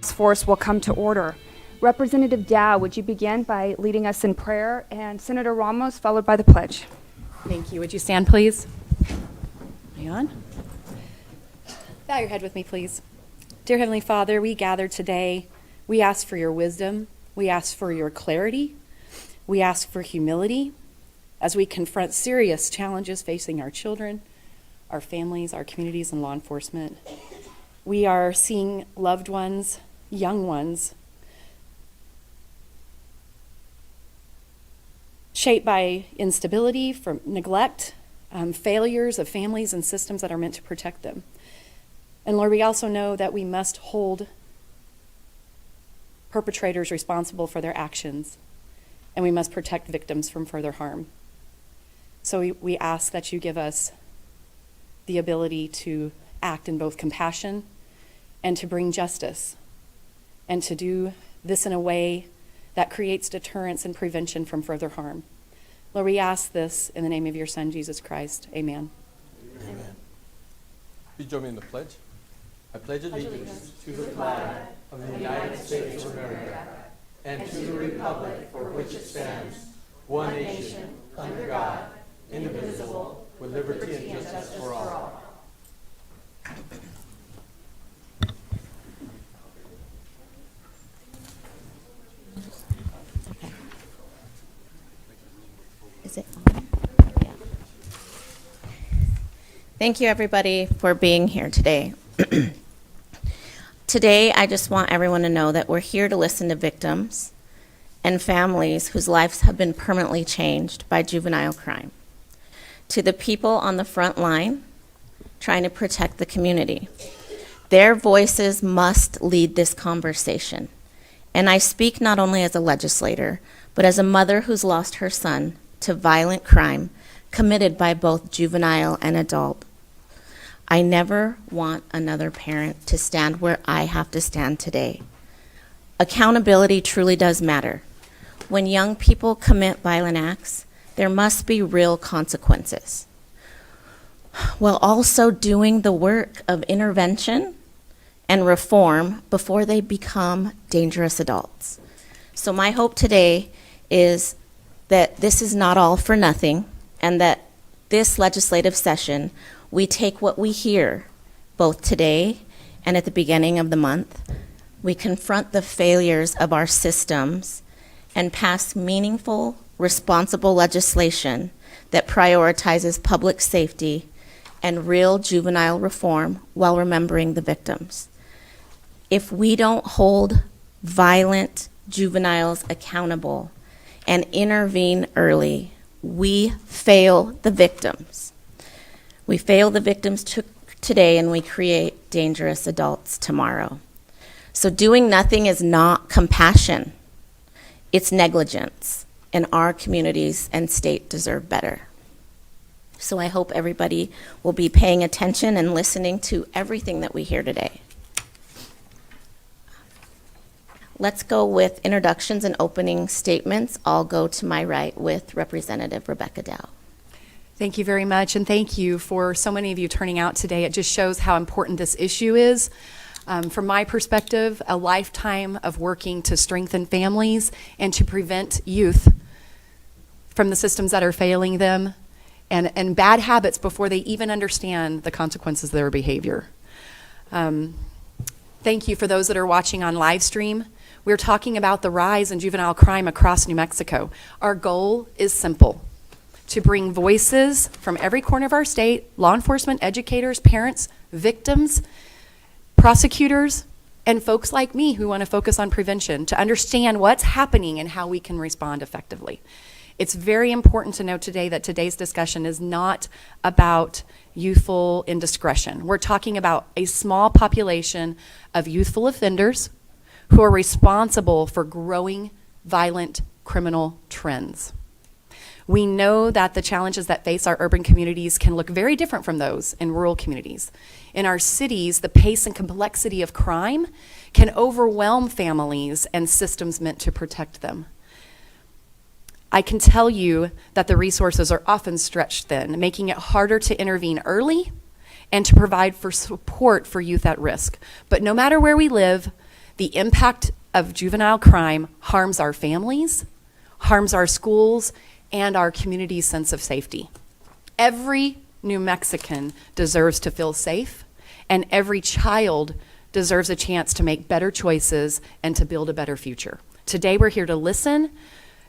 task force will come to order. Representative Dow, would you begin by leading us in prayer, and Senator Ramos followed by the pledge. Thank you. Would you stand, please? Hang on. Bow your head with me, please. Dear Heavenly Father, we gather today. We ask for your wisdom. We ask for your clarity. We ask for humility as we confront serious challenges facing our children, our families, our communities, and law enforcement. We are seeing loved ones, young ones, shaped by instability, from neglect, failures of families and systems that are meant to protect them. And Lord, we also know that we must hold perpetrators responsible for their actions, and we must protect victims from further harm. So we ask that you give us the ability to act in both compassion and to bring justice, and to do this in a way that creates deterrence and prevention from further harm. Lord, we ask this in the name of your Son, Jesus Christ. Amen. Amen. Please join me in the pledge. I pledge allegiance to the flag of the United States of America and to the republic for which it stands, one nation, under God, indivisible, with liberty and justice for all. Is it on? Yeah. Thank you, everybody, for being here today. Today, I just want everyone to know that we're here to listen to victims and families whose lives have been permanently changed by juvenile crime, to the people on the front line trying to protect the community. Their voices must lead this conversation. And I speak not only as a legislator, but as a mother who's lost her son to violent crime committed by both juvenile and adult. I never want another parent to stand where I have to stand today. Accountability truly does matter. When young people commit violent acts, there must be real consequences, while also doing the work of intervention and reform before they become dangerous adults. So my hope today is that this is not all for nothing, and that this legislative session, we take what we hear, both today and at the beginning of the month, we confront the failures of our systems and pass meaningful, responsible legislation that prioritizes public safety and real juvenile reform while remembering the victims. If we don't hold violent juveniles accountable and intervene early, we fail the victims. We fail the victims today, and we create dangerous adults tomorrow. So doing nothing is not compassion. It's negligence, and our communities and state deserve better. So I hope everybody will be paying attention and listening to everything that we hear today. Let's go with introductions and opening statements. I'll go to my right with Representative Rebecca Dow. Thank you very much, and thank you for so many of you turning out today. It just shows how important this issue is. From my perspective, a lifetime of working to strengthen families and to prevent youth from the systems that are failing them and bad habits before they even understand the consequences of their behavior. Thank you for those that are watching on live stream. We're talking about the rise in juvenile crime across New Mexico. Our goal is simple: to bring voices from every corner of our state, law enforcement, educators, parents, victims, prosecutors, and folks like me who want to focus on prevention, to understand what's happening and how we can respond effectively. It's very important to note today that today's discussion is not about youthful indiscretion. We're talking about a small population of youthful offenders who are responsible for growing violent criminal trends. We know that the challenges that face our urban communities can look very different from those in rural communities. In our cities, the pace and complexity of crime can overwhelm families and systems meant to protect them. I can tell you that the resources are often stretched thin, making it harder to intervene early and to provide for support for youth at risk. But no matter where we live, The impact of juvenile crime harms our families, harms our schools, and our community's sense of safety. Every New Mexican deserves to feel safe, and every child deserves a chance to make better choices and to build a better future. Today we're here to listen,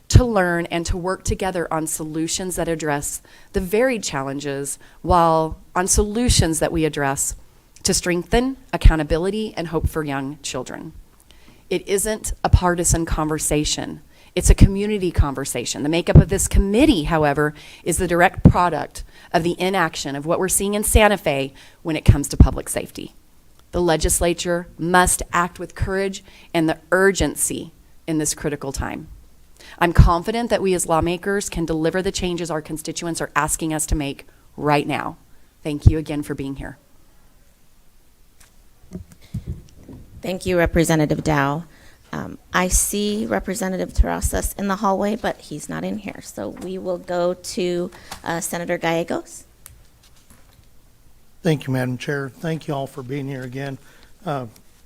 to learn, and to work together on solutions that address the varied challenges, while on solutions that we address to strengthen accountability and hope for young children. It isn't a partisan conversation. It's a community conversation. The makeup of this committee, however, is the direct product of the inaction of what we're seeing in Santa Fe when it comes to public safety. The legislature must act with courage and the urgency in this critical time. I'm confident that we as lawmakers can deliver the changes our constituents are asking us to make right now. Thank you again for being here. Thank you, Representative Dow. I see Representative Terrazas in the hallway, but he's not in here. So we will go to Senator Gallegos. Thank you, Madam Chair. Thank you all for being here again.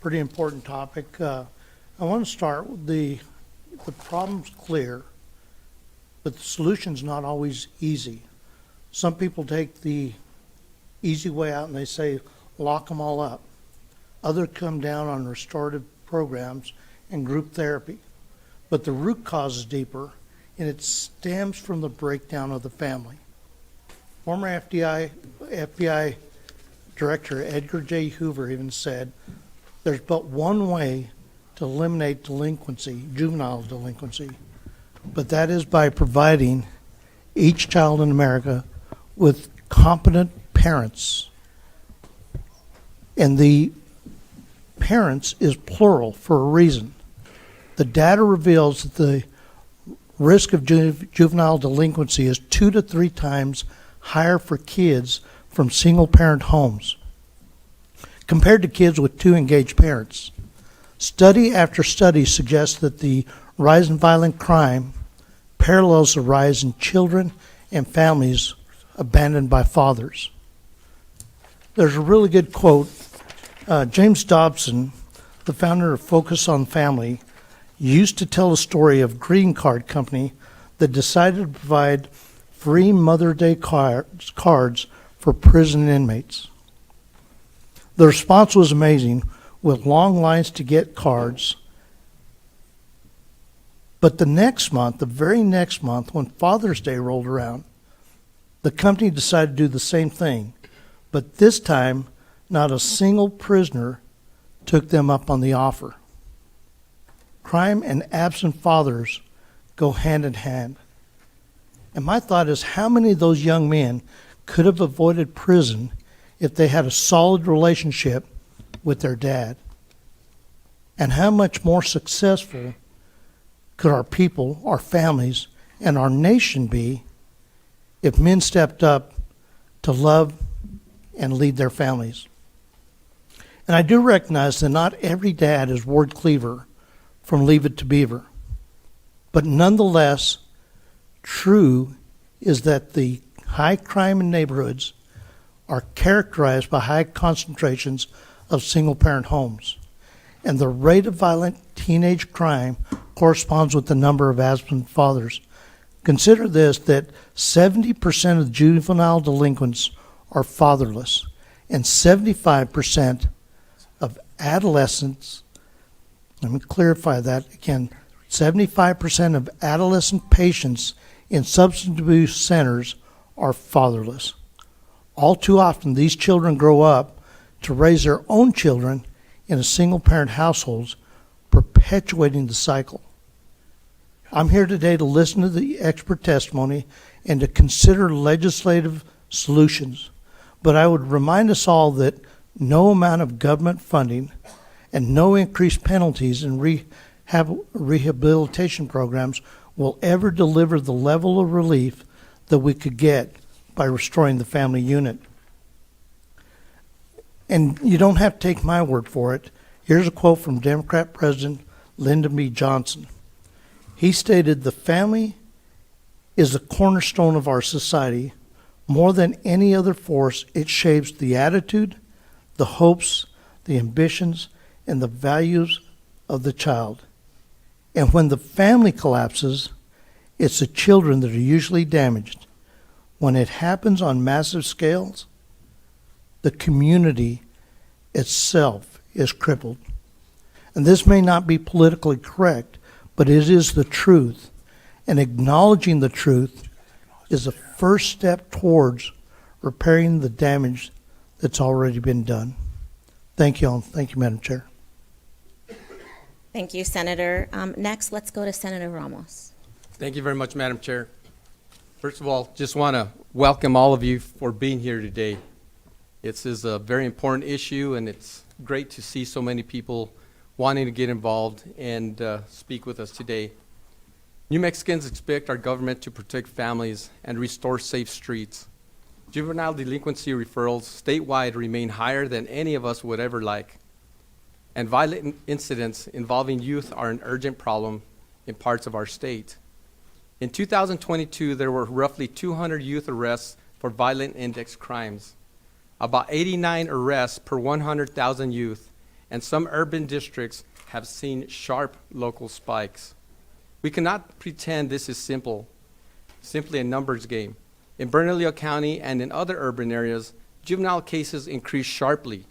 Pretty important topic. I want to start with the problem's clear, but the solution's not always easy. Some people take the easy way out and they say, lock them all up. Others come down on restorative programs and group therapy. But the root cause is deeper, and it stems from the breakdown of the family. Former FBI Director Edgar J. Hoover even said, there's but one way to eliminate delinquency, juvenile delinquency, but that is by providing each child in America with competent parents. And the parents is plural for a reason. The data reveals that the risk of juvenile delinquency is 2 to 3 times higher for kids from single-parent homes compared to kids with 2 engaged parents. Study after study suggests that the rise in violent crime parallels the rise in children and families abandoned by fathers. There's a really good quote. James Dobson, the founder of Focus on Family, used to tell a story of a green card company that decided to provide free Mother's Day cards for prison inmates. The response was amazing, with long lines to get cards. But the next month, the very next month, when Father's Day rolled around, the company decided to do the same thing. But this time, not a single prisoner took them up on the offer. Crime and absent fathers go hand in hand. And my thought is, how many of those young men could have avoided prison if they had a solid relationship with their dad? And how much more successful could our people, our families, and our nation be if men stepped up to love and lead their families? And I do recognize that not every dad is Ward Cleaver from Leave It to Beaver. But nonetheless, true is that the high crime in neighborhoods are characterized by high concentrations of single-parent homes. And the rate of violent teenage crime corresponds with the number of absent fathers. Consider this, that 70% of juvenile delinquents are fatherless, and 75% of adolescents, let me clarify that again, 75% of adolescent patients in substance abuse centers are fatherless. All too often, these children grow up to raise their own children in a single-parent households, perpetuating the cycle. I'm here today to listen to the expert testimony and to consider legislative solutions. But I would remind us all that no amount of government funding and no increased penalties in rehabilitation programs will ever deliver the level of relief that we could get by restoring the family unit. And you don't have to take my word for it. Here's a quote from Democrat President Lyndon B. Johnson. He stated, "The family is the cornerstone of our society. More than any other force, it shapes the attitude, the hopes, the ambitions, and the values of the child. And when the family collapses, it's the children that are usually damaged. When it happens on massive scales, the community itself is crippled. And this may not be politically correct, but it is the truth. And acknowledging the truth is the first step towards repairing the damage that's already been done. Thank you all. Thank you, Madam Chair. Thank you, Senator. Next, let's go to Senator Ramos. Thank you very much, Madam Chair. First of all, just want to welcome all of you for being here today. This is a very important issue, and it's great to see so many people wanting to get involved and speak with us today. New Mexicans expect our government to protect families and restore safe streets. Juvenile delinquency referrals statewide remain higher than any of us would ever like. And violent incidents involving youth are an urgent problem in parts of our state. In 2022, there were roughly 200 youth arrests for violent index crimes, about 89 arrests per 100,000 youth, and some urban districts have seen sharp local spikes. We cannot pretend this is simply a numbers game. In Bernalillo County and in other urban areas, juvenile cases increased sharply.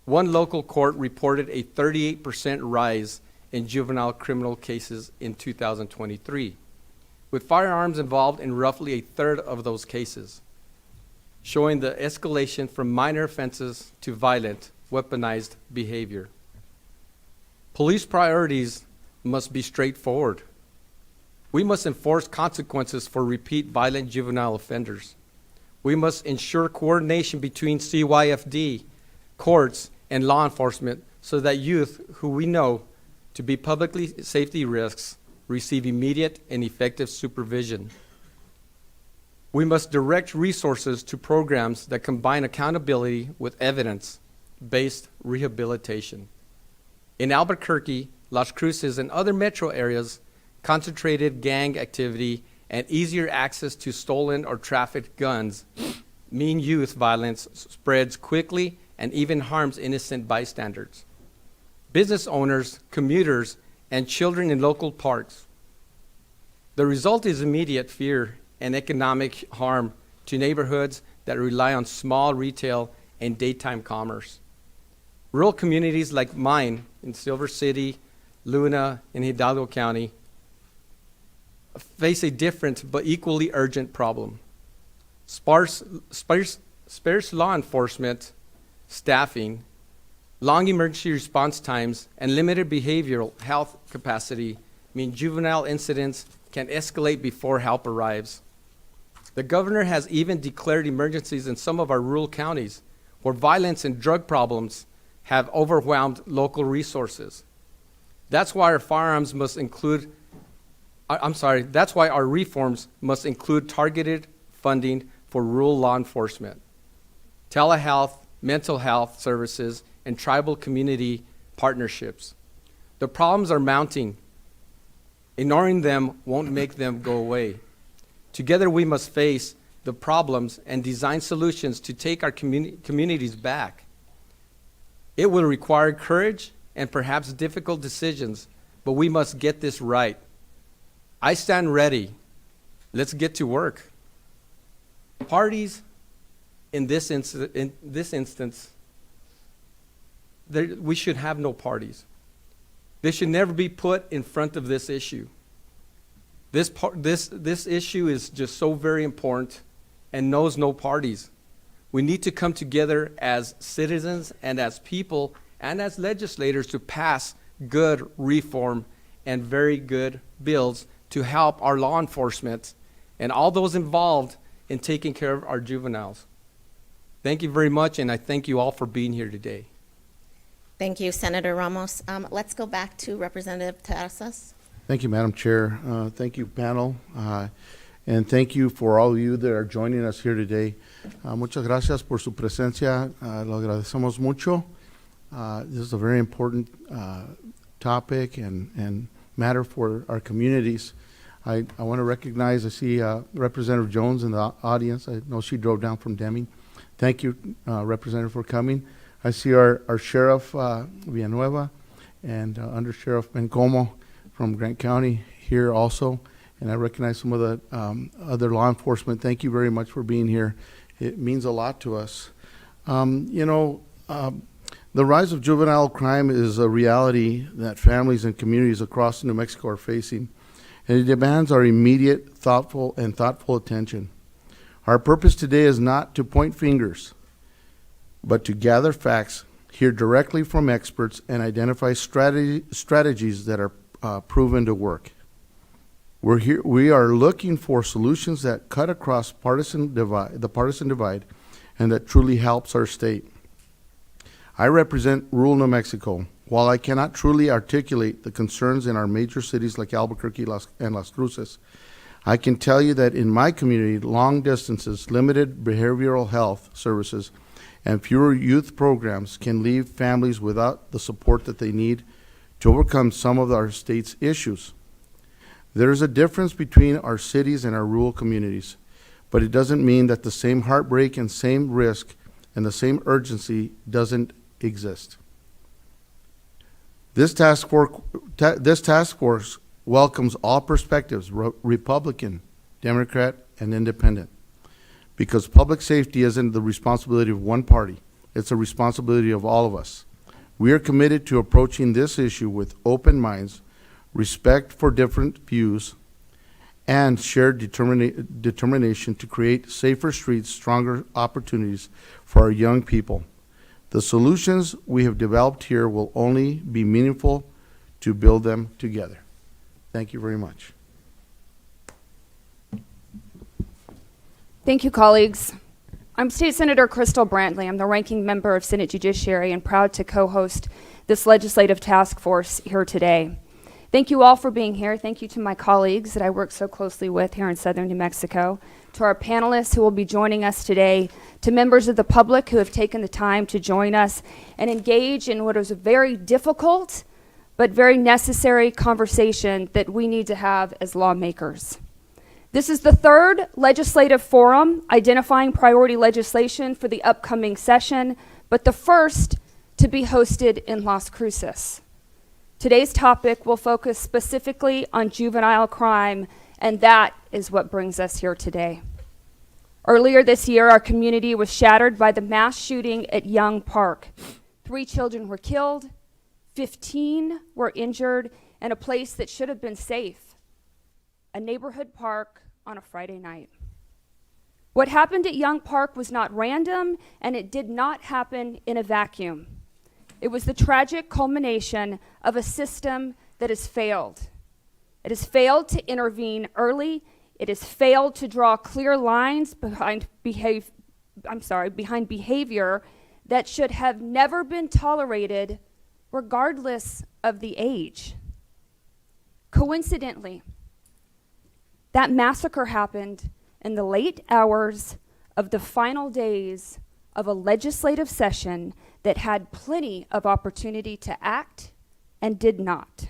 One local court reported a 38% rise in juvenile criminal cases in 2023, with firearms involved in roughly a third of those cases, showing the escalation from minor offenses to violent, weaponized behavior. Police priorities must be straightforward. We must enforce consequences for repeat violent juvenile offenders. We must ensure coordination between CYFD, courts, and law enforcement so that youth who we know to be publicly safety risks receive immediate and effective supervision. We must direct resources to programs that combine accountability with evidence-based rehabilitation. In Albuquerque, Las Cruces, and other metro areas, concentrated gang activity and easier access to stolen or trafficked guns mean youth violence spreads quickly and even harms innocent bystanders. Business owners, commuters, and children in local parks. The result is immediate fear and economic harm to neighborhoods that rely on small retail and daytime commerce. Rural communities like mine in Silver City, Luna, and Hidalgo County face a different but equally urgent problem. Sparse law enforcement staffing, long emergency response times, and limited behavioral health capacity mean juvenile incidents can escalate before help arrives. The governor has even declared emergencies in some of our rural counties where violence and drug problems have overwhelmed local resources. That's why our reforms must include targeted funding for rural law enforcement, telehealth, mental health services, and tribal community partnerships. The problems are mounting. Ignoring them won't make them go away. Together we must face the problems and design solutions to take our communities back. It will require courage and perhaps difficult decisions, but we must get this right. I stand ready. Let's get to work. Parties in this instance, we should have no parties. They should never be put in front of this issue. This issue is just so very important and knows no parties. We need to come together as citizens and as people and as legislators to pass good reform and very good bills to help our law enforcement and all those involved in taking care of our juveniles. Thank you very much, and I thank you all for being here today. Thank you, Senator Ramos. Let's go back to Representative Terrazas. Thank you, Madam Chair. Thank you, panel. And thank you for all of you that are joining us here today. Muchas gracias por su presencia. Lo agradecemos mucho. This is a very important topic and matter for our communities. I want to recognize, I see Representative Jones in the audience. I know she drove down from Deming. Thank you, Representative, for coming. I see our Sheriff Villanueva and Under Sheriff Bencomo from Grant County here also. And I recognize some of the other law enforcement. Thank you very much for being here. It means a lot to us. The rise of juvenile crime is a reality that families and communities across New Mexico are facing, and it demands our immediate, thoughtful attention. Our purpose today is not to point fingers, but to gather facts, hear directly from experts, and identify strategies that are proven to work. We are looking for solutions that cut across the partisan divide, and that truly helps our state. I represent rural New Mexico. While I cannot truly articulate the concerns in our major cities like Albuquerque and Las Cruces, I can tell you that in my community, long distances, limited behavioral health services, and fewer youth programs can leave families without the support that they need to overcome some of our state's issues. There is a difference between our cities and our rural communities, but it doesn't mean that the same heartbreak and same risk and the same urgency doesn't exist. This task force welcomes all perspectives, Republican, Democrat, and Independent, because public safety isn't the responsibility of one party. It's a responsibility of all of us. We are committed to approaching this issue with open minds, respect for different views, and shared determination to create safer streets, stronger opportunities for our young people. The solutions we have developed here will only be meaningful to build them together. Thank you very much. Thank you, colleagues. I'm State Senator Crystal Brantley. I'm the ranking member of Senate Judiciary and proud to co-host this legislative task force here today. Thank you all for being here. Thank you to my colleagues that I work so closely with here in Southern New Mexico, to our panelists who will be joining us today, to members of the public who have taken the time to join us and engage in what is a very difficult but very necessary conversation that we need to have as lawmakers. This is the third legislative forum identifying priority legislation for the upcoming session, but the first to be hosted in Las Cruces. Today's topic will focus specifically on juvenile crime, and that is what brings us here today. Earlier this year, our community was shattered by the mass shooting at Young Park. 3 children were killed, 15 were injured, and a place that should have been safe, a neighborhood park on a Friday night. What happened at Young Park was not random, and it did not happen in a vacuum. It was the tragic culmination of a system that has failed. It has failed to intervene early. It has failed to draw clear lines behind behavior that should have never been tolerated, regardless of the age. Coincidentally, that massacre happened in the late hours of the final days of a legislative session that had plenty of opportunity to act and did not.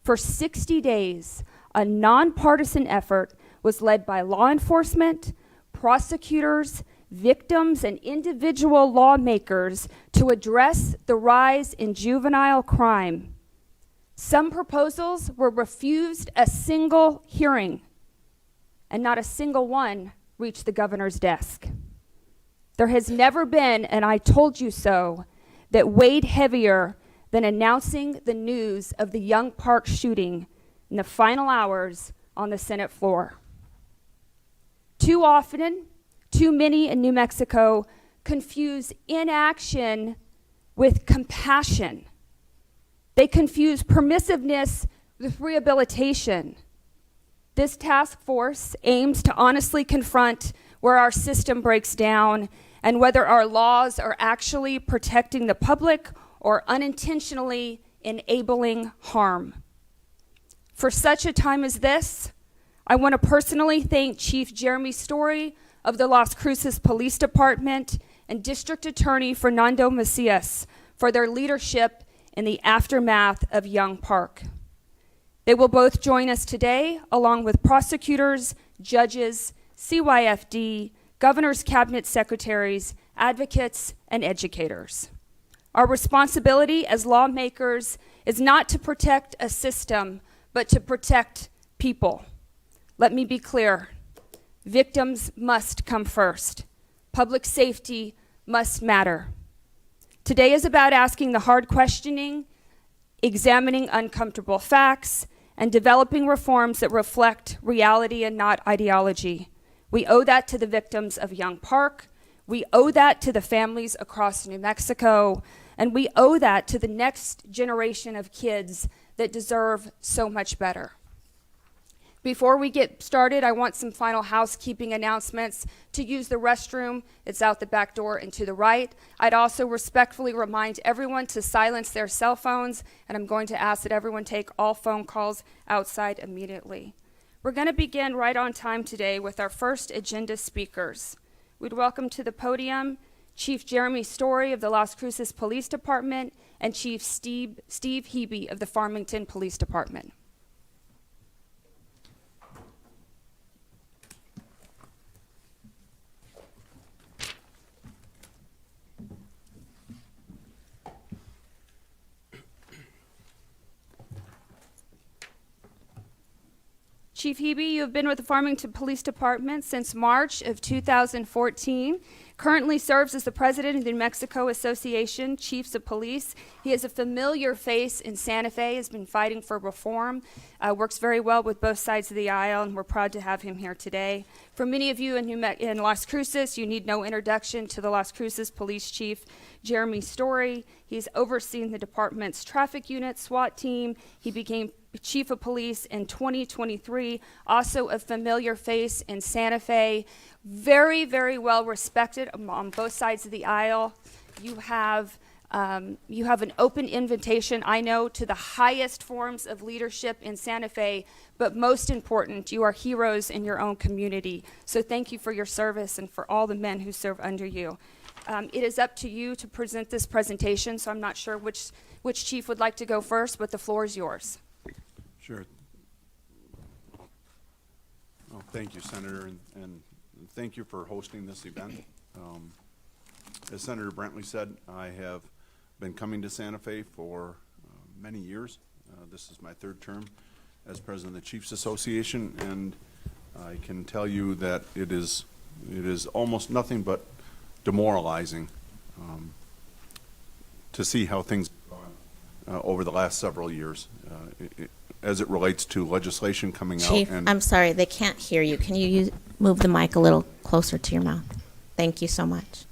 For 60 days, a nonpartisan effort was led by law enforcement, prosecutors, victims, and individual lawmakers to address the rise in juvenile crime. Some proposals were refused a single hearing, and not a single one reached the governor's desk. There has never been, and I told you so, that weighed heavier than announcing the news of the Young Park shooting in the final hours on the Senate floor. Too often, too many in New Mexico confuse inaction with compassion. They confuse permissiveness with rehabilitation. This task force aims to honestly confront where our system breaks down and whether our laws are actually protecting the public or unintentionally enabling harm. For such a time as this, I want to personally thank Chief Jeremy Story of the Las Cruces Police Department and District Attorney Fernando Macias for their leadership in the aftermath of Young Park. They will both join us today, along with prosecutors, judges, CYFD, governor's cabinet secretaries, advocates, and educators. Our responsibility as lawmakers is not to protect a system, but to protect people. Let me be clear. Victims must come first. Public safety must matter. Today is about asking the hard questioning, examining uncomfortable facts, and developing reforms that reflect reality and not ideology. We owe that to the victims of Young Park. We owe that to the families across New Mexico. And we owe that to the next generation of kids that deserve so much better. Before we get started, I want some final housekeeping announcements. To use the restroom, it's out the back door and to the right. I'd also respectfully remind everyone to silence their cell phones, and I'm going to ask that everyone take all phone calls outside immediately. We're going to begin right on time today with our first agenda speakers. We'd welcome to the podium Chief Jeremy Story of the Las Cruces Police Department and Chief Steve Hebbe of the Farmington Police Department. Chief Hebbe, you have been with the Farmington Police Department since March of 2014. Currently serves as the president of the New Mexico Association Chiefs of Police. He is a familiar face in Santa Fe, has been fighting for reform, works very well with both sides of the aisle, and we're proud to have him here today. For many of you in Las Cruces, you need no introduction to the Las Cruces Police Chief, Jeremy Story. He's overseen the department's traffic unit, SWAT team. He became Chief of Police in 2023, also a familiar face in Santa Fe, very, very well respected on both sides of the aisle. You have an open invitation, I know, to the highest forms of leadership in Santa Fe, but most important, you are heroes in your own community. So thank you for your service and for all the men who serve under you. It is up to you to present this presentation, so I'm not sure which chief would like to go first, but the floor is yours. Sure. Well, thank you, Senator, and thank you for hosting this event. As Senator Brantley said, I have been coming to Santa Fe for many years. This is my third term as president of the Chiefs Association, and I can tell you that it is almost nothing but demoralizing to see how things have gone over the last several years. As it relates to legislation coming Chief, out. And I'm sorry, they can't hear you. Can you move the mic a little closer to your mouth? Thank you so much.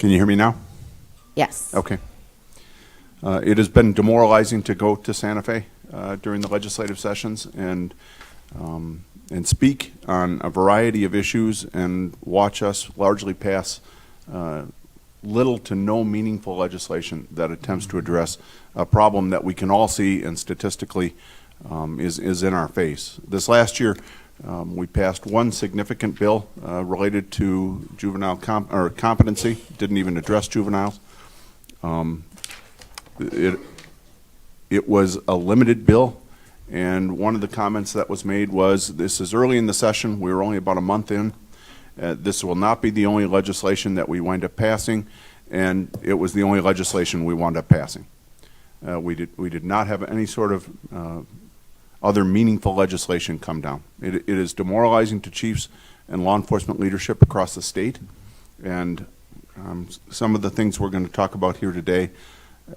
can you hear me now? Yes. Okay. It has been demoralizing to go to Santa Fe during the legislative sessions and speak on a variety of issues and watch us largely pass little to no meaningful legislation that attempts to address a problem that we can all see and statistically is in our face. This last year, we passed one significant bill related to juvenile competency. Didn't even address juveniles. It was a limited bill, and one of the comments that was made was, this is early in the session, we were only about a month in, this will not be the only legislation that we wind up passing, and it was the only legislation we wound up passing. We did not have any sort of other meaningful legislation come down. It is demoralizing to chiefs and law enforcement leadership across the state, and some of the things we're going to talk about here today,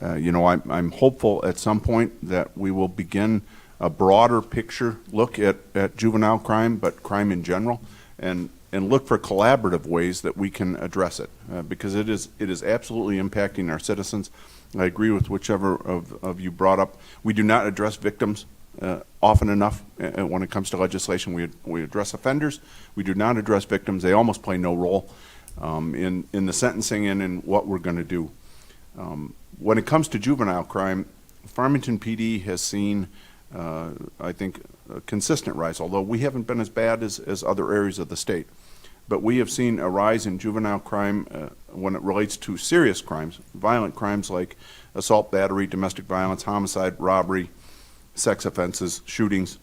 I'm hopeful at some point that we will begin a broader picture look at juvenile crime, but crime in general, and look for collaborative ways that we can address it, because it is absolutely impacting our citizens. I agree with whichever of you brought up. We do not address victims often enough when it comes to legislation. We address offenders. We do not address victims. They almost play no role in the sentencing and in what we're going to do. When it comes to juvenile crime, Farmington PD has seen, I think, a consistent rise, although we haven't been as bad as other areas of the state. But we have seen a rise in juvenile crime when it relates to serious crimes, violent crimes like assault, battery, domestic violence, homicide, robbery, sex offenses, shootings.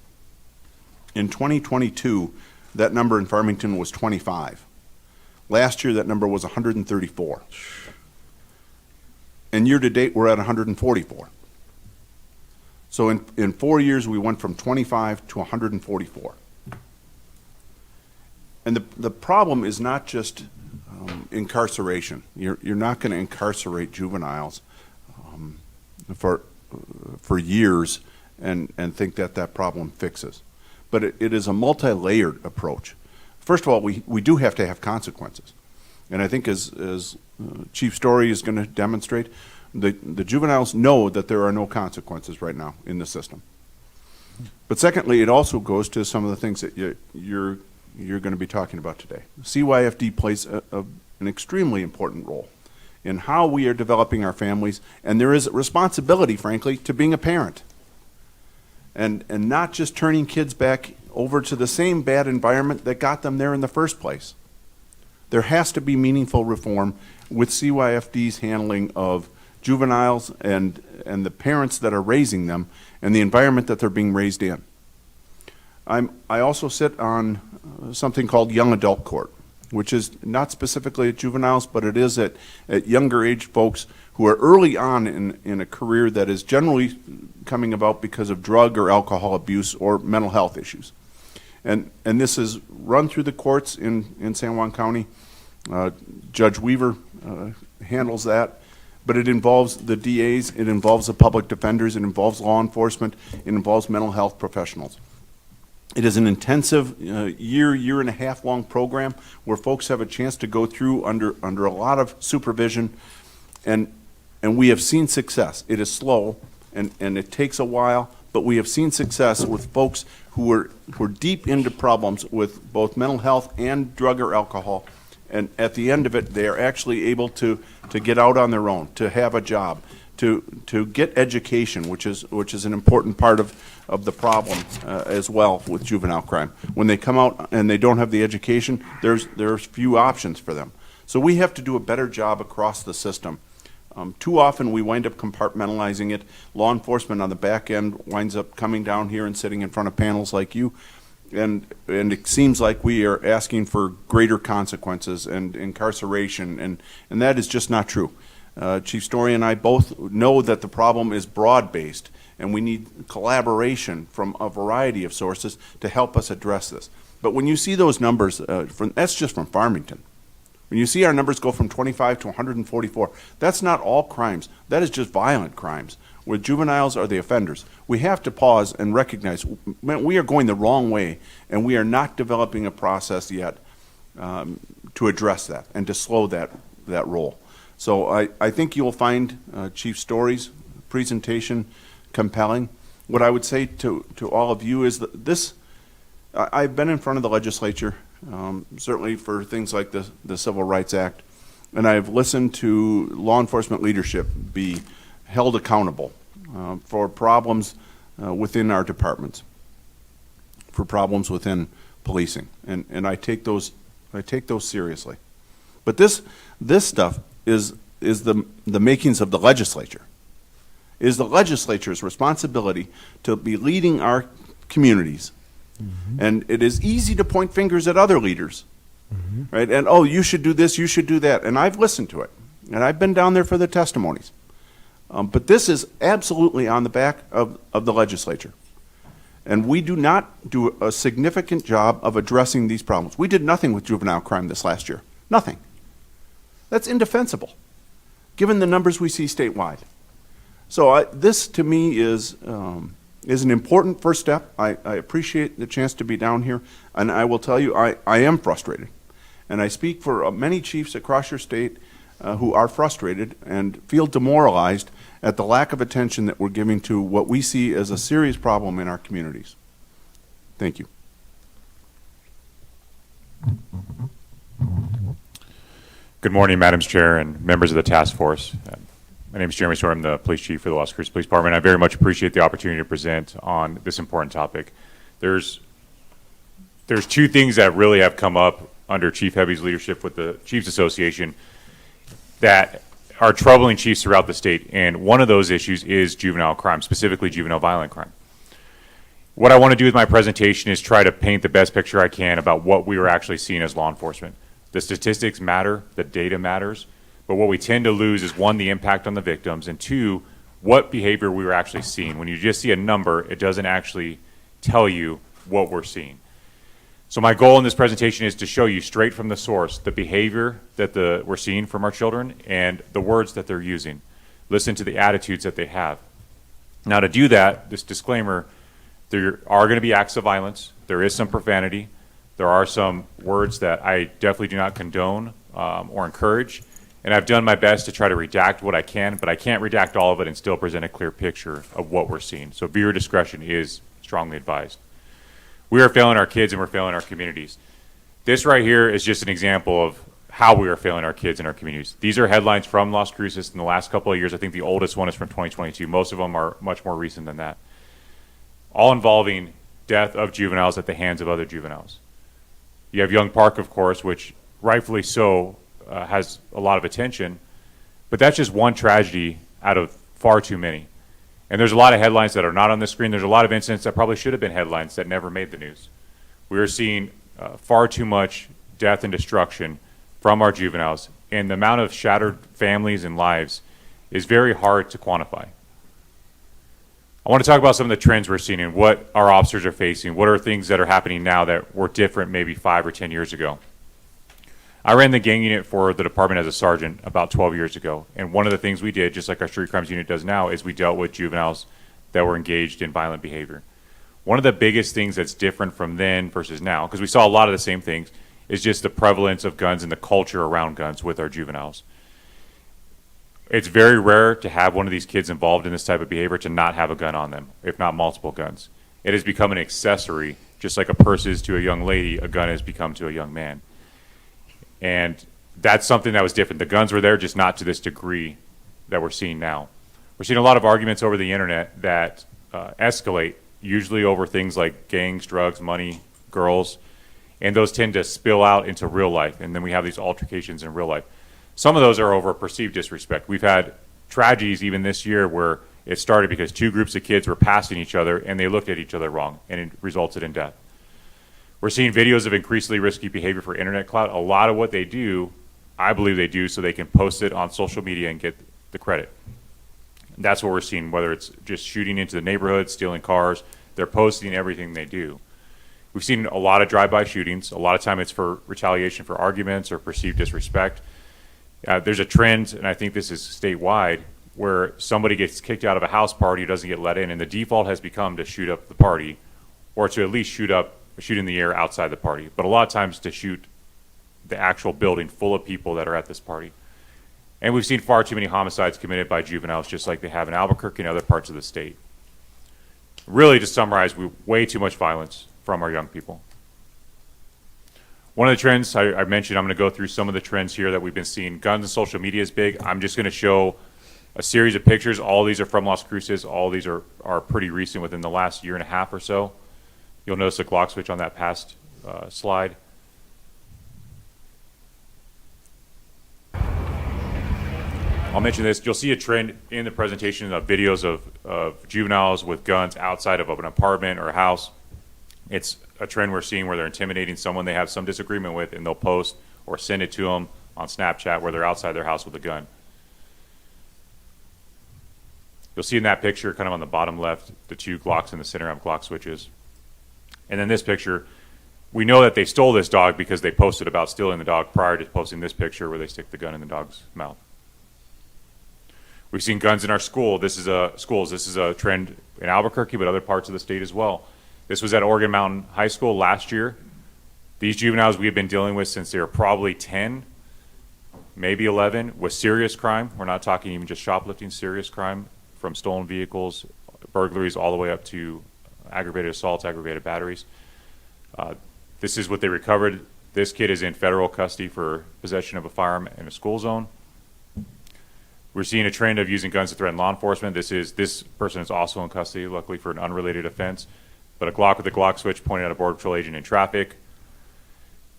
In 2022, that number in Farmington was 25. Last year, that number was 134. And year-to-date, we're at 144. So in 4 years, we went from 25 to 144. And the problem is not just incarceration. You're not going to incarcerate juveniles for years and think that problem fixes. But it is a multi-layered approach. First of all, we do have to have consequences. And I think as Chief Story is going to demonstrate, the juveniles know that there are no consequences right now in the system. But secondly, it also goes to some of the things that you're going to be talking about today. CYFD plays an extremely important role in how we are developing our families, and there is a responsibility, frankly, to being a parent. And not just turning kids back over to the same bad environment that got them there in the first place. There has to be meaningful reform with CYFD's handling of juveniles and the parents that are raising them and the environment that they're being raised in. I also sit on something called Young Adult Court, which is not specifically at juveniles, but it is at younger age folks who are early on in a career that is generally coming about because of drug or alcohol abuse or mental health issues. And this is run through the courts in San Juan County. Judge Weaver handles that, but it involves the DAs, it involves the public defenders, it involves law enforcement, it involves mental health professionals. It is an intensive year and a half long program where folks have a chance to go through under a lot of supervision, and we have seen success. It is slow and it takes a while, but we have seen success with folks who are deep into problems with both mental health and drug or alcohol, and at the end of it, they are actually able to get out on their own, to have a job, to get education, which is an important part of the problem as well with juvenile crime. When they come out and they don't have the education, there's few options for them. So we have to do a better job across the system. Too often we wind up compartmentalizing it. Law enforcement on the back end winds up coming down here and sitting in front of panels like you, and it seems like we are asking for greater consequences and incarceration, and that is just not true. Chief Story and I both know that the problem is broad-based, and we need collaboration from a variety of sources to help us address this. But when you see those numbers, that's just from Farmington. When you see our numbers go from 25 to 144, that's not all crimes. That is just violent crimes, where juveniles are the offenders. We have to pause and recognize we are going the wrong way, and we are not developing a process yet to address that and to slow that roll. So I think you'll find Chief Story's presentation compelling. What I would say to all of you is that I've been in front of the legislature, certainly for things like the Civil Rights Act, and I've listened to law enforcement leadership be held accountable for problems within our departments, for problems within policing, and I take those seriously. But this stuff is the makings of the legislature. It is the legislature's responsibility to be leading our communities. Mm-hmm. And it is easy to point fingers at other leaders, mm-hmm. right? And, oh, you should do this, you should do that. And I've listened to it. And I've been down there for the testimonies. But this is absolutely on the back of the legislature. And we do not do a significant job of addressing these problems. We did nothing with juvenile crime this last year. Nothing. That's indefensible, given the numbers we see statewide. So this, to me, is an important first step. I appreciate the chance to be down here, and I will tell you, I am frustrated. And I speak for many chiefs across your state who are frustrated and feel demoralized at the lack of attention that we're giving to what we see as a serious problem in our communities. Thank you. Good morning, Madam Chair and members of the task force. My name is Jeremy Story. I'm the police chief for the Las Cruces Police Department. I very much appreciate the opportunity to present on this important topic. There's two things that really have come up under Chief Hebbe's leadership with the Chiefs Association that are troubling chiefs throughout the state, and one of those issues is juvenile crime, specifically juvenile violent crime. What I want to do with my presentation is try to paint the best picture I can about what we are actually seeing as law enforcement. The statistics matter, the data matters, But what we tend to lose is, one, the impact on the victims, and two, what behavior we were actually seeing. When you just see a number, it doesn't actually tell you what we're seeing. So my goal in this presentation is to show you straight from the source the behavior that we're seeing from our children and the words that they're using. Listen to the attitudes that they have. Now, to do that, this disclaimer, there are going to be acts of violence. There is some profanity. There are some words that I definitely do not condone or encourage. And I've done my best to try to redact what I can, but I can't redact all of it and still present a clear picture of what we're seeing. So viewer discretion is strongly advised. We are failing our kids and we're failing our communities. This right here is just an example of how we are failing our kids and our communities. These are headlines from Las Cruces in the last couple of years. I think the oldest one is from 2022. Most of them are much more recent than that. All involving death of juveniles at the hands of other juveniles. You have Young Park, of course, which rightfully so has a lot of attention, but that's just one tragedy out of far too many. And there's a lot of headlines that are not on the screen. There's a lot of incidents that probably should have been headlines that never made the news. We are seeing far too much death and destruction from our juveniles, and the amount of shattered families and lives is very hard to quantify. I want to talk about some of the trends we're seeing and what our officers are facing. What are things that are happening now that were different maybe 5 or 10 years ago? I ran the gang unit for the department as a sergeant about 12 years ago, and one of the things we did, just like our street crimes unit does now, is we dealt with juveniles that were engaged in violent behavior. One of the biggest things that's different from then versus now, because we saw a lot of the same things, is just the prevalence of guns and the culture around guns with our juveniles. It's very rare to have one of these kids involved in this type of behavior to not have a gun on them, if not multiple guns. It has become an accessory, just like a purse is to a young lady, a gun has become to a young man. And that's something that was different. The guns were there, just not to this degree that we're seeing now. We're seeing a lot of arguments over the internet that escalate, usually over things like gangs, drugs, money, girls, and those tend to spill out into real life, and then we have these altercations in real life. Some of those are over perceived disrespect. We've had tragedies even this year where it started because two groups of kids were passing each other and they looked at each other wrong, and it resulted in death. We're seeing videos of increasingly risky behavior for internet clout. A lot of what they do, I believe they do so they can post it on social media and get the credit. And that's what we're seeing, whether it's just shooting into the neighborhood, stealing cars, they're posting everything they do. We've seen a lot of drive-by shootings. A lot of time it's for retaliation for arguments or perceived disrespect. There's a trend, and I think this is statewide, where somebody gets kicked out of a house party, doesn't get let in, and the default has become to shoot up the party, or to at least shoot in the air outside the party, but a lot of times to shoot the actual building full of people that are at this party. And we've seen far too many homicides committed by juveniles, just like they have in Albuquerque and other parts of the state. Really, to summarize, way too much violence from our young people. One of the trends I mentioned, I'm going to go through some of the trends here that we've been seeing. Guns and social media is big. I'm just going to show a series of pictures. All these are from Las Cruces. All these are pretty recent, within the last year and a half or so. You'll notice the Glock switch on that past slide. I'll mention this. You'll see a trend in the presentation of videos of juveniles with guns outside of an apartment or a house. It's a trend we're seeing where they're intimidating someone they have some disagreement with, and they'll post or send it to them on Snapchat where they're outside their house with a gun. You'll see in that picture, kind of on the bottom left, the two Glocks in the center have Glock switches. And then this picture, we know that they stole this dog because they posted about stealing the dog prior to posting this picture where they stick the gun in the dog's mouth. We've seen guns in our schools. This is a trend in Albuquerque, but other parts of the state as well. This was at Oregon Mountain High School last year. These juveniles we have been dealing with since they were probably 10, maybe 11, with serious crime. We're not talking even just shoplifting, serious crime, from stolen vehicles, burglaries, all the way up to aggravated assaults, aggravated batteries. This is what they recovered. This kid is in federal custody for possession of a firearm in a school zone. We're seeing a trend of using guns to threaten law enforcement. This person is also in custody, luckily for an unrelated offense. But a Glock with a Glock switch pointed at a Border Patrol agent in traffic.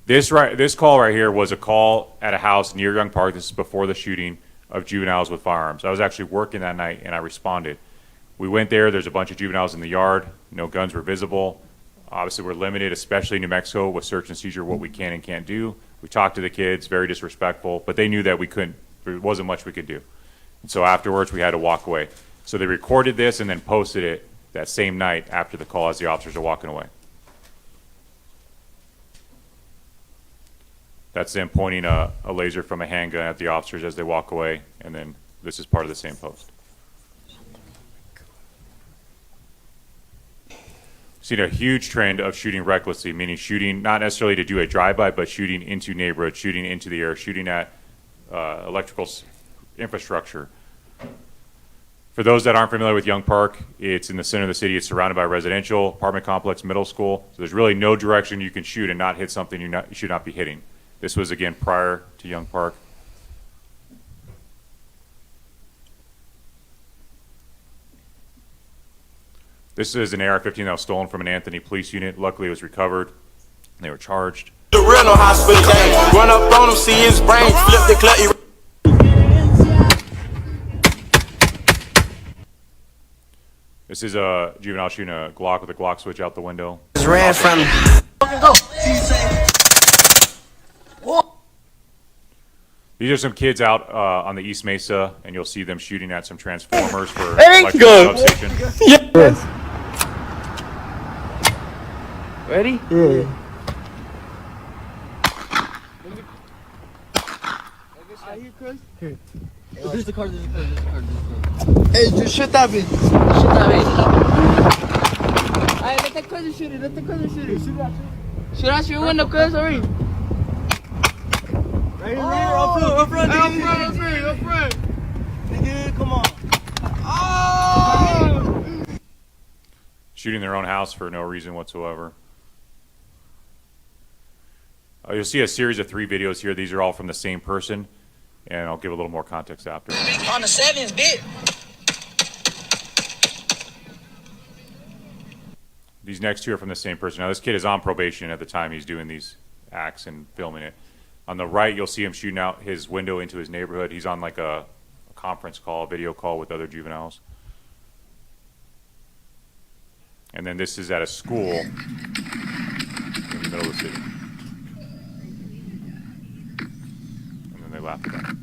This call right here was a call at a house near Young Park. This is before the shooting of juveniles with firearms. I was actually working that night and I responded. We went there. There's a bunch of juveniles in the yard. No guns were visible. Obviously, we're limited, especially in New Mexico, with search and seizure, what we can and can't do. We talked to the kids, very disrespectful, but they knew that we couldn't there wasn't much we could do. And so afterwards, we had to walk away. So they recorded this and then posted it that same night after the call as the officers are walking away. That's them pointing a laser from a handgun at the officers as they walk away, and then this is part of the same post. Seen a huge trend of shooting recklessly, meaning shooting not necessarily to do a drive-by, but shooting into neighborhoods, shooting into the air, shooting at electrical infrastructure. For those that aren't familiar with Young Park, it's in the center of the city. It's surrounded by residential, apartment complex, middle school. So there's really no direction you can shoot and not hit something you should not be hitting. This was, again, prior to Young Park. This is an AR-15 that was stolen from an Anthony police unit. Luckily, it was recovered. They were charged. The real no hospital game. Run up on him, see his brain, flip the clutch. This is a juvenile shooting a Glock with a Glock switch out the window. Just ran from me. These are some kids out on the East Mesa, and you'll see them shooting at some transformers for electrical substation. Ready? Yeah. There's the car, there's the car, there's the car, there's the car. Hey, just shoot that bitch. Shoot that bitch. Alright, let the cousin shoot it, let the cousin shoot it. Shoot out your window, cuz, hurry. Right here, up front. Nigga, come on. Oh! Shooting their own house for no reason whatsoever. You'll see a series of 3 videos here. These are all from the same person, and I'll give a little more context after. On the 7s, bitch. These next 2 are from the same person. Now, this kid is on probation at the time he's doing these acts and filming it. On the right, you'll see him shooting out his window into his neighborhood. He's on like a conference call, a video call with other juveniles. And then this is at a school in the middle of the city. And then they laughed at that.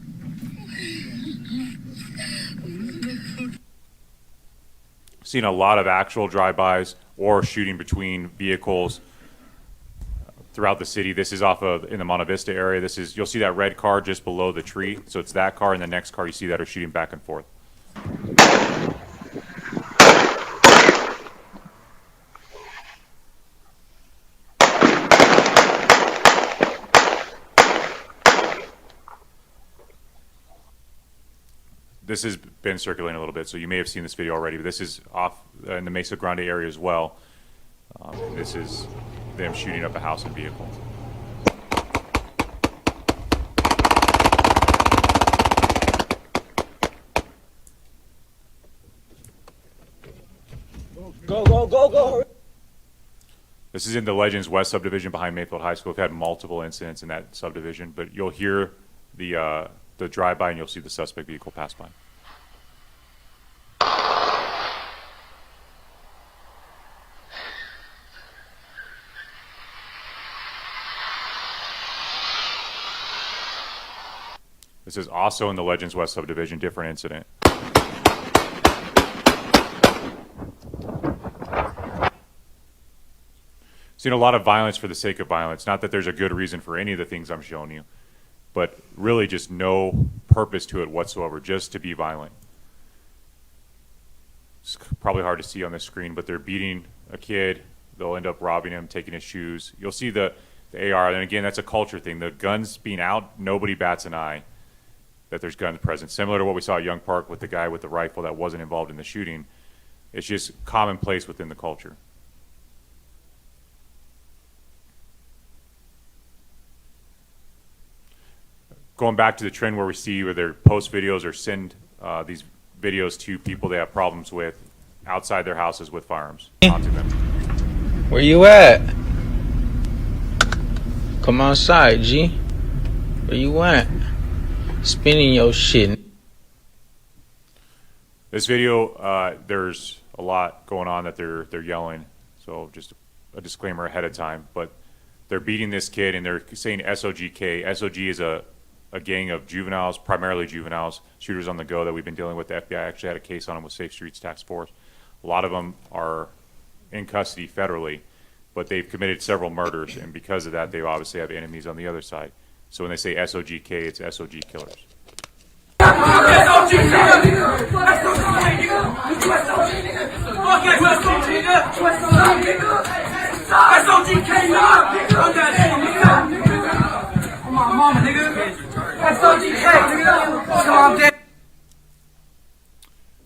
Seen a lot of actual drive-bys or shooting between vehicles throughout the city. This is off of in the Monte Vista area. This is, you'll see that red car just below the tree. So it's that car and the next car you see that are shooting back and forth. This has been circulating a little bit, so you may have seen this video already, but this is off in the Mesa Grande area as well. This is them shooting up a house and vehicle. Go. This is in the Legends West subdivision behind Mayfield High School. We've had multiple incidents in that subdivision, but you'll hear the drive-by and you'll see the suspect vehicle pass by. This is also in the Legends West subdivision, different incident. Seen a lot of violence for the sake of violence. Not that there's a good reason for any of the things I'm showing you, but really just no purpose to it whatsoever, just to be violent. It's probably hard to see on the screen, but they're beating a kid. They'll end up robbing him, taking his shoes. You'll see the AR, and again, that's a culture thing. The guns being out, nobody bats an eye that there's guns present. Similar to what we saw at Young Park with the guy with the rifle that wasn't involved in the shooting. It's just commonplace within the culture. Going back to the trend where we see where they post videos or send these videos to people they have problems with outside their houses with firearms onto them. Where you at? Come outside, G. Where you at? Spinning your shit. This video, there's a lot going on that they're yelling, so just a disclaimer ahead of time. But they're beating this kid and they're saying SOGK. SOG is a a gang of juveniles, primarily juveniles, shooters on the go that we've been dealing with. The FBI actually had a case on them with Safe Streets Task Force. A lot of them are in custody federally, but they've committed several murders, and because of that, they obviously have enemies on the other side. So when they say SOGK, it's SOG killers.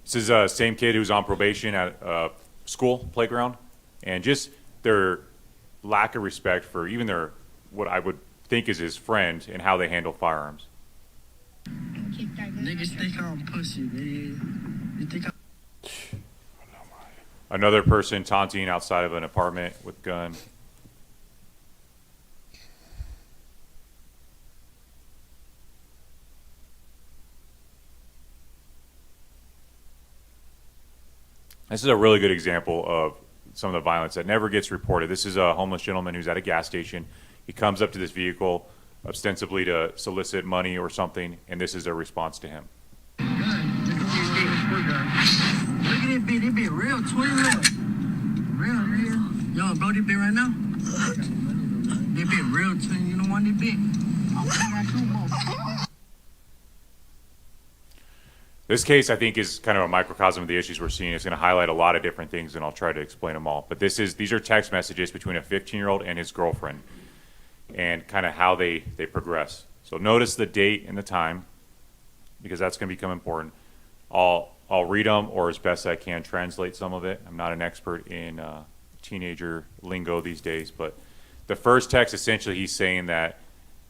This is the same kid who's on probation at a school playground, and just their lack of respect for even their, what I would think is his friend, and how they handle firearms. Niggas think I'm pussy, man. You think Another person taunting outside of an apartment with gun. This is a really good example of some of the violence that never gets reported. This is a homeless gentleman who's at a gas station. He comes up to this vehicle ostensibly to solicit money or something, and this is their response to him. Look at this bitch, it be real twin. Real. Yo, bro, this bitch right now. This bitch real twin, you don't want this bitch. This case, I think, is kind of a microcosm of the issues we're seeing. It's going to highlight a lot of different things, and I'll try to explain them all. But these are text messages between a 15-year-old and his girlfriend, and kind of how they progress. So notice the date and the time, because that's going to become important. I'll read them, or as best I can, translate some of it. I'm not an expert in teenager lingo these days, but the first text, essentially, he's saying that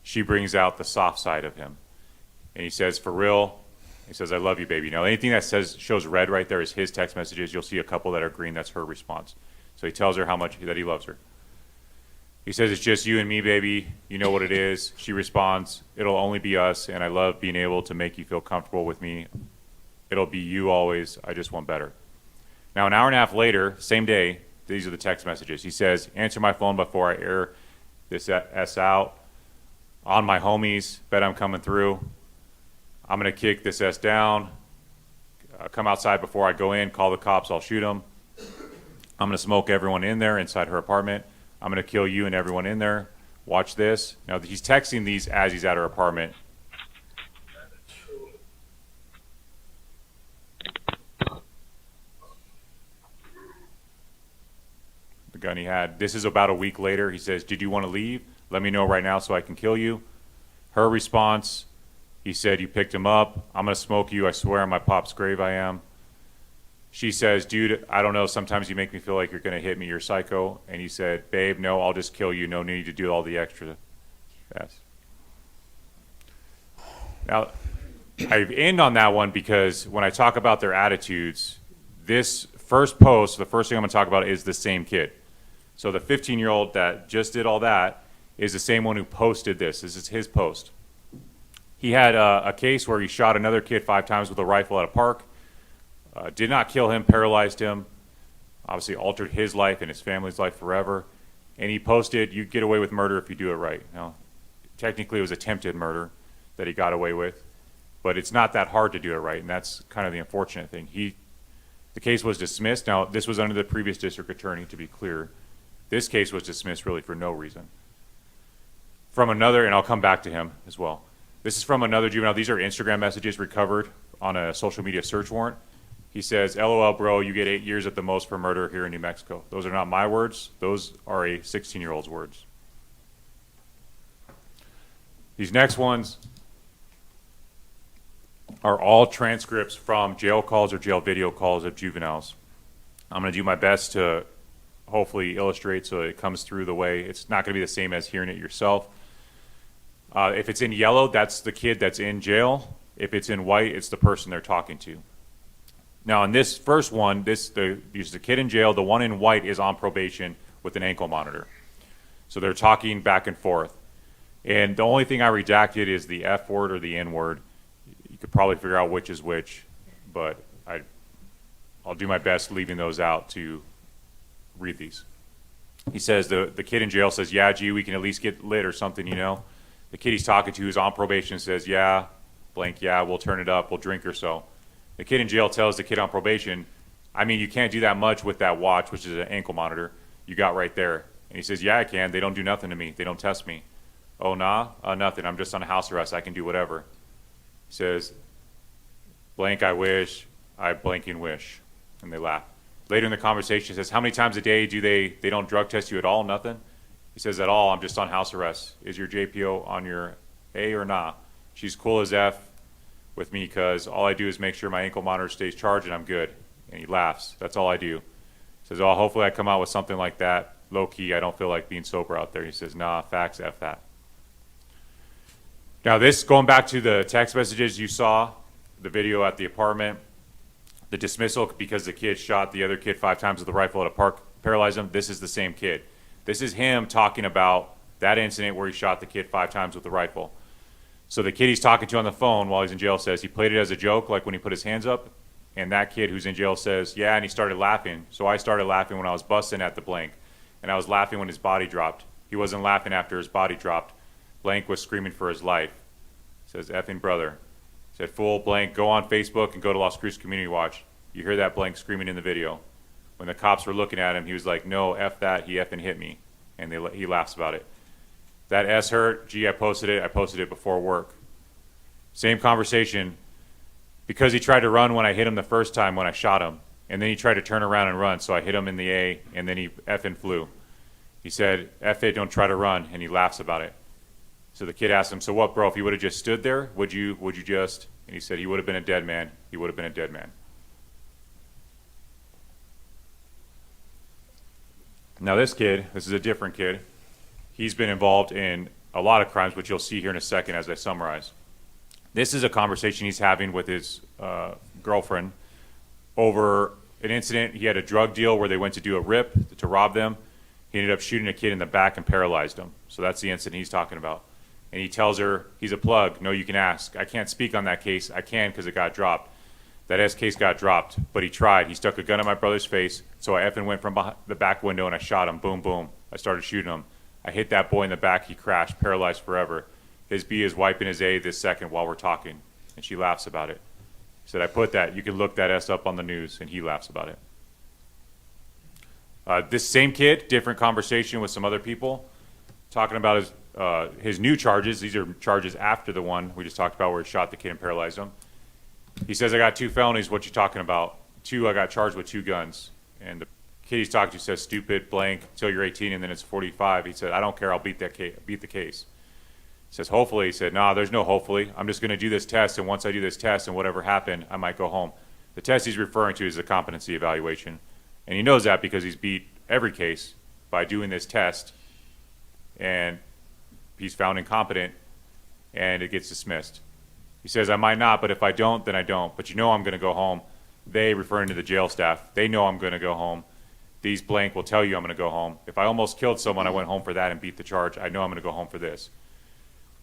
she brings out the soft side of him. And he says, for real, he says, I love you, baby. Now, anything that shows red right there is his text messages. You'll see a couple that are green. That's her response. So he tells her how much that he loves her. He says, it's just you and me, baby. You know what it is. She responds, it'll only be us, and I love being able to make you feel comfortable with me. It'll be you always. I just want better. Now, an hour and a half later, same day, these are the text messages. He says, answer my phone before I air this S out. On my homies, bet I'm coming through. I'm going to kick this S down. Come outside before I go in. Call the cops. I'll shoot them. I'm going to smoke everyone in there inside her apartment. I'm going to kill you and everyone in there. Watch this. Now, he's texting these as he's at her apartment. The gun he had. This is about a week later. He says, did you want to leave? Let me know right now so I can kill you. Her response, he said, you picked him up. I'm going to smoke you. I swear on my pop's grave I am. She says, dude, I don't know. Sometimes you make me feel like you're going to hit me. You're psycho. And he said, babe, no, I'll just kill you. No need to do all the extra. Yes. Now, I end on that one because when I talk about their attitudes, this first post, the first thing I'm going to talk about is the same kid. So the 15-year-old that just did all that is the same one who posted this. This is his post. He had a case where he shot another kid 5 times with a rifle at a park. Did not kill him, paralyzed him, obviously altered his life and his family's life forever. And he posted, you get away with murder if you do it right. Now, technically it was attempted murder that he got away with, but it's not that hard to do it right, and that's kind of the unfortunate thing. The case was dismissed. Now, this was under the previous district attorney, to be clear. This case was dismissed really for no reason. From another, and I'll come back to him as well. This is from another juvenile. These are Instagram messages recovered on a social media search warrant. He says, LOL, bro, you get 8 years at the most for murder here in New Mexico. Those are not my words. Those are a 16-year-old's words. These next ones are all transcripts from jail calls or jail video calls of juveniles. I'm going to do my best to hopefully illustrate so it comes through the way. It's not going to be the same as hearing it yourself. If it's in yellow, that's the kid that's in jail. If it's in white, it's the person they're talking to. Now, in this first one, there's the kid in jail. The one in white is on probation with an ankle monitor. So they're talking back and forth. And the only thing I redacted is the F word or the N word. You could probably figure out which is which, but I'll do my best leaving those out to read these. He says, the kid in jail says, yeah, gee, we can at least get lit or something, you know. The kid he's talking to is on probation, says, yeah, blank, yeah, we'll turn it up, we'll drink or so. The kid in jail tells the kid on probation, I mean, you can't do that much with that watch, which is an ankle monitor, you got right there. And he says, yeah, I can. They don't do nothing to me. They don't test me. Oh, nah? Nothing. I'm just on house arrest. I can do whatever. He says, blank, I wish, I blanking wish. And they laugh. Later in the conversation, he says, how many times a day do they don't drug test you at all? Nothing? He says, at all. I'm just on house arrest. Is your JPO on your A or nah? She's cool as F with me because all I do is make sure my ankle monitor stays charged and I'm good. And he laughs. That's all I do. He says, oh, hopefully I come out with something like that. Low key, I don't feel like being sober out there. He says, nah, facts, F that. Now this, going back to the text messages you saw, the video at the apartment, the dismissal because the kid shot the other kid 5 times with a rifle at a park, paralyzed him, this is the same kid. This is him talking about that incident where he shot the kid 5 times with a rifle. So the kid he's talking to on the phone while he's in jail says he played it as a joke, like when he put his hands up, and that kid who's in jail says, yeah, and he started laughing. So I started laughing when I was busting at the blank, and I was laughing when his body dropped. He wasn't laughing after his body dropped. Blank was screaming for his life. Says, effing brother. Said, fool, blank, go on Facebook and go to Las Cruces Community Watch. You hear that blank screaming in the video. When the cops were looking at him, he was like, no, F that, he effing hit me. And he laughs about it. That S hurt, gee, I posted it before work. Same conversation, because he tried to run when I hit him the first time when I shot him. And then he tried to turn around and run, so I hit him in the A, and then he effing flew. He said, F it, don't try to run, and he laughs about it. So the kid asked him, so what, bro, if he would have just stood there, would you just, and he said, he would have been a dead man. He would have been a dead man. Now this kid, this is a different kid. He's been involved in a lot of crimes, which you'll see here in a second as I summarize. This is a conversation he's having with his girlfriend over an incident. He had a drug deal where they went to do a rip to rob them. He ended up shooting a kid in the back and paralyzed him. So that's the incident he's talking about. And he tells her, he's a plug. No, you can ask. I can't speak on that case. I can because it got dropped. That S case got dropped, but he tried. He stuck a gun in my brother's face, so I effing went from the back window and I shot him. Boom, boom. I started shooting him. I hit that boy in the back. He crashed, paralyzed forever. His B is wiping his A this second while we're talking. And she laughs about it. He said, I put that. You can look that S up on the news. And he laughs about it. This same kid, different conversation with some other people, talking about his new charges. These are charges after the one we just talked about where he shot the kid and paralyzed him. He says, I got 2 felonies. What you talking about? 2, I got charged with 2 guns. And the kid he's talking to says, stupid, blank, until you're 18 and then it's 45. He said, I don't care. I'll beat the case. He says, hopefully. He said, nah, there's no hopefully. I'm just going to do this test, and once I do this test and whatever happened, I might go home. The test he's referring to is the competency evaluation. And he knows that because he's beat every case by doing this test, and he's found incompetent, and it gets dismissed. He says, I might not, but if I don't, then I don't. But you know I'm going to go home. They, referring to the jail staff, they know I'm going to go home. These blank will tell you I'm going to go home. If I almost killed someone, I went home for that and beat the charge. I know I'm going to go home for this.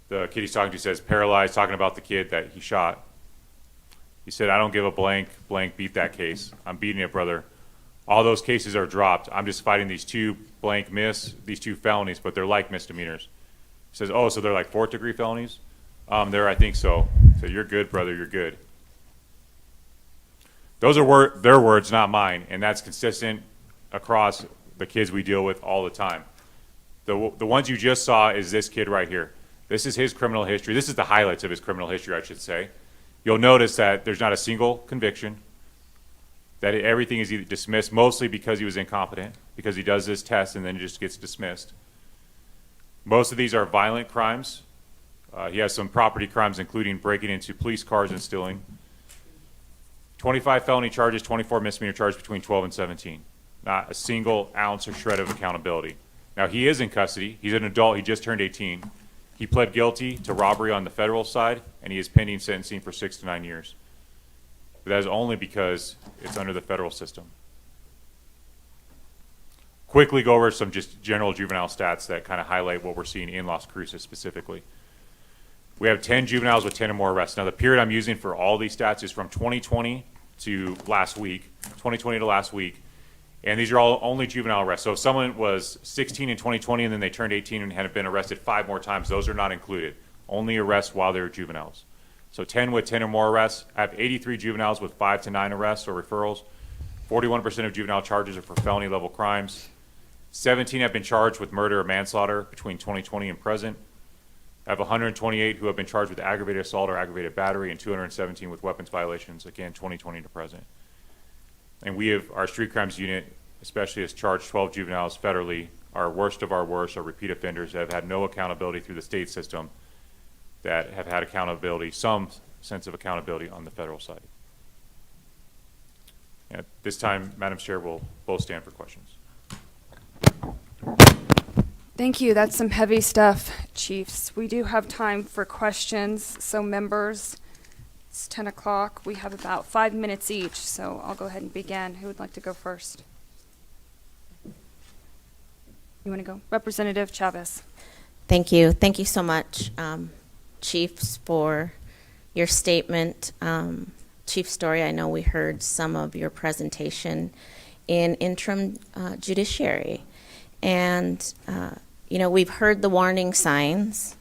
The kid he's talking to says, paralyzed, talking about the kid that he shot. He said, I don't give a blank, beat that case. I'm beating it, brother. All those cases are dropped. I'm just fighting these 2 these 2 felonies, but they're like misdemeanors. He says, oh, so they're like 4th degree felonies? I think so. So you're good, brother, you're good. Those are their words, not mine, and that's consistent across the kids we deal with all the time. The ones you just saw is this kid right here. This is his criminal history. This is the highlights of his criminal history, I should say. You'll notice that there's not a single conviction, that everything is either dismissed, mostly because he was incompetent, because he does this test and then it just gets dismissed. Most of these are violent crimes. He has some property crimes, including breaking into police cars and stealing. 25 felony charges, 24 misdemeanor charges between 12 and 17. Not a single ounce or shred of accountability. Now, he is in custody. He's an adult. He just turned 18. He pled guilty to robbery on the federal side, and he is pending sentencing for 6 to 9 years. But that is only because it's under the federal system. Quickly go over some just general juvenile stats that kind of highlight what we're seeing in Las Cruces specifically. We have 10 juveniles with 10 or more arrests. Now, the period I'm using for all these stats is from 2020 to last week, 2020 to last week. And these are all only juvenile arrests. So if someone was 16 in 2020 and then they turned 18 and had been arrested 5 more times, those are not included. Only arrests while they're juveniles. So 10 with 10 or more arrests. I have 83 juveniles with 5 to 9 arrests or referrals. 41% of juvenile charges are for felony level crimes. 17 have been charged with murder or manslaughter between 2020 and present. I have 128 who have been charged with aggravated assault or aggravated battery, and 217 with weapons violations, again, 2020 to present. And we have, our street crimes unit, especially has charged 12 juveniles federally. Our worst of our worst are repeat offenders that have had no accountability through the state system, that have had accountability, some sense of accountability on the federal side. And at this time, Madam Chair, we'll both stand for questions. Thank you. That's some heavy stuff, Chiefs. We do have time for questions. So members, it's 10 o'clock. We have about 5 minutes each, so I'll go ahead and begin. Who would like to go first? You want to go? Representative Chavez. Thank you. Thank you so much, Chiefs, for your statement. Chief Story, I know we heard some of your presentation in interim judiciary. And, you know, we've heard the warning signs.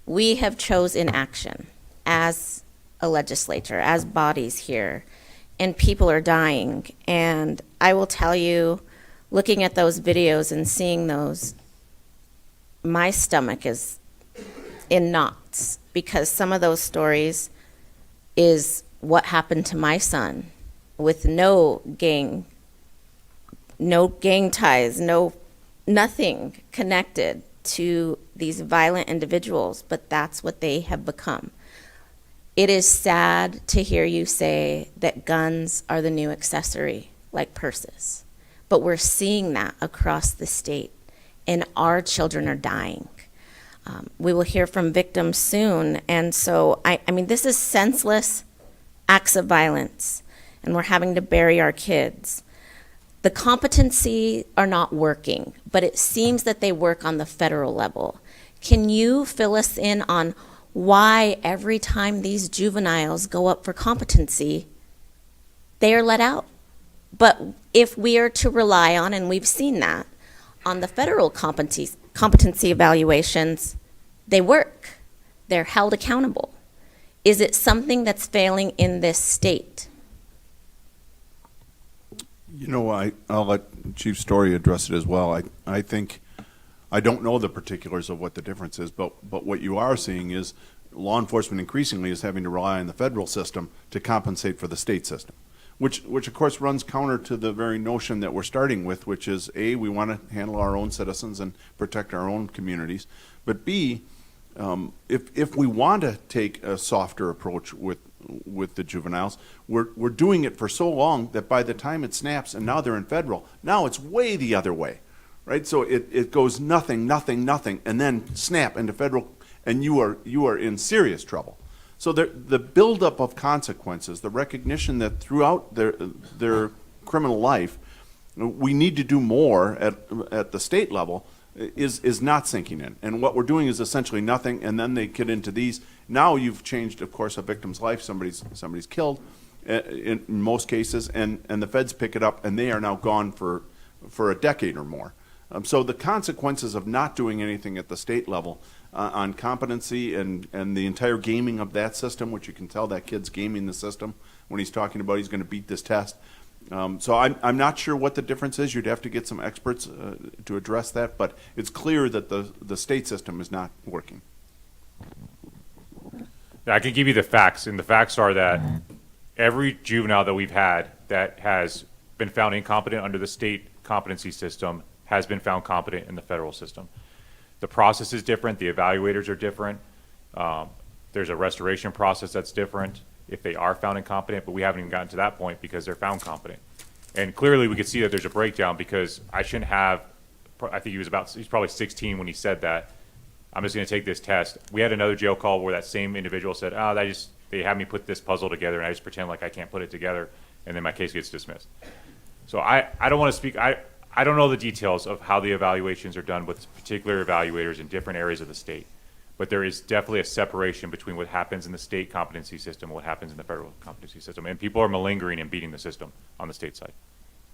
We have chosen action as a legislature, as bodies here, and people are dying. And I will tell you, looking at those videos and seeing those, my stomach is in knots, because some of those stories is what happened to my son with no gang ties, nothing connected to these violent individuals, but that's what they have become. It is sad to hear you say that guns are the new accessory, like purses. But we're seeing that across the state, and our children are dying. We will hear from victims soon, and so, I mean, this is senseless acts of violence, and we're having to bury our kids. The competency are not working, but it seems that they work on the federal level. Can you fill us in on why every time these juveniles go up for competency, they are let out? But if we are to rely on, and we've seen that, on the federal competency evaluations, they work. They're held accountable. Is it something that's failing in this state? You know, I'll let Chief Story address it as well. I think, I don't know the particulars of what the difference is, but what you are seeing is law enforcement increasingly is having to rely on the federal system to compensate for the state system, which of course runs counter to the very notion that we're starting with, which is A, we want to handle our own citizens and protect our own communities, but B, if we want to take a softer approach with the juveniles, we're doing it for so long that by the time it snaps and now they're in federal, now it's way the other way, right? So it goes nothing, and then snap into federal, and you are in serious trouble. So the buildup of consequences, the recognition that throughout their criminal life, we need to do more at the state level is not sinking in. And what we're doing is essentially nothing, and then they get into these. Now you've changed, of course, a victim's life. Somebody's killed in most cases, and the feds pick it up, and they are now gone for a decade or more. So the consequences of not doing anything at the state level on competency and the entire gaming of that system, which you can tell that kid's gaming the system when he's talking about he's going to beat this test. So I'm not sure what the difference is. You'd have to get some experts to address that, but it's clear that the state system is not working. I can give you the facts, and the facts are that every juvenile that we've had that has been found incompetent under the state competency system has been found competent in the federal system. The process is different. The evaluators are different. There's a restoration process that's different if they are found incompetent, but we haven't even gotten to that point because they're found competent. And clearly we could see that there's a breakdown, because I shouldn't have, I think he's probably 16 when he said that, I'm just going to take this test. We had another jail call where that same individual said, they had me put this puzzle together and I just pretend like I can't put it together, and then my case gets dismissed. So I don't want to speak, I don't know the details of how the evaluations are done with particular evaluators in different areas of the state. But there is definitely a separation between what happens in the state competency system and what happens in the federal competency system. And people are malingering and beating the system on the state side.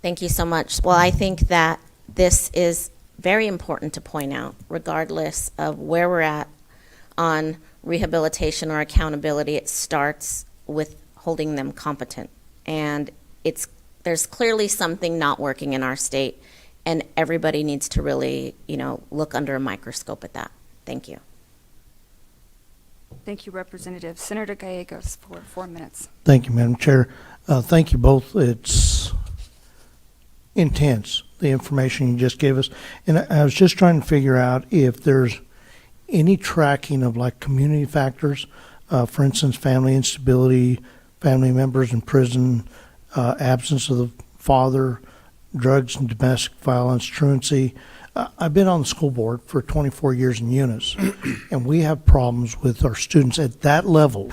Thank you so much. Well, I think that this is very important to point out, regardless of where we're at on rehabilitation or accountability. It starts with holding them competent. And there's clearly something not working in our state, and everybody needs to really, look under a microscope at that. Thank you. Thank you, Representative. Senator Gallegos for 4 minutes. Thank you, Madam Chair. Thank you both. It's intense, the information you just gave us. And I was just trying to figure out if there's any tracking of like community factors, for instance, family instability, family members in prison, absence of the father, drugs and domestic violence, truancy. I've been on the school board for 24 years in Eunice, and we have problems with our students at that level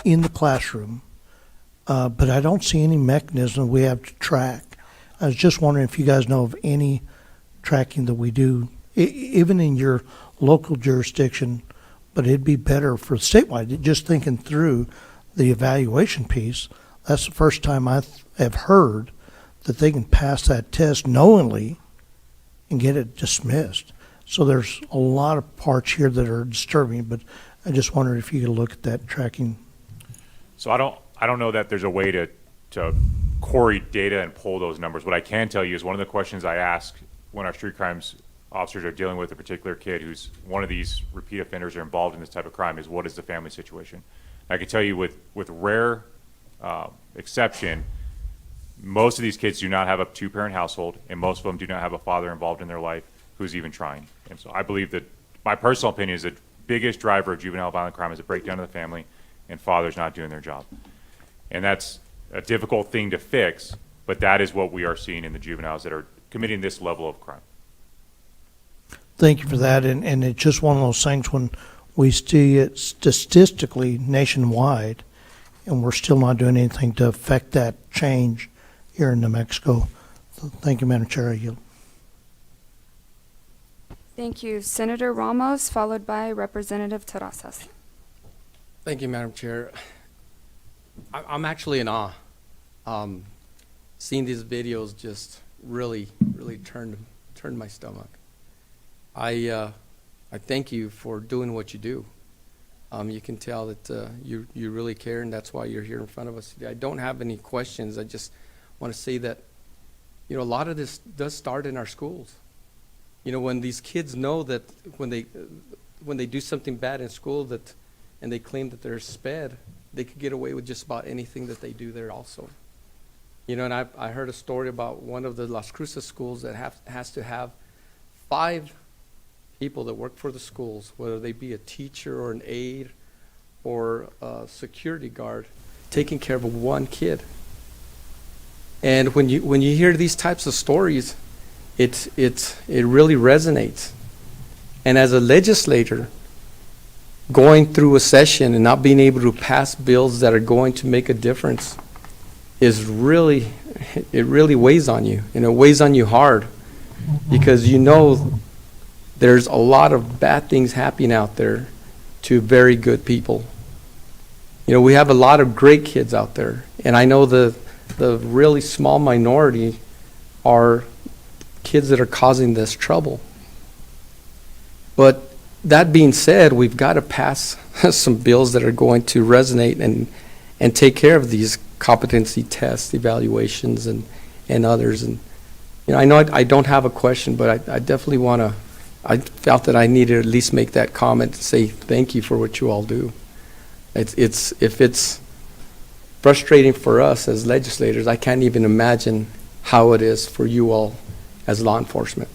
in the classroom, but I don't see any mechanism we have to track. I was just wondering if you guys know of any tracking that we do, even in your local jurisdiction, but it'd be better for statewide. Just thinking through the evaluation piece, that's the first time I have heard that they can pass that test knowingly and get it dismissed. So there's a lot of parts here that are disturbing, but I just wondered if you could look at that tracking. So I don't know that there's a way to query data and pull those numbers. What I can tell you is one of the questions I ask when our street crimes officers are dealing with a particular kid who's one of these repeat offenders or involved in this type of crime is, what is the family situation? I can tell you with rare exception, most of these kids do not have a two-parent household, and most of them do not have a father involved in their life who's even trying. And so I believe that my personal opinion is the biggest driver of juvenile violent crime is a breakdown of the family and fathers not doing their job. And that's a difficult thing to fix, but that is what we are seeing in the juveniles that are committing this level of crime. Thank you for that. And it's just one of those things when we see it statistically nationwide, and we're still not doing anything to affect that change here in New Mexico. So thank you, Madam Chair. I yield. Thank you. Senator Ramos, followed by Representative Terrazas. Thank you, Madam Chair. I'm actually in awe. Seeing these videos just really turned my stomach. I thank you for doing what you do. You can tell that you really care, and that's why you're here in front of us today. I don't have any questions. I just want to say that, a lot of this does start in our schools. When these kids know that when they do something bad in school and they claim that they're sped, they could get away with just about anything that they do there also. And I heard a story about one of the Las Cruces schools that has to have 5 people that work for the schools, whether they be a teacher or an aide or a security guard, taking care of one kid. And when you hear these types of stories, it really resonates. And as a legislator, going through a session and not being able to pass bills that are going to make a difference it really weighs on you, and it weighs on you hard, because there's a lot of bad things happening out there to very good people. We have a lot of great kids out there, and I know the really small minority are kids that are causing this trouble. But that being said, we've got to pass some bills that are going to resonate and take care of these competency tests, evaluations, and others. And I know I don't have a question, but I definitely want to. I felt that I needed to at least make that comment and say thank you for what you all do. If it's frustrating for us as legislators, I can't even imagine how it is for you all as law enforcement.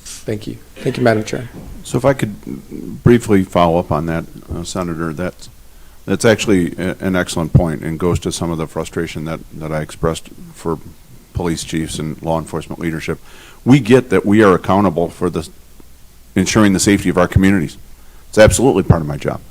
Thank you. Thank you, Madam Chair. So if I could briefly follow up on that, Senator, that's actually an excellent point and goes to some of the frustration that I expressed for police chiefs and law enforcement leadership. We get that we are accountable for ensuring the safety of our communities. It's absolutely part of my job.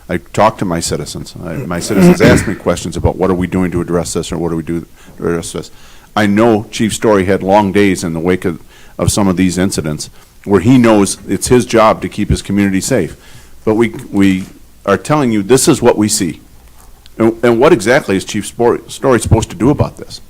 I talk to my citizens. My citizens ask me questions about what are we doing to address this or what do we do to address this. I know Chief Story had long days in the wake of some of these incidents where he knows it's his job to keep his community safe. But we are telling you this is what we see. And what exactly is Chief Story supposed to do about this?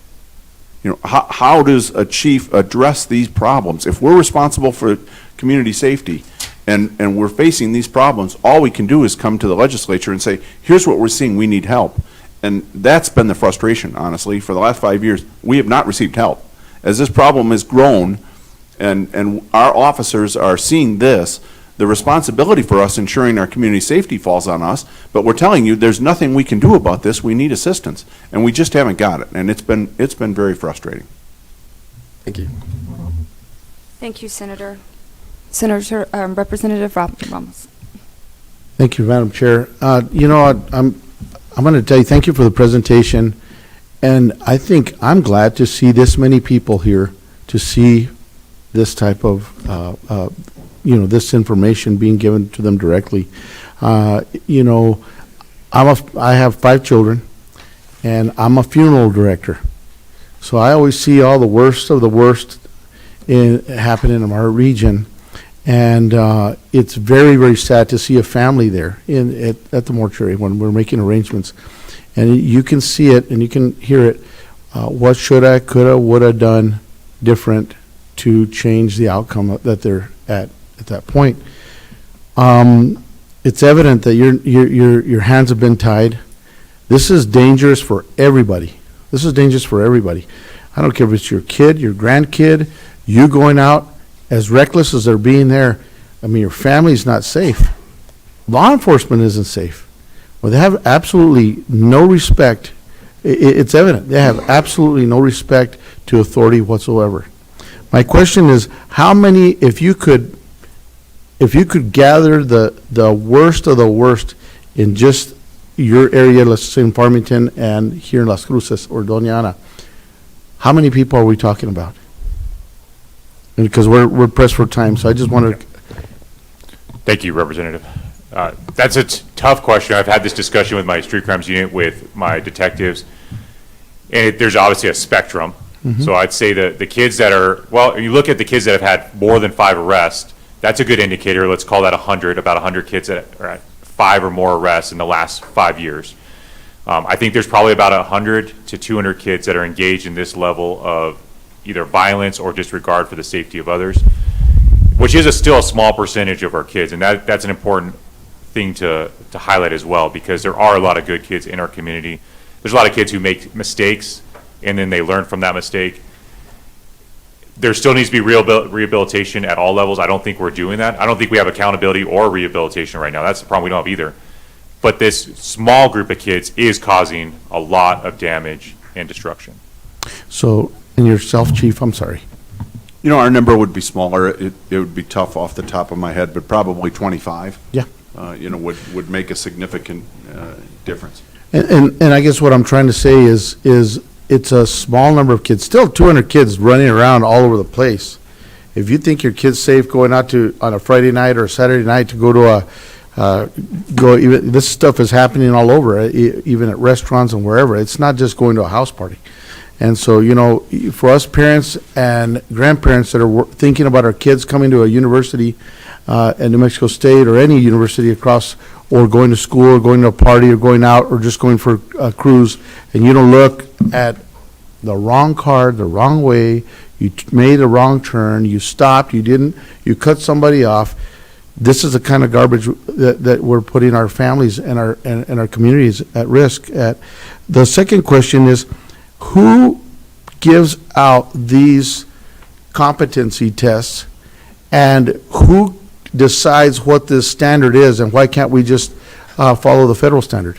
You know, how does a chief address these problems? If we're responsible for community safety and we're facing these problems, all we can do is come to the legislature and say, here's what we're seeing, we need help. And that's been the frustration, honestly. For the last 5 years, we have not received help. As this problem has grown and our officers are seeing this, the responsibility for us ensuring our community safety falls on us, but we're telling you there's nothing we can do about this. We need assistance, and we just haven't got it, and it's been very frustrating. Thank you. Thank you, Senator. Representative Ramos. Thank you, Madam Chair. You know, I'm going to tell you, thank you for the presentation, and I think I'm glad to see this many people here to see this type of, you know, this information being given to them directly. You know, I have 5 children, and I'm a funeral director. So I always see all the worst of the worst happening in our region. And it's very, very sad to see a family there at the mortuary when we're making arrangements. And you can see it and you can hear it. What should I, could I, would I done different to change the outcome that they're at that point? It's evident that your hands have been tied. This is dangerous for everybody. This is dangerous for everybody. I don't care if it's your kid, your grandkid, you going out as reckless as they're being there. I mean, your family's not safe. Law enforcement isn't safe. Well, they have absolutely no respect. It's evident. They have absolutely no respect to authority whatsoever. My question is, how many, if you could gather the worst of the worst in just your area, let's say in Farmington and here in Las Cruces or Doña Ana, how many people are we talking about? And because we're pressed for time, so I just wanted to. Thank you, Representative. That's a tough question. I've had this discussion with my street crimes unit, with my detectives, and there's obviously a spectrum. Mm-hmm. So I'd say that the kids that are, well, you look at the kids that have had more than 5 arrests, that's a good indicator. Let's call that 100, about 100 kids that are at 5 or more arrests in the last 5 years. I think there's probably about 100 to 200 kids that are engaged in this level of either violence or disregard for the safety of others, which is still a small percentage of our kids, and that's an important thing to highlight as well, because there are a lot of good kids in our community. There's a lot of kids who make mistakes, and then they learn from that mistake. There still needs to be rehabilitation at all levels. I don't think we're doing that. I don't think we have accountability or rehabilitation right now. That's the problem. We don't have either. But this small group of kids is causing a lot of damage and destruction. So, and yourself, Chief, I'm sorry. You know, our number would be smaller. It would be tough off the top of my head, but probably 25. Yeah. You know, would make a significant difference. And I guess what I'm trying to say is it's a small number of kids, still 200 kids running around all over the place. If you think your kid's safe going out on a Friday night or a Saturday night to go to even this stuff is happening all over, even at restaurants and wherever. It's not just going to a house party. And so, you know, for us parents and grandparents that are thinking about our kids coming to a university at New Mexico State or any university across, or going to school or going to a party or going out or just going for a cruise, and you don't look at the wrong car, the wrong way, you made a wrong turn, you stopped, you cut somebody off. This is the kind of garbage that we're putting our families and our communities at risk. The second question is, who gives out these competency tests, and who decides what this standard is, and why can't we just follow the federal standard?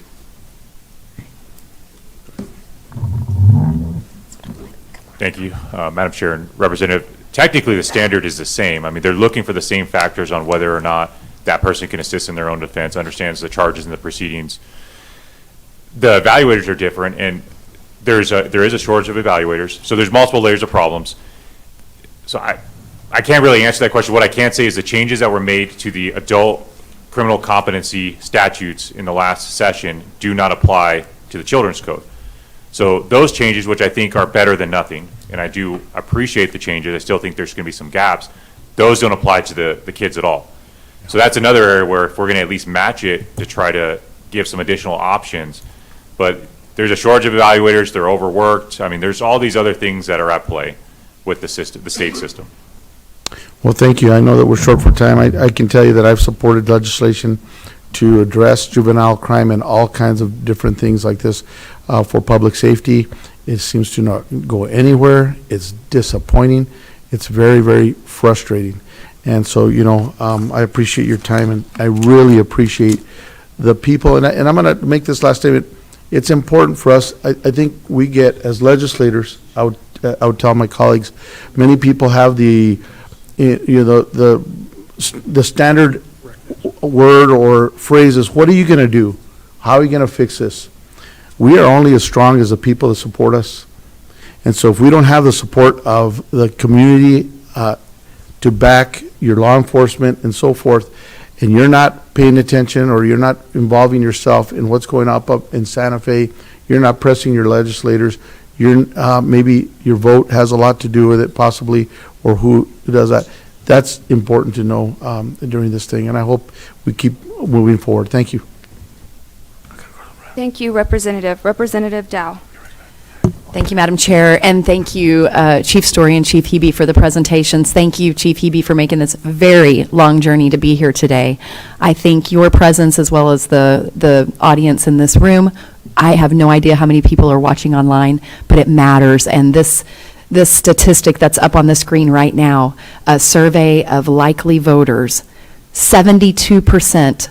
Thank you, Madam Chair and Representative. Technically, the standard is the same. I mean, they're looking for the same factors on whether or not that person can assist in their own defense, understands the charges and the proceedings. The evaluators are different, and there is a shortage of evaluators, so there's multiple layers of problems. So I can't really answer that question. What I can say is the changes that were made to the adult criminal competency statutes in the last session do not apply to the children's code. So those changes, which I think are better than nothing, and I do appreciate the changes, I still think there's going to be some gaps, those don't apply to the kids at all. So that's another area where if we're going to at least match it to try to give some additional options, but there's a shortage of evaluators, they're overworked. I mean, there's all these other things that are at play with the system, the state system. Well, thank you. I know that we're short for time. I can tell you that I've supported legislation to address juvenile crime and all kinds of different things like this for public safety. It seems to not go anywhere. It's disappointing. It's very, very frustrating. And so, you know, I appreciate your time, and I really appreciate the people. And I'm going to make this last statement. It's important for us. I think we get, as legislators, I would tell my colleagues, many people have the standard word or phrase is, what are you going to do? How are you going to fix this? We are only as strong as the people that support us. And so if we don't have the support of the community to back your law enforcement and so forth, and you're not paying attention or you're not involving yourself in what's going up in Santa Fe, you're not pressing your legislators, maybe your vote has a lot to do with it possibly, or who does that. That's important to know during this thing, and I hope we keep moving forward. Thank you. Thank you, Representative. Representative Dow. Thank you, Madam Chair, and thank you, Chief Story and Chief Hebbe, for the presentations. Thank you, Chief Hebbe, for making this very long journey to be here today. I think your presence, as well as the audience in this room, I have no idea how many people are watching online, but it matters. And this statistic that's up on the screen right now, a survey of likely voters, 72%,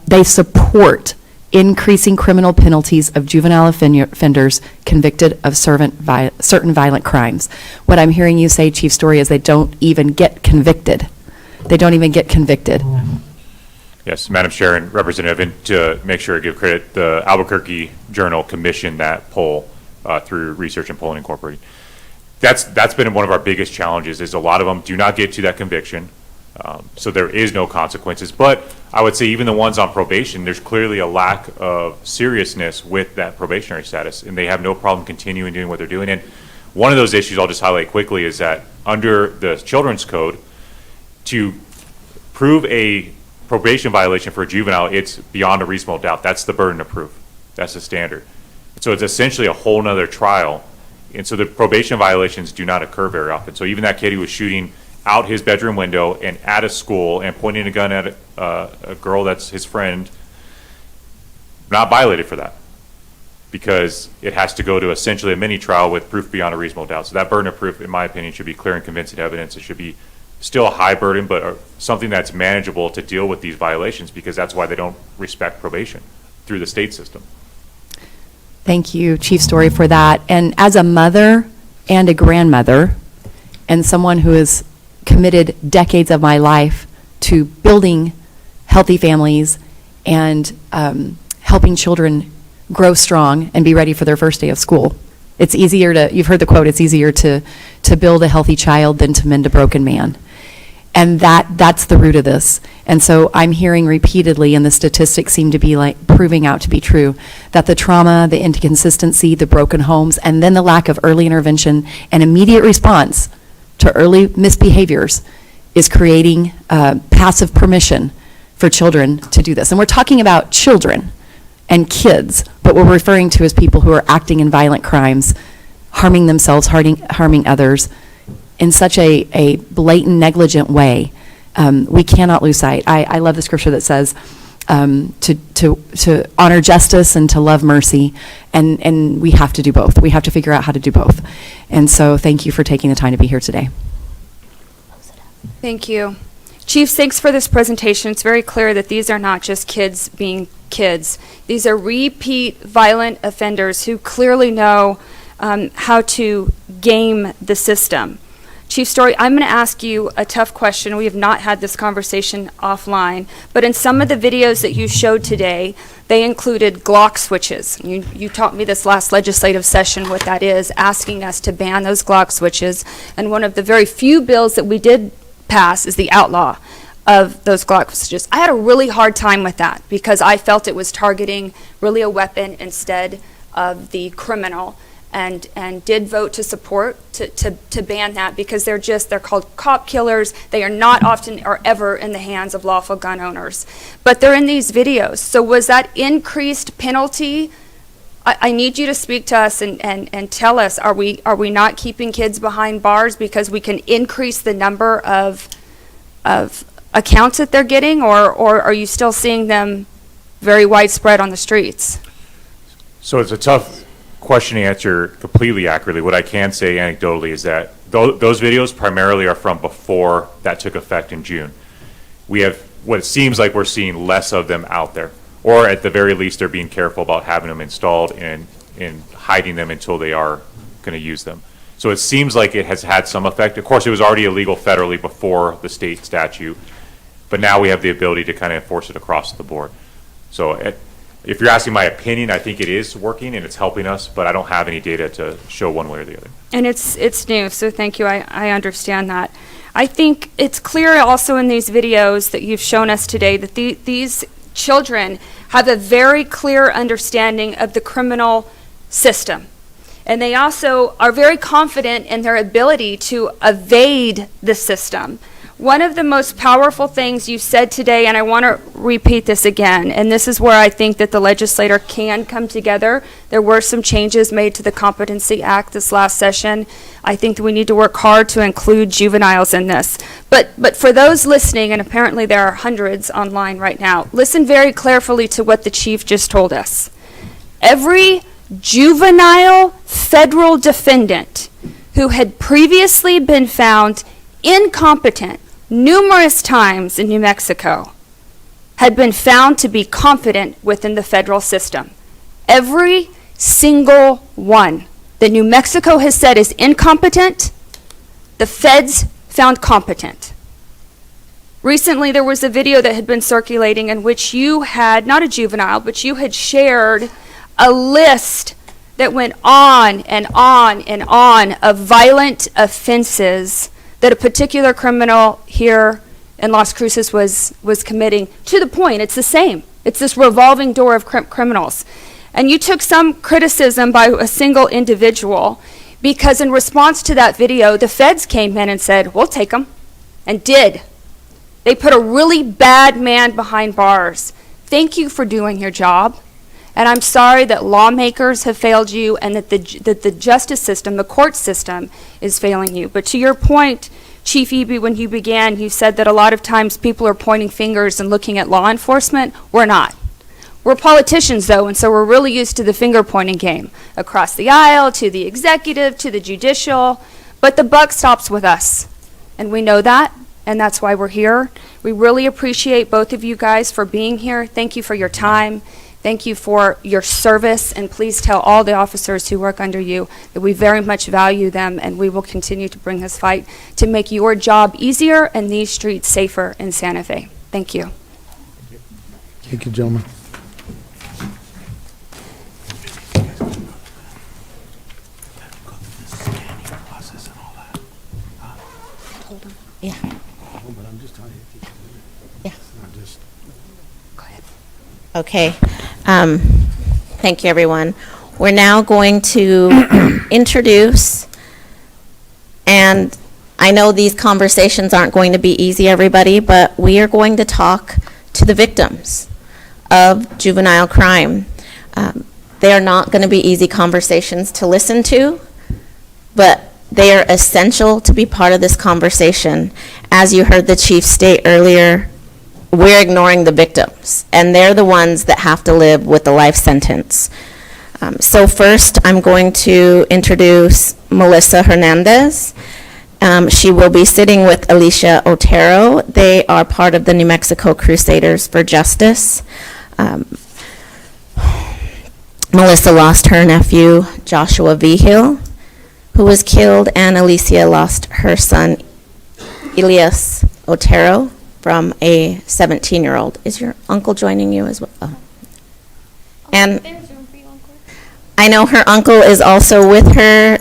they support increasing criminal penalties of juvenile offenders convicted of certain violent crimes. What I'm hearing you say, Chief Story, is they don't even get convicted. They don't even get convicted. Yes, Madam Chair and Representative, and to make sure I give credit, the Albuquerque Journal commissioned that poll through Research and Polling Incorporated. That's been one of our biggest challenges, is a lot of them do not get to that conviction. So there is no consequences. But I would say even the ones on probation, there's clearly a lack of seriousness with that probationary status, and they have no problem continuing doing what they're doing. And one of those issues I'll just highlight quickly is that under the Children's Code, to prove a probation violation for a juvenile, it's beyond a reasonable doubt. That's the burden of proof. That's the standard. So it's essentially a whole nother trial. And so the probation violations do not occur very often. So even that kid who was shooting out his bedroom window and at a school and pointing a gun at a girl that's his friend, not violated for that, because it has to go to essentially a mini trial with proof beyond a reasonable doubt. So that burden of proof, in my opinion, should be clear and convincing evidence. It should be still a high burden, but something that's manageable to deal with these violations, because that's why they don't respect probation through the state system. Thank you, Chief Story, for that. And as a mother and a grandmother, and someone who has committed decades of my life to building healthy families and helping children grow strong and be ready for their first day of school. It's easier to, you've heard the quote, it's easier to build a healthy child than to mend a broken man. And that's the root of this. And so I'm hearing repeatedly, and the statistics seem to be like proving out to be true, that the trauma, the inconsistency, the broken homes, and then the lack of early intervention and immediate response to early misbehaviors is creating passive permission for children to do this. And we're talking about children and kids, but what we're referring to as people who are acting in violent crimes, harming themselves, harming others in such a blatant, negligent way. We cannot lose sight. I love the scripture that says to honor justice and to love mercy, and we have to do both. We have to figure out how to do both. And so thank you for taking the time to be here today. Thank you. Chiefs, thanks for this presentation. It's very clear that these are not just kids being kids. These are repeat violent offenders who clearly know how to game the system. Chief Story, I'm going to ask you a tough question. We have not had this conversation offline, but in some of the videos that you showed today, they included Glock switches. You taught me this last legislative session what that is, asking us to ban those Glock switches. And one of the very few bills that we did pass is the outlaw of those Glock switches. I had a really hard time with that because I felt it was targeting really a weapon instead of the criminal. And did vote to support to ban that because they're called cop killers. They are not often or ever in the hands of lawful gun owners, but they're in these videos. So was that increased penalty I need you to speak to us and tell us, are we not keeping kids behind bars because we can increase the number of accounts that they're getting, or are you still seeing them very widespread on the streets? So it's a tough question to answer completely accurately. What I can say anecdotally is that those videos primarily are from before that took effect in June. We have what it seems like we're seeing less of them out there, or at the very least they're being careful about having them installed and hiding them until they are going to use them. So it seems like it has had some effect. Of course, it was already illegal federally before the state statute, but now we have the ability to kind of enforce it across the board. So if you're asking my opinion, I think it is working and it's helping us, but I don't have any data to show one way or the other. And it's new, so thank you. I understand that. I think it's clear also in these videos that you've shown us today that these children have a very clear understanding of the criminal system. And they also are very confident in their ability to evade the system. One of the most powerful things you said today, and I want to repeat this again, and this is where I think that the legislature can come together. There were some changes made to the Competency Act this last session. I think that we need to work hard to include juveniles in this. But for those listening, and apparently there are hundreds online right now, listen very carefully to what the chief just told us. Every juvenile federal defendant who had previously been found incompetent numerous times in New Mexico had been found to be competent within the federal system. Every single one that New Mexico has said is incompetent, the feds found competent. Recently, there was a video that had been circulating in which you had, not a juvenile, but you had shared a list that went on and on and on of violent offenses that a particular criminal here in Las Cruces was committing. To the point, it's the same. It's this revolving door of criminals. And you took some criticism by a single individual because in response to that video, the feds came in and said, we'll take them, and did. They put a really bad man behind bars. Thank you for doing your job. And I'm sorry that lawmakers have failed you and that the justice system, the court system, is failing you. But to your point, Chief Hebbe, when you began, you said that a lot of times people are pointing fingers and looking at law enforcement. We're not. We're politicians, though, and so we're really used to the finger-pointing game. Across the aisle, to the executive, to the judicial. But the buck stops with us. And we know that, and that's why we're here. We really appreciate both of you guys for being here. Thank you for your time. Thank you for your service, and please tell all the officers who work under you that we very much value them, and we will continue to bring this fight to make your job easier and these streets safer in Santa Fe. Thank you. Thank you, gentlemen. Yeah. Yeah. Go ahead. Okay. Thank you, everyone. We're now going to introduce, and I know these conversations aren't going to be easy, everybody, but we are going to talk to the victims of juvenile crime. They are not going to be easy conversations to listen to, but they are essential to be part of this conversation. As you heard the chief state earlier, we're ignoring the victims, and they're the ones that have to live with the life sentence. So first, I'm going to introduce Melissa Hernandez. She will be sitting with Alicia Otero. They are part of the New Mexico Crusaders for Justice. Melissa lost her nephew, Joshua Vigil, who was killed, and Alicia lost her son, Elias Otero, from a 17-year-old. Is your uncle joining you as well? Oh. And I know her uncle is also with her,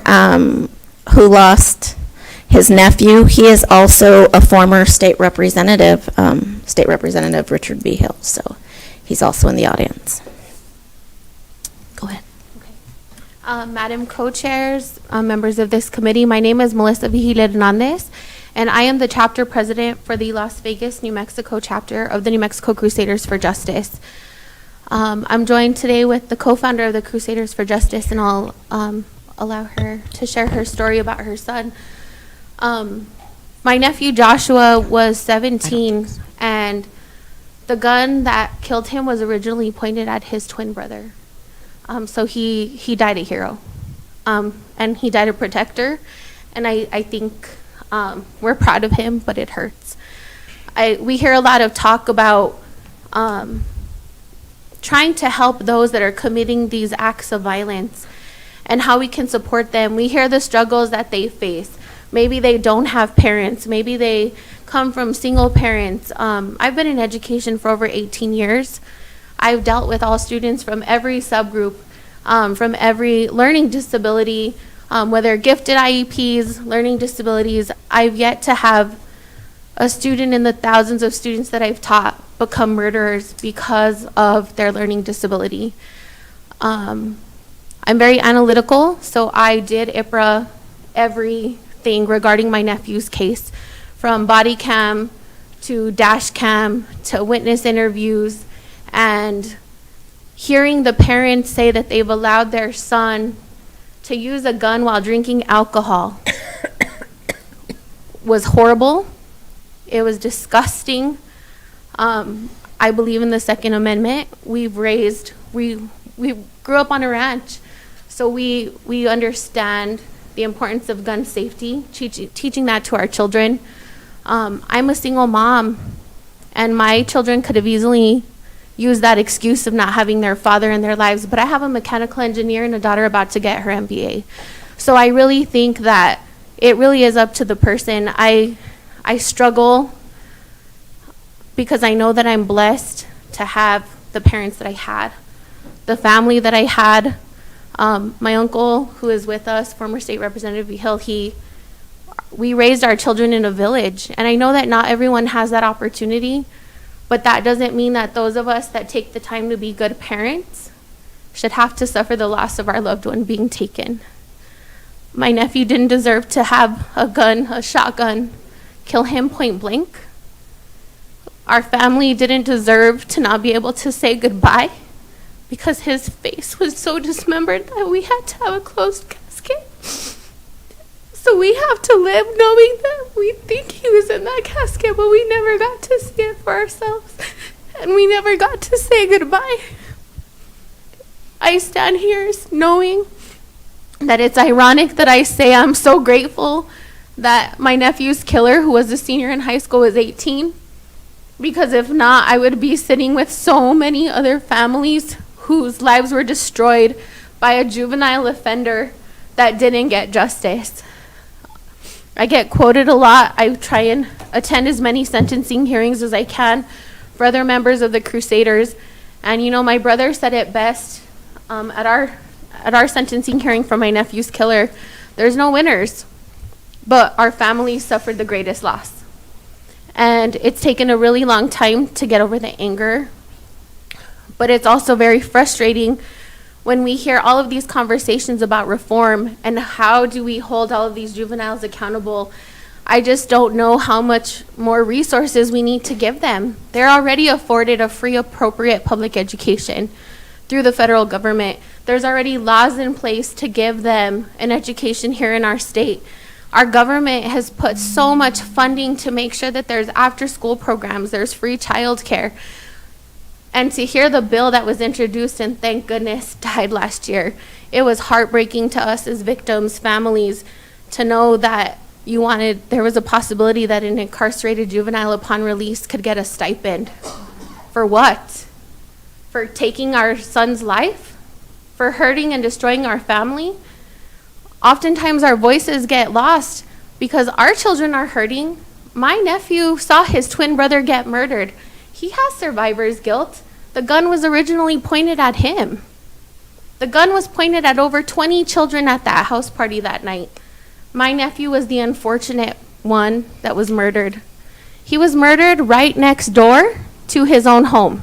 who lost his nephew. He is also a former state representative Richard Vigil, so he's also in the audience. Go ahead. Madam Co-Chairs, members of this committee, my name is Melissa Vigil Hernandez, and I am the chapter president for the Las Vegas, New Mexico chapter of the New Mexico Crusaders for Justice. I'm joined today with the co-founder of the Crusaders for Justice, and I'll allow her to share her story about her son. My nephew Joshua was 17, and the gun that killed him was originally pointed at his twin brother. So he died a hero, and he died a protector, and I think we're proud of him, but it hurts. We hear a lot of talk about trying to help those that are committing these acts of violence and how we can support them. We hear the struggles that they face. Maybe they don't have parents. Maybe they come from single parents. I've been in education for over 18 years. I've dealt with all students from every subgroup, from every learning disability, whether gifted IEPs, learning disabilities. I've yet to have a student in the thousands of students that I've taught become murderers because of their learning disability. I'm very analytical, so I did IPRA everything regarding my nephew's case, from body cam to dash cam to witness interviews, and hearing the parents say that they've allowed their son to use a gun while drinking alcohol was horrible. It was disgusting. I believe in the Second Amendment. We grew up on a ranch, so we understand the importance of gun safety, teaching that to our children. I'm a single mom, and my children could have easily used that excuse of not having their father in their lives, but I have a mechanical engineer and a daughter about to get her MBA. So I really think that it really is up to the person. I struggle because I know that I'm blessed to have the parents that I had, the family that I had. My uncle, who is with us, former State Representative Hill, we raised our children in a village. And I know that not everyone has that opportunity, but that doesn't mean that those of us that take the time to be good parents should have to suffer the loss of our loved one being taken. My nephew didn't deserve to have a gun, a shotgun, kill him point blank. Our family didn't deserve to not be able to say goodbye because his face was so dismembered that we had to have a closed casket. So we have to live knowing that we think he was in that casket, but we never got to see it for ourselves, and we never got to say goodbye. I stand here knowing that it's ironic that I say I'm so grateful that my nephew's killer, who was a senior in high school, was 18. Because if not, I would be sitting with so many other families whose lives were destroyed by a juvenile offender that didn't get justice. I get quoted a lot. I try and attend as many sentencing hearings as I can for other members of the Crusaders. And you know, my brother said it best at our sentencing hearing for my nephew's killer. There's no winners, but our family suffered the greatest loss. And it's taken a really long time to get over the anger. But it's also very frustrating when we hear all of these conversations about reform and how do we hold all of these juveniles accountable. I just don't know how much more resources we need to give them. They're already afforded a free, appropriate public education through the federal government. There's already laws in place to give them an education here in our state. Our government has put so much funding to make sure that there's after-school programs, there's free childcare. And to hear the bill that was introduced and thank goodness died last year, it was heartbreaking to us as victims, families, to know that there was a possibility that an incarcerated juvenile upon release could get a stipend. For what? For taking our son's life? For hurting and destroying our family? Oftentimes our voices get lost because our children are hurting. My nephew saw his twin brother get murdered. He has survivor's guilt. The gun was originally pointed at him. The gun was pointed at over 20 children at that house party that night. My nephew was the unfortunate one that was murdered. He was murdered right next door to his own home.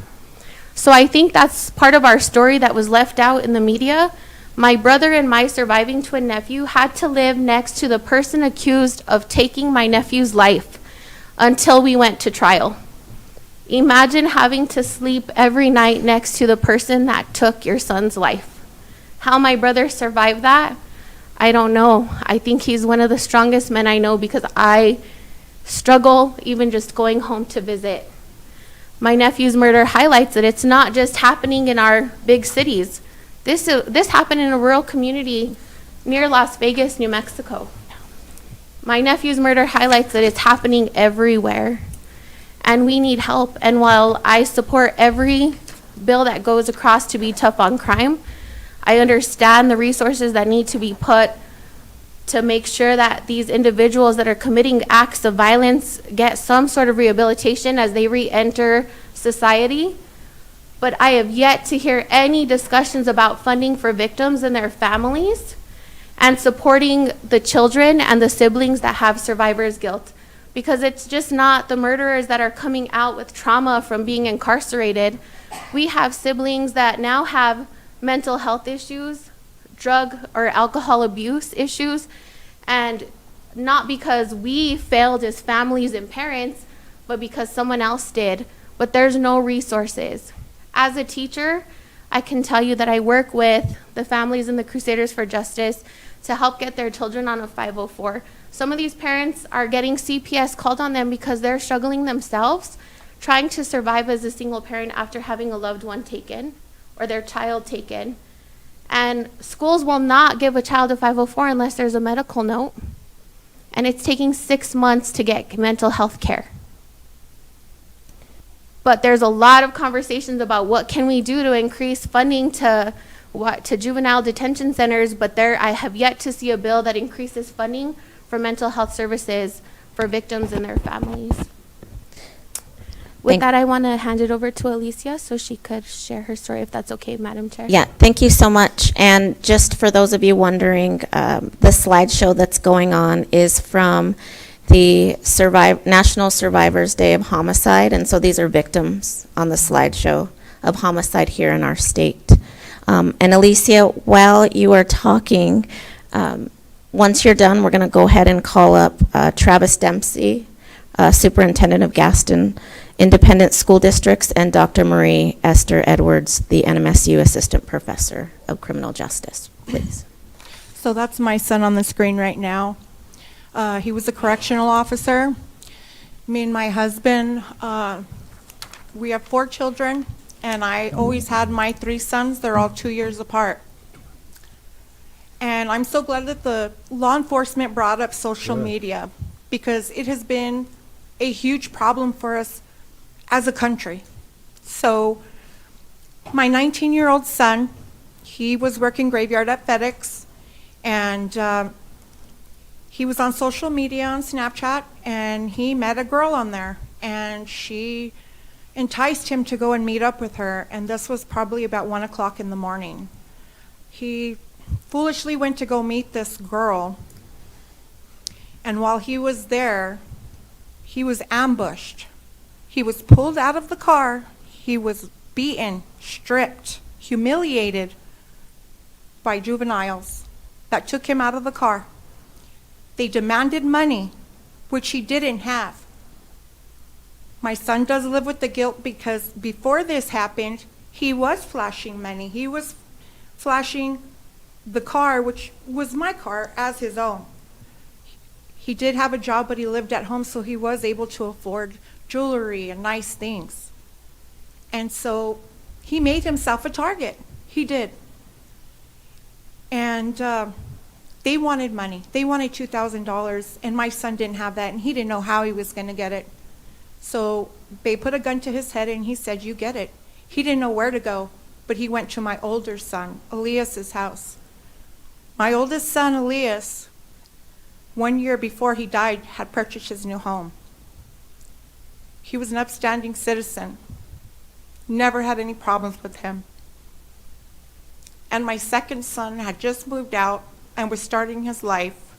So I think that's part of our story that was left out in the media. My brother and my surviving twin nephew had to live next to the person accused of taking my nephew's life until we went to trial. Imagine having to sleep every night next to the person that took your son's life. How my brother survived that, I don't know. I think he's one of the strongest men I know because I struggle even just going home to visit. My nephew's murder highlights that it's not just happening in our big cities. This happened in a rural community near Las Vegas, New Mexico. My nephew's murder highlights that it's happening everywhere. And we need help. And while I support every bill that goes across to be tough on crime, I understand the resources that need to be put to make sure that these individuals that are committing acts of violence get some sort of rehabilitation as they re-enter society. But I have yet to hear any discussions about funding for victims and their families and supporting the children and the siblings that have survivor's guilt. Because it's just not the murderers that are coming out with trauma from being incarcerated. We have siblings that now have mental health issues, drug or alcohol abuse issues, and not because we failed as families and parents, but because someone else did. But there's no resources. As a teacher, I can tell you that I work with the families in the Crusaders for Justice to help get their children on a 504. Some of these parents are getting CPS called on them because they're struggling themselves, trying to survive as a single parent after having a loved one taken or their child taken. And schools will not give a child a 504 unless there's a medical note. And it's taking 6 months to get mental health care. But there's a lot of conversations about what can we do to increase funding to juvenile detention centers, but I have yet to see a bill that increases funding for mental health services for victims and their families. With that, I want to hand it over to Alicia so she could share her story, if that's okay, Madam Chair. Yeah, thank you so much. And just for those of you wondering, the slideshow that's going on is from the National Survivors Day of Homicide, and so these are victims on the slideshow of homicide here in our state. And Alicia, while you are talking, once you're done, we're going to go ahead and call up Travis Dempsey, Superintendent of Gaston Independent School Districts, and Dr. Marie Esther Edwards, the NMSU Assistant Professor of Criminal Justice, please. So that's my son on the screen right now. He was a correctional officer. Me and my husband, we have 4 children, and I always had my 3 sons. They're all 2 years apart. And I'm so glad that the law enforcement brought up social media, because it has been a huge problem for us as a country. So my 19-year-old son, he was working graveyard at FedEx, and he was on social media on Snapchat, and he met a girl on there, and she enticed him to go and meet up with her, and this was probably about 1 o'clock in the morning. He foolishly went to go meet this girl, and while he was there, he was ambushed. He was pulled out of the car. He was beaten, stripped, humiliated by juveniles that took him out of the car. They demanded money, which he didn't have. My son does live with the guilt because before this happened, he was flashing money. He was flashing the car, which was my car, as his own. He did have a job, but he lived at home, so he was able to afford jewelry and nice things. And so he made himself a target. He did. And they wanted money. They wanted $2,000, and my son didn't have that, and he didn't know how he was going to get it. So they put a gun to his head, and he said, "You get it." He didn't know where to go, but he went to my older son, Elias's house. My oldest son, Elias, 1 year before he died, had purchased his new home. He was an upstanding citizen. Never had any problems with him. And my second son had just moved out and was starting his life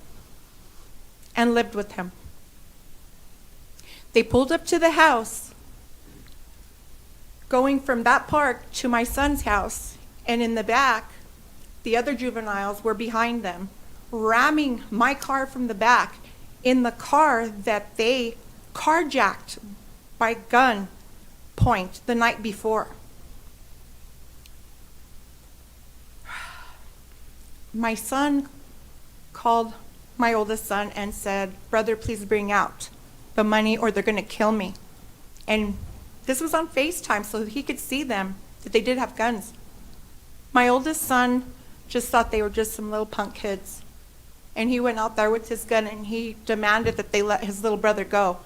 and lived with him. They pulled up to the house, going from that park to my son's house, and in the back, the other juveniles were behind them, ramming my car from the back in the car that they carjacked by gun point the night before. My son called my oldest son and said, "Brother, please bring out the money or they're going to kill me." And this was on FaceTime, so he could see them, that they did have guns. My oldest son just thought they were just some little punk kids. And he went out there with his gun and he demanded that they let his little brother go.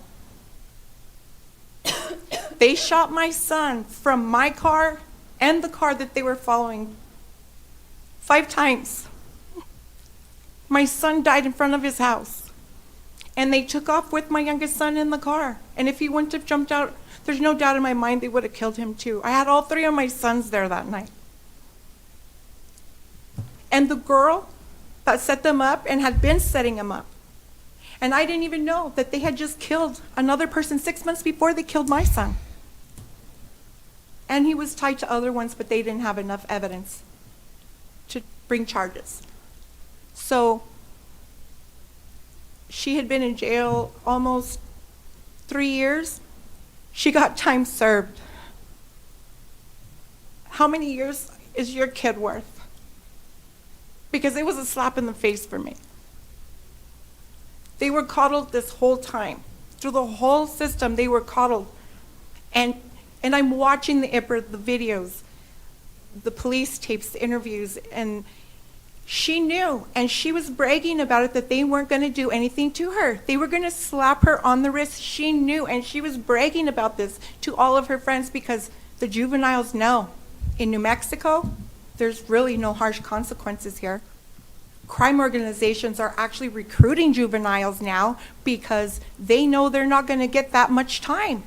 They shot my son from my car and the car that they were following 5 times. My son died in front of his house. And they took off with my youngest son in the car. And if he wouldn't have jumped out, there's no doubt in my mind they would have killed him too. I had all 3 of my sons there that night. And the girl that set them up and had been setting them up. And I didn't even know that they had just killed another person 6 months before they killed my son. And he was tied to other ones, but they didn't have enough evidence to bring charges. So she had been in jail almost 3 years. She got time served. How many years is your kid worth? Because it was a slap in the face for me. They were coddled this whole time. Through the whole system, they were coddled. And I'm watching the videos, the police tapes, the interviews, and she knew, and she was bragging about it, that they weren't going to do anything to her. They were going to slap her on the wrist. She knew, and she was bragging about this to all of her friends because the juveniles know. In New Mexico, there's really no harsh consequences here. Crime organizations are actually recruiting juveniles now because they know they're not going to get that much time.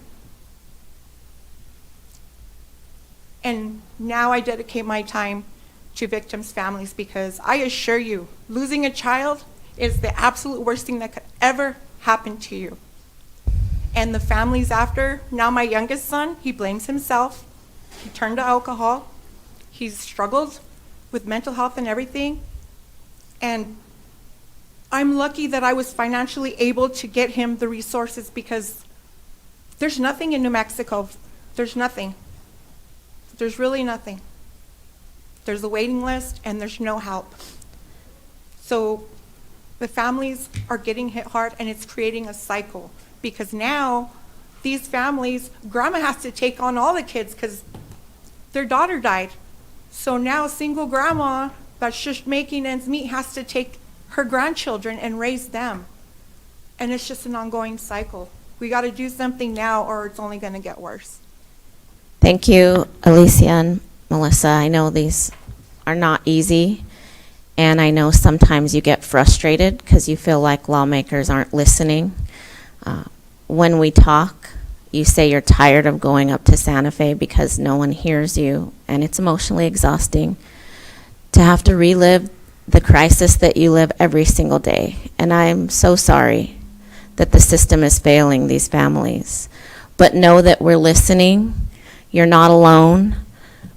And now I dedicate my time to victims' families because I assure you, losing a child is the absolute worst thing that could ever happen to you. And the families after, now my youngest son, he blames himself. He turned to alcohol. He's struggled with mental health and everything. And I'm lucky that I was financially able to get him the resources because there's nothing in New Mexico. There's nothing. There's really nothing. There's a waiting list and there's no help. So the families are getting hit hard and it's creating a cycle because now these families, grandma has to take on all the kids because their daughter died. So now single grandma that's just making ends meet has to take her grandchildren and raise them. And it's just an ongoing cycle. We got to do something now or it's only going to get worse. Thank you, Alicia and Melissa. I know these are not easy, and I know sometimes you get frustrated because you feel like lawmakers aren't listening. When we talk, you say you're tired of going up to Santa Fe because no one hears you, and it's emotionally exhausting to have to relive the crisis that you live every single day. And I'm so sorry that the system is failing these families. But know that we're listening. You're not alone.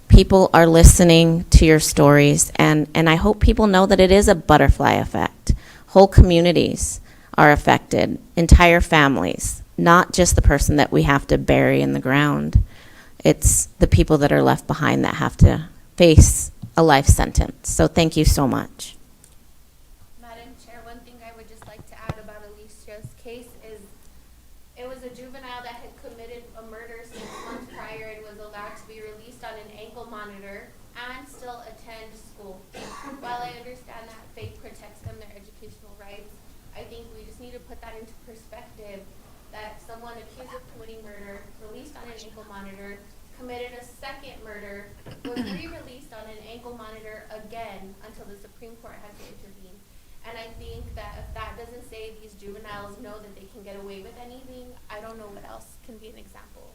People are listening to your stories, and I hope people know that it is a butterfly effect. Whole communities are affected, entire families, not just the person that we have to bury in the ground. It's the people that are left behind that have to face a life sentence. So thank you so much. Madam Chair, one thing I would just like to add about Alicia's case is it was a juvenile that had committed a murder 6 months prior and was allowed to be released on an ankle monitor and still attend school. While I understand that faith protects them, their educational rights, I think we just need to put that into perspective that someone accused of committing murder, released on an ankle monitor, committed a second murder, was re-released on an ankle monitor again until the Supreme Court had to intervene. And I think that if that doesn't say these juveniles know that they can get away with anything, I don't know what else can be an example.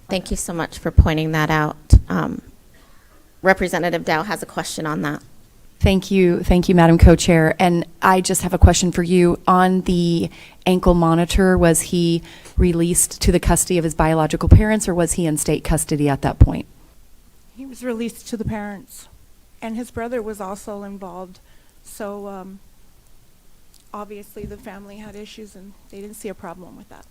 Thank you so much for pointing that out. Representative Dow has a question on that. Thank you, Madam Co-Chair. And I just have a question for you. On the ankle monitor, was he released to the custody of his biological parents, or was he in state custody at that point? He was released to the parents, and his brother was also involved. So obviously the family had issues, and they didn't see a problem with that.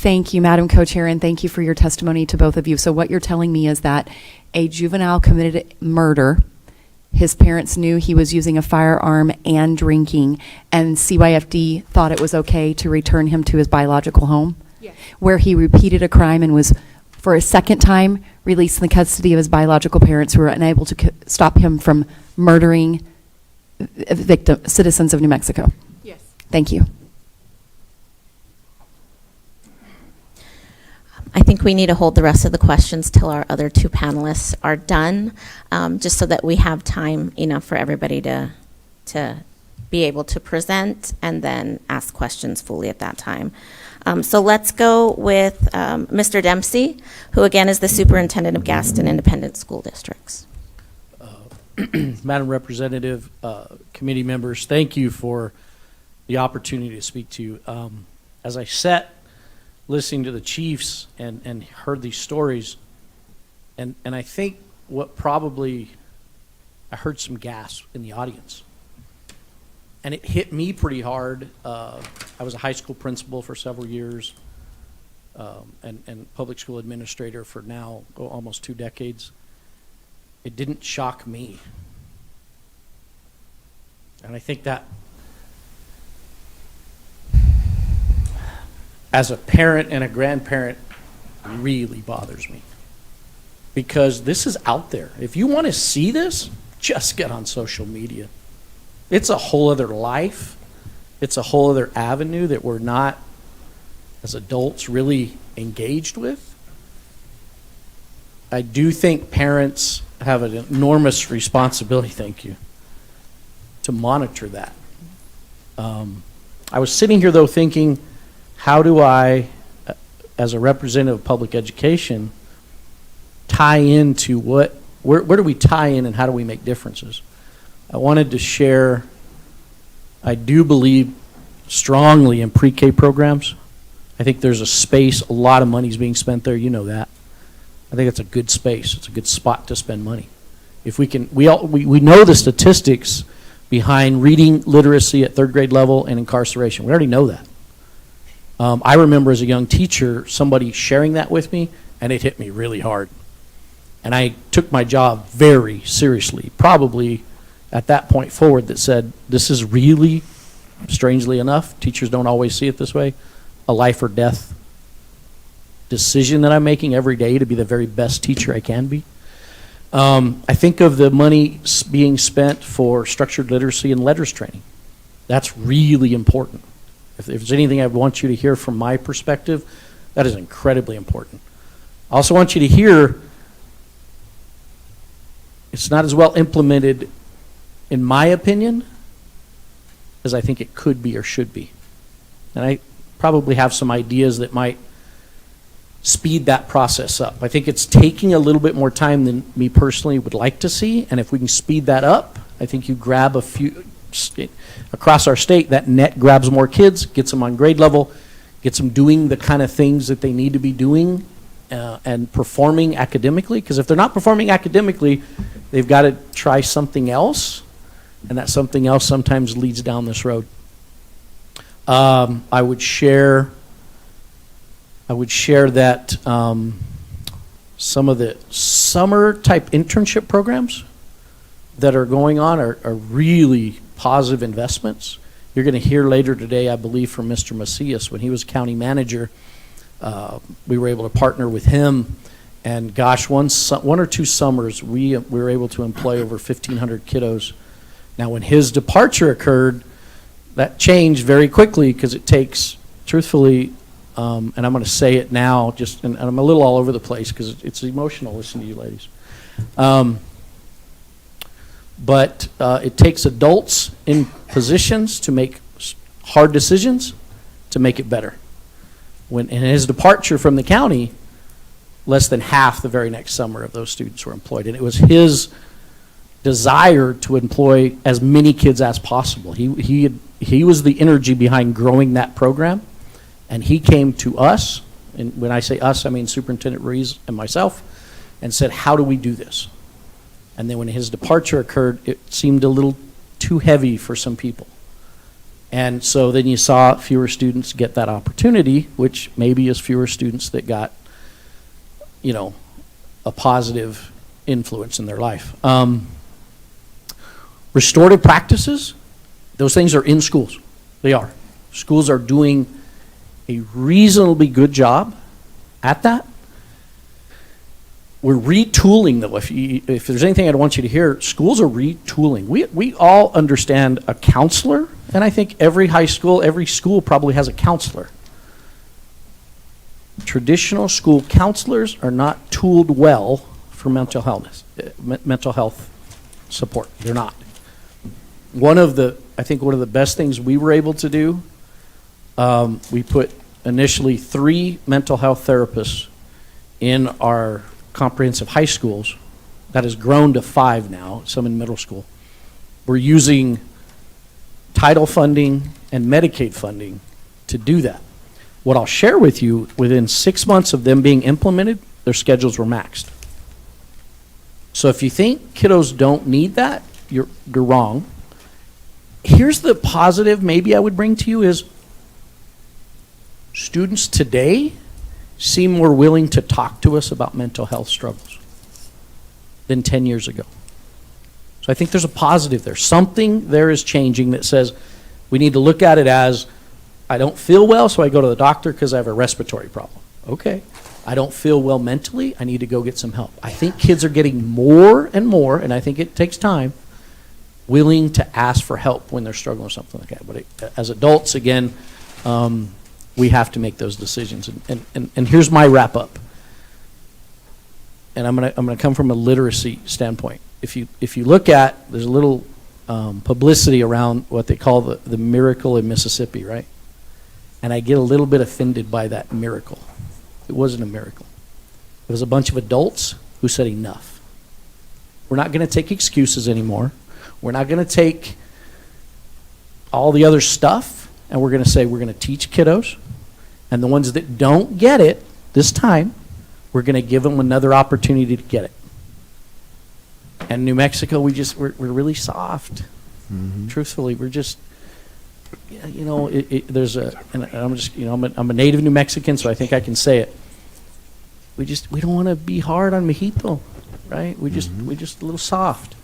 Thank you, Madam Co-Chair, and thank you for your testimony to both of you. So what you're telling me is that a juvenile committed murder, his parents knew he was using a firearm and drinking, and CYFD thought it was okay to return him to his biological home? Yes. Where he repeated a crime and was, for a second time, released in the custody of his biological parents who were unable to stop him from murdering citizens of New Mexico? Yes. Thank you. I think we need to hold the rest of the questions till our other two panelists are done, just so that we have time enough for everybody to be able to present and then ask questions fully at that time. So let's go with Mr. Dempsey, who again is the superintendent of Gaston Independent School Districts. Madam Representative, committee members, thank you for the opportunity to speak to you. As I sat listening to the chiefs and heard these stories, and I think what probably, I heard some gasps in the audience. And it hit me pretty hard. I was a high school principal for several years and public school administrator for now almost 2 decades. It didn't shock me. And I think that as a parent and a grandparent really bothers me, because this is out there. If you want to see this, just get on social media. It's a whole other life. It's a whole other avenue that we're not, as adults, really engaged with. I do think parents have an enormous responsibility, thank you, to monitor that. I was sitting here, though, thinking, how do I, as a representative of public education, tie into where do we tie in and how do we make differences? I wanted to share, I do believe strongly in pre-K programs. I think there's a space, a lot of money is being spent there, you know that. I think it's a good space, it's a good spot to spend money. If we can, we know the statistics behind reading literacy at 3rd grade level and incarceration. We already know that. I remember as a young teacher, somebody sharing that with me, and it hit me really hard. And I took my job very seriously, probably at that point forward, that said, this is really, strangely enough, teachers don't always see it this way, a life or death decision that I'm making every day to be the very best teacher I can be. I think of the money being spent for structured literacy and letters training. That's really important. If there's anything I want you to hear from my perspective, that is incredibly important. I also want you to hear it's not as well implemented, in my opinion, as I think it could be or should be. And I probably have some ideas that might speed that process up. I think it's taking a little bit more time than me personally would like to see, and if we can speed that up, I think you grab a few, across our state, that net grabs more kids, gets them on grade level, gets them doing the kind of things that they need to be doing and performing academically, because if they're not performing academically, they've got to try something else, and that something else sometimes leads down this road. I would share that some of the summer type internship programs that are going on are really positive investments. You're going to hear later today, I believe, from Mr. Macias. When he was county manager, we were able to partner with him, and gosh, one or two summers we were able to employ over 1,500 kiddos. Now, when his departure occurred, that changed very quickly, because it takes, truthfully, and I'm going to say it now, and I'm a little all over the place because it's emotional listening to you ladies. But it takes adults in positions to make hard decisions to make it better. In his departure from the county, less than half the very next summer of those students were employed. And it was his desire to employ as many kids as possible. He was the energy behind growing that program. And he came to us, and when I say us, I mean Superintendent Ruiz and myself, and said, how do we do this? And then when his departure occurred, it seemed a little too heavy for some people. And so then you saw fewer students get that opportunity, which maybe is fewer students that got, you know, a positive influence in their life. Restorative practices, those things are in schools. They are. Schools are doing a reasonably good job at that. We're retooling, though. If there's anything I'd want you to hear, schools are retooling. We all understand a counselor, and I think every high school, every school probably has a counselor. Traditional school counselors are not tooled well for mental health support. They're not. I think one of the best things we were able to do, we put initially 3 mental health therapists in our comprehensive high schools. That has grown to 5 now, some in middle school. We're using title funding and Medicaid funding to do that. What I'll share with you, within 6 months of them being implemented, their schedules were maxed. So if you think kiddos don't need that, you're wrong. Here's the positive maybe I would bring to you is students today seem more willing to talk to us about mental health struggles than 10 years ago. So I think there's a positive there. Something there is changing that says we need to look at it as, I don't feel well, so I go to the doctor because I have a respiratory problem. Okay. I don't feel well mentally, I need to go get some help. I think kids are getting more and more, and I think it takes time, willing to ask for help when they're struggling with something like that. But as adults, again, we have to make those decisions. And here's my wrap up. And I'm gonna come from a literacy standpoint. If you look at, there's a little publicity around what they call the miracle in Mississippi, right? And I get a little bit offended by that miracle. It wasn't a miracle. It was a bunch of adults who said enough. We're not going to take excuses anymore. We're not going to take all the other stuff, and we're going to say we're going to teach kiddos, and the ones that don't get it this time, we're going to give them another opportunity to get it. And New Mexico, we're really soft. Mm-hmm. Truthfully, we're just, you know, there's a, and I'm just, you know, I'm a native New Mexican, so I think I can say it. We don't want to be hard on Mijito, right? We're just a little soft.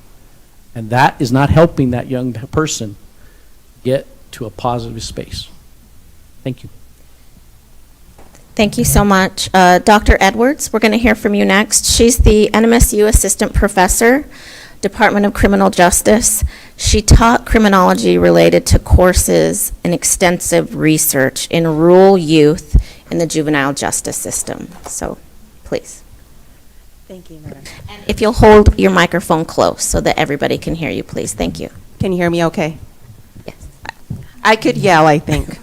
And that is not helping that young person get to a positive space. Thank you. Thank you so much. Dr. Edwards, we're going to hear from you next. She's the NMSU Assistant Professor, Department of Criminal Justice. She taught criminology related to courses and extensive research in rural youth in the juvenile justice system. So, please. Thank you, Madam. And if you'll hold your microphone close so that everybody can hear you, please. Thank you. Can you hear me okay? Yes. I could yell, I think.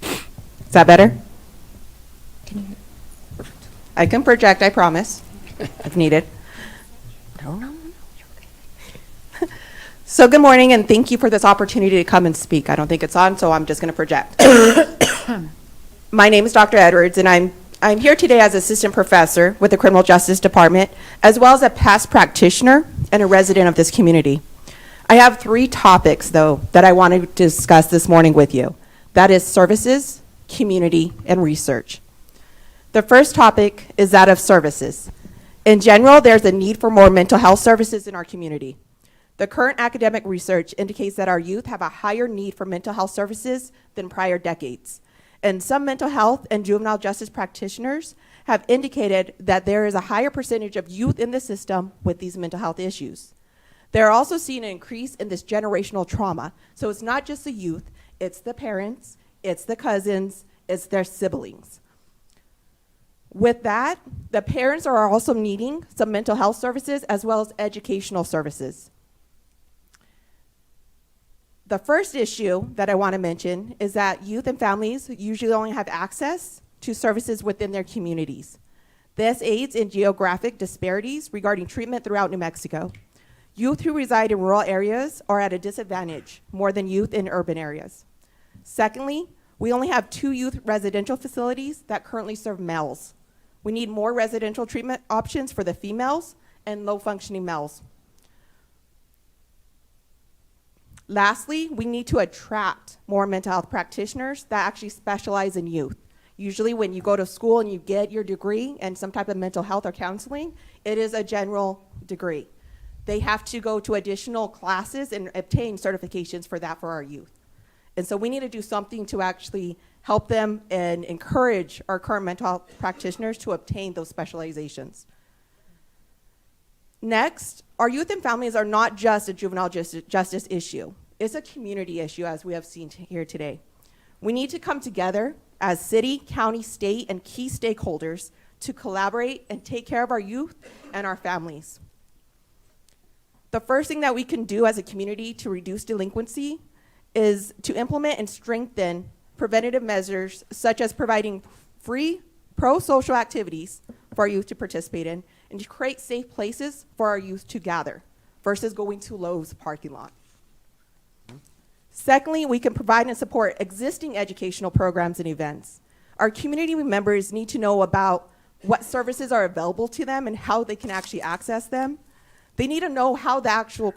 Is that better? I can project, I promise, if needed. No. So good morning, and thank you for this opportunity to come and speak. I don't think it's on, so I'm just going to project. My name is Dr. Edwards, and I'm here today as Assistant Professor with the Criminal Justice Department, as well as a past practitioner and a resident of this community. I have 3 topics, though, that I want to discuss this morning with you. That is services, community, and research. The first topic is that of services. In general, there's a need for more mental health services in our community. The current academic research indicates that our youth have a higher need for mental health services than prior decades. And some mental health and juvenile justice practitioners have indicated that there is a higher percentage of youth in the system with these mental health issues. They're also seeing an increase in this generational trauma. So it's not just the youth, it's the parents, it's the cousins, it's their siblings. With that, the parents are also needing some mental health services as well as educational services. The first issue that I want to mention is that youth and families usually only have access to services within their communities. This aids in geographic disparities regarding treatment throughout New Mexico. Youth who reside in rural areas are at a disadvantage more than youth in urban areas. Secondly, we only have 2 youth residential facilities that currently serve males. We need more residential treatment options for the females and low-functioning males. Lastly, we need to attract more mental health practitioners that actually specialize in youth. Usually when you go to school and you get your degree in some type of mental health or counseling, it is a general degree. They have to go to additional classes and obtain certifications for that for our youth. And so we need to do something to actually help them and encourage our current mental health practitioners to obtain those specializations. Next, our youth and families are not just a juvenile justice issue. It's a community issue, as we have seen here today. We need to come together as city, county, state, and key stakeholders to collaborate and take care of our youth and our families. The first thing that we can do as a community to reduce delinquency is to implement and strengthen preventative measures such as providing free pro-social activities for our youth to participate in and to create safe places for our youth to gather versus going to Lowe's parking lot. Secondly, we can provide and support existing educational programs and events. Our community members need to know about what services are available to them and how they can actually access them. They need to know how the actual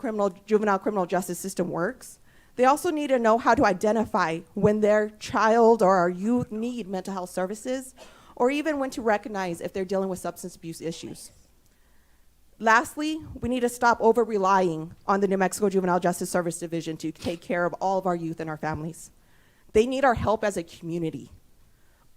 juvenile criminal justice system works. They also need to know how to identify when their child or our youth need mental health services, or even when to recognize if they're dealing with substance abuse issues. Lastly, we need to stop over-relying on the New Mexico Juvenile Justice Service Division to take care of all of our youth and our families. They need our help as a community.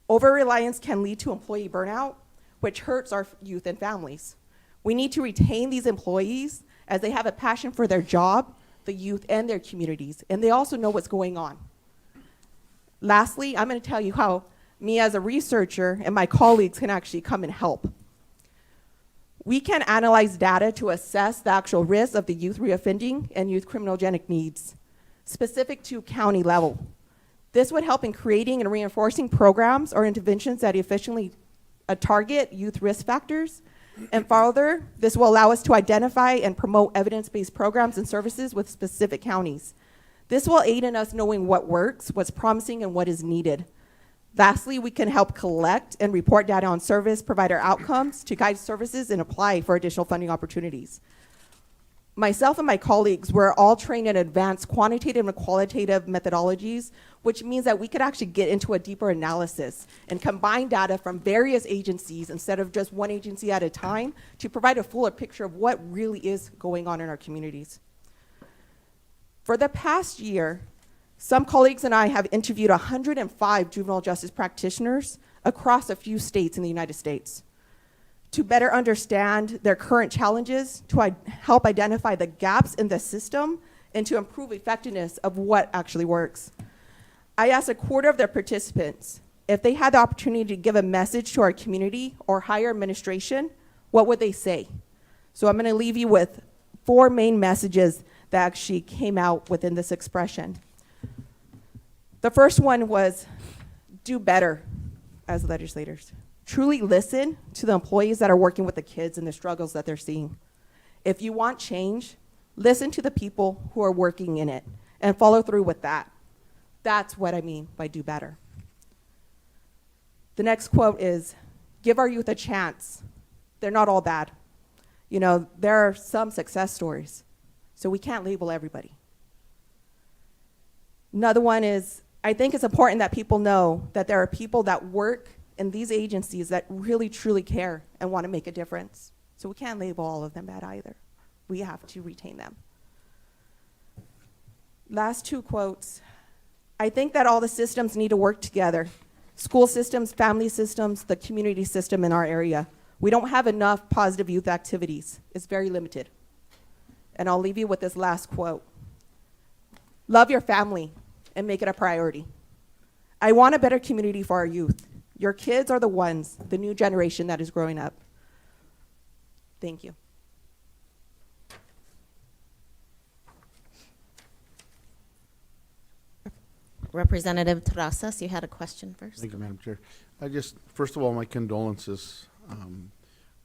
Over-reliance can lead to employee burnout, which hurts our youth and families. We need to retain these employees as they have a passion for their job, the youth, and their communities, and they also know what's going on. Lastly, I'm going to tell you how me as a researcher and my colleagues can actually come and help. We can analyze data to assess the actual risk of the youth reoffending and youth criminogenic needs, specific to county level. This would help in creating and reinforcing programs or interventions that efficiently target youth risk factors. And further, this will allow us to identify and promote evidence-based programs and services with specific counties. This will aid in us knowing what works, what's promising, and what is needed. Lastly, we can help collect and report data on service provider outcomes to guide services and apply for additional funding opportunities. Myself and my colleagues were all trained in advanced quantitative and qualitative methodologies, which means that we could actually get into a deeper analysis and combine data from various agencies instead of just one agency at a time to provide a fuller picture of what really is going on in our communities. For the past year, some colleagues and I have interviewed 105 juvenile justice practitioners across a few states in the United States to better understand their current challenges, to help identify the gaps in the system, and to improve effectiveness of what actually works. I asked a quarter of their participants if they had the opportunity to give a message to our community or higher administration, what would they say? So I'm going to leave you with 4 main messages that actually came out within this expression. The first one was, do better as legislators. Truly listen to the employees that are working with the kids and the struggles that they're seeing. If you want change, listen to the people who are working in it and follow through with that. That's what I mean by do better. The next quote is, give our youth a chance. They're not all bad. You know, there are some success stories, so we can't label everybody. Another one is, I think it's important that people know that there are people that work in these agencies that really, truly care and want to make a difference. So we can't label all of them bad either. We have to retain them. Last 2 quotes. I think that all the systems need to work together. School systems, family systems, the community system in our area. We don't have enough positive youth activities. It's very limited. And I'll leave you with this last quote. Love your family and make it a priority. I want a better community for our youth. Your kids are the ones, the new generation that is growing up. Thank you. Representative Terrazas, you had a question first. Thank you, Madam Chair. First of all, my condolences. I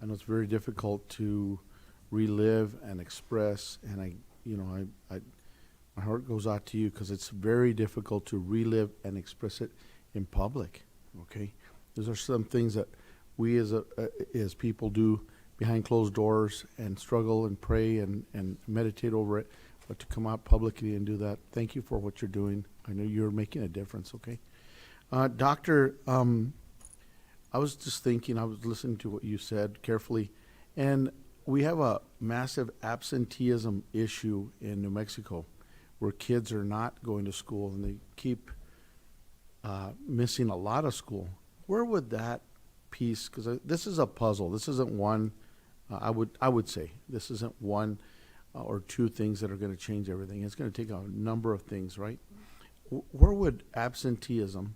know it's very difficult to relive and express, and my heart goes out to you because it's very difficult to relive and express it in public. Okay, those are some things that we as people do behind closed doors and struggle and pray and meditate over it. but to come out publicly and do that, thank you for what you're doing. I know you're making a difference, okay? Doctor, I was just thinking, I was listening to what you said carefully, and we have a massive absenteeism issue in New Mexico where kids are not going to school and they keep missing a lot of school. Where would that piece, because this is a puzzle, this isn't one, I would say, this isn't one or two things that are going to change everything. It's going to take a number of things, right? Where would absenteeism,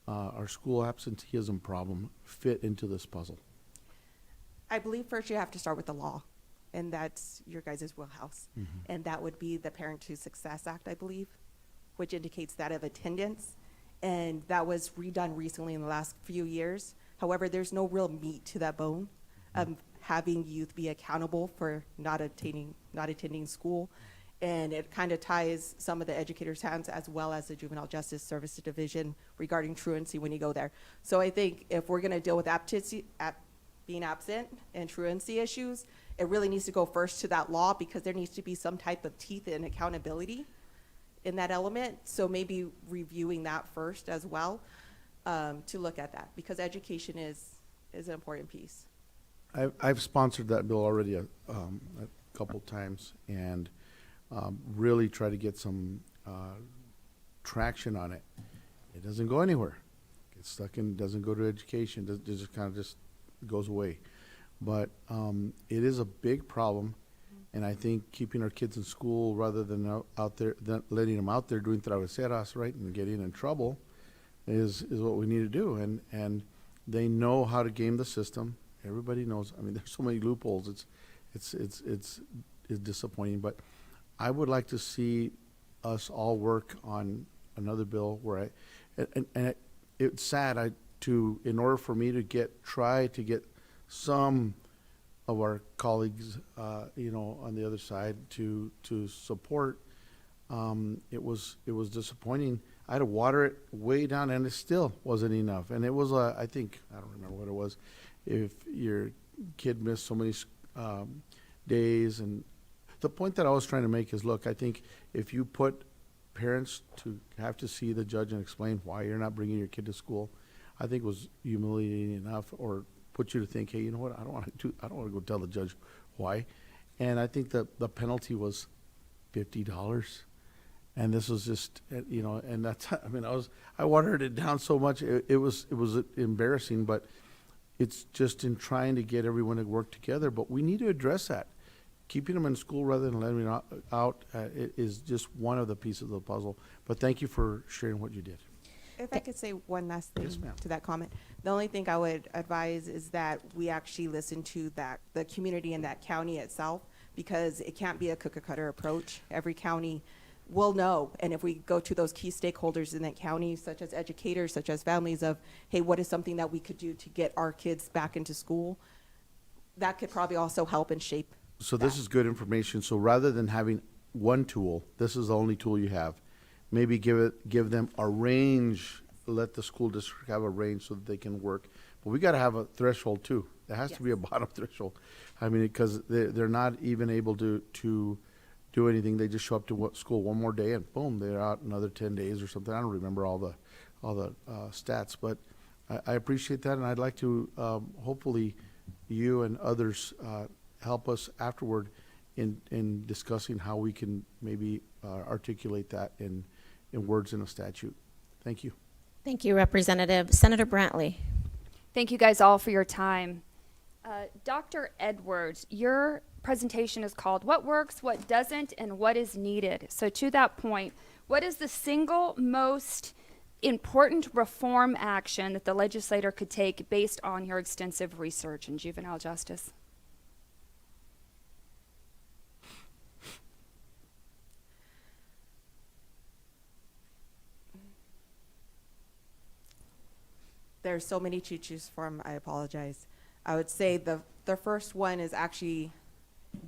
our school absenteeism problem, fit into this puzzle? I believe first you have to start with the law, and that's your guys' wheelhouse. Mm-hmm. And that would be the Parent to Success Act, I believe, which indicates that of attendance. And that was redone recently in the last few years. However, there's no real meat to that bone of having youth be accountable for not attending school. And it kind of ties some of the educators' hands as well as the Juvenile Justice Services Division regarding truancy when you go there. So I think if we're going to deal with being absent and truancy issues, it really needs to go first to that law, because there needs to be some type of teeth and accountability in that element. So maybe reviewing that first as well, to look at that, because education is an important piece. I've sponsored that bill already a couple times, and really try to get some traction on it. It doesn't go anywhere. Gets stuck in, doesn't go to education, it just kind of just goes away. But it is a big problem, and I think keeping our kids in school rather than out there, letting them out there doing traveseras, right, and getting in trouble is what we need to do. And they know how to game the system. Everybody knows. I mean, there's so many loopholes. It's disappointing, but I would like to see us all work on another bill where it's sad in order for me to try to get some of our colleagues, on the other side to support. It was disappointing. I had to water it way down, and it still wasn't enough. And it was I don't remember what it was. If your kid missed so many days, and the point that I was trying to make is, look, I think if you put parents to have to see the judge and explain why you're not bringing your kid to school, I think was humiliating enough, or put you to think, hey, you know what, I don't want to go tell the judge why. And I think that the penalty was $50. And this was just, and that's, I watered it down so much, it was embarrassing, but it's just in trying to get everyone to work together. But we need to address that. Keeping them in school rather than letting them out is just one of the pieces of the puzzle. But thank you for sharing what you did. If I could say one last thing Yes, ma'am. to that comment. The only thing I would advise is that we actually listen to the community in that county itself, because it can't be a cookie-cutter approach. Every county will know, and if we go to those key stakeholders in that county, such as educators, such as families, of, hey, what is something that we could do to get our kids back into school, that could probably also help and shape. So this is good information. So rather than having one tool, this is the only tool you have. Maybe give them a range, let the school district have a range so that they can work. But we got to have a threshold too. There has to be a bottom threshold. I mean, because they're not even able to do anything. They just show up to school one more day and boom, they're out another 10 days or something. I don't remember all the stats, but I appreciate that, and I'd like to hopefully you and others help us afterward in discussing how we can maybe articulate that in words in a statute. Thank you. Thank you, Representative. Senator Brantley. Thank you guys all for your time. Dr. Edwards, your presentation is called What Works, What Doesn't, and What is Needed. So to that point, what is the single most important reform action that the legislator could take based on your extensive research in juvenile justice? There's so many to choose from, I apologize. I would say the first one is actually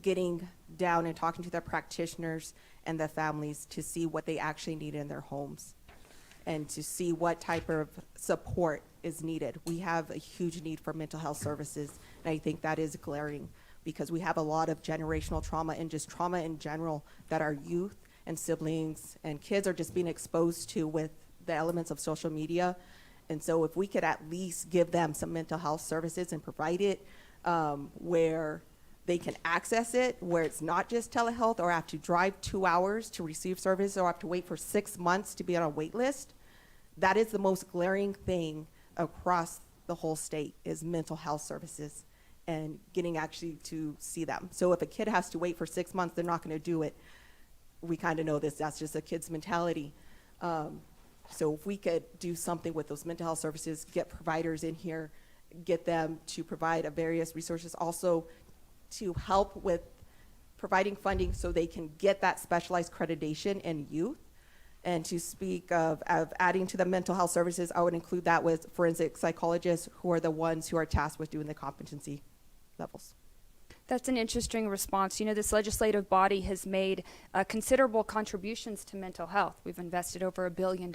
getting down and talking to the practitioners and the families to see what they actually need in their homes and to see what type of support is needed. We have a huge need for mental health services, and I think that is glaring. because we have a lot of generational trauma and just trauma in general that our youth and siblings and kids are just being exposed to with the elements of social media. And so if we could at least give them some mental health services and provide it where they can access it, where it's not just telehealth or have to drive 2 hours to receive service or have to wait for 6 months to be on a wait list, that is the most glaring thing across the whole state is mental health services and getting actually to see them. So if a kid has to wait for 6 months, they're not going to do it. We kind of know this, that's just a kid's mentality. So if we could do something with those mental health services, get providers in here, get them to provide various resources, also to help with providing funding so they can get that specialized accreditation in youth. And to speak of adding to the mental health services, I would include that with forensic psychologists who are the ones who are tasked with doing the competency levels. That's an interesting response. You know, this legislative body has made considerable contributions to mental health. We've invested over $1 billion.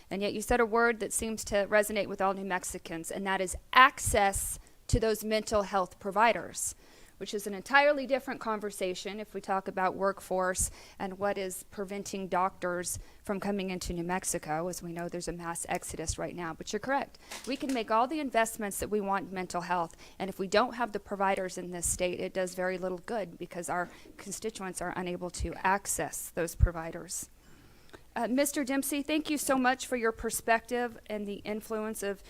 And yet you said a word that seems to resonate with all New Mexicans, and that is access to those mental health providers, which is an entirely different conversation if we talk about workforce and what is preventing doctors from coming into New Mexico. As we know, there's a mass exodus right now. But you're correct. We can make all the investments that we want in mental health, and if we don't have the providers in this state, it does very little good because our constituents are unable to access those providers. Mr. Dempsey, thank you so much for your perspective and the influence of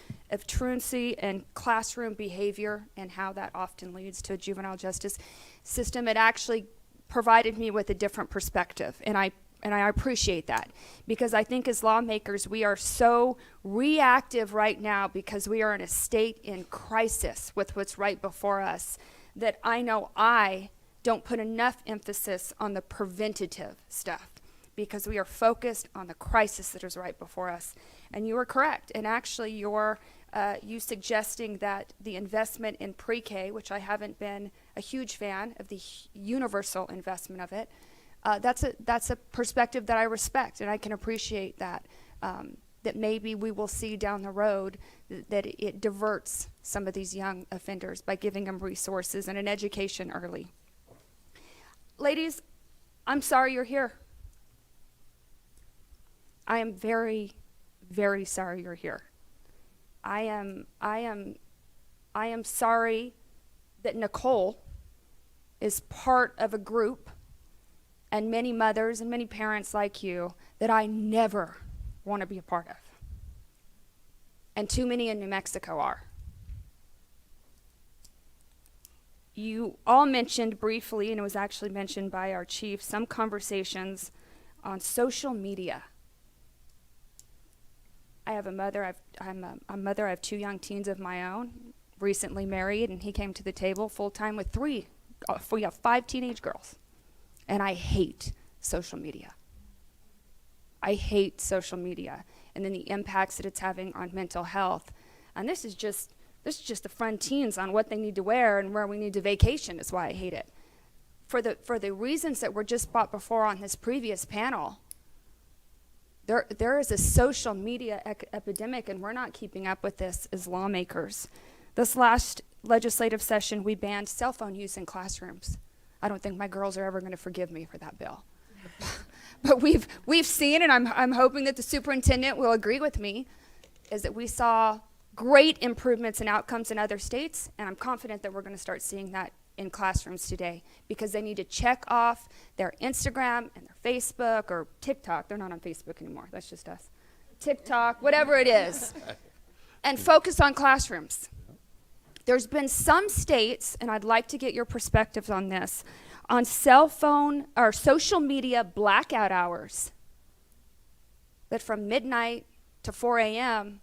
truancy and classroom behavior and how that often leads to a juvenile justice system. It actually provided me with a different perspective, and I appreciate that, because I think as lawmakers we are so reactive right now because we are in a state in crisis with what's right before us that I know I don't put enough emphasis on the preventative stuff, because we are focused on the crisis that is right before us. And you are correct. And actually, you suggesting that the investment in pre-K, which I haven't been a huge fan of the universal investment of it, that's a perspective that I respect, and I can appreciate that. That maybe we will see down the road that it diverts some of these young offenders by giving them resources and an education early. Ladies, I'm sorry you're here. I am very, very sorry you're here. I am sorry that Nicole is part of a group and many mothers and many parents like you that I never want to be a part of. And too many in New Mexico are. You all mentioned briefly, and it was actually mentioned by our chief, some conversations on social media. I have a mother. I'm a mother. I have 2 young teens of my own, recently married, and he came to the table full time with 3. We have 5 teenage girls, and I hate social media. I hate social media, and then the impacts that it's having on mental health. And this is just the fun teens on what they need to wear and where we need to vacation. Is why I hate it. For the reasons that were just brought before on this previous panel. There is a social media epidemic, and we're not keeping up with this as lawmakers. This last legislative session, we banned cell phone use in classrooms. I don't think my girls are ever going to forgive me for that bill. But we've seen, and I'm hoping that the superintendent will agree with me, is that we saw great improvements in outcomes in other states, and I'm confident that we're going to start seeing that in classrooms today, because they need to check off their Instagram and their Facebook or TikTok. They're not on Facebook anymore. That's just us. TikTok, whatever it is, and focus on classrooms. There's been some states, and I'd like to get your perspectives on this, on cell phone or social media blackout hours, that from midnight to 4 a.m.,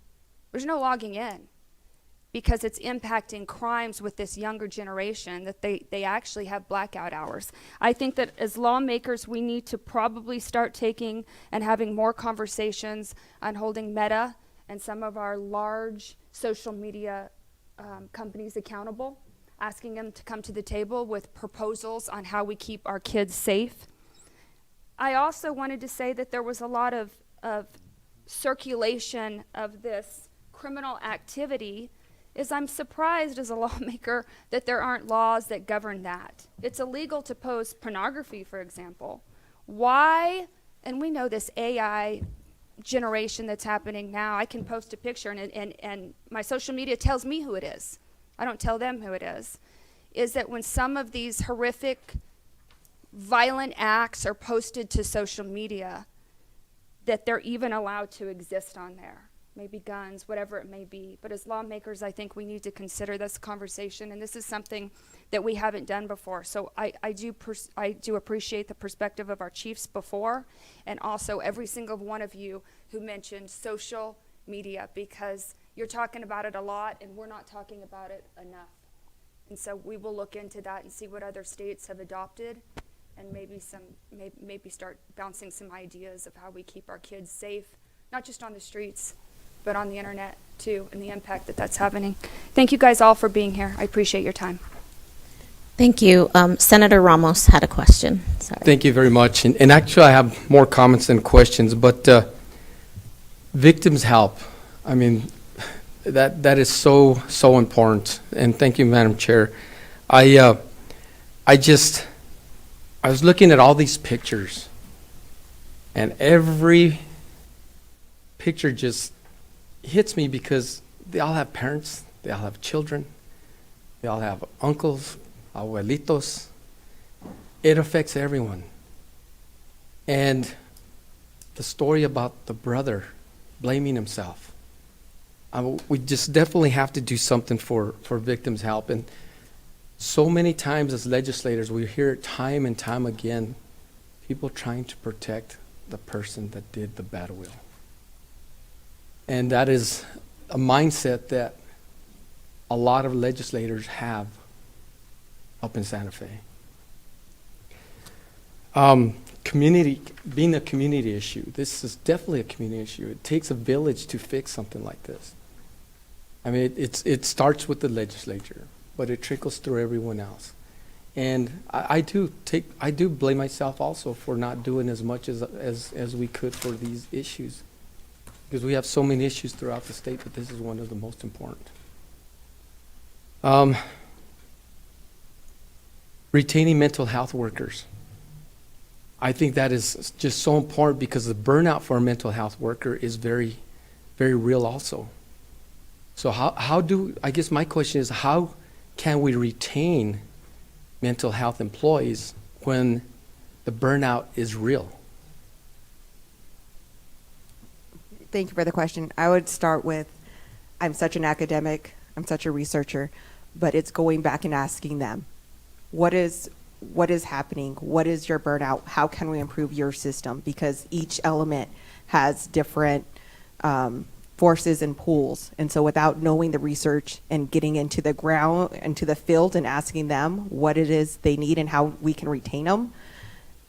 there's no logging in, because it's impacting crimes with this younger generation, that they actually have blackout hours. I think that as lawmakers, we need to probably start taking and having more conversations on holding Meta and some of our large social media companies accountable, asking them to come to the table with proposals on how we keep our kids safe. I also wanted to say that there was a lot of circulation of this criminal activity is I'm surprised as a lawmaker that there aren't laws that govern that. It's illegal to post pornography, for example. Why, and we know this AI generation that's happening now, I can post a picture and my social media tells me who it is. I don't tell them who it is that when some of these horrific, violent acts are posted to social media, that they're even allowed to exist on there. Maybe guns, whatever it may be. But as lawmakers, I think we need to consider this conversation, and this is something that we haven't done before. So I do appreciate the perspective of our chiefs before, and also every single one of you who mentioned social media, because you're talking about it a lot, and we're not talking about it enough. And so we will look into that and see what other states have adopted, and maybe start bouncing some ideas of how we keep our kids safe, not just on the streets, but on the internet too, and the impact that that's having. Thank you guys all for being here. I appreciate your time. Thank you. Senator Ramos had a question. Sorry. Thank you very much. And actually, I have more comments than questions, but victims help. I mean, that is so important. And thank you, Madam Chair. I was looking at all these pictures, and every picture just hits me because they all have parents, they all have children, they all have uncles, abuelitos. It affects everyone. And the story about the brother blaming himself. We just definitely have to do something for victims' help. And so many times as legislators, we hear it time and time again, people trying to protect the person that did the bad will. And that is a mindset that a lot of legislators have up in Santa Fe. Community, being a community issue, this is definitely a community issue. It takes a village to fix something like this. I mean, it starts with the legislature, but it trickles through everyone else. And I do blame myself also for not doing as much as we could for these issues, because we have so many issues throughout the state, but this is one of the most important. Retaining mental health workers. I think that is just so important because the burnout for a mental health worker is very, very real also. So I guess my question is, how can we retain mental health employees when the burnout is real? Thank you for the question. I would start with, I'm such an academic, I'm such a researcher, but it's going back and asking them, what is happening? What is your burnout? How can we improve your system? Because each element has different forces and pulls. And so without knowing the research and getting into the ground, into the field and asking them what it is they need and how we can retain them,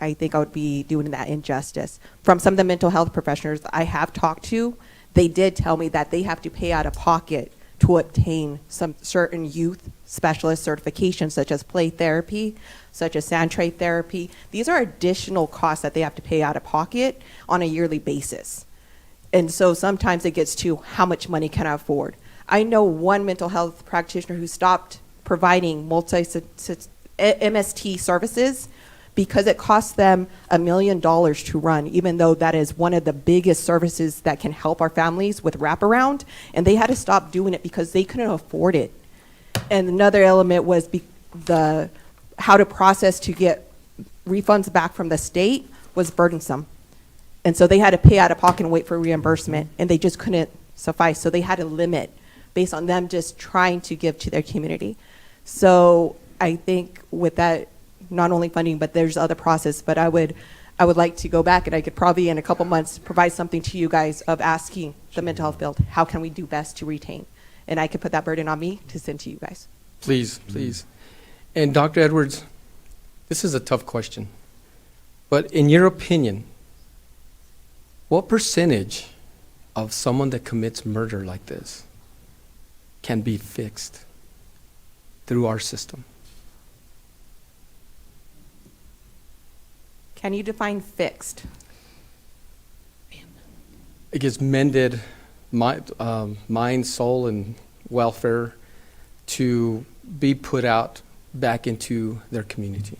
I think I would be doing that injustice. From some of the mental health professionals I have talked to, they did tell me that they have to pay out of pocket to obtain some certain youth specialist certifications, such as play therapy, such as Santre therapy. These are additional costs that they have to pay out of pocket on a yearly basis. And so sometimes it gets to how much money can I afford. I know one mental health practitioner who stopped providing MST services because it costs them $1 million to run, even though that is one of the biggest services that can help our families with wraparound. And they had to stop doing it because they couldn't afford it. And another element was how to process to get refunds back from the state was burdensome. And so they had to pay out of pocket and wait for reimbursement, and they just couldn't suffice. So they had a limit based on them just trying to give to their community. So I think with that, not only funding, but there's other process, but I would like to go back, and I could probably in a couple months provide something to you guys of asking the mental health field, how can we do best to retain? And I could put that burden on me to send to you guys. Please, please. And Dr. Edwards, this is a tough question, but in your opinion, what percentage of someone that commits murder like this can be fixed through our system? Can you define fixed? It gets mended, mind, soul, and welfare to be put out back into their community?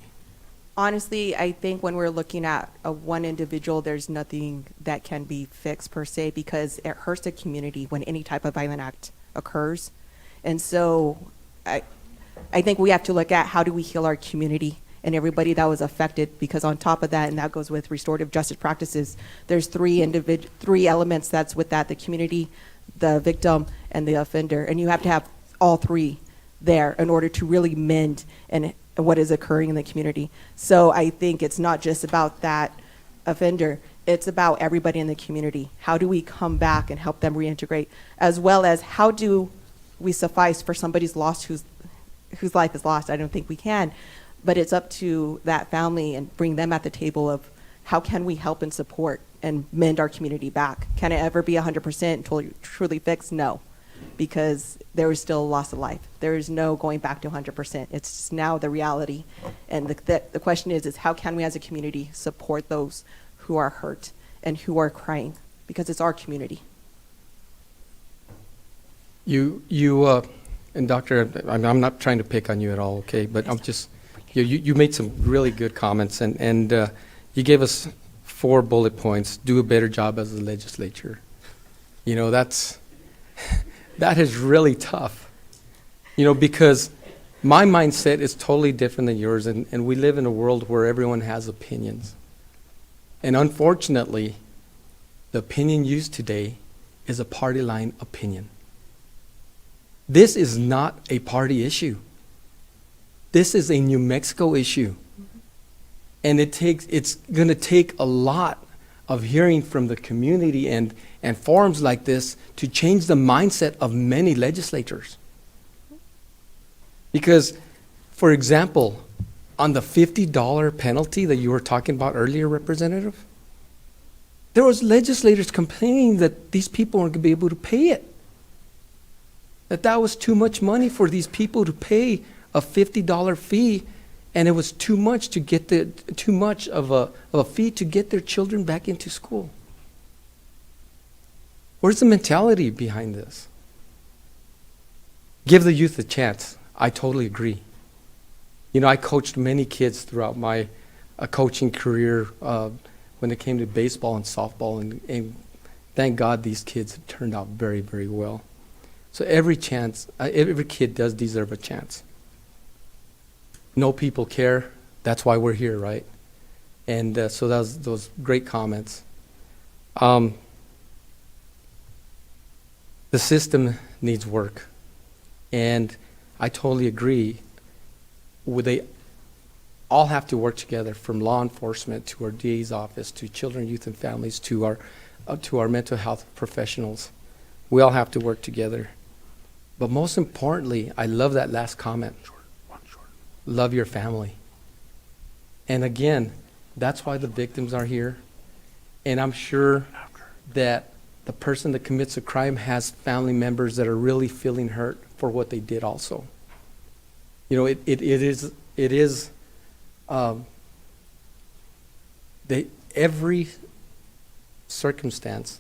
Honestly, I think when we're looking at one individual, there's nothing that can be fixed per se, because it hurts the community when any type of violent act occurs. And so I think we have to look at how do we heal our community and everybody that was affected, because on top of that, and that goes with restorative justice practices, there's three elements that's with that: the community, the victim, and the offender. And you have to have all three there in order to really mend and what is occurring in the community. So I think it's not just about that offender, it's about everybody in the community. How do we come back and help them reintegrate, as well as how do we suffice for somebody's lost whose life is lost? I don't think we can, but it's up to that family and bring them at the table of how can we help and support and mend our community back. Can it ever be 100% truly fixed? No, because there is still a loss of life. There is no going back to 100%. It's just now the reality. And the question is how can we as a community support those who are hurt and who are crying, because it's our community. And Doctor, I'm not trying to pick on you at all, okay? But I'm just, you made some really good comments, and you gave us 4 bullet points. Do a better job as a legislature. You know, that is really tough. You know, because my mindset is totally different than yours, and we live in a world where everyone has opinions. And unfortunately, the opinion used today is a party line opinion. This is not a party issue. This is a New Mexico issue. And it's going to take a lot of hearing from the community and forums like this to change the mindset of many legislators. Because, for example, on the $50 penalty that you were talking about earlier, Representative, there was legislators complaining that these people weren't going to be able to pay it. That was too much money for these people to pay a $50 fee, and it was too much to get too much of a fee to get their children back into school. Where's the mentality behind this? Give the youth a chance. I totally agree. You know, I coached many kids throughout my coaching career when it came to baseball and softball, and thank God these kids have turned out very, very well. So every kid does deserve a chance. No people care. That's why we're here, right? And so those great comments. The system needs work. And I totally agree. They all have to work together, from law enforcement to our DA's office to children, youth, and families to our mental health professionals. We all have to work together. But most importantly, I love that last comment. Love your family. And again, that's why the victims are here. And I'm sure that the person that commits a crime has family members that are really feeling hurt for what they did also. You know, every circumstance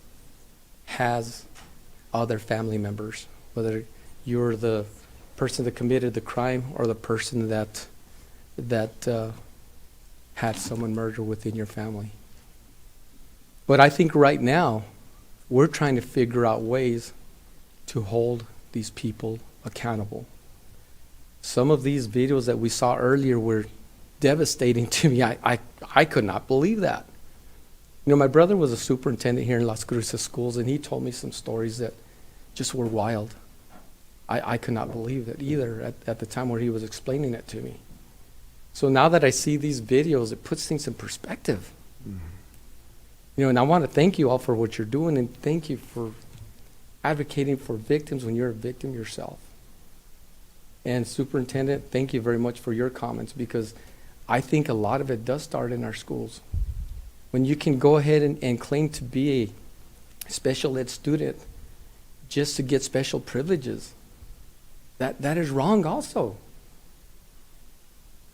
has other family members, whether you're the person that committed the crime or the person that had someone murdered within your family. But I think right now, we're trying to figure out ways to hold these people accountable. Some of these videos that we saw earlier were devastating to me. I could not believe that. You know, my brother was a superintendent here in Las Cruces schools, and he told me some stories that just were wild. I could not believe it either at the time where he was explaining it to me. So now that I see these videos, it puts things in perspective. Mm-hmm. You know, and I want to thank you all for what you're doing, and thank you for advocating for victims when you're a victim yourself. And Superintendent, thank you very much for your comments, because I think a lot of it does start in our schools. When you can go ahead and claim to be a special ed student just to get special privileges, that is wrong also.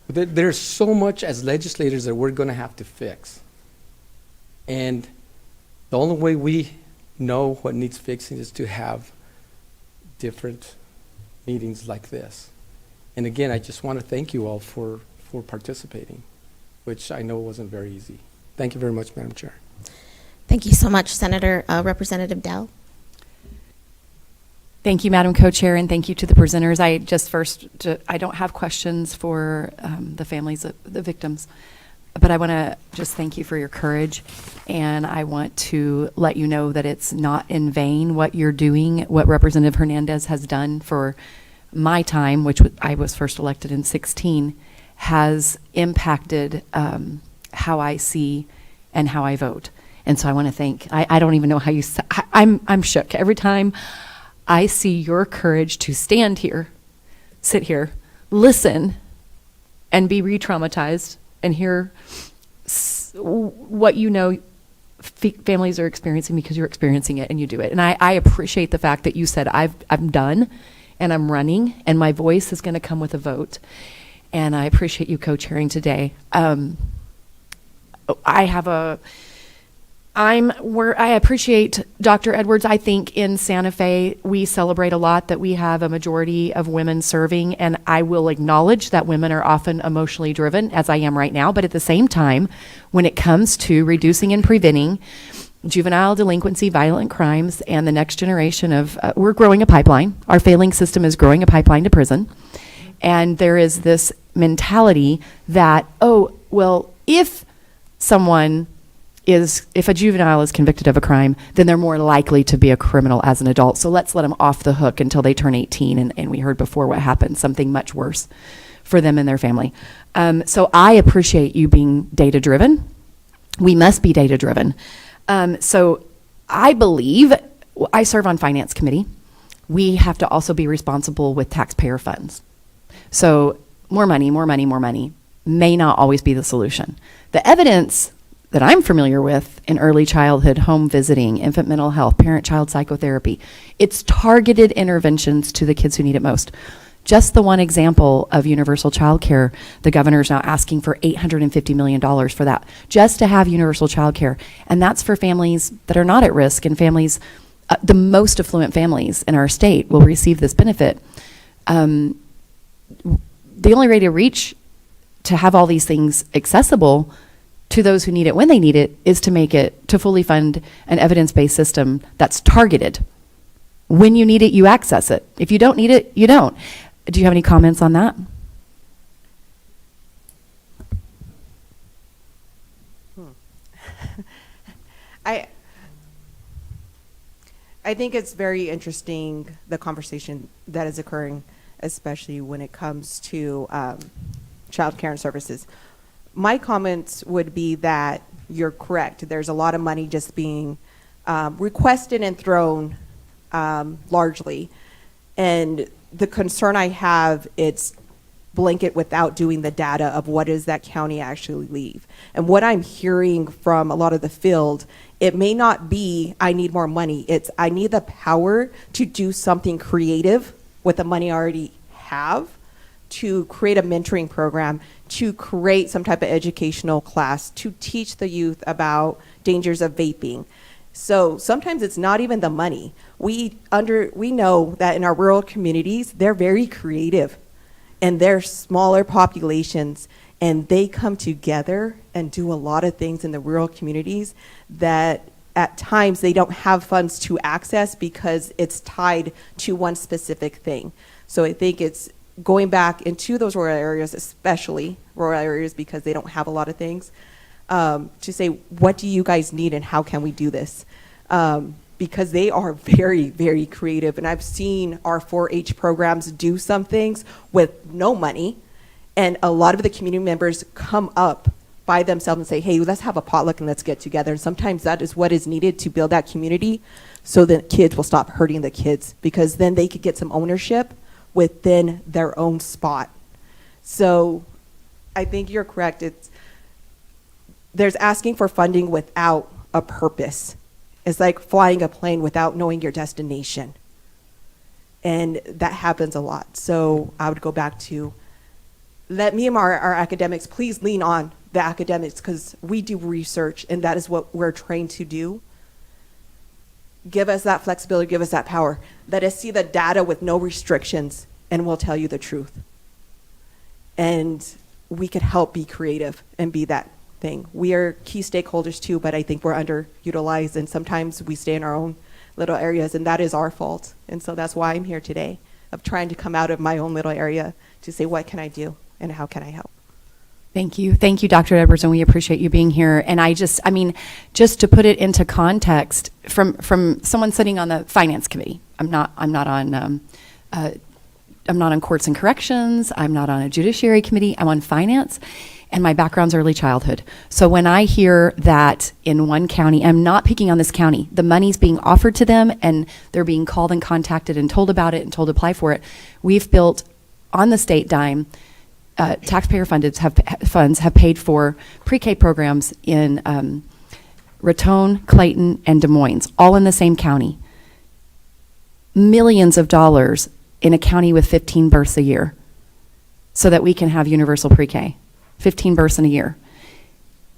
There's so much as legislators that we're going to have to fix. And the only way we know what needs fixing is to have different meetings like this. And again, I just want to thank you all for participating, which I know wasn't very easy. Thank you very much, Madam Chair. Thank you so much, Senator. Representative Dell. Thank you, Madam Co-Chair, and thank you to the presenters. I don't have questions for the families of the victims, but I want to just thank you for your courage, and I want to let you know that it's not in vain what you're doing, what Representative Hernandez has done for my time, which I was first elected in 2016, has impacted how I see and how I vote. And so I want to thank, I don't even know how you, I'm shook. Every time I see your courage to stand here, sit here, listen, and be re-traumatized and hear what you know families are experiencing because you're experiencing it and you do it. And I appreciate the fact that you said, I'm done and I'm running and my voice is going to come with a vote. And I appreciate you co-chairing today. I appreciate Dr. Edwards. I think in Santa Fe, we celebrate a lot that we have a majority of women serving, and I will acknowledge that women are often emotionally driven, as I am right now, but at the same time, when it comes to reducing and preventing juvenile delinquency, violent crimes, and the next generation of, we're growing a pipeline. Our failing system is growing a pipeline to prison, and there is this mentality that, oh, well, if a juvenile is convicted of a crime, then they're more likely to be a criminal as an adult. So let's let them off the hook until they turn 18. And we heard before what happened, something much worse for them and their family. So I appreciate you being data-driven. We must be data-driven. So I believe, I serve on Finance Committee. We have to also be responsible with taxpayer funds. So more money may not always be the solution. The evidence that I'm familiar with in early childhood, home visiting, infant mental health, parent-child psychotherapy, it's targeted interventions to the kids who need it most. Just the one example of universal child care, the governor's now asking for $850 million for that, just to have universal child care. And that's for families that are not at risk, and families, the most affluent families in our state will receive this benefit. The only way to reach, to have all these things accessible to those who need it when they need it, is to make it, to fully fund an evidence-based system that's targeted. When you need it, you access it. If you don't need it, you don't. Do you have any comments on that? I think it's very interesting, the conversation that is occurring, especially when it comes to child care and services. My comments would be that you're correct. There's a lot of money just being requested and thrown largely. And the concern I have, it's blanket without doing the data of what does that county actually leave. And what I'm hearing from a lot of the field, it may not be, I need more money. It's, I need the power to do something creative with the money I already have, to create a mentoring program, to create some type of educational class, to teach the youth about dangers of vaping. So sometimes it's not even the money. We know that in our rural communities, they're very creative, and they're smaller populations, and they come together and do a lot of things in the rural communities that at times they don't have funds to access because it's tied to one specific thing. So I think it's going back into those rural areas, especially rural areas, because they don't have a lot of things, to say, what do you guys need and how can we do this? Because they are very, very creative. And I've seen our 4-H programs do some things with no money. And a lot of the community members come up by themselves and say, hey, let's have a potluck and let's get together. And sometimes that is what is needed to build that community so that kids will stop hurting the kids, because then they could get some ownership within their own spot. So I think you're correct. There's asking for funding without a purpose. It's like flying a plane without knowing your destination. And that happens a lot. So I would go back to, let me and our academics please lean on the academics, because we do research and that is what we're trained to do. Give us that flexibility, give us that power. Let us see the data with no restrictions and we'll tell you the truth. And we could help be creative and be that thing. We are key stakeholders too, but I think we're underutilized, and sometimes we stay in our own little areas, and that is our fault. And so that's why I'm here today, of trying to come out of my own little area to say, what can I do and how can I help? Thank you. Thank you, Dr. Edwards, and we appreciate you being here. And just to put it into context, from someone sitting on the finance committee, I'm not on courts and corrections, I'm not on a judiciary committee, I'm on finance, and my background's early childhood. So when I hear that in one county, I'm not picking on this county, the money's being offered to them and they're being called and contacted and told about it and told to apply for it. We've built, on the state dime, taxpayer-funded funds have paid for pre-K programs in Raton, Clayton, and Des Moines, all in the same county. Millions of dollars in a county with 15 births a year so that we can have universal pre-K, 15 births in a year.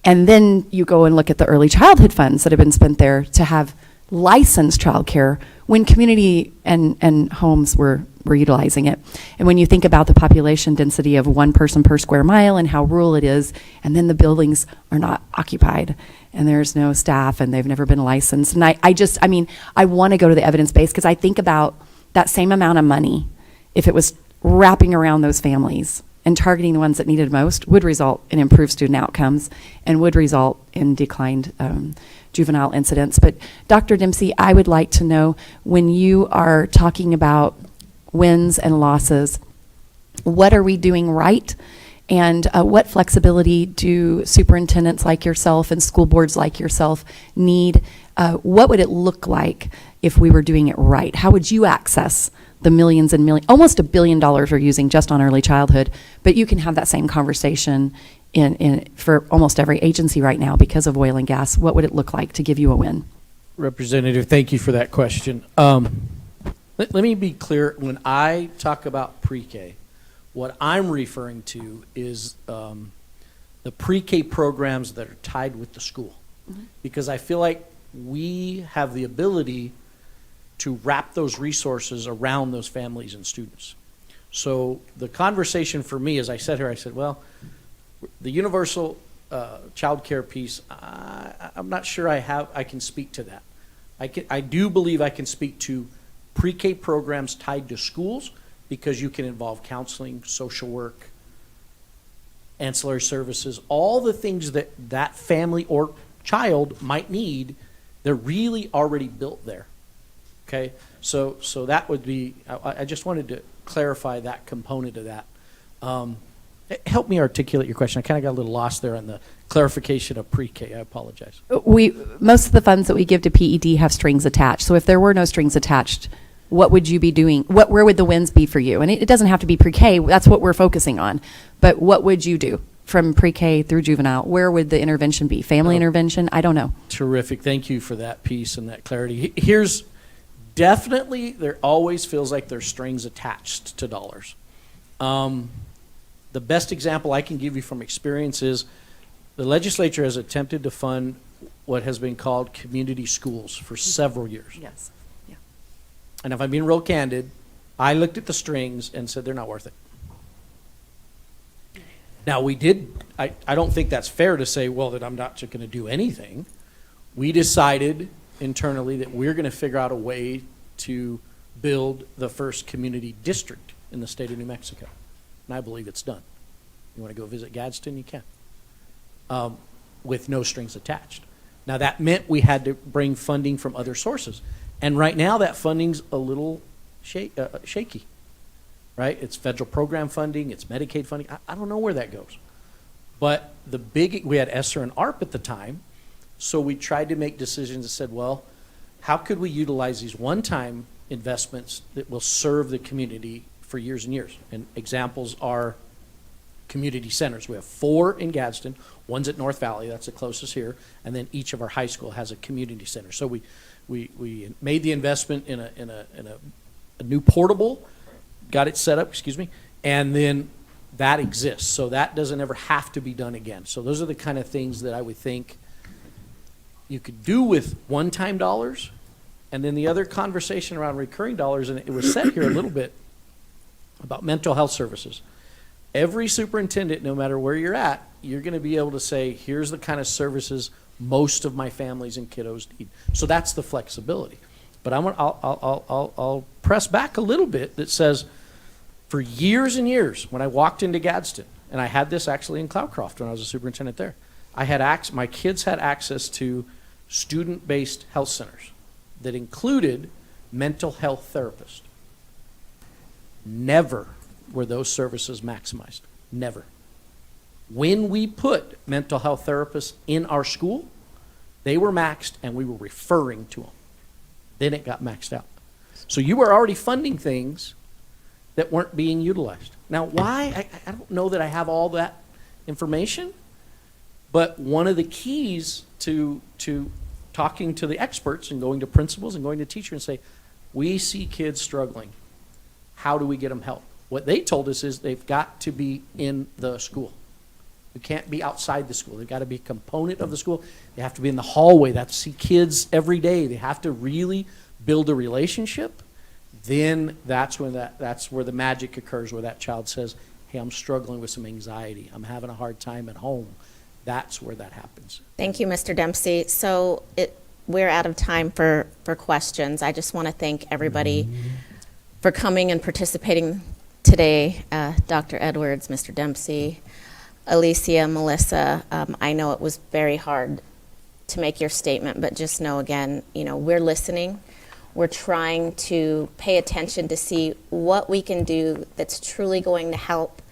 And then you go and look at the early childhood funds that have been spent there to have licensed childcare when community and homes were utilizing it. And when you think about the population density of one person per square mile and how rural it is, and then the buildings are not occupied and there's no staff and they've never been licensed. And I want to go to the evidence base because I think about that same amount of money, if it was wrapping around those families and targeting the ones that needed most, would result in improved student outcomes and would result in declined juvenile incidents. But Dr. Dempsey, I would like to know, when you are talking about wins and losses, what are we doing right? And what flexibility do superintendents like yourself and school boards like yourself need? What would it look like if we were doing it right? How would you access the millions and millions, almost $1 billion we're using just on early childhood, but you can have that same conversation for almost every agency right now because of oil and gas. What would it look like to give you a win? Representative, thank you for that question. Let me be clear. When I talk about pre-K, what I'm referring to is the pre-K programs that are tied with the school. Mm-hmm. Because I feel like we have the ability to wrap those resources around those families and students. So the conversation for me, as I sat here, I said, well, the universal child care piece, I'm not sure I can speak to that. I do believe I can speak to pre-K programs tied to schools, because you can involve counseling, social work, ancillary services, all the things that family or child might need, they're really already built there. Okay, so that would be, I just wanted to clarify that component of that. Help me articulate your question. I kind of got a little lost there on the clarification of pre-K. I apologize. Most of the funds that we give to PED have strings attached. So if there were no strings attached, what would you be doing? Where would the wins be for you? And it doesn't have to be pre-K. That's what we're focusing on. But what would you do from pre-K through juvenile? Where would the intervention be? Family intervention? I don't know. Terrific. Thank you for that piece and that clarity. Here's definitely, there always feels like there's strings attached to dollars. The best example I can give you from experience is the legislature has attempted to fund what has been called community schools for several years. Yes. Yeah. And if I'm being real candid, I looked at the strings and said they're not worth it. Now I don't think that's fair to say, well, that I'm not going to do anything. We decided internally that we're going to figure out a way to build the first community district in the state of New Mexico. And I believe it's done. You want to go visit Gadsden? You can. With no strings attached. Now that meant we had to bring funding from other sources. And right now that funding's a little shaky, right? It's federal program funding, it's Medicaid funding. I don't know where that goes. But we had ESSER and ARP at the time, so we tried to make decisions that said, well, how could we utilize these one-time investments that will serve the community for years and years? And examples are community centers. We have 4 in Gadsden, one's at North Valley, that's the closest here, and then each of our high school has a community center. So we made the investment in a new portable, got it set up, and then that exists. So that doesn't ever have to be done again. So those are the kind of things that I would think you could do with one-time dollars. And then the other conversation around recurring dollars, and it was said here a little bit, about mental health services. Every superintendent, no matter where you're at, you're going to be able to say, here's the kind of services most of my families and kiddos need. So that's the flexibility. But I'll press back a little bit that says, for years and years, when I walked into Gadsden, and I had this actually in Cloudcroft when I was a superintendent there, my kids had access to student-based health centers that included mental health therapists. Never were those services maximized. Never. When we put mental health therapists in our school, they were maxed and we were referring to them. Then it got maxed out. So you were already funding things that weren't being utilized. Now, why? I don't know that I have all that information, but one of the keys to talking to the experts and going to principals and going to teachers and say, we see kids struggling. How do we get them help? What they told us is they've got to be in the school. You can't be outside the school. They've got to be a component of the school. They have to be in the hallway. They have to see kids every day. They have to really build a relationship. Then that's where the magic occurs, where that child says, hey, I'm struggling with some anxiety. I'm having a hard time at home. That's where that happens. Thank you, Mr. Dempsey. So we're out of time for questions. I just want to thank everybody for coming and participating today. Dr. Edwards, Mr. Dempsey, Alicia, Melissa, I know it was very hard to make your statement, but just know again, we're listening. We're trying to pay attention to see what we can do that's truly going to help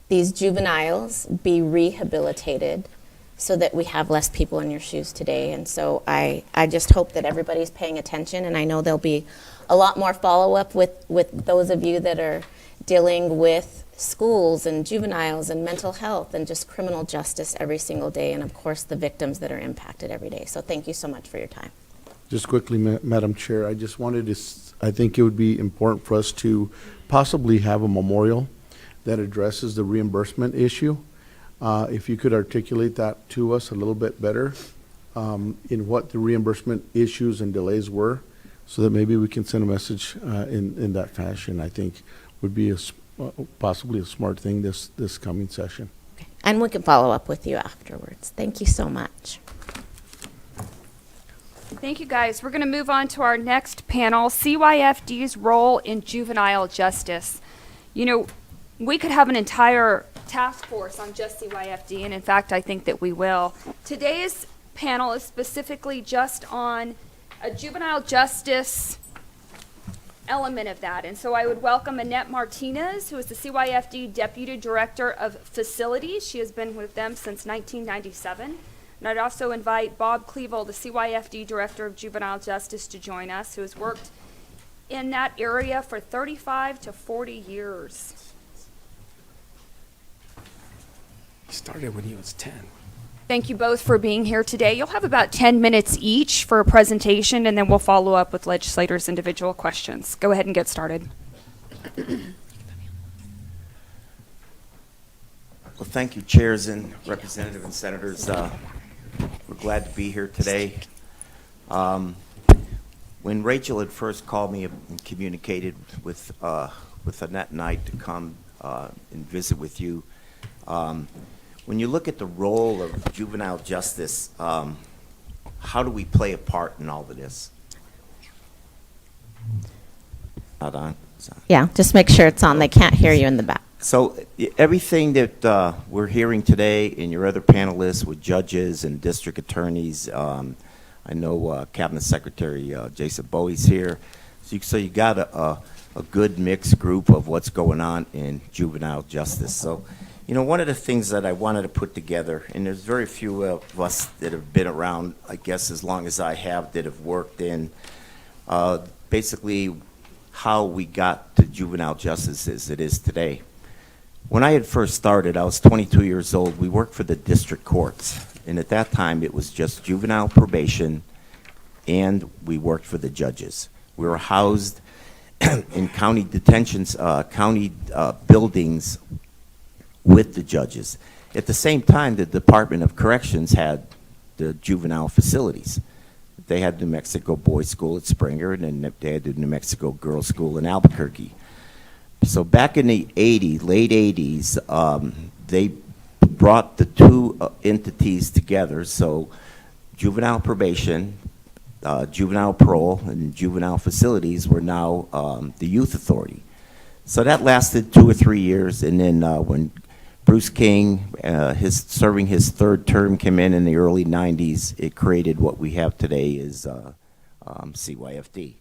these juveniles be rehabilitated so that we have less people in your shoes today. And so I just hope that everybody's paying attention, and I know there'll be a lot more follow-up with those of you that are dealing with schools and juveniles and mental health and just criminal justice every single day, and of course the victims that are impacted every day. So thank you so much for your time. Just quickly, Madam Chair, I just wanted to, I think it would be important for us to possibly have a memorial that addresses the reimbursement issue. If you could articulate that to us a little bit better in what the reimbursement issues and delays were, so that maybe we can send a message in that fashion, I think would be possibly a smart thing this coming session. Okay. And we can follow up with you afterwards. Thank you so much. Thank you, guys. We're going to move on to our next panel, CYFD's role in juvenile justice. We could have an entire task force on just CYFD, and in fact, I think that we will. Today's panel is specifically just on a juvenile justice element of that. And so I would welcome Annette Martinez, who is the CYFD Deputy Director of Facilities. She has been with them since 1997. And I'd also invite Bob Clevel, the CYFD Director of Juvenile Justice, to join us, who has worked in that area for 35 to 40 years. He started when he was 10. Thank you both for being here today. You'll have about 10 minutes each for a presentation, and then we'll follow up with legislators' individual questions. Go ahead and get started. Well, thank you, chairs and representatives and senators. We're glad to be here today. When Rachel had first called me and communicated with Annette and I to come and visit with you, when you look at the role of juvenile justice, how do we play a part in all of this? Not on? Yeah, just make sure it's on. They can't hear you in the back. So everything that we're hearing today and your other panelists with judges and district attorneys, I know Cabinet Secretary Jason Bowie's here. So you got a good mixed group of what's going on in juvenile justice. So, one of the things that I wanted to put together, and there's very few of us that have been around, I guess, as long as I have, that have worked in basically how we got to juvenile justice as it is today. When I had first started, I was 22 years old. We worked for the district courts, and at that time it was just juvenile probation, and we worked for the judges. We were housed in county detentions, county buildings with the judges. At the same time, the Department of Corrections had the juvenile facilities. They had New Mexico Boys School at Springer, and then they had the New Mexico Girls School in Albuquerque. So back in the late 80s, they brought the two entities together. So juvenile probation, juvenile parole, and juvenile facilities were now the youth authority. So that lasted 2 or 3 years, and then when Bruce King, serving his third term, came in the early 90s, it created what we have today is CYFD.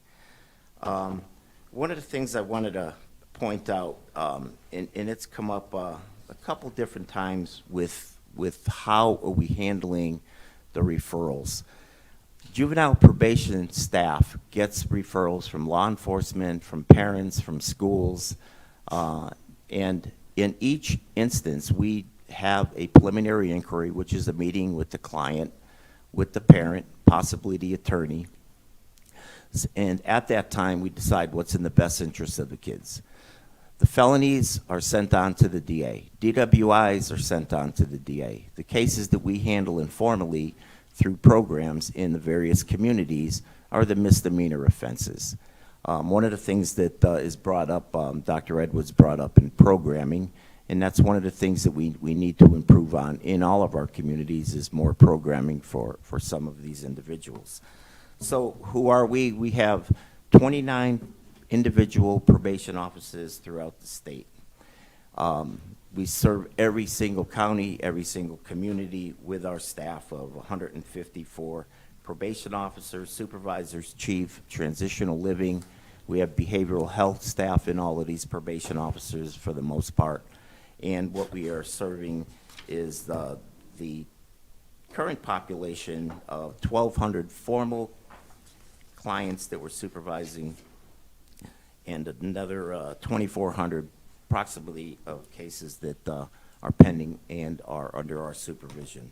One of the things I wanted to point out, and it's come up a couple different times with how are we handling the referrals. Juvenile probation staff gets referrals from law enforcement, from parents, from schools, and in each instance, we have a preliminary inquiry, which is a meeting with the client, with the parent, possibly the attorney. And at that time, we decide what's in the best interest of the kids. The felonies are sent on to the DA. DWIs are sent on to the DA. The cases that we handle informally through programs in the various communities are the misdemeanor offenses. One of the things that is brought up, Dr. Edwards brought up in programming, and that's one of the things that we need to improve on in all of our communities is more programming for some of these individuals. So who are we? We have 29 individual probation offices throughout the state. We serve every single county, every single community with our staff of 154 probation officers, supervisors, chief, transitional living. We have behavioral health staff in all of these probation officers for the most part. And what we are serving is the current population of 1,200 formal clients that we're supervising and another 2,400 approximately of cases that are pending and are under our supervision.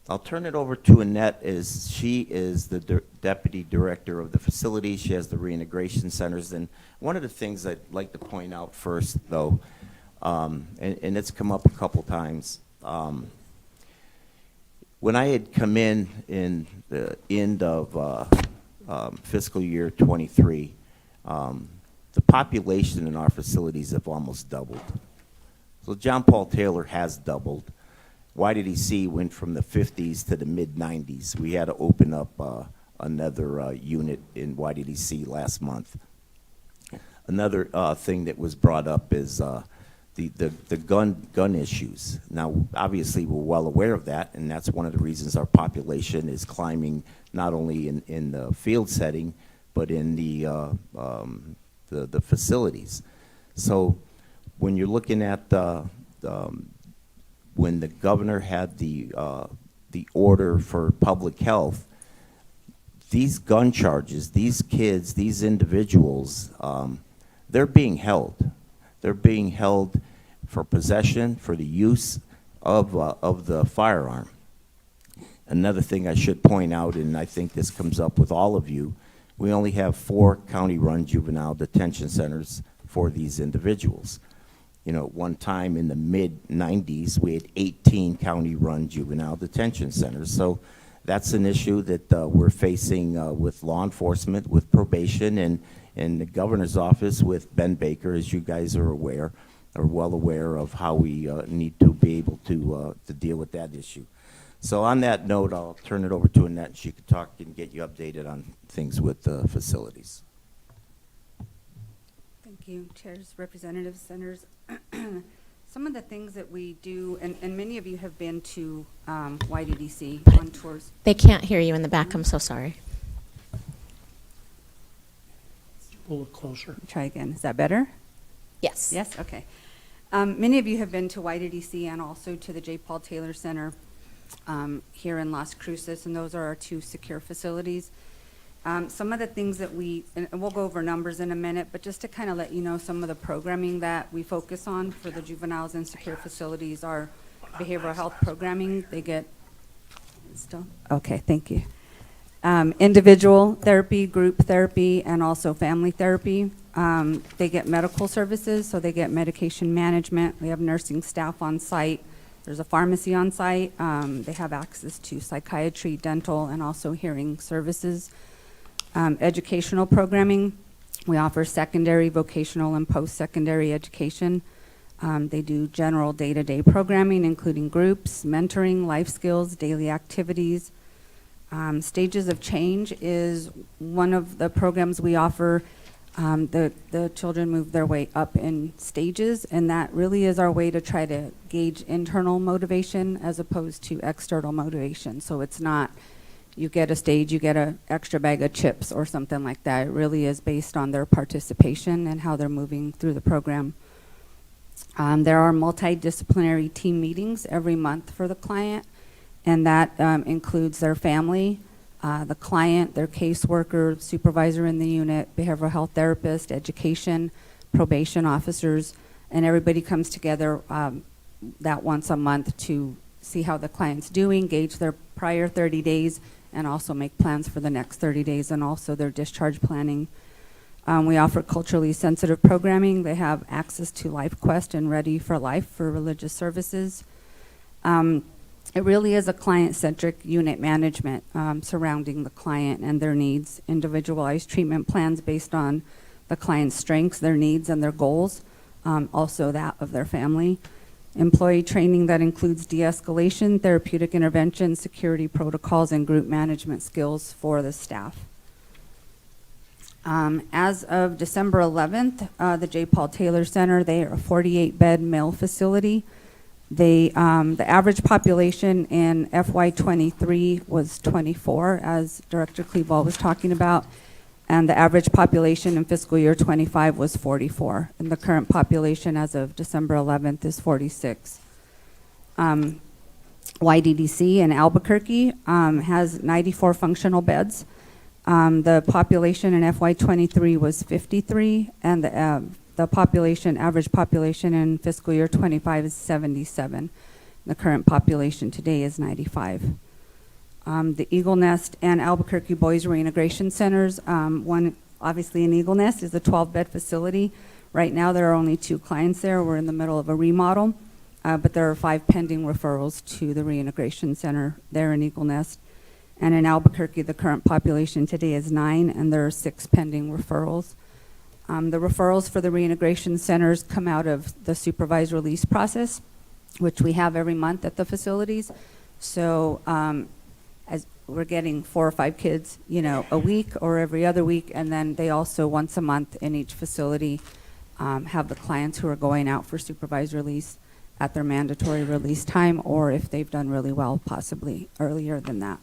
I'll turn it over to Annette, as she is the deputy director of the facility. She has the reintegration centers. And one of the things I'd like to point out first, though, and it's come up a couple times, when I had come in the end of fiscal year 23, the population in our facilities have almost doubled. So John Paul Taylor has doubled. YDDC went from the 50s to the mid-90s. We had to open up another unit in YDDC last month. Another thing that was brought up is the gun issues. Now, obviously, we're well aware of that, and that's one of the reasons our population is climbing not only in the field setting, but in the facilities. So when you're looking at when the governor had the order for public health, these gun charges, these kids, these individuals, they're being held. They're being held for possession, for the use of the firearm. Another thing I should point out, and I think this comes up with all of you, we only have 4 county-run juvenile detention centers for these individuals. You know, one time in the mid-90s, we had 18 county-run juvenile detention centers. So that's an issue that we're facing with law enforcement, with probation, and the governor's office with Ben Baker, as you guys are well aware of how we need to be able to deal with that issue. So on that note, I'll turn it over to Annette, and she can talk and get you updated on things with the facilities. Thank you, chairs, representatives, senators. Some of the things that we do, and many of you have been to YDDC on tours. They can't hear you in the back. I'm so sorry. A little closer. Try again. Is that better? Yes. Yes? Okay. Many of you have been to YDDC and also to the J. Paul Taylor Center here in Las Cruces, and those are our 2 secure facilities. Some of the things that and we'll go over numbers in a minute, but just to kind of let you know some of the programming that we focus on for the juveniles in secure facilities are behavioral health programming. They get, okay, thank you. Individual therapy, group therapy, and also family therapy. They get medical services, so they get medication management. We have nursing staff on site. There's a pharmacy on site. They have access to psychiatry, dental, and also hearing services. Educational programming. We offer secondary, vocational, and post-secondary education. They do general day-to-day programming, including groups, mentoring, life skills, daily activities. Stages of Change is one of the programs we offer. The children move their way up in stages, and that really is our way to try to gauge internal motivation as opposed to external motivation. So it's not you get a stage, you get an extra bag of chips or something like that. It really is based on their participation and how they're moving through the program. There are multidisciplinary team meetings every month for the client, and that includes their family, the client, their caseworker, supervisor in the unit, behavioral health therapist, education, probation officers, and everybody comes together that once a month to see how the client's doing, gauge their prior 30 days, and also make plans for the next 30 days, and also their discharge planning. We offer culturally sensitive programming. They have access to LifeQuest and Ready for Life for religious services. It really is a client-centric unit management surrounding the client and their needs, individualized treatment plans based on the client's strengths, their needs, and their goals, also that of their family. Employee training that includes de-escalation, therapeutic intervention, security protocols, and group management skills for the staff. As of December 11th, the J. Paul Taylor Center, they are a 48-bed male facility. The average population in FY23 was 24, as Director Klebold was talking about, and the average population in fiscal year 25 was 44, and the current population as of December 11th is 46. YDDC in Albuquerque has 94 functional beds. The population in FY23 was 53, and the population, average population in fiscal year 25 is 77. The current population today is 95. The Eagle Nest and Albuquerque Boys Reintegration Centers, one obviously in Eagle Nest is a 12-bed facility. Right now there are only 2 clients there. We're in the middle of a remodel, but there are 5 pending referrals to the reintegration center there in Eagle Nest. And in Albuquerque, the current population today is 9, and there are 6 pending referrals. The referrals for the reintegration centers come out of the supervised release process, which we have every month at the facilities. So as we're getting 4 or 5 kids, a week or every other week, and then they also once a month in each facility have the clients who are going out for supervised release at their mandatory release time, or if they've done really well, possibly earlier than that.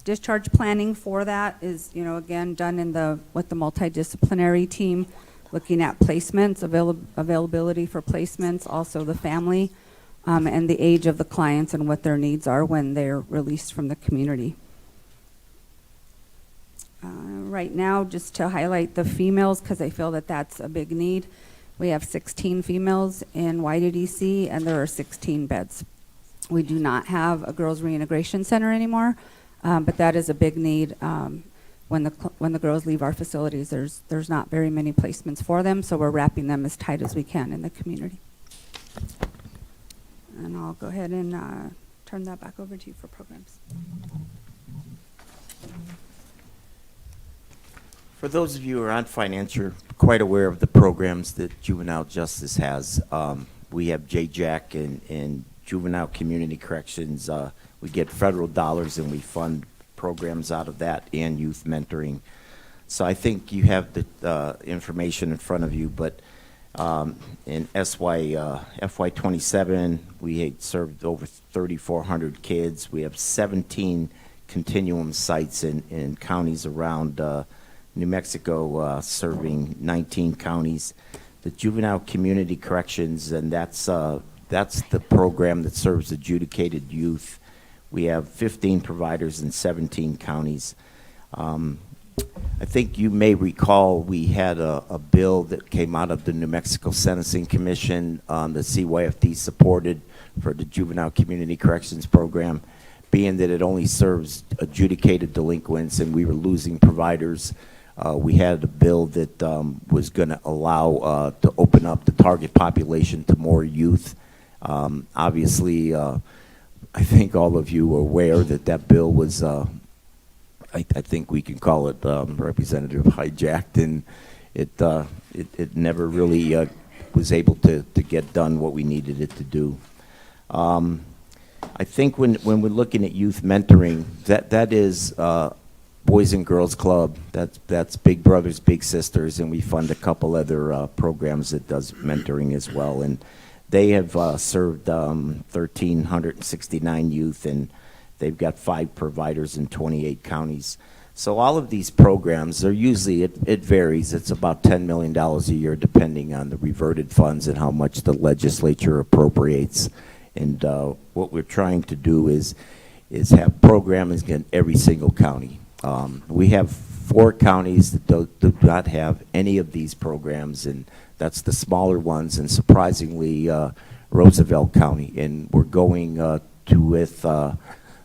Discharge planning for that is, again, done with the multidisciplinary team, looking at placements, availability for placements, also the family, and the age of the clients and what their needs are when they're released from the community. Right now, just to highlight the females, because I feel that that's a big need, we have 16 females in YDDC, and there are 16 beds. We do not have a girls' reintegration center anymore, but that is a big need. When the girls leave our facilities, there's not very many placements for them, so we're wrapping them as tight as we can in the community. And I'll go ahead and turn that back over to you for programs. For those of you who are on finance, you're quite aware of the programs that Juvenile Justice has. We have JJAC and Juvenile Community Corrections. We get federal dollars and we fund programs out of that and youth mentoring. So I think you have the information in front of you, but in FY27, we had served over 3,400 kids. We have 17 continuum sites in counties around New Mexico, serving 19 counties. The Juvenile Community Corrections, and that's the program that serves adjudicated youth. We have 15 providers in 17 counties. I think you may recall we had a bill that came out of the New Mexico Sentencing Commission that CYFD supported for the Juvenile Community Corrections Program, being that it only serves adjudicated delinquents and we were losing providers. We had a bill that was going to allow to open up the target population to more youth. Obviously, I think all of you are aware that that bill was I think we can call it Representative hijacked, and it never really was able to get done what we needed it to do. I think when we're looking at youth mentoring, that is Boys and Girls Club. That's Big Brothers Big Sisters, and we fund a couple other programs that does mentoring as well. And they have served 1,369 youth, and they've got 5 providers in 28 counties. So all of these programs are usually, it varies. It's about $10 million a year depending on the reverted funds and how much the legislature appropriates. And what we're trying to do is have programming in every single county. We have 4 counties that do not have any of these programs, and that's the smaller ones, and surprisingly Roosevelt County. And we're going with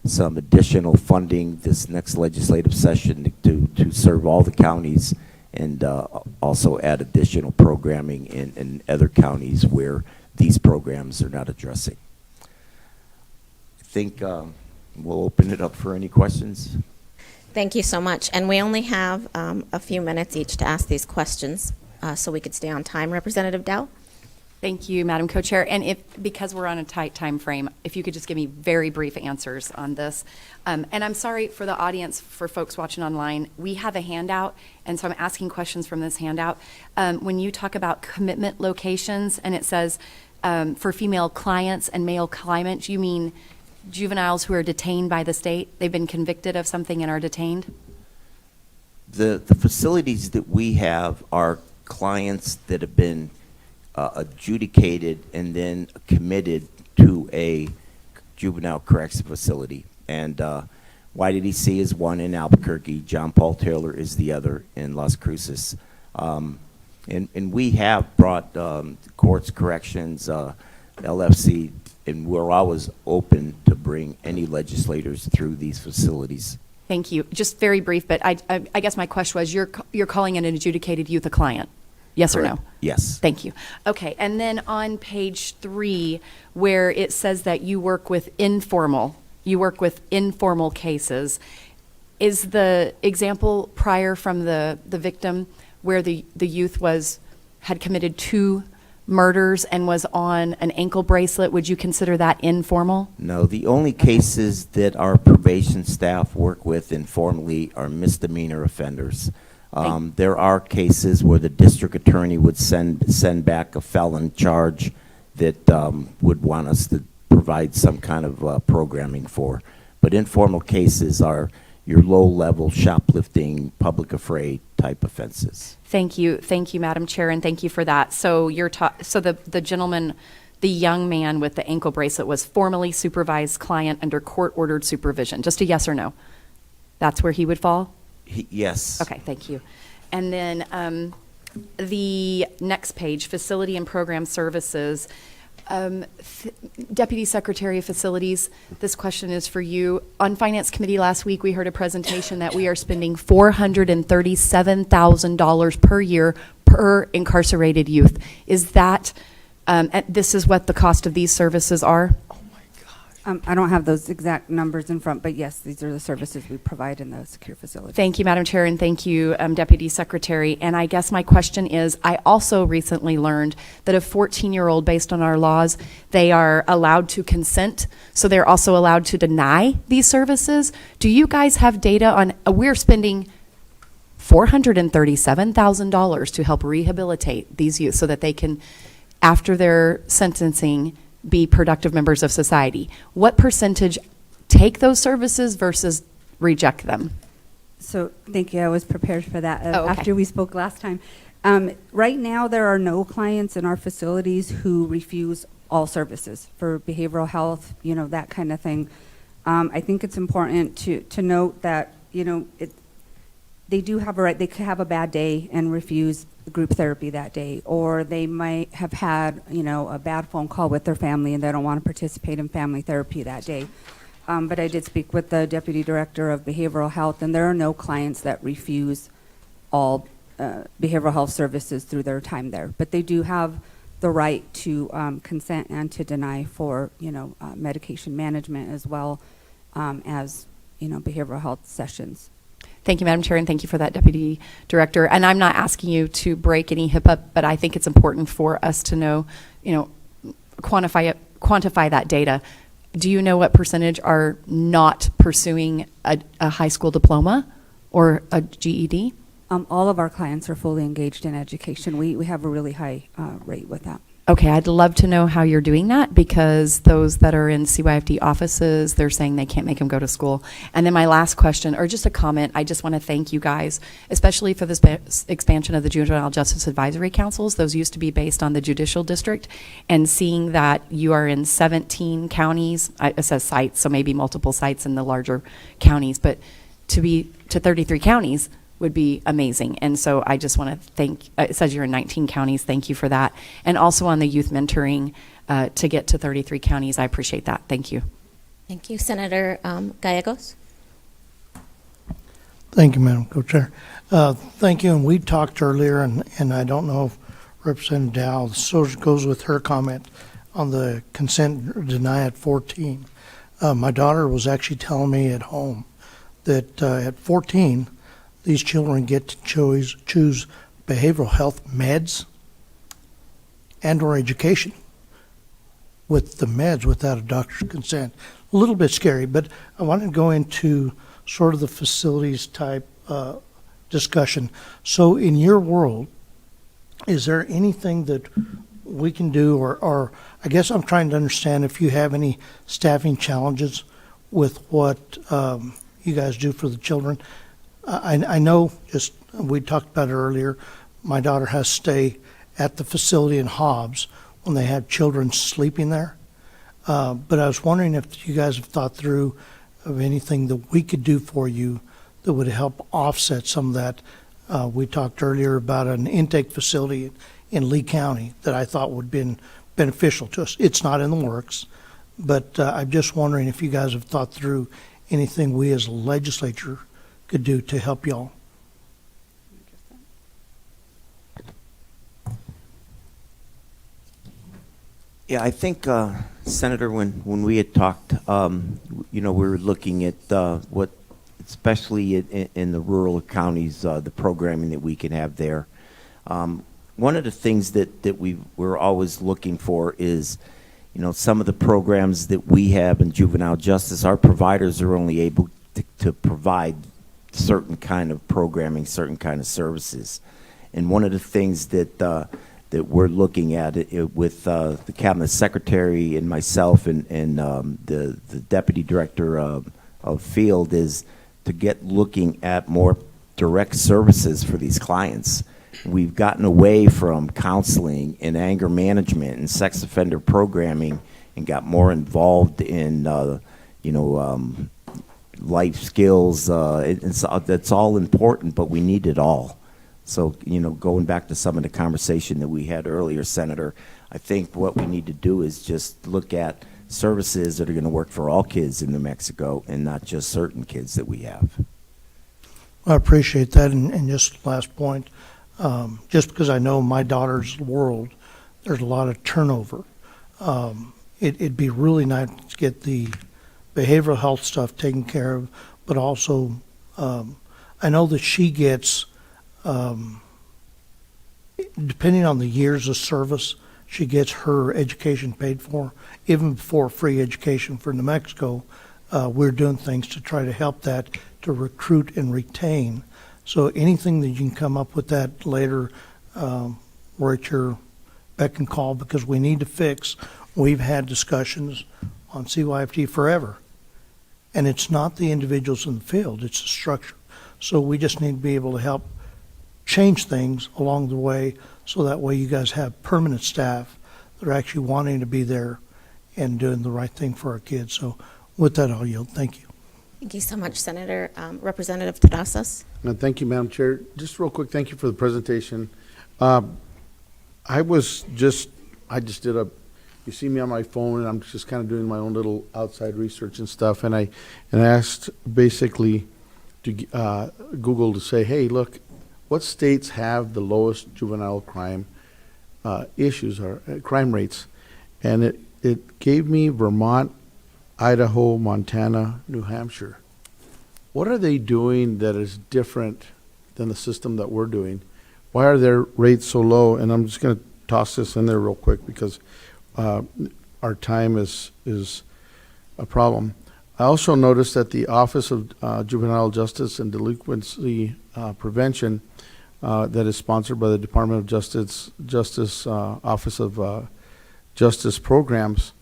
some additional funding this next legislative session to serve all the counties, and also add additional programming in other counties where these programs are not addressing. I think we'll open it up for any questions. Thank you so much. And we only have a few minutes each to ask these questions, so we could stay on time. Representative Dow? Thank you, Madam Co-Chair. And because we're on a tight time frame, if you could just give me very brief answers on this. And I'm sorry for the audience, for folks watching online. We have a handout, and so I'm asking questions from this handout. When you talk about commitment locations, and it says for female clients and male claimants, you mean juveniles who are detained by the state? They've been convicted of something and are detained? The facilities that we have are clients that have been adjudicated and then committed to a juvenile correction facility. And YDDC is one in Albuquerque. John Paul Taylor is the other in Las Cruces. And we have brought courts, corrections, LFC, and we're always open to bring any legislators through these facilities. Thank you. Just very brief, but I guess my question was, you're calling an adjudicated youth a client? Yes or no? Yes. Thank you. Okay, and then on page 3, where it says that you work with informal cases, is the example prior from the victim where the youth had committed 2 murders and was on an ankle bracelet? Would you consider that informal? No, the only cases that our probation staff work with informally are misdemeanor offenders. There are cases where the district attorney would send back a felon charge that would want us to provide some kind of programming for. But informal cases are your low-level shoplifting, public affray type offenses. Thank you, Madam Chair, and thank you for that. So the gentleman, the young man with the ankle bracelet, was formally supervised client under court-ordered supervision. Just a yes or no? That's where he would fall? Yes. Okay, thank you. And then the next page, facility and program services. Deputy Secretary of Facilities, this question is for you. On Finance Committee last week, we heard a presentation that we are spending $437,000 per year per incarcerated youth. Is that, this is what the cost of these services are? I don't have those exact numbers in front, but yes, these are the services we provide in the secure facility. Thank you, Madam Chair, and thank you, Deputy Secretary. And I guess my question is, I also recently learned that a 14-year-old, based on our laws, they are allowed to consent, so they're also allowed to deny these services. Do you guys have data on, we're spending $437,000 to help rehabilitate these youth so that they can, after their sentencing, be productive members of society. What percentage take those services versus reject them? So thank you. I was prepared for that Okay. after we spoke last time. Right now, there are no clients in our facilities who refuse all services for behavioral health, that kind of thing. I think it's important to note that, they do have a right. They could have a bad day and refuse group therapy that day, or they might have had, a bad phone call with their family and they don't want to participate in family therapy that day. But I did speak with the Deputy Director of Behavioral Health, and there are no clients that refuse all behavioral health services through their time there. But they do have the right to consent and to deny for, medication management as well as, behavioral health sessions. Thank you, Madam Chair, and thank you for that, Deputy Director. And I'm not asking you to break any HIPAA, but I think it's important for us to know, quantify that data. Do you know what percentage are not pursuing a high school diploma or a GED? All of our clients are fully engaged in education. We have a really high rate with that. Okay, I'd love to know how you're doing that, because those that are in CYFD offices, they're saying they can't make them go to school. And then my last question, or just a comment, I just want to thank you guys, especially for this expansion of the Juvenile Justice Advisory Councils. Those used to be based on the judicial district, and seeing that you are in 17 counties, it says sites, so maybe multiple sites in the larger counties, but to be to 33 counties would be amazing. And so I just want to thank, it says you're in 19 counties, thank you for that. And also on the youth mentoring to get to 33 counties, I appreciate that. Thank you. Thank you. Senator Gallegos. Thank you, Madam Co-Chair. Thank you, and we talked earlier, and I don't know if Representative Dow, so goes with her comment on the consent deny at 14. My daughter was actually telling me at home that at 14, these children get to choose behavioral health meds and or education with the meds without a doctor's consent. A little bit scary, but I want to go into sort of the facilities type discussion. So in your world, is there anything that we can do, or I guess I'm trying to understand if you have any staffing challenges with what you guys do for the children. I know, just we talked about it earlier, my daughter has to stay at the facility in Hobbs when they have children sleeping there. But I was wondering if you guys have thought through of anything that we could do for you that would help offset some of that. We talked earlier about an intake facility in Lee County that I thought would have been beneficial to us. It's not in the works, but I'm just wondering if you guys have thought through anything we as a legislature could do to help y'all. Yeah, I think, Senator, when we had talked, we were looking at what, especially in the rural counties, the programming that we can have there. One of the things that we're always looking for is, some of the programs that we have in juvenile justice, our providers are only able to provide certain kind of programming, certain kind of services. And one of the things that we're looking at with the Cabinet Secretary and myself and the Deputy Director of Field is to get looking at more direct services for these clients. We've gotten away from counseling and anger management and sex offender programming and got more involved in, life skills. That's all important, but we need it all. So, going back to some of the conversation that we had earlier, Senator, I think what we need to do is just look at services that are going to work for all kids in New Mexico and not just certain kids that we have. I appreciate that. And just last point, just because I know my daughter's world, there's a lot of turnover. It'd be really nice to get the behavioral health stuff taken care of, but also I know that she gets, depending on the years of service, she gets her education paid for. Even before free education for New Mexico, we're doing things to try to help that, to recruit and retain. So anything that you can come up with that later, we're at your beck and call, because we need to fix. We've had discussions on CYFD forever, and it's not the individuals in the field, it's the structure. So we just need to be able to help change things along the way, so that way you guys have permanent staff that are actually wanting to be there and doing the right thing for our kids. So with that, I'll yield. Thank you. Thank you so much, Senator. Representative Terrazas. Thank you, Madam Chair. Just real quick, thank you for the presentation. I just did you see me on my phone, and I'm just kind of doing my own little outside research and stuff, and I asked basically to Google to say, hey, look, what states have the lowest juvenile crime issues or crime rates? And it gave me Vermont, Idaho, Montana, New Hampshire. what are they doing that is different than the system that we're doing? Why are their rates so low? And I'm just going to toss this in there real quick because our time is a problem. I also noticed that the Office of Juvenile Justice and Delinquency Prevention, that is sponsored by the Department of Justice Office of Justice Programs,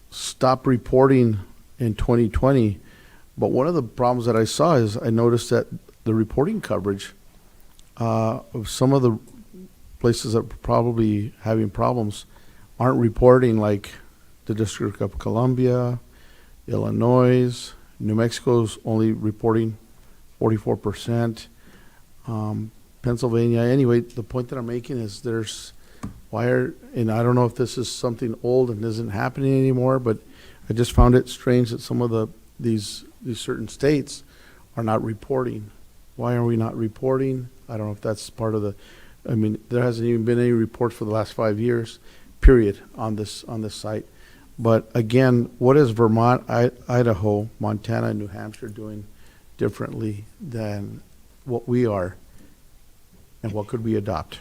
stopped reporting in 2020. But one of the problems that I saw is I noticed that the reporting coverage of some of the places that are probably having problems aren't reporting, like the District of Columbia, Illinois, New Mexico's only reporting 44%. Pennsylvania. Anyway, the point that I'm making is and I don't know if this is something old and isn't happening anymore, but I just found it strange that some of these certain states are not reporting. Why are we not reporting? I don't know if that's part of there hasn't even been any reports for the last 5 years, period, on this site. But again, what is Vermont, Idaho, Montana, and New Hampshire doing differently than what we are, and what could we adopt?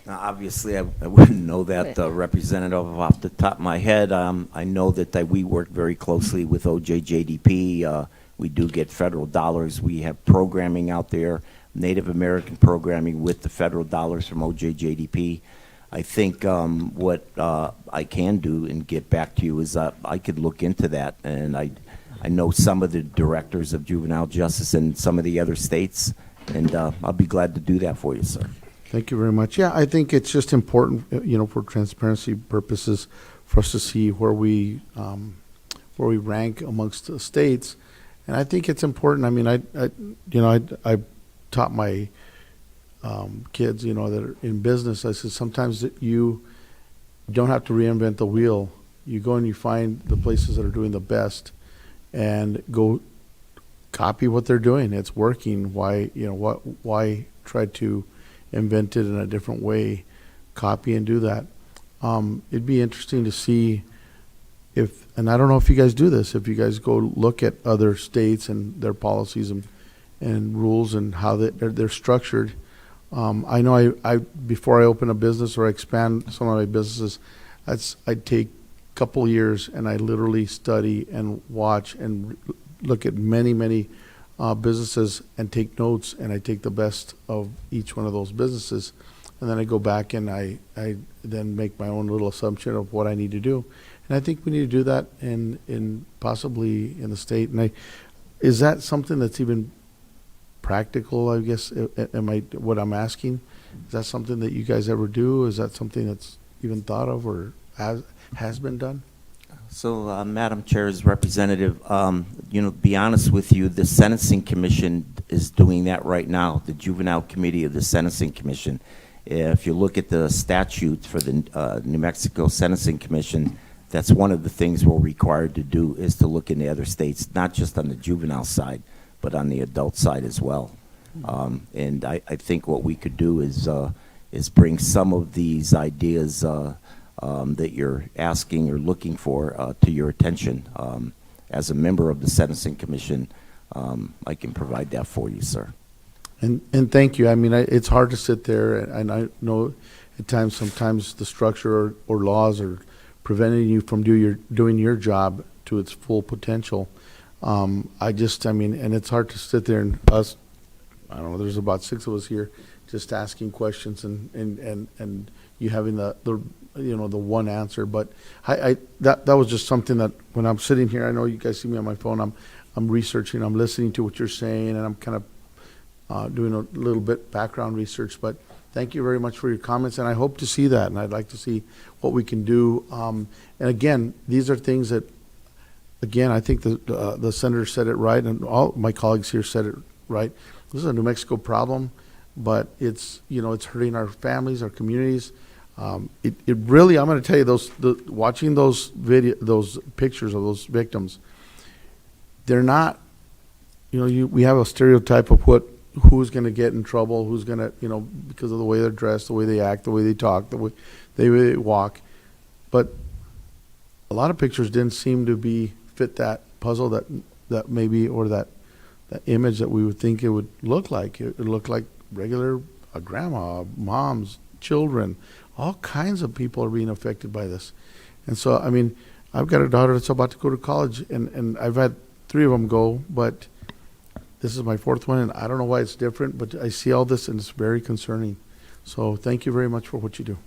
Now, obviously, I wouldn't know that, Representative, off the top of my head. I know that we work very closely with OJJDP. We do get federal dollars. We have programming out there, Native American programming with the federal dollars from OJJDP. I think what I can do and get back to you is I could look into that, and I know some of the directors of juvenile justice in some of the other states, and I'll be glad to do that for you, sir. Thank you very much. Yeah, I think it's just important, for transparency purposes, for us to see where we rank amongst the states, and I think it's important. I mean, I taught my kids, that are in business. I said sometimes that you don't have to reinvent the wheel. You go and you find the places that are doing the best, and go copy what they're doing. It's working. Why try to invent it in a different way? Copy and do that. It'd be interesting to see and I don't know if you guys do this, if you guys go look at other states and their policies and rules and how they're structured. I know I before I open a business or I expand some of my businesses, I take a couple years and I literally study and watch and look at many businesses and take notes, and I take the best of each one of those businesses, and then I go back and I then make my own little assumption of what I need to do. And I think we need to do that in possibly in the state. And is that something that's even practical, I guess, what I'm asking? Is that something that you guys ever do? Is that something that's even thought of or has been done? So, Madam Chair's representative, be honest with you, the Sentencing Commission is doing that right now, the Juvenile Committee of the Sentencing Commission. If you look at the statutes for the New Mexico Sentencing Commission, that's one of the things we're required to do, is to look in the other states, not just on the juvenile side, but on the adult side as well. And I think what we could do is bring some of these ideas that you're asking or looking for to your attention. As a member of the Sentencing Commission, I can provide that for you, sir. And thank you. I mean, it's hard to sit there, and I know at times, sometimes the structure or laws are preventing you from doing your job to its full potential. And it's hard to sit there and us, I don't know, there's about 6 of us here just asking questions and you having the one answer. But that was just something that when I'm sitting here, I know you guys see me on my phone, I'm researching, I'm listening to what you're saying, and I'm kind of doing a little bit background research. But thank you very much for your comments, and I hope to see that, and I'd like to see what we can do. And again, these are things that, again, I think the senator said it right, and all my colleagues here said it right. This is a New Mexico problem, but it's hurting our families, our communities. It really, I'm going to tell you, watching those pictures of those victims, they're not, we have a stereotype of who's going to get in trouble, who's going to, because of the way they're dressed, the way they act, the way they talk, the way they walk. But a lot of pictures didn't seem to fit that puzzle that that maybe, or that image that we would think it would look like. It would look like regular grandma, moms, children, all kinds of people are being affected by this. And so, I mean, I've got a daughter that's about to go to college, and I've had 3 of them go, but this is my 4th one, and I don't know why it's different, but I see all this, and it's very concerning. So thank you very much for what you do.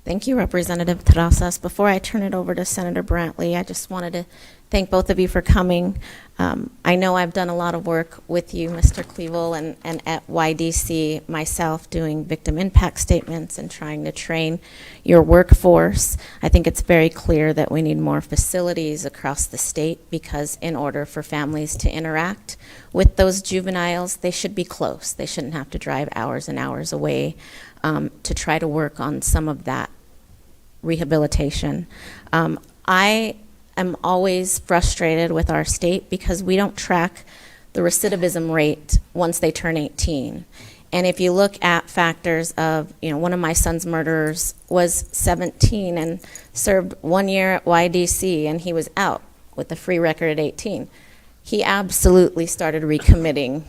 Thank you, Representative Terrazas. Before I turn it over to Senator Brantley, I just wanted to thank both of you for coming. I know I've done a lot of work with you, Mr. Clevel, and at YDC myself, doing victim impact statements and trying to train your workforce. I think it's very clear that we need more facilities across the state, because in order for families to interact with those juveniles, they should be close. They shouldn't have to drive hours and hours away to try to work on some of that rehabilitation. I am always frustrated with our state because we don't track the recidivism rate once they turn 18. And if you look at factors of, one of my son's murderers was 17 and served 1 year at YDC, and he was out with a free record at 18. He absolutely started recommitting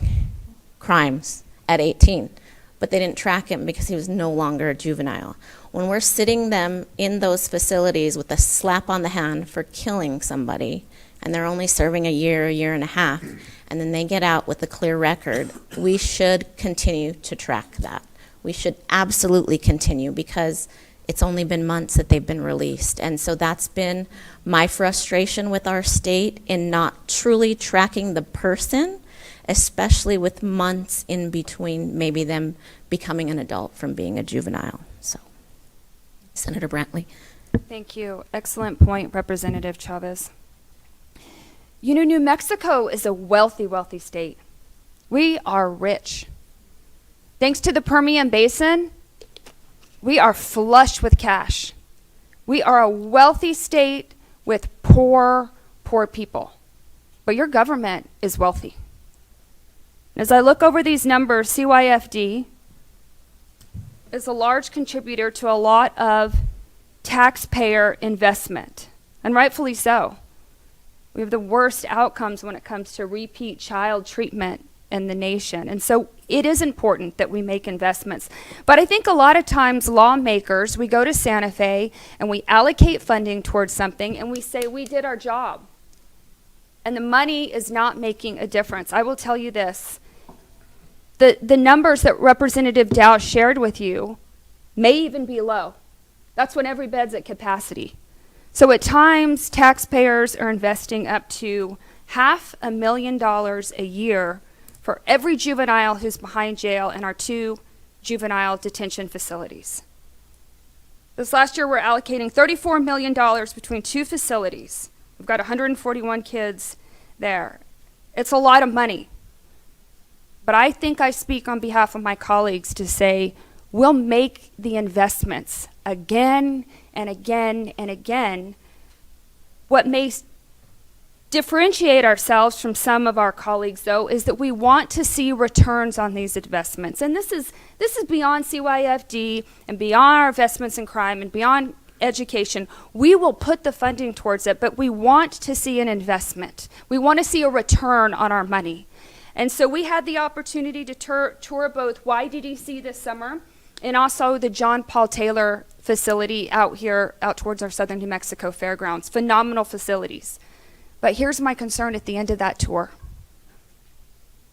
crimes at 18. But they didn't track him because he was no longer a juvenile. When we're sitting them in those facilities with a slap on the hand for killing somebody, and they're only serving a year and a half, and then they get out with a clear record, we should continue to track that. We should absolutely continue, because it's only been months that they've been released. And so that's been my frustration with our state, in not truly tracking the person, especially with months in between maybe them becoming an adult from being a juvenile. So, Senator Brantley. Thank you. Excellent point, Representative Chavez. New Mexico is a wealthy, wealthy state. We are rich. Thanks to the Permian Basin, we are flush with cash. We are a wealthy state with poor, poor people. But your government is wealthy. As I look over these numbers, CYFD is a large contributor to a lot of taxpayer investment, and rightfully so. We have the worst outcomes when it comes to repeat child treatment in the nation. And so it is important that we make investments. But I think a lot of times lawmakers, we go to Santa Fe and we allocate funding towards something and we say we did our job. And the money is not making a difference. I will tell you this. The numbers that Representative Dow shared with you may even be low. That's when every bed's at capacity. So at times, taxpayers are investing up to $500,000 a year for every juvenile who's behind jail in our 2 juvenile detention facilities. This last year, we're allocating $34 million between 2 facilities. We've got 141 kids there. It's a lot of money. But I think I speak on behalf of my colleagues to say we'll make the investments again and again and again. What may differentiate ourselves from some of our colleagues, though, is that we want to see returns on these investments. And this is beyond CYFD and beyond our investments in crime and beyond education. We will put the funding towards it, but we want to see an investment. We want to see a return on our money. And so we had the opportunity to tour both YDDC this summer and also the John Paul Taylor facility out towards our southern New Mexico fairgrounds. Phenomenal facilities. But here's my concern at the end of that tour.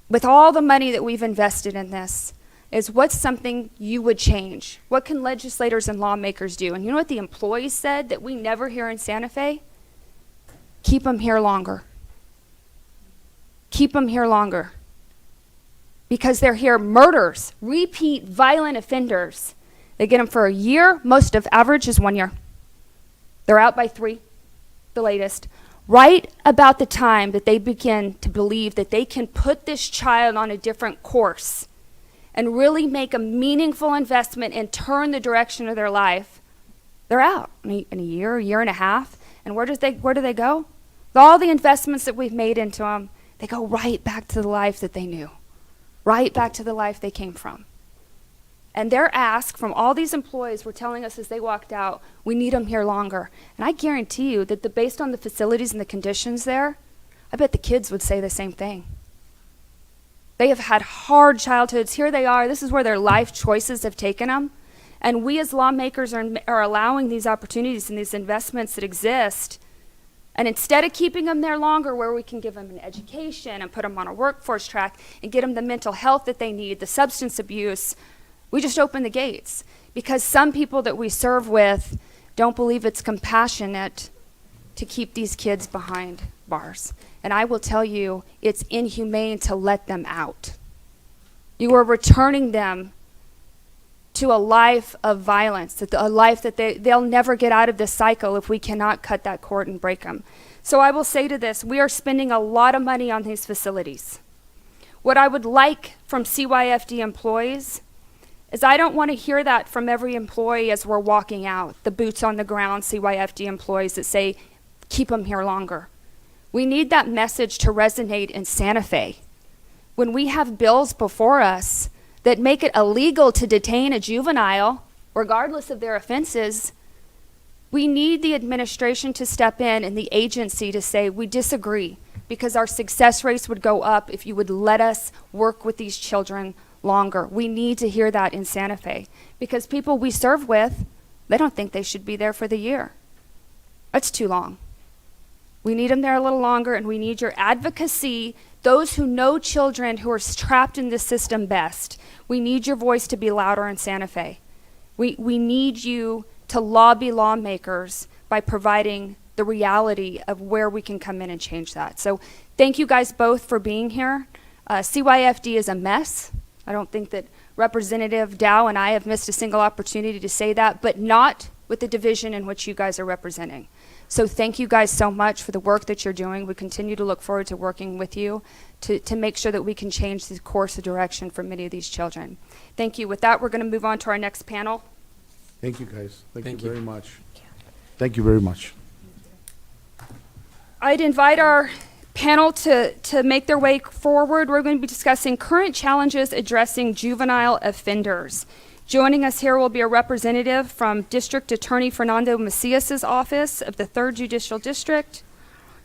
With all the money that we've invested in this, is what's something you would change? What can legislators and lawmakers do? And you know what the employees said that we never hear in Santa Fe? Keep them here longer. Keep them here longer. Because they're here murderers, repeat violent offenders. They get them for a year. Most of average is 1 year. They're out by 3, the latest. Right about the time that they begin to believe that they can put this child on a different course and really make a meaningful investment and turn the direction of their life, they're out in a year and a half. And where do they go? With all the investments that we've made into them, they go right back to the life that they knew, right back to the life they came from. And their ask from all these employees were telling us as they walked out, we need them here longer. And I guarantee you that based on the facilities and the conditions there, I bet the kids would say the same thing. They have had hard childhoods. Here they are. This is where their life choices have taken them. And we as lawmakers are allowing these opportunities and these investments that exist. And instead of keeping them there longer, where we can give them an education and put them on a workforce track and get them the mental health that they need, the substance abuse, we just open the gates. Because some people that we serve with don't believe it's compassionate to keep these kids behind bars. And I will tell you, it's inhumane to let them out. You are returning them to a life of violence, a life that they'll never get out of this cycle if we cannot cut that cord and break them. So I will say to this, we are spending a lot of money on these facilities. What I would like from CYFD employees is I don't want to hear that from every employee as we're walking out, the boots on the ground CYFD employees that say, keep them here longer. We need that message to resonate in Santa Fe. When we have bills before us that make it illegal to detain a juvenile, regardless of their offenses, we need the administration to step in and the agency to say, we disagree, because our success rates would go up if you would let us work with these children longer. We need to hear that in Santa Fe, because people we serve with, they don't think they should be there for the year. That's too long. We need them there a little longer, and we need your advocacy, those who know children who are trapped in this system best. We need your voice to be louder in Santa Fe. We need you to lobby lawmakers by providing the reality of where we can come in and change that. So thank you guys both for being here. CYFD is a mess. I don't think that Representative Dow and I have missed a single opportunity to say that, but not with the division in which you guys are representing. So thank you guys so much for the work that you're doing. We continue to look forward to working with you to make sure that we can change the course of direction for many of these children. Thank you. With that, we're going to move on to our next panel. Thank you, guys. Thank you very much. Thank you very much. I'd invite our panel to make their way forward. We're going to be discussing current challenges addressing juvenile offenders. Joining us here will be a representative from District Attorney Fernando Macias's office of the 3rd Judicial District.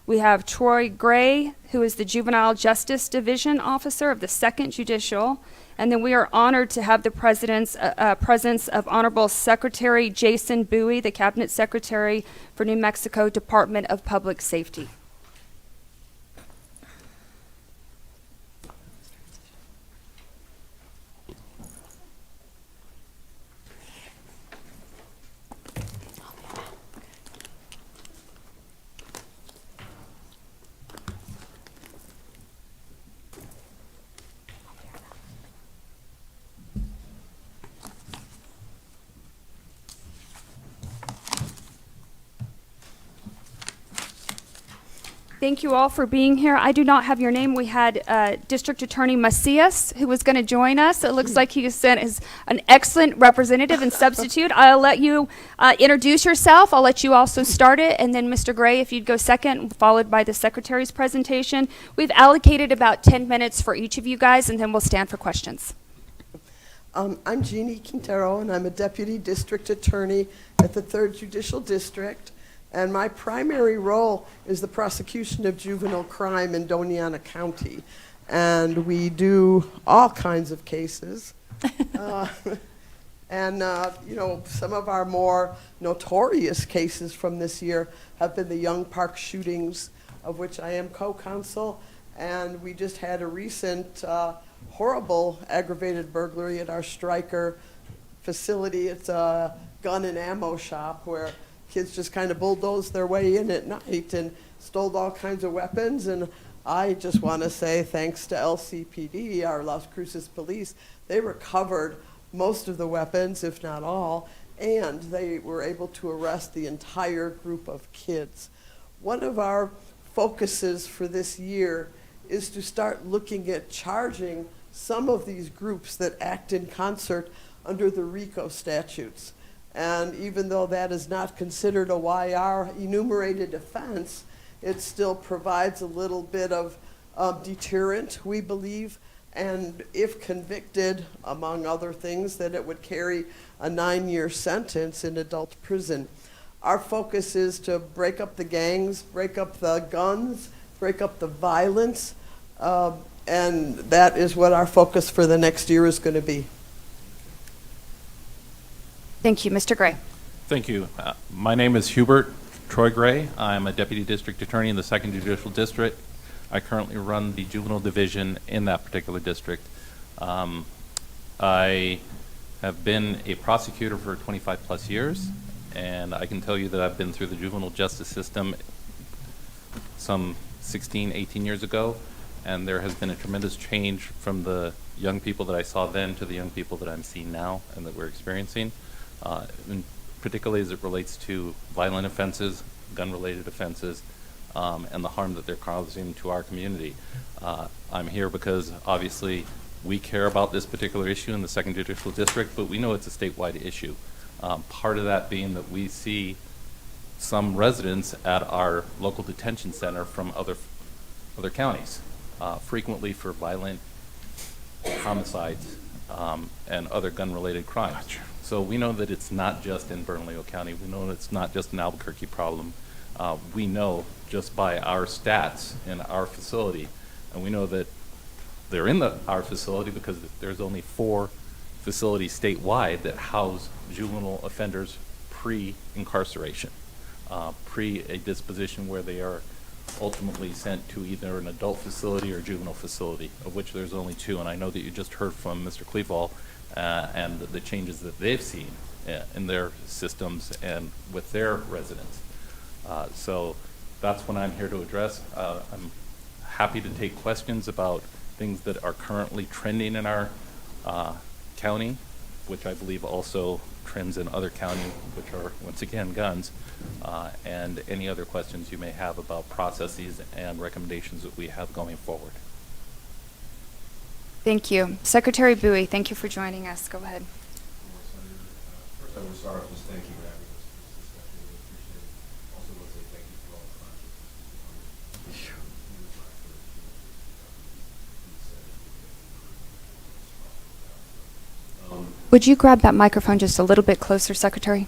We have Troy Gray, who is the Juvenile Justice Division Officer of the 2nd Judicial. And then we are honored to have the presence of Honorable Secretary Jason Bowie, the Cabinet Secretary for New Mexico Department of Public Safety. Thank you all for being here. I do not have your name. We had District Attorney Macias, who was going to join us. It looks like he is sent as an excellent representative and substitute. I'll let you introduce yourself. I'll let you also start it. And then Mr. Gray, if you'd go second, followed by the Secretary's presentation. We've allocated about 10 minutes for each of you guys, and then we'll stand for questions. I'm Jeannie Quintero, and I'm a Deputy District Attorney at the 3rd Judicial District. And my primary role is the prosecution of juvenile crime in Doñana County. And we do all kinds of cases. You know, some of our more notorious cases from this year have been the Young Park shootings, of which I am co-counsel. And we just had a recent horrible aggravated burglary at our Stryker facility. It's a gun and ammo shop where kids just kind of bulldozed their way in at night and stole all kinds of weapons. And I just want to say thanks to LCPD, our Las Cruces police, they recovered most of the weapons, if not all, and they were able to arrest the entire group of kids. One of our focuses for this year is to start looking at charging some of these groups that act in concert under the RICO statutes. And even though that is not considered a YR enumerated offense, it still provides a little bit of deterrent, we believe. And if convicted, among other things, that it would carry a 9-year sentence in adult prison. Our focus is to break up the gangs, break up the guns break up the violence, and that is what our focus for the next year is going to be. Thank you. Mr. Gray. Thank you. My name is Hubert Troy Gray. I'm a Deputy District Attorney in the 2nd Judicial District. I currently run the Juvenile Division in that particular district. I have been a prosecutor for 25 plus years, and I can tell you that I've been through the juvenile justice system some 16, 18 years ago, and there has been a tremendous change from the young people that I saw then to the young people that I'm seeing now and that we're experiencing, and particularly as it relates to violent offenses, gun-related offenses, and the harm that they're causing to our community. I'm here because obviously we care about this particular issue in the 2nd Judicial District, but we know it's a statewide issue. Part of that being that we see some residents at our local detention center from other counties, frequently for violent homicides and other gun-related crimes. So we know that it's not just in Bernalillo County. We know it's not just an Albuquerque problem. We know just by our stats in our facility, and we know that they're in our facility because there's only 4 facilities statewide that house juvenile offenders pre-incarceration, pre a disposition where they are ultimately sent to either an adult facility or juvenile facility, of which there's only 2. And I know that you just heard from Mr. Cleveland and the changes that they've seen in their systems and with their residents. So that's what I'm here to address. I'm happy to take questions about things that are currently trending in our county, which I believe also trends in other counties, which are, once again, guns, and any other questions you may have about processes and recommendations that we have going forward. Thank you. Secretary Bowie, thank you for joining us. Go ahead. First, I want to start off just thanking you for having us for this discussion. We appreciate it. Also want to say thank you for all the contributions. Would you grab that microphone just a little bit closer, Secretary?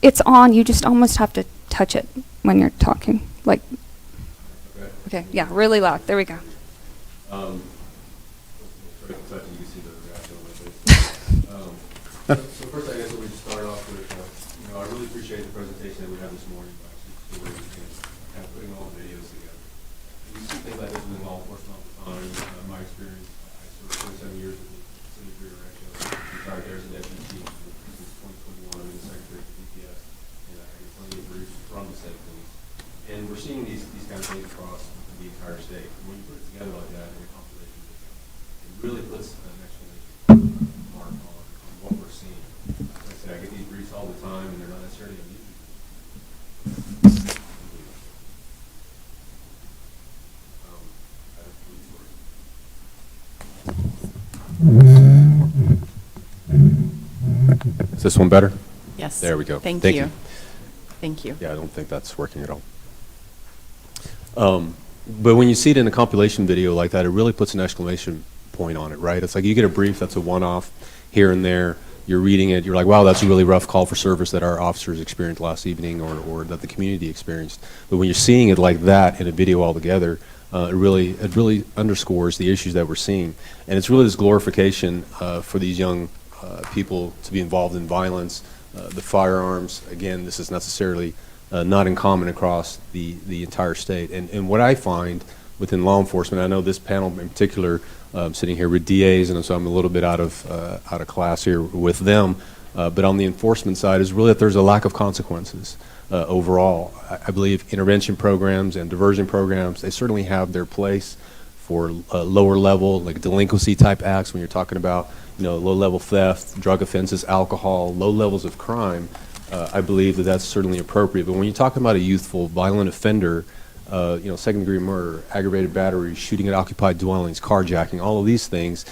It's on. You just almost have to touch it when you're talking. Like, okay, yeah, really loud. There we go. So first, I guess we just start off with, I really appreciate the presentation that we had this morning, actually, kind of putting all the videos together. We see things like this in law enforcement all the time. In my experience, I served 27 years with the city of Rio Rancho. Retired there as a deputy chief since 2021. I'm the secretary of DPS, and I get plenty of briefs from the state police. And we're seeing these kind of things across the entire state. When you put it together like that in a compilation, it really puts an exclamation mark on what we're seeing. Like I said, I get these briefs all the time, and they're not necessarily unusual. Is this one better? Yes. There we go. Thank you. Thank you. Yeah, I don't think that's working at all. But when you see it in a compilation video like that, it really puts an exclamation point on it, right? It's like you get a brief that's a one-off here and there. You're reading it. You're like, wow, that's a really rough call for service that our officers experienced last evening or that the community experienced. But when you're seeing it like that in a video altogether, it really underscores the issues that we're seeing. And it's really this glorification for these young people to be involved in violence. The firearms, again, this is necessarily not uncommon across the entire state. And what I find within law enforcement, I know this panel in particular, sitting here with DAs, and so I'm a little bit out of class here with them, but on the enforcement side is really that there's a lack of consequences overall. I believe intervention programs and diversion programs, they certainly have their place for lower level, like delinquency type acts when you're talking about, low level theft, drug offenses, alcohol, low levels of crime. I believe that that's certainly appropriate. But when you're talking about a youthful violent offender, second degree murder, aggravated battery, shooting at occupied dwellings, carjacking, all of these things,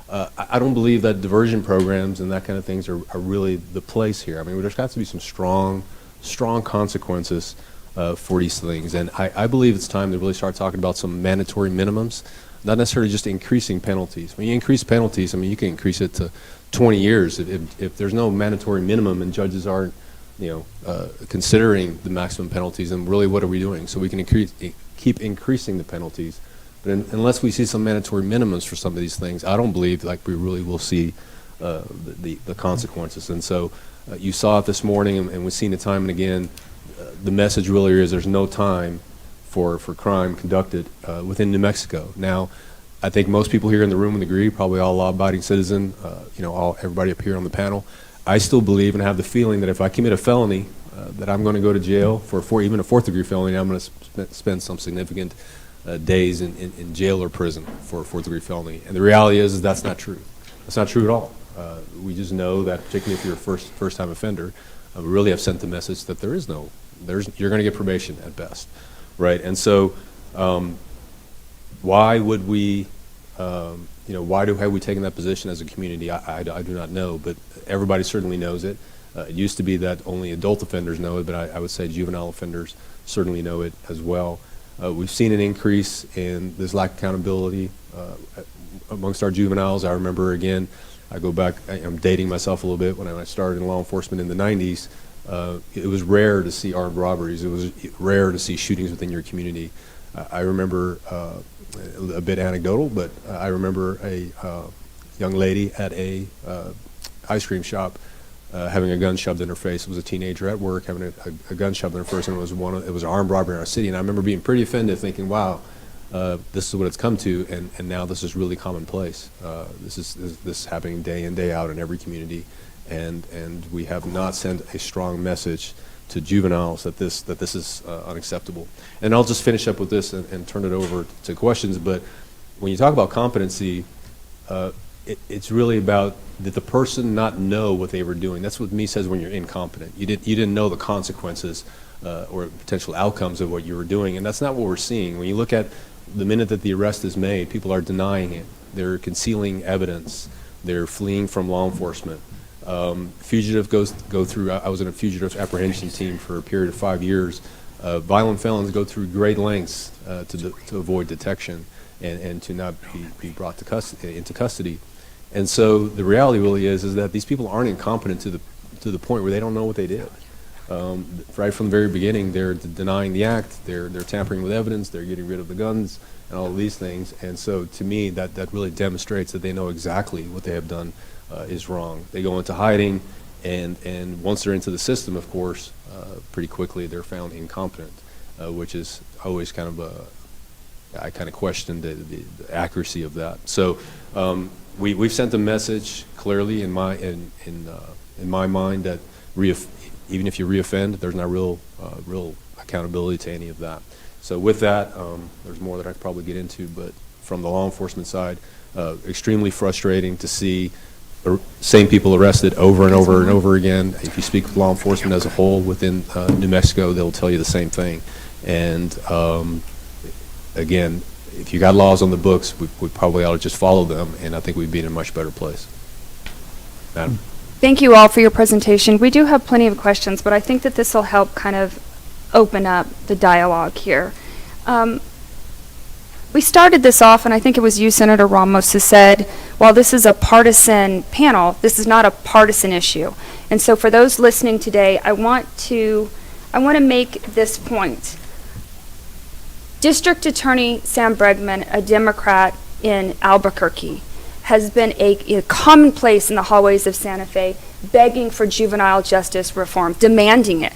I don't believe that diversion programs and that kind of things are really the place here. I mean, there's got to be some strong consequences for these things. And I believe it's time to really start talking about some mandatory minimums, not necessarily just increasing penalties. When you increase penalties, I mean, you can increase it to 20 years. If there's no mandatory minimum and judges aren't considering the maximum penalties, and really what are we doing? So we can keep increasing the penalties. But unless we see some mandatory minimums for some of these things, I don't believe like we really will see the consequences. And so you saw it this morning, and we've seen it time and again. The message really is there's no time for crime conducted within New Mexico. Now, I think most people here in the room would agree, probably all law-abiding citizen, everybody up here on the panel. I still believe and have the feeling that if I commit a felony, that I'm going to go to jail for even a fourth-degree felony. I'm going to spend some significant days in jail or prison for a fourth-degree felony. And the reality is that's not true. That's not true at all. We just know that, particularly if you're a first-time offender, we really have sent the message that you're going to get probation at best, right? And so, why would we? Why have we taken that position as a community? I do not know, but everybody certainly knows it. It used to be that only adult offenders know it, but I would say juvenile offenders certainly know it as well. We've seen an increase in this lack of accountability amongst our juveniles. I remember, again, I go back, I'm dating myself a little bit, when I started in law enforcement in the 90s, it was rare to see armed robberies. It was rare to see shootings within your community. I remember, a bit anecdotal, but I remember a young lady at a ice cream shop having a gun shoved in her face. It was a teenager at work having a gun shoved in her face, and it was an armed robbery in our city. And I remember being pretty offended, thinking, wow, this is what it's come to, and now this is really commonplace. This is happening day in, day out in every community, and we have not sent a strong message to juveniles that this is unacceptable. And I'll just finish up with this and turn it over to questions. But when you talk about competency, it's really about did the person not know what they were doing? That's what me says when you're incompetent. You didn't know the consequences or potential outcomes of what you were doing, and that's not what we're seeing. When you look at the minute that the arrest is made, people are denying it. They're concealing evidence. They're fleeing from law enforcement. Fugitive go through, I was in a fugitive apprehension team for a period of 5 years. Violent felons go through great lengths to avoid detection and to not be brought into custody. And so the reality really is that these people aren't incompetent to the point where they don't know what they did. Right from the very beginning, they're denying the act, they're tampering with evidence, they're getting rid of the guns and all of these things. And so to me, that really demonstrates that they know exactly what they have done is wrong. They go into hiding, and once they're into the system, of course, pretty quickly they're found incompetent, which is always kind of I kind of question the accuracy of that. So we've sent a message clearly in my mind that even if you reoffend, there's not real accountability to any of that. So with that, there's more that I could probably get into, but from the law enforcement side, extremely frustrating to see same people arrested over and over and over again. If you speak with law enforcement as a whole within New Mexico, they'll tell you the same thing. And again, if you got laws on the books, we probably ought to just follow them, and I think we'd be in a much better place. Madam? Thank you all for your presentation. We do have plenty of questions, but I think that this will help kind of open up the dialogue here. We started this off, and I think it was you, Senator Ramos, who said, while this is a partisan panel, this is not a partisan issue. And so for those listening today, I want to make this point. District Attorney Sam Bregman, a Democrat in Albuquerque, has been a commonplace in the hallways of Santa Fe, begging for juvenile justice reform, demanding it.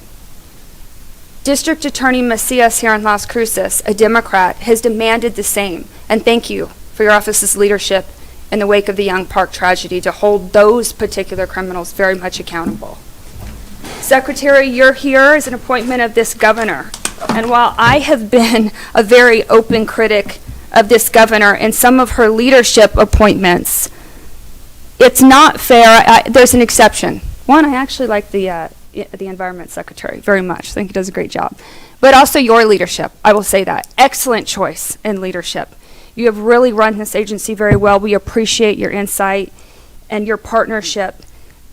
District Attorney Macias here in Las Cruces, a Democrat, has demanded the same. And thank you for your office's leadership in the wake of the Young Park tragedy to hold those particular criminals very much accountable. Secretary, you're here as an appointment of this governor. And while I have been a very open critic of this governor and some of her leadership appointments, it's not fair. There's an exception. One, I actually like the Environment Secretary very much. I think he does a great job. But also your leadership, I will say that. Excellent choice in leadership. You have really run this agency very well. We appreciate your insight and your partnership.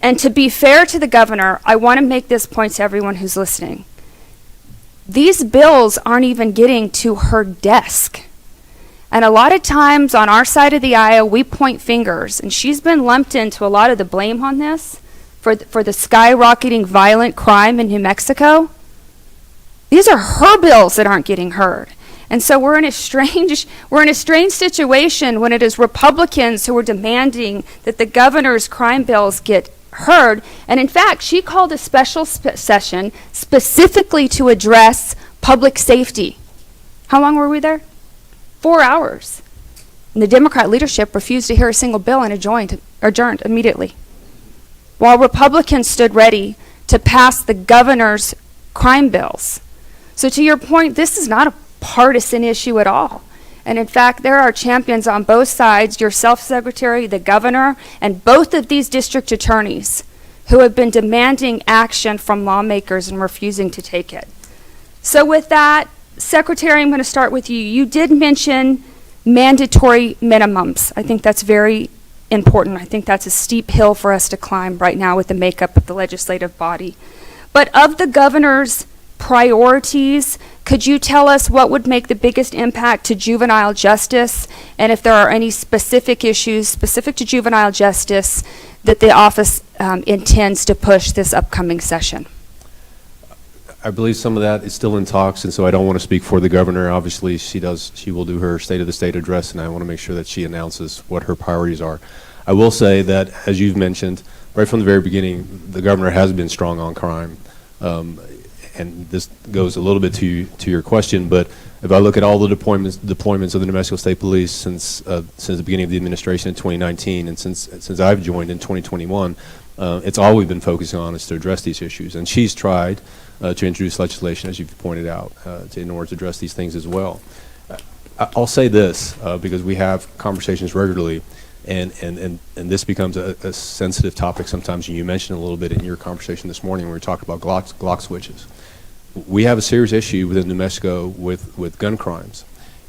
And to be fair to the governor, I want to make this point to everyone who's listening. These bills aren't even getting to her desk. And a lot of times on our side of the aisle, we point fingers, and she's been lumped into a lot of the blame on this. for the skyrocketing violent crime in New Mexico, these are her bills that aren't getting heard. And so we're in a strange situation when it is Republicans who are demanding that the governor's crime bills get heard. And in fact, she called a special session specifically to address public safety. How long were we there? 4 hours. And the Democrat leadership refused to hear a single bill and adjourned immediately, while Republicans stood ready to pass the governor's crime bills. So to your point, this is not a partisan issue at all. And in fact, there are champions on both sides, yourself, Secretary, the governor, and both of these district attorneys who have been demanding action from lawmakers and refusing to take it. So with that, Secretary, I'm going to start with you. You did mention mandatory minimums. I think that's very important. I think that's a steep hill for us to climb right now with the makeup of the legislative body. But of the governor's priorities, could you tell us what would make the biggest impact to juvenile justice, and if there are any specific issues specific to juvenile justice that the office intends to push this upcoming session? I believe some of that is still in talks, and so I don't want to speak for the governor. Obviously, she will do her State of the State address, and I want to make sure that she announces what her priorities are. I will say that, as you've mentioned, right from the very beginning, the governor has been strong on crime. And this goes a little bit to your question, but if I look at all the deployments of the New Mexico State Police since the beginning of the administration in 2019, and since I've joined in 2021, it's all we've been focusing on is to address these issues. And she's tried to introduce legislation, as you've pointed out, in order to address these things as well. I'll say this, because we have conversations regularly, and this becomes a sensitive topic sometimes. You mentioned a little bit in your conversation this morning when we were talking about Glock switches. We have a serious issue within New Mexico with gun crimes.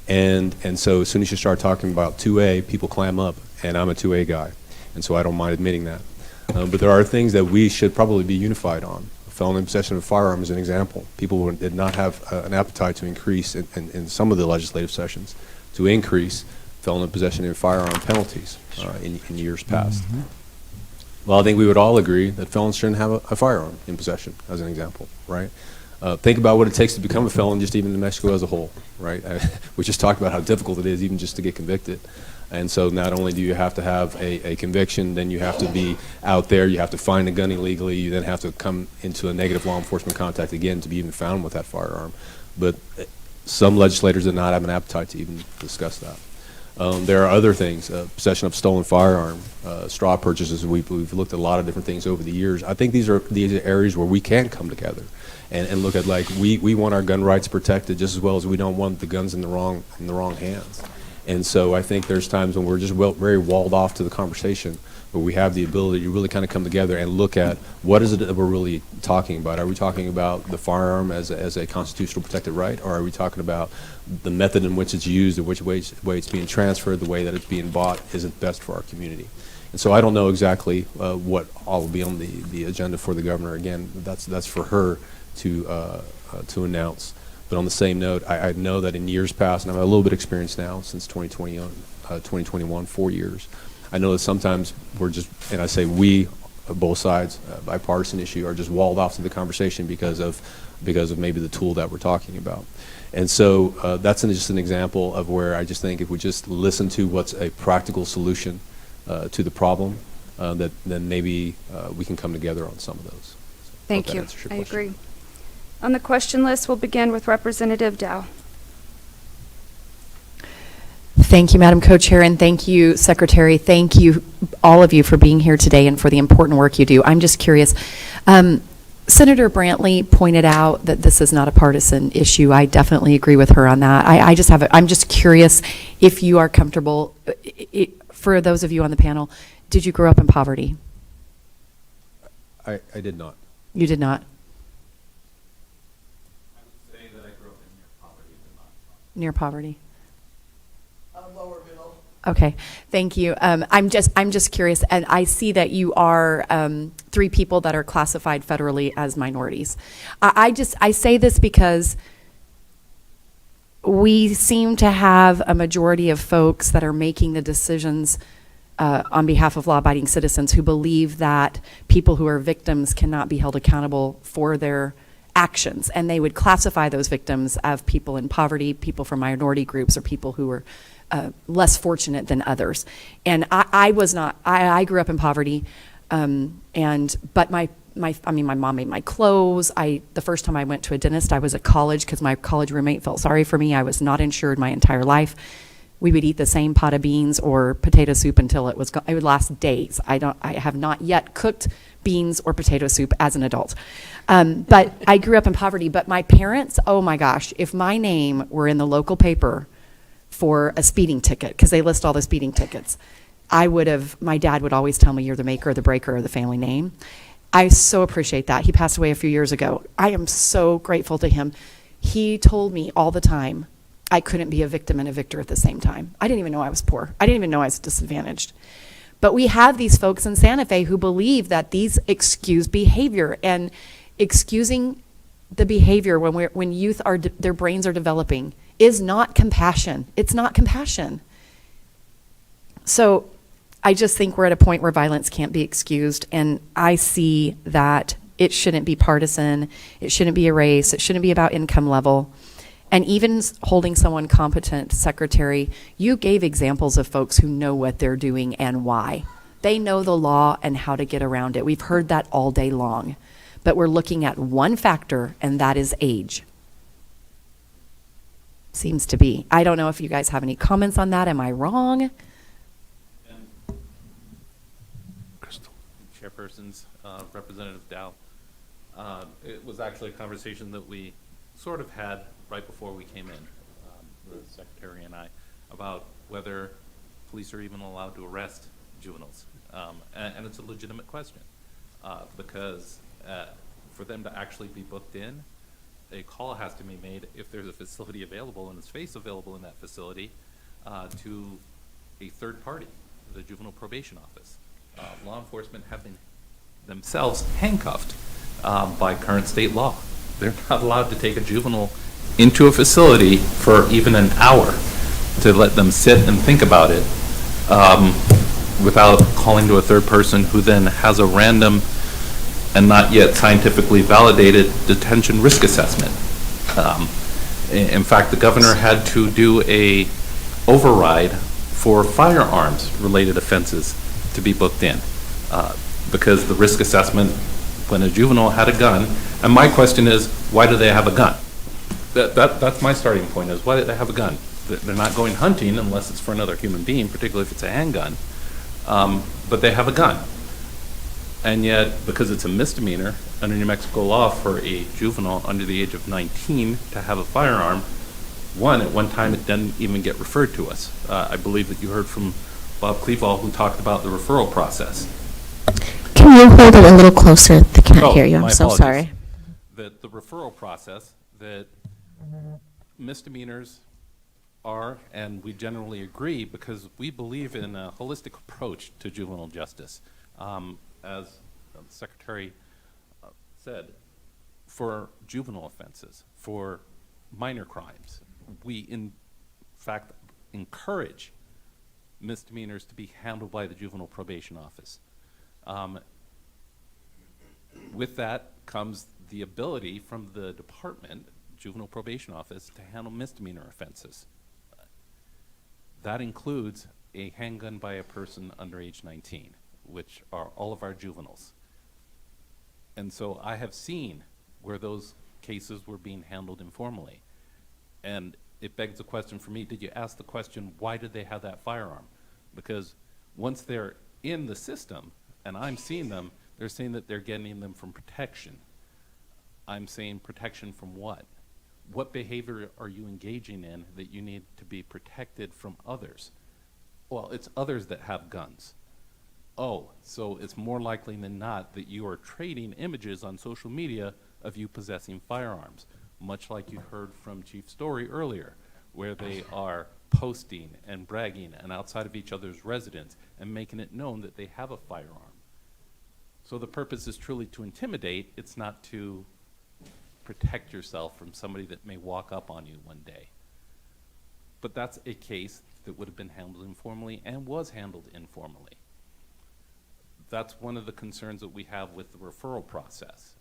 And so as soon as you start talking about 2A, people clam up, and I'm a 2A guy. And so I don't mind admitting that. But there are things that we should probably be unified on. Felon in possession of a firearm is an example. People did not have an appetite to increase in some of the legislative sessions, to increase felon in possession of firearm penalties in years past. Mm-hmm. Well, I think we would all agree that felons shouldn't have a firearm in possession, as an example, right? Think about what it takes to become a felon, just even in New Mexico as a whole, right? We just talked about how difficult it is even just to get convicted. And so not only do you have to have a conviction, then you have to be out there, you have to find a gun illegally, you then have to come into a negative law enforcement contact again to be even found with that firearm. But some legislators did not have an appetite to even discuss that. There are other things, possession of stolen firearm, straw purchases. We've looked at a lot of different things over the years. I think these are areas where we can come together and look at, like, we want our gun rights protected just as well as we don't want the guns in the wrong hands. And so I think there's times when we're just very walled off to the conversation, but we have the ability to really kind of come together and look at what is it that we're really talking about. Are we talking about the firearm as a constitutional protected right, or are we talking about the method in which it's used, or which way it's being transferred, the way that it's being bought isn't best for our community? And so I don't know exactly what all will be on the agenda for the governor. Again, that's for her to announce. But on the same note, I know that in years past, and I have a little bit of experience now since 2021, 4 years, I know that sometimes we're just, and I say we, both sides, bipartisan issue, are just walled off to the conversation because of maybe the tool that we're talking about. And so that's just an example of where I just think if we just listen to what's a practical solution to the problem, then maybe we can come together on some of those. So Thank you. I agree. On the question list, we'll begin with Representative Dow. Thank you, Madam Co-Chair, and thank you, Secretary. Thank you, all of you, for being here today and for the important work you do. I'm just curious. Senator Brantley pointed out that this is not a partisan issue. I definitely agree with her on that. I'm just curious if you are comfortable, for those of you on the panel, did you grow up in poverty? I did not. You did not? Near poverty. Lower middle. Okay, thank you. I'm just curious, and I see that you are 3 people that are classified federally as minorities. I say this because we seem to have a majority of folks that are making the decisions on behalf of law-abiding citizens who believe that people who are victims cannot be held accountable for their actions, and they would classify those victims as people in poverty, people from minority groups, or people who were less fortunate than others. And I was not. I grew up in poverty, but my mom made my clothes. The first time I went to a dentist, I was at college because my college roommate felt sorry for me. I was not insured my entire life. We would eat the same pot of beans or potato soup until it would last days. I have not yet cooked beans or potato soup as an adult. But I grew up in poverty. But my parents, oh my gosh, if my name were in the local paper for a speeding ticket, because they list all the speeding tickets, my dad would always tell me, you're the maker or the breaker of the family name. I so appreciate that. He passed away a few years ago. I am so grateful to him. He told me all the time I couldn't be a victim and a victor at the same time. I didn't even know I was poor. I didn't even know I was disadvantaged. But we have these folks in Santa Fe who believe that these excuse behavior, and excusing the behavior when youth their brains are developing is not compassion. It's not compassion. So I just think we're at a point where violence can't be excused, and I see that it shouldn't be partisan, it shouldn't be a race, it shouldn't be about income level. And even holding someone competent, Secretary, you gave examples of folks who know what they're doing and why. They know the law and how to get around it. We've heard that all day long. But we're looking at one factor, and that is age. Seems to be. I don't know if you guys have any comments on that. Am I wrong? Chairpersons, Representative Dow. It was actually a conversation that we sort of had right before we came in, the Secretary and I, about whether police are even allowed to arrest juveniles. And it's a legitimate question, because for them to actually be booked in, a call has to be made if there's a facility available and a space available in that facility to a third party, the Juvenile Probation Office. Law enforcement have been themselves handcuffed by current state law. They're not allowed to take a juvenile into a facility for even an hour to let them sit and think about it without calling to a third person who then has a random and not yet scientifically validated detention risk assessment. In fact, the governor had to do a override for firearms related offenses to be booked in because the risk assessment when a juvenile had a gun, and my question is, why do they have a gun? That's my starting point, is why do they have a gun? They're not going hunting unless it's for another human being, particularly if it's a handgun, but they have a gun. And yet, because it's a misdemeanor under New Mexico law for a juvenile under the age of 19 to have a firearm, at one time it didn't even get referred to us. I believe that you heard from Bob Cleveall, who talked about the referral process. Can you hold it a little closer? They can't hear you. I'm so sorry. That the referral process, that misdemeanors are, and we generally agree, because we believe in a holistic approach to juvenile justice. As the Secretary said, for juvenile offenses, for minor crimes, we in fact encourage misdemeanors to be handled by the Juvenile Probation Office. With that comes the ability from the department, Juvenile Probation Office, to handle misdemeanor offenses. That includes a handgun by a person under age 19, which are all of our juveniles. And so I have seen where those cases were being handled informally. And it begs the question for me, did you ask the question, why did they have that firearm? Because once they're in the system, and I'm seeing them, they're saying that they're getting them from protection. I'm saying protection from what? What behavior are you engaging in that you need to be protected from others? Well, it's others that have guns. Oh, so it's more likely than not that you are trading images on social media of you possessing firearms, much like you heard from Chief Story earlier, where they are posting and bragging and outside of each other's residence and making it known that they have a firearm. So the purpose is truly to intimidate. It's not to protect yourself from somebody that may walk up on you one day. But that's a case that would have been handled informally and was handled informally. That's one of the concerns that we have with the referral process,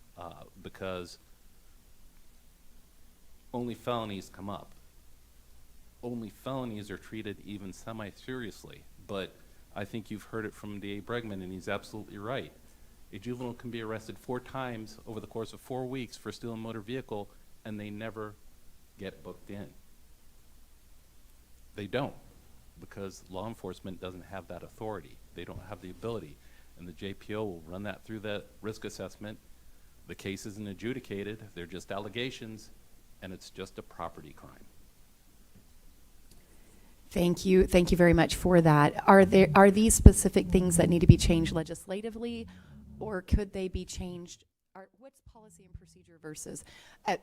because only felonies come up. Only felonies are treated even semi-seriously, but I think you've heard it from D.A. Bregman, and he's absolutely right. A juvenile can be arrested 4 times over the course of 4 weeks for stealing a motor vehicle, and they never get booked in. They don't, because law enforcement doesn't have that authority. They don't have the ability, and the JPO will run that through that risk assessment. The case isn't adjudicated, they're just allegations, and it's just a property crime. Thank you very much for that. Are these specific things that need to be changed legislatively, or could they be changed? What's policy and procedure versus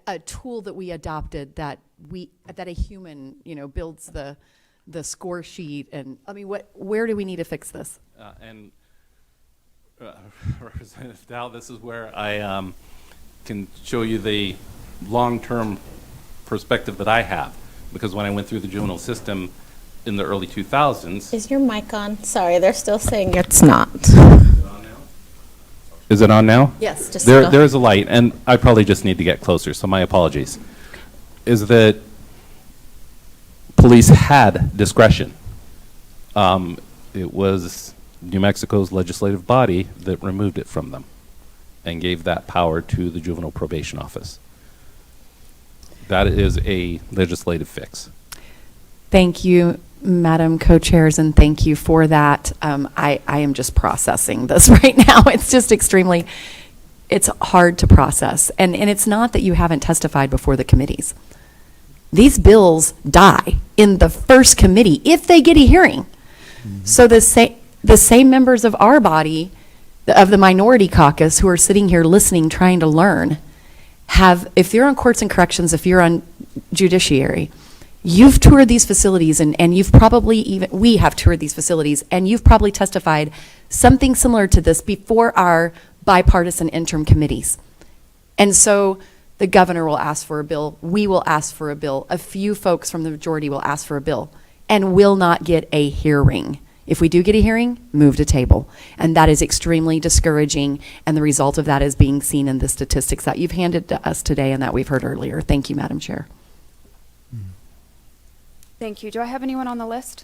a tool that we adopted that a human builds the score sheet? And I mean, where do we need to fix this? Representative Dow, this is where I can show you the long-term perspective that I have, because when I went through the juvenile system in the early 2000s. Is your mic on? Sorry, they're still saying it's not. Is it on now? Yes, just there's a light, and I probably just need to get closer, so my apologies. Is that police had discretion. It was New Mexico's legislative body that removed it from them and gave that power to the juvenile probation office. That is a legislative fix. Thank you, Madam Co-Chairs, and thank you for that. I am just processing this right now. It's just it's hard to process. And it's not that you haven't testified before the committees. These bills die in the first committee if they get a hearing. Mm-hmm. So the same members of our body, of the minority caucus, who are sitting here listening, trying to learn, if you're on courts and corrections, if you're on judiciary, you've toured these facilities, and you've probably we have toured these facilities, and you've probably testified something similar to this before our bipartisan interim committees. And so the governor will ask for a bill, we will ask for a bill, a few folks from the majority will ask for a bill, and will not get a hearing. If we do get a hearing, move to table. And that is extremely discouraging, and the result of that is being seen in the statistics that you've handed to us today and that we've heard earlier. Thank you, Madam Chair. Thank you. Do I have anyone on the list?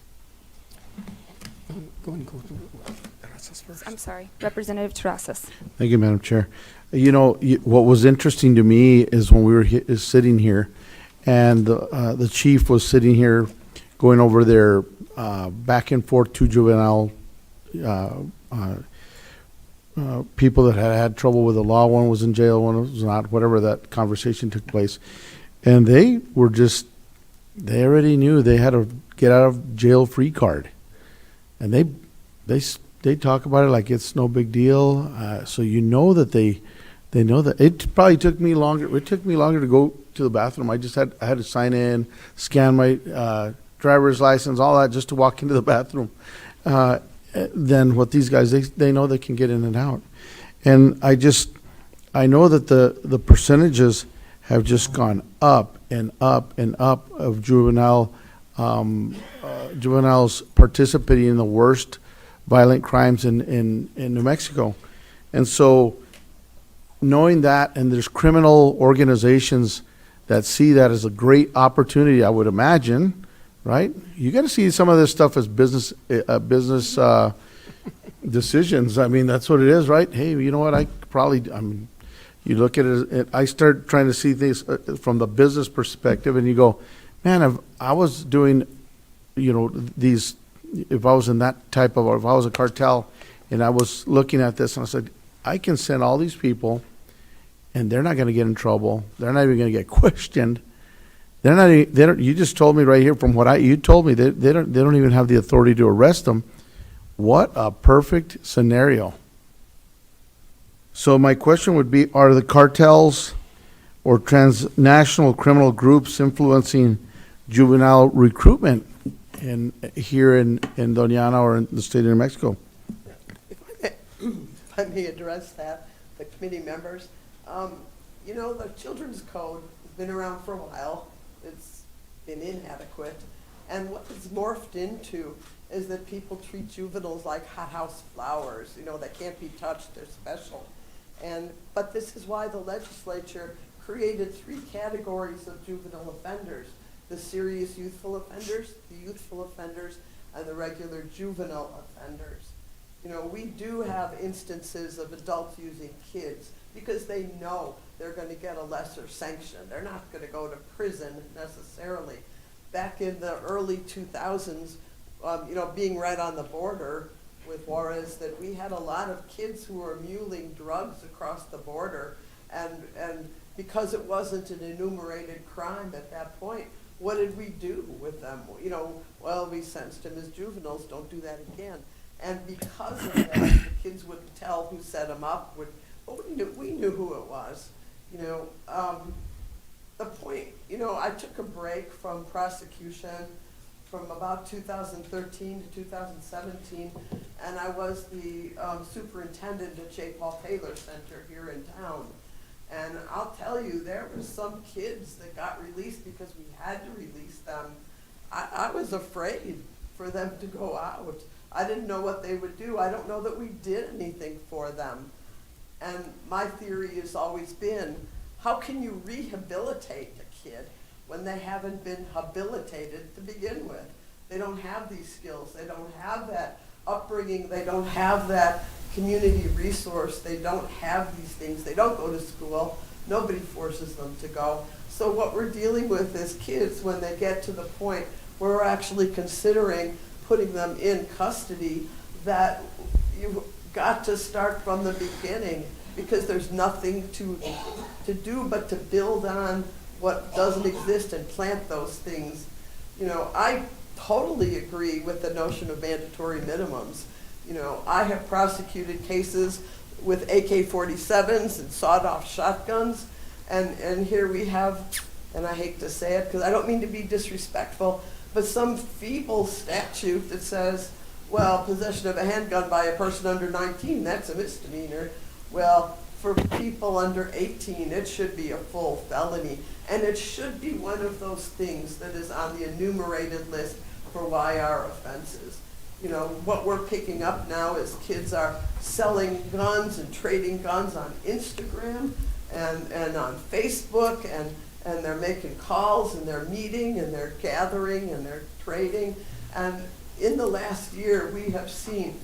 I'm sorry, Representative Cruces. Thank you, Madam Chair. You know, what was interesting to me is when we were sitting here, and the chief was sitting here going over their back and forth to juvenile people that had trouble with the law. One was in jail, one was not, whatever that conversation took place. And they were just, they already knew they had a get out of jail free card. And they talk about it like it's no big deal. So you know that they know that. It probably took me longer. It took me longer to go to the bathroom. I had to sign in, scan my driver's license, all that, just to walk into the bathroom. Than what these guys, they know they can get in and out. And I know that the percentages have just gone up and up and up of juveniles participating in the worst violent crimes in New Mexico. And so knowing that, and there's criminal organizations that see that as a great opportunity, I would imagine, right? You got to see some of this stuff as business decisions. I mean, that's what it is, right? Hey, you know what? You look at it, I start trying to see things from the business perspective, and you go, man, if I was doing, these, if I was in that type of, or if I was a cartel, and I was looking at this, and I said, I can send all these people, and they're not going to get in trouble. They're not even going to get questioned. They're not. They don't. You just told me right here from what you told me. They don't even have the authority to arrest them. What a perfect scenario. So my question would be: are the cartels or transnational criminal groups influencing juvenile recruitment here in Doña Ana or in the state of New Mexico? If I may address that, the committee members. The Children's Code has been around for a while. It's been inadequate. And what it's morphed into is that people treat juveniles like hothouse flowers. You know, they can't be touched, they're special. But this is why the legislature created 3 categories of juvenile offenders: the serious youthful offenders, the youthful offenders, and the regular juvenile offenders. You know, we do have instances of adults using kids because they know they're going to get a lesser sanction. They're not going to go to prison necessarily. Back in the early 2000s, you know, being right on the border with Juarez, that we had a lot of kids who were muling drugs across the border, and because it wasn't an enumerated crime at that point, what did we do with them? You know, well, we sentenced them as juveniles, don't do that again. And because of that, the kids wouldn't tell who set them up, but we knew who it was. You know, the point, you know, I took a break from prosecution from about 2013 to 2017, and I was the superintendent at J. Paul Taylor Center here in town. And I'll tell you, there were some kids that got released because we had to release them. I was afraid for them to go out. I didn't know what they would do. I don't know that we did anything for them. And my theory has always been, how can you rehabilitate a kid when they haven't been habilitated to begin with? They don't have these skills. They don't have that upbringing. They don't have that community resource. They don't have these things. They don't go to school. Nobody forces them to go. So what we're dealing with is kids when they get to the point where we're actually considering putting them in custody, that you've got to start from the beginning, because there's nothing to do but to build on what doesn't exist and plant those things. You know, I totally agree with the notion of mandatory minimums. You know, I have prosecuted cases with AK-47s and sawed-off shotguns, and here we have, and I hate to say it because I don't mean to be disrespectful, but some feeble statute that says, well, possession of a handgun by a person under 19, that's a misdemeanor. Well, for people under 18, it should be a full felony, and it should be one of those things that is on the enumerated list for YR offenses. You know, what we're picking up now is kids are selling guns and trading guns on Instagram and on Facebook, and they're making calls, and they're meeting, and they're gathering, and they're trading. And in the last year, we have seen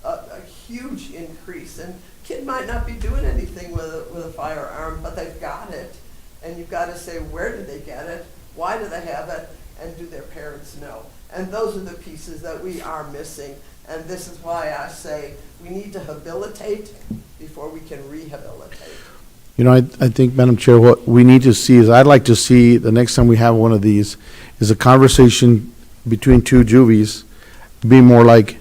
a huge increase. And kid might not be doing anything with a firearm, but they've got it. And you've got to say, where did they get it? Why do they have it? And do their parents know? And those are the pieces that we are missing. And this is why I say we need to habilitate before we can rehabilitate. You know, I think, Madam Chair, what we need to see is, I'd like to see the next time we have one of these is a conversation between 2 juvies be more like,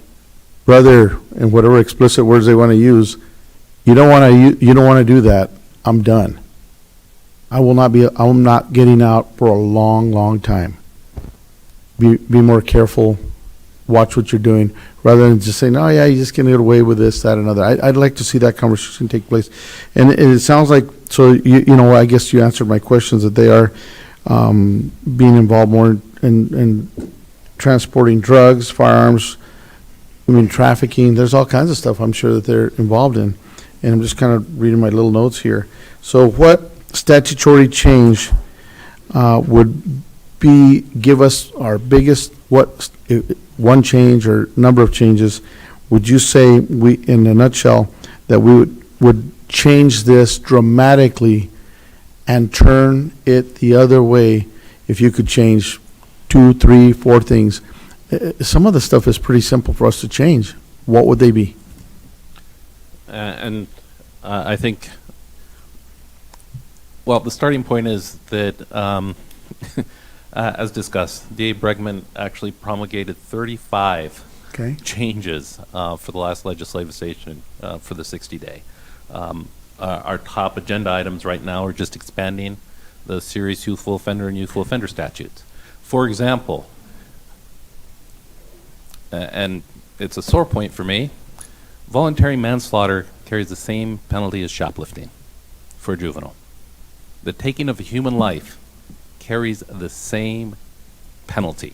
brother, and whatever explicit words they want to use, you don't want to do that, I'm done. I'm not getting out for a long, long time. Be more careful, watch what you're doing, rather than just saying, oh yeah, you're just gonna get away with this, that, and other. I'd like to see that conversation take place. And it sounds like, so you know, I guess you answered my questions, that they are being involved more in transporting drugs, firearms, trafficking. There's all kinds of stuff I'm sure that they're involved in. And I'm just kind of reading my little notes here. So what statutory change would give us our biggest, one change or number of changes, would you say, in a nutshell, that we would change this dramatically and turn it the other way if you could change 2, 3, 4 things? Some of the stuff is pretty simple for us to change. What would they be? I think, well, the starting point is that, as discussed, DA Bregman actually promulgated 35 changes for the last legislative session for the 60-day. Our top agenda items right now are just expanding the serious youthful offender and youthful offender statutes. For example, and it's a sore point for me, voluntary manslaughter carries the same penalty as shoplifting for a juvenile. The taking of a human life carries the same penalty.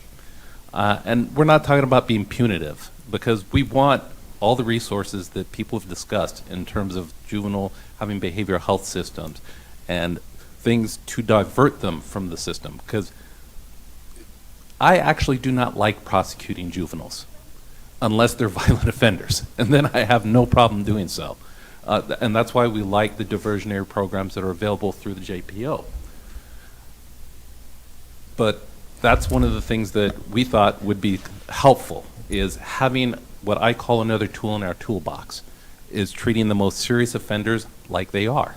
And we're not talking about being punitive, because we want all the resources that people have discussed in terms of juvenile having behavioral health systems and things to divert them from the system. Because I actually do not like prosecuting juveniles unless they're violent offenders, and then I have no problem doing so. And that's why we like the diversionary programs that are available through the JPO. But that's one of the things that we thought would be helpful, is having what I call another tool in our toolbox, is treating the most serious offenders like they are,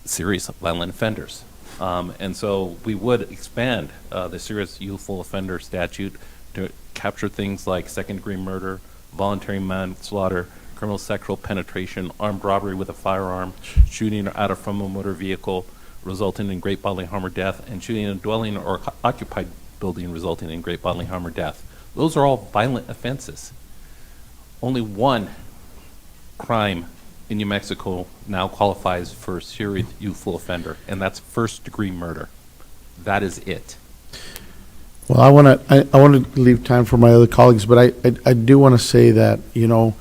serious violent offenders. And so we would expand the serious youthful offender statute to capture things like second-degree murder, voluntary manslaughter, criminal sexual penetration, armed robbery with a firearm, shooting out of from a motor vehicle resulting in great bodily harm or death, and shooting in a dwelling or occupied building resulting in great bodily harm or death. Those are all violent offenses. Only one crime in New Mexico now qualifies for serious youthful offender, and that's first-degree murder. That is it. Well, I want to leave time for my other colleagues, but I do want to say that, you know,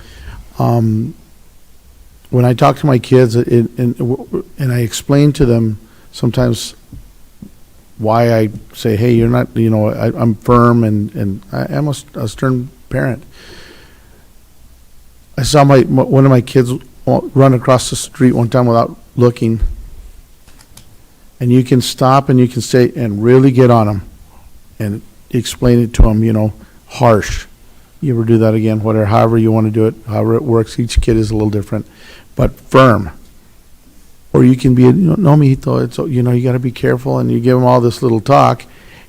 when I talk to my kids and I explain to them sometimes why I say, hey, you're not, you know, I'm firm and I am a stern parent. I saw one of my kids run across the street one time without looking, and you can stop and you can say and really get on him and explain it to him, you know, harsh. You ever do that again? Whatever, however you want to do it, however it works. Each kid is a little different, but firm. Or you can be, you know, no, mijito, it's, you know, you got to be careful, and you give them all this little talk,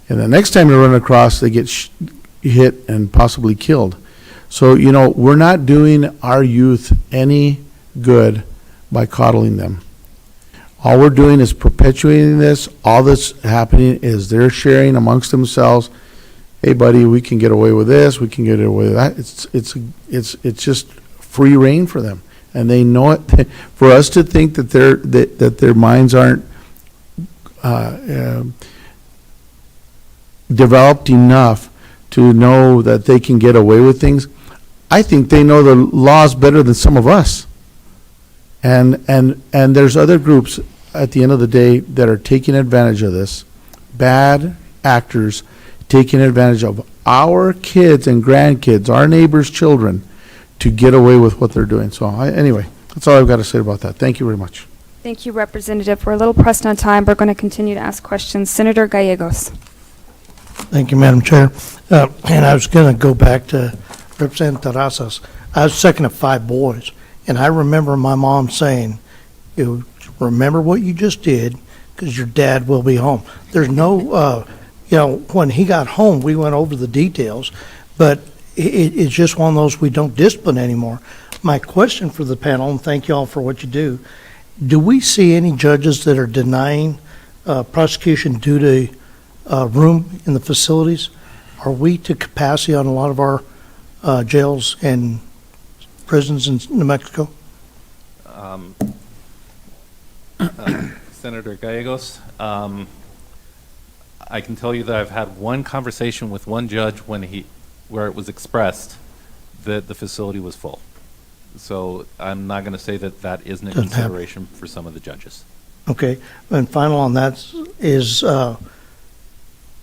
and the next time you run across, they get hit and possibly killed. So, you know, we're not doing our youth any good by coddling them. All we're doing is perpetuating this. All that's happening is they're sharing amongst themselves, hey, buddy, we can get away with this, we can get away with that. It's just free reign for them. And they know it. For us to think that their minds aren't developed enough to know that they can get away with things, I think they know the laws better than some of us. And there's other groups at the end of the day that are taking advantage of this. Bad actors taking advantage of our kids and grandkids, our neighbors' children, to get away with what they're doing. So anyway, that's all I've got to say about that. Thank you very much. Thank you, Representative. We're a little pressed on time. We're going to continue to ask questions. Senator Gallegos. Thank you, Madam Chair. And I was going to go back to Representative Terrazas. I was second of 5 boys, and I remember my mom saying, "You remember what you just did, because your dad will be home." There's no, you know, when he got home, we went over the details, but it's just one of those we don't discipline anymore. My question for the panel, and thank you all for what you do we see any judges that are denying prosecution due to room in the facilities? Are we to capacity on a lot of our jails and prisons in New Mexico? Senator Gallegos, I can tell you that I've had one conversation with one judge where it was expressed that the facility was full. So I'm not going to say that that isn't a consideration for some of the judges. Okay, and final on that is,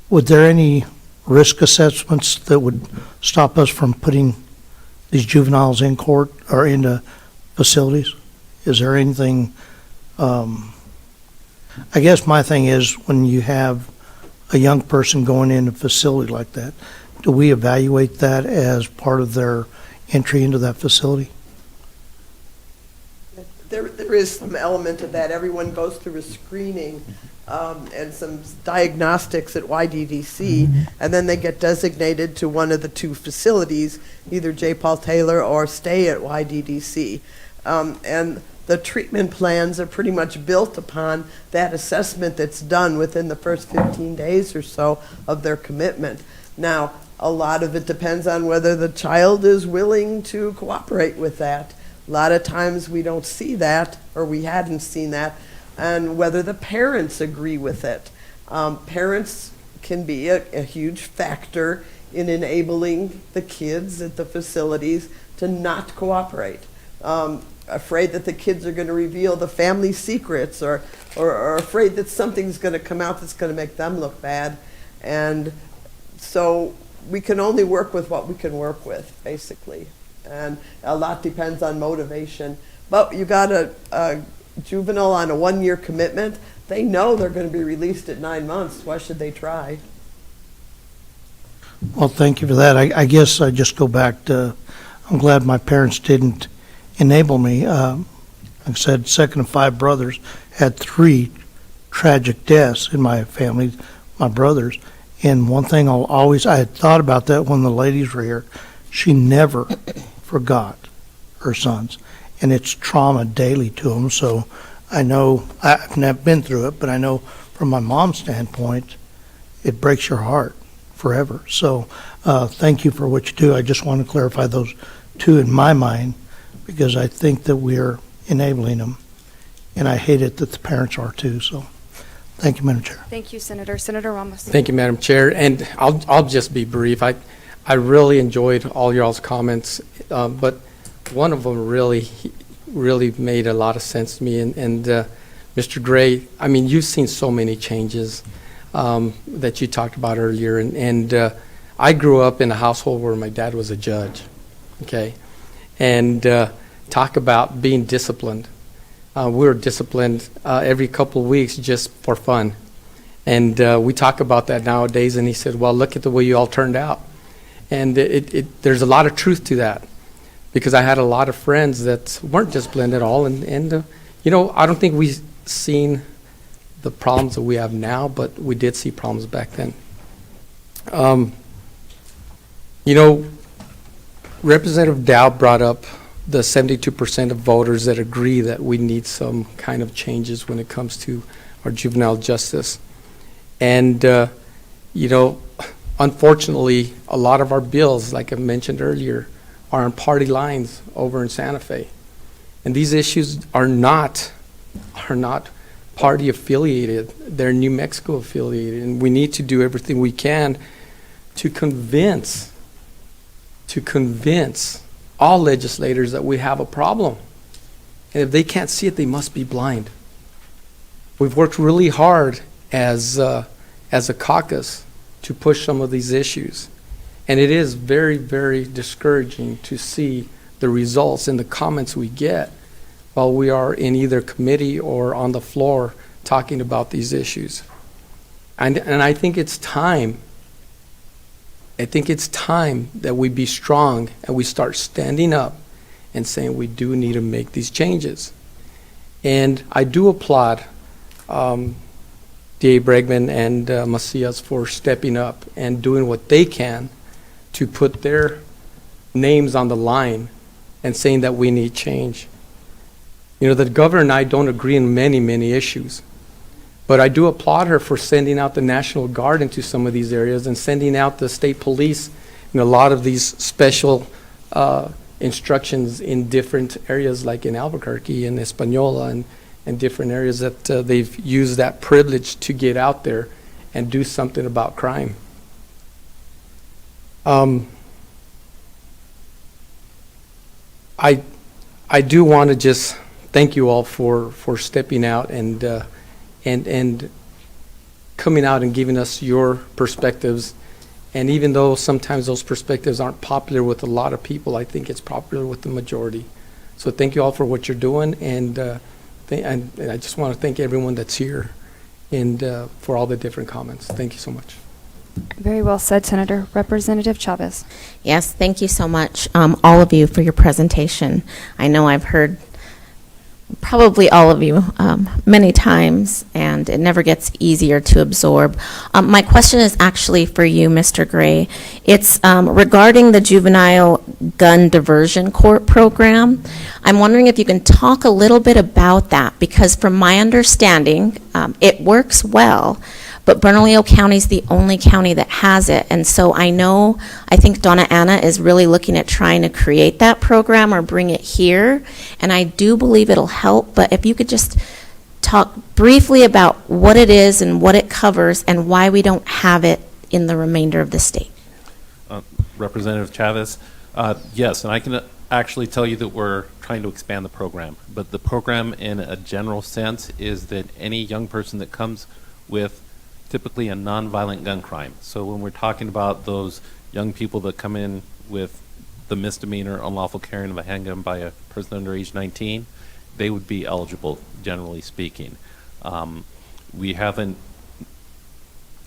would there any risk assessments that would stop us from putting these juveniles in court or into facilities? Is there anything, I guess my thing is when you have a young person going in a facility like that, do we evaluate that as part of their entry into that facility? There is some element of that. Everyone goes through a screening and some diagnostics at YDDC, and then they get designated to one of the 2 facilities, either J. Paul Taylor or stay at YDDC. And the treatment plans are pretty much built upon that assessment that's done within the first 15 days or so of their commitment. Now, a lot of it depends on whether the child is willing to cooperate with that. A lot of times we don't see that, or we hadn't seen that, and whether the parents agree with it. Parents can be a huge factor in enabling the kids at the facilities to not cooperate. Afraid that the kids are going to reveal the family secrets, or afraid that something's going to come out that's going to make them look bad. And so we can only work with what we can work with, basically. And a lot depends on motivation. But you got a juvenile on a 1-year commitment. They know they're going to be released at 9 months. Why should they try? Well, thank you for that. I guess I just go back to, I'm glad my parents didn't enable me. Like I said, second of 5 brothers, had 3 tragic deaths in my family, my brothers. And one thing I had thought about that when the ladies were here, she never forgot her sons. And it's trauma daily to them. So I know, I've never been through it, but I know from my mom's standpoint, it breaks your heart forever. So thank you for what you do. I just want to clarify those 2 in my mind, because I think that we're enabling them. And I hate it that the parents are too. So thank you, Madam Chair. Thank you, Senator. Senator Ramos. Thank you, Madam Chair. And I'll just be brief. I really enjoyed all y'all's comments, but one of them really made a lot of sense to me. And Mr. Gray, I mean, you've seen so many changes that you talked about earlier. And I grew up in a household where my dad was a judge, okay? And talk about being disciplined. We were disciplined every couple of weeks just for fun. And we talk about that nowadays, and he said, well, look at the way you all turned out. And there's a lot of truth to that, because I had a lot of friends that weren't disciplined at all. And you know, I don't think we've seen the problems that we have now, but we did see problems back then. You know, Representative Dow brought up the 72% of voters that agree that we need some kind of changes when it comes to our juvenile justice. And, you know, unfortunately, a lot of our bills, like I mentioned earlier, are on party lines over in Santa Fe. And these issues are not party affiliated. They're New Mexico affiliated. And we need to do everything we can to convince all legislators that we have a problem. And if they can't see it, they must be blind. We've worked really hard as a caucus to push some of these issues. And it is very, very discouraging to see the results and the comments we get while we are in either committee or on the floor talking about these issues. And I think it's time. I think it's time that we be strong and we start standing up and saying we do need to make these changes. And I do applaud D.A. Bregman and Macias for stepping up and doing what they can to put their names on the line and saying that we need change. You know, the governor and I don't agree on many, many issues. But I do applaud her for sending out the National Guard into some of these areas and sending out the state police in a lot of these special instructions in different areas, like in Albuquerque and Española and different areas that they've used that privilege to get out there and do something about crime. I do want to just thank you all for stepping out and coming out and giving us your perspectives. And even though sometimes those perspectives aren't popular with a lot of people, I think it's popular with the majority. So thank you all for what you're doing, and I just want to thank everyone that's here and for all the different comments. Thank you so much. Very well said, Senator. Representative Chavez. Yes, thank you so much, all of you, for your presentation. I know I've heard probably all of you many times, and it never gets easier to absorb. My question is actually for you, Mr. Gray. It's regarding the Juvenile Gun Diversion Court program. I'm wondering if you can talk a little bit about that, because from my understanding, it works well, but Bernalillo County is the only county that has it. And so I think Donna Anna is really looking at trying to create that program or bring it here. And I do believe it'll help, but if you could just talk briefly about what it is and what it covers and why we don't have it in the remainder of the state. Representative Chavez. Yes, and I can actually tell you that we're trying to expand the program. But the program, in a general sense, is that any young person that comes with typically a nonviolent gun crime. So when we're talking about those young people that come in with the misdemeanor unlawful carrying of a handgun by a person under age 19, they would be eligible, generally speaking. We haven't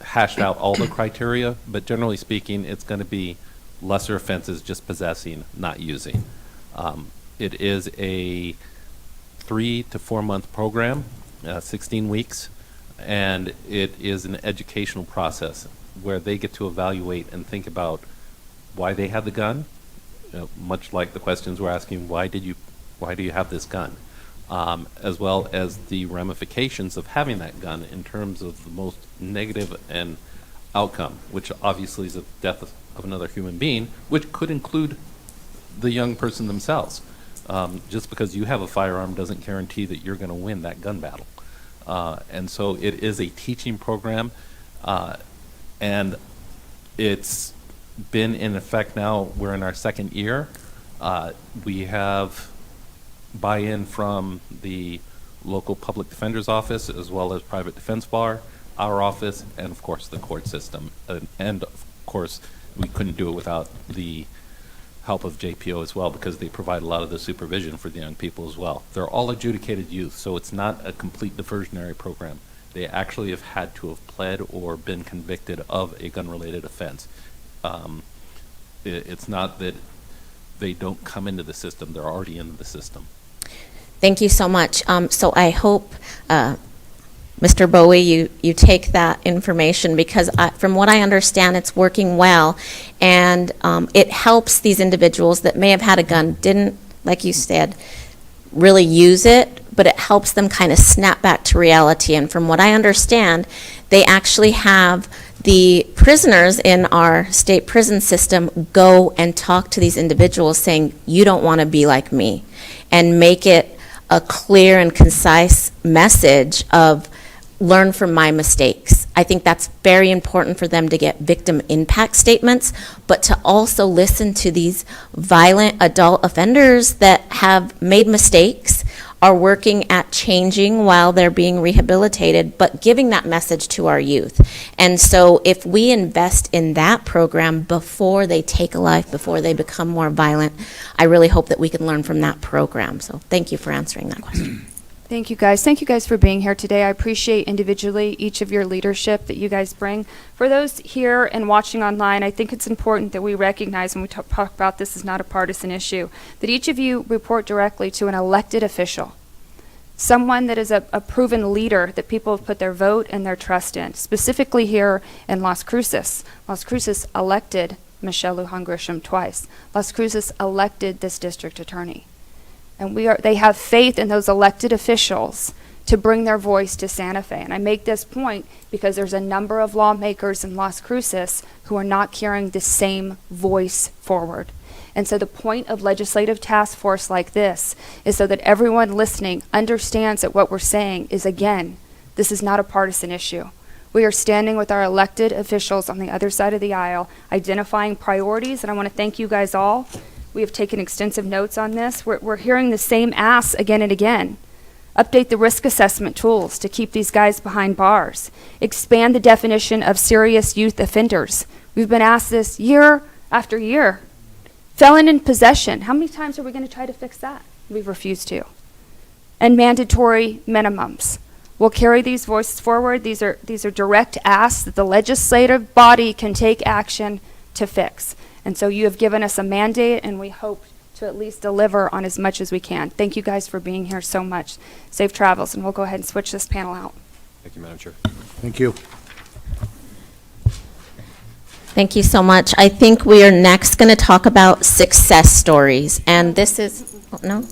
hashed out all the criteria, but generally speaking, it's going to be lesser offenses, just possessing, not using. It is a 3 to 4 month program, 16 weeks, and it is an educational process where they get to evaluate and think about why they had the gun, much like the questions we're asking, why do you have this gun? As well as the ramifications of having that gun in terms of the most negative and outcome, which obviously is the death of another human being, which could include the young person themselves. Just because you have a firearm doesn't guarantee that you're going to win that gun battle. And so it is a teaching program, and it's been in effect now. We're in our second year. We have buy-in from the local public defender's office as well as private defense bar, our office, and of course the court system. And of course we couldn't do it without the help of JPO as well, because they provide a lot of the supervision for the young people as well. They're all adjudicated youth, so it's not a complete diversionary program. They actually have had to have pled or been convicted of a gun-related offense. It's not that they don't come into the system, they're already in the system. Thank you so much. So I hope, Mr. Bowie, you take that information, because from what I understand, it's working well, and it helps these individuals that may have had a gun, didn't, like you said, really use it, but it helps them kind of snap back to reality. And from what I understand, they actually have the prisoners in our state prison system go and talk to these individuals saying, you don't want to be like me, and make it a clear and concise message of learn from my mistakes. I think that's very important for them to get victim impact statements, but to also listen to these violent adult offenders that have made mistakes, are working at changing while they're being rehabilitated, but giving that message to our youth. And so if we invest in that program before they take a life, before they become more violent, I really hope that we can learn from that program. So thank you for answering that question. Thank you guys. Thank you guys for being here today. I appreciate individually each of your leadership that you guys bring. For those here and watching online, I think it's important that we recognize when we talk about this is not a partisan issue, that each of you report directly to an elected official, someone that is a proven leader that people have put their vote and their trust in. Specifically here in Las Cruces. Las Cruces elected Michelle Lujan Grisham twice. Las Cruces elected this district attorney. And they have faith in those elected officials to bring their voice to Santa Fe. And I make this point because there's a number of lawmakers in Las Cruces who are not carrying the same voice forward. And so the point of legislative task force like this is so that everyone listening understands that what we're saying is, again, this is not a partisan issue. We are standing with our elected officials on the other side of the aisle, identifying priorities, and I want to thank you guys all. We have taken extensive notes on this. We're hearing the same asks again and again. Update the risk assessment tools to keep these guys behind bars. Expand the definition of serious youth offenders. We've been asked this year after year. Felon in possession. How many times are we going to try to fix that? We've refused to. And mandatory minimums. We'll carry these voices forward. These are direct asks that the legislative body can take action to fix. And so you have given us a mandate, and we hope to at least deliver on as much as we can. Thank you guys for being here so much. Safe travels, and we'll go ahead and switch this panel out. Thank you, Madam Chair. Thank you. Thank you so much. I think we are next going to talk about success stories. And this is, oh, no?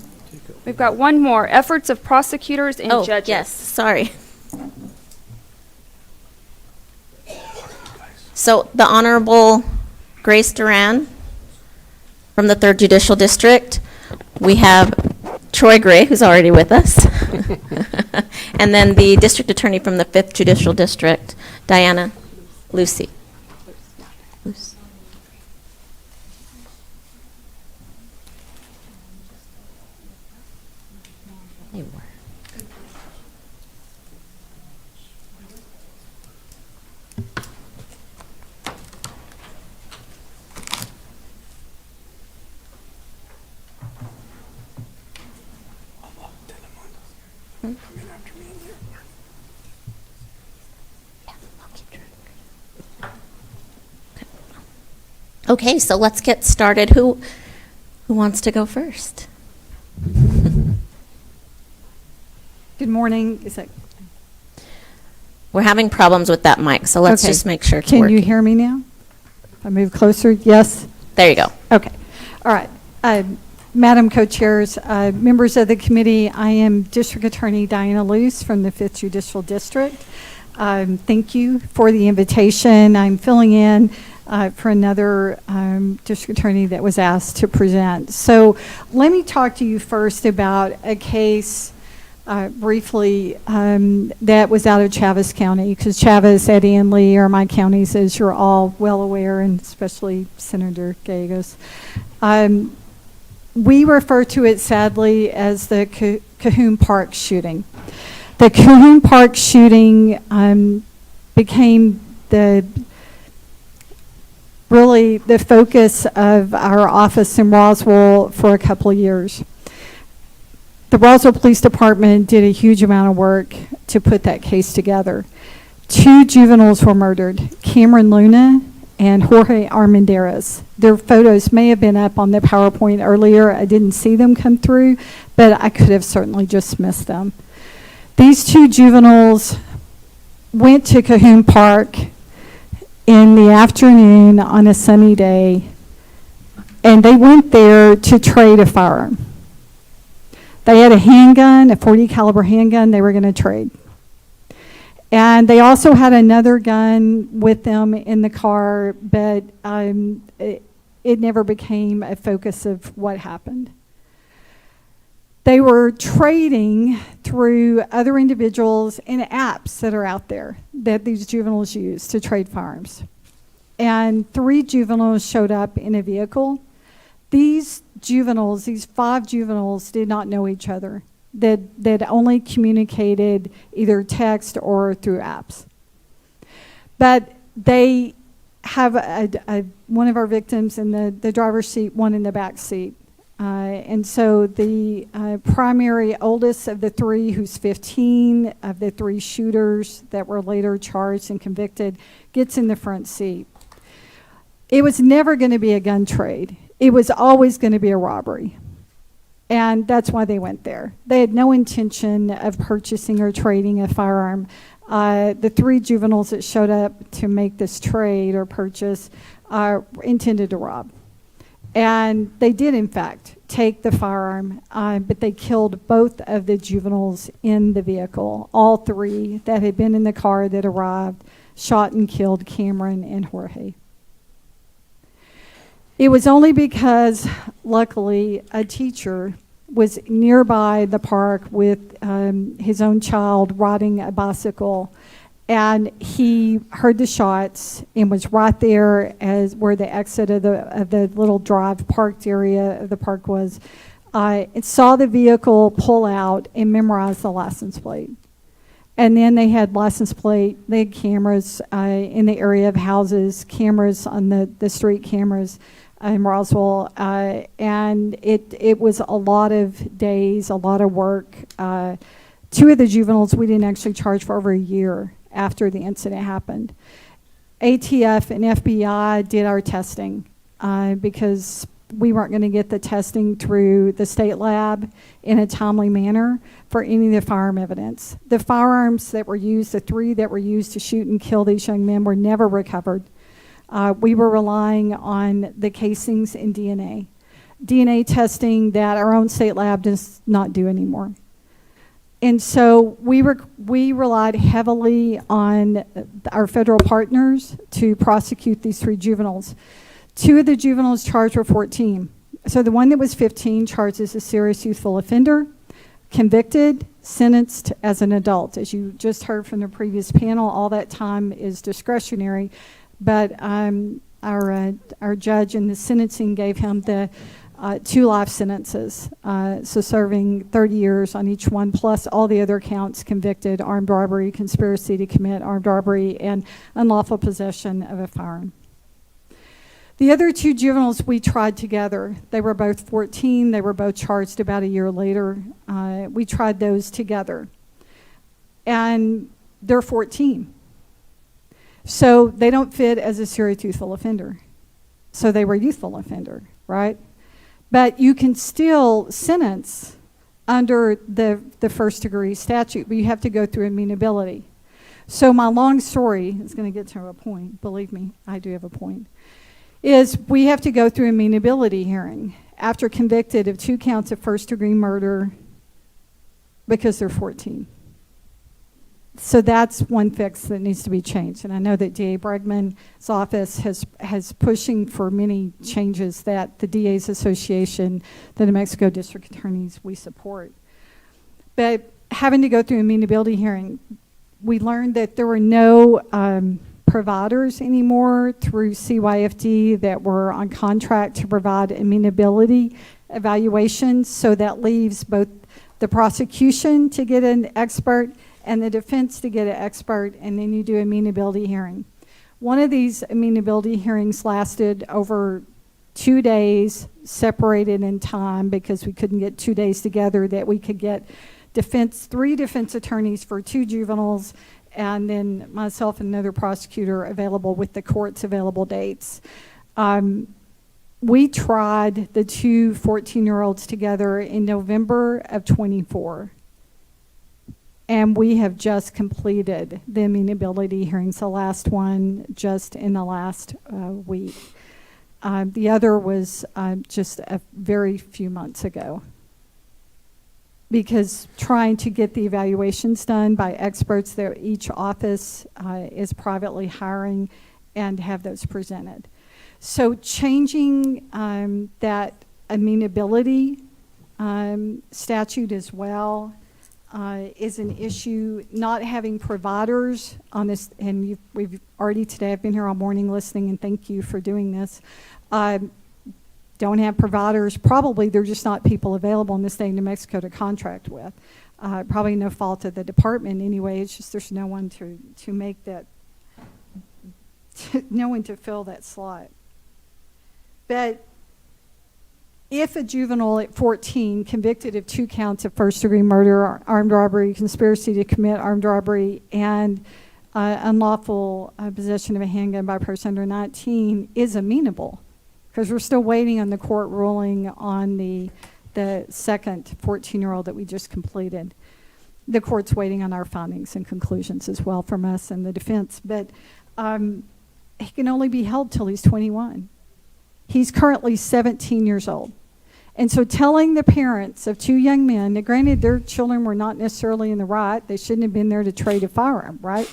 We've got one more, efforts of prosecutors and judges. Yes, sorry. So the Honorable Grace Duran from the 3rd Judicial District. We have Troy Gray, who's already with us. And then the District Attorney from the 5th Judicial District, Diana Lucy. They were. Okay, so let's get started. Who wants to go first? Good morning. Is it? We're having problems with that mic, so let's Okay. just make sure it's Can working. you hear me now? If I move closer, yes? There you go. Okay. All right. Madam Co-Chairs, members of the committee, I am District Attorney Diana Luce from the 5th Judicial District. Thank you for the invitation. I'm filling in for another district attorney that was asked to present. So let me talk to you first about a case briefly that was out of Chaves County, because Chaves, Eddy, and Lee are my counties, as you're all well aware, and especially Senator Gallegos. We refer to it sadly as the Cahoon Park shooting. The Cahoon Park shooting became really the focus of our office in Roswell for a couple of years. The Roswell Police Department did a huge amount of work to put that case together. 2 juveniles were murdered, Cameron Luna and Jorge Armendariz. Their photos may have been up on the PowerPoint earlier. I didn't see them come through, but I could have certainly just missed them. These 2 juveniles went to Cahoon Park in the afternoon on a sunny day, and they went there to trade a firearm. They had a handgun, a .40 caliber handgun they were going to trade. And they also had another gun with them in the car, but it never became a focus of what happened. They were trading through other individuals and apps that are out there that these juveniles use to trade firearms. And 3 juveniles showed up in a vehicle. These juveniles, these 5 juveniles, did not know each other. That only communicated either text or through apps. But they have one of our victims in the driver's seat, one in the back seat. And so the primary oldest of the 3, who's 15, of the 3 shooters that were later charged and convicted, gets in the front seat. It was never going to be a gun trade. It was always going to be a robbery. And that's why they went there. They had no intention of purchasing or trading a firearm. The 3 juveniles that showed up to make this trade or purchase intended to rob. And they did, in fact, take the firearm, but they killed both of the juveniles in the vehicle. All 3 that had been in the car that arrived shot and killed Cameron and Jorge. It was only because, luckily, a teacher was nearby the park with his own child riding a bicycle, and he heard the shots and was right there as where the exit of the little drive parked area of the park was. It saw the vehicle pull out and memorized the license plate. And then they had license plate, they had cameras in the area of houses, cameras on the street cameras in Roswell, and it was a lot of days, a lot of work. 2 of the juveniles we didn't actually charge for over a year after the incident happened. ATF and FBI did our testing because we weren't going to get the testing through the state lab in a timely manner for any of the firearm evidence. The firearms that were used, the 3 that were used to shoot and kill these young men, were never recovered. We were relying on the casings and DNA. DNA testing that our own state lab does not do anymore. And so we relied heavily on our federal partners to prosecute these 3 juveniles. 2 of the juveniles charged were 14. So the one that was 15 charged as a serious youthful offender, convicted, sentenced as an adult. As you just heard from the previous panel, all that time is discretionary, but our judge in the sentencing gave him the 2 life sentences, so serving 30 years on each one, plus all the other counts convicted: armed robbery, conspiracy to commit armed robbery, and unlawful possession of a firearm. The other 2 juveniles we tried together. They were both 14. They were both charged about a year later. We tried those together. And they're 14. So they don't fit as a serious youthful offender. So they were a youthful offender, right? But you can still sentence under the first degree statute, but you have to go through amenability. So my long story is going to get to a point. Believe me, I do have a point. Is we have to go through amenability hearing after convicted of 2 counts of first degree murder because they're 14. So that's one fix that needs to be changed. And I know that DA Bregman's office has pushing for many changes that the DA's Association, the New Mexico District Attorneys, we support. But having to go through amenability hearing, we learned that there were no providers anymore through CYFD that were on contract to provide amenability evaluations. So that leaves both the prosecution to get an expert and the defense to get an expert, and then you do amenability hearing. One of these amenability hearings lasted over 2 days, separated in time because we couldn't get 2 days together, that we could get 3 defense attorneys for 2 juveniles, and then myself and another prosecutor available with the court's available dates. We tried the 2 14-year-olds together in November of 24. And we have just completed the amenability hearings, the last one just in the last week. The other was just a very few months ago. Because trying to get the evaluations done by experts that each office is privately hiring and have those presented. So changing that amenability statute as well is an issue. Not having providers on this, and we've already today, I've been here all morning listening, and thank you for doing this. Don't have providers. Probably they're just not people available in the state of New Mexico to contract with. Probably no fault of the department anyway. It's just there's no one to make that, no one to fill that slot. But if a juvenile at 14 convicted of 2 counts of first degree murder, armed robbery, conspiracy to commit armed robbery, and unlawful possession of a handgun by a person under 19 is amenable, because we're still waiting on the court ruling on the second 14-year-old that we just completed. The court's waiting on our findings and conclusions as well from us and the defense, but he can only be held till he's 21. He's currently 17 years old. And so telling the parents of 2 young men, that granted their children were not necessarily in the right, they shouldn't have been there to trade a firearm, right?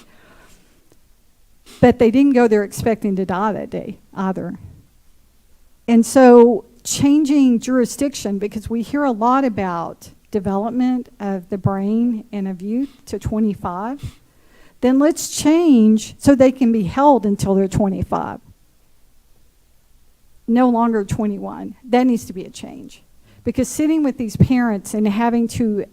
But they didn't go there expecting to die that day either. And so changing jurisdiction, because we hear a lot about development of the brain and of youth to 25, then let's change so they can be held until they're 25. No longer 21. That needs to be a change. Because sitting with these parents and having to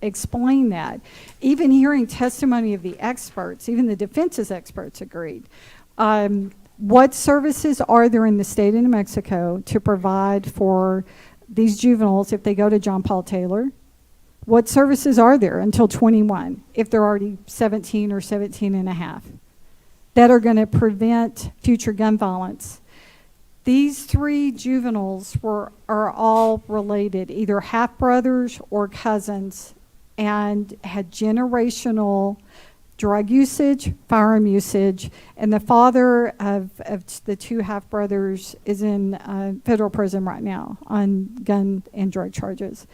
explain that, even hearing testimony of the experts, even the defense's experts agreed. What services are there in the state of New Mexico to provide for these juveniles if they go to John Paul Taylor? What services are there until 21 if they're already 17 or 17 and a half that are going to prevent future gun violence? These 3 juveniles are all related, either half-brothers or cousins, and had generational drug usage, firearm usage, and the father of the 2 half-brothers is in federal prison right now on gun and drug charges.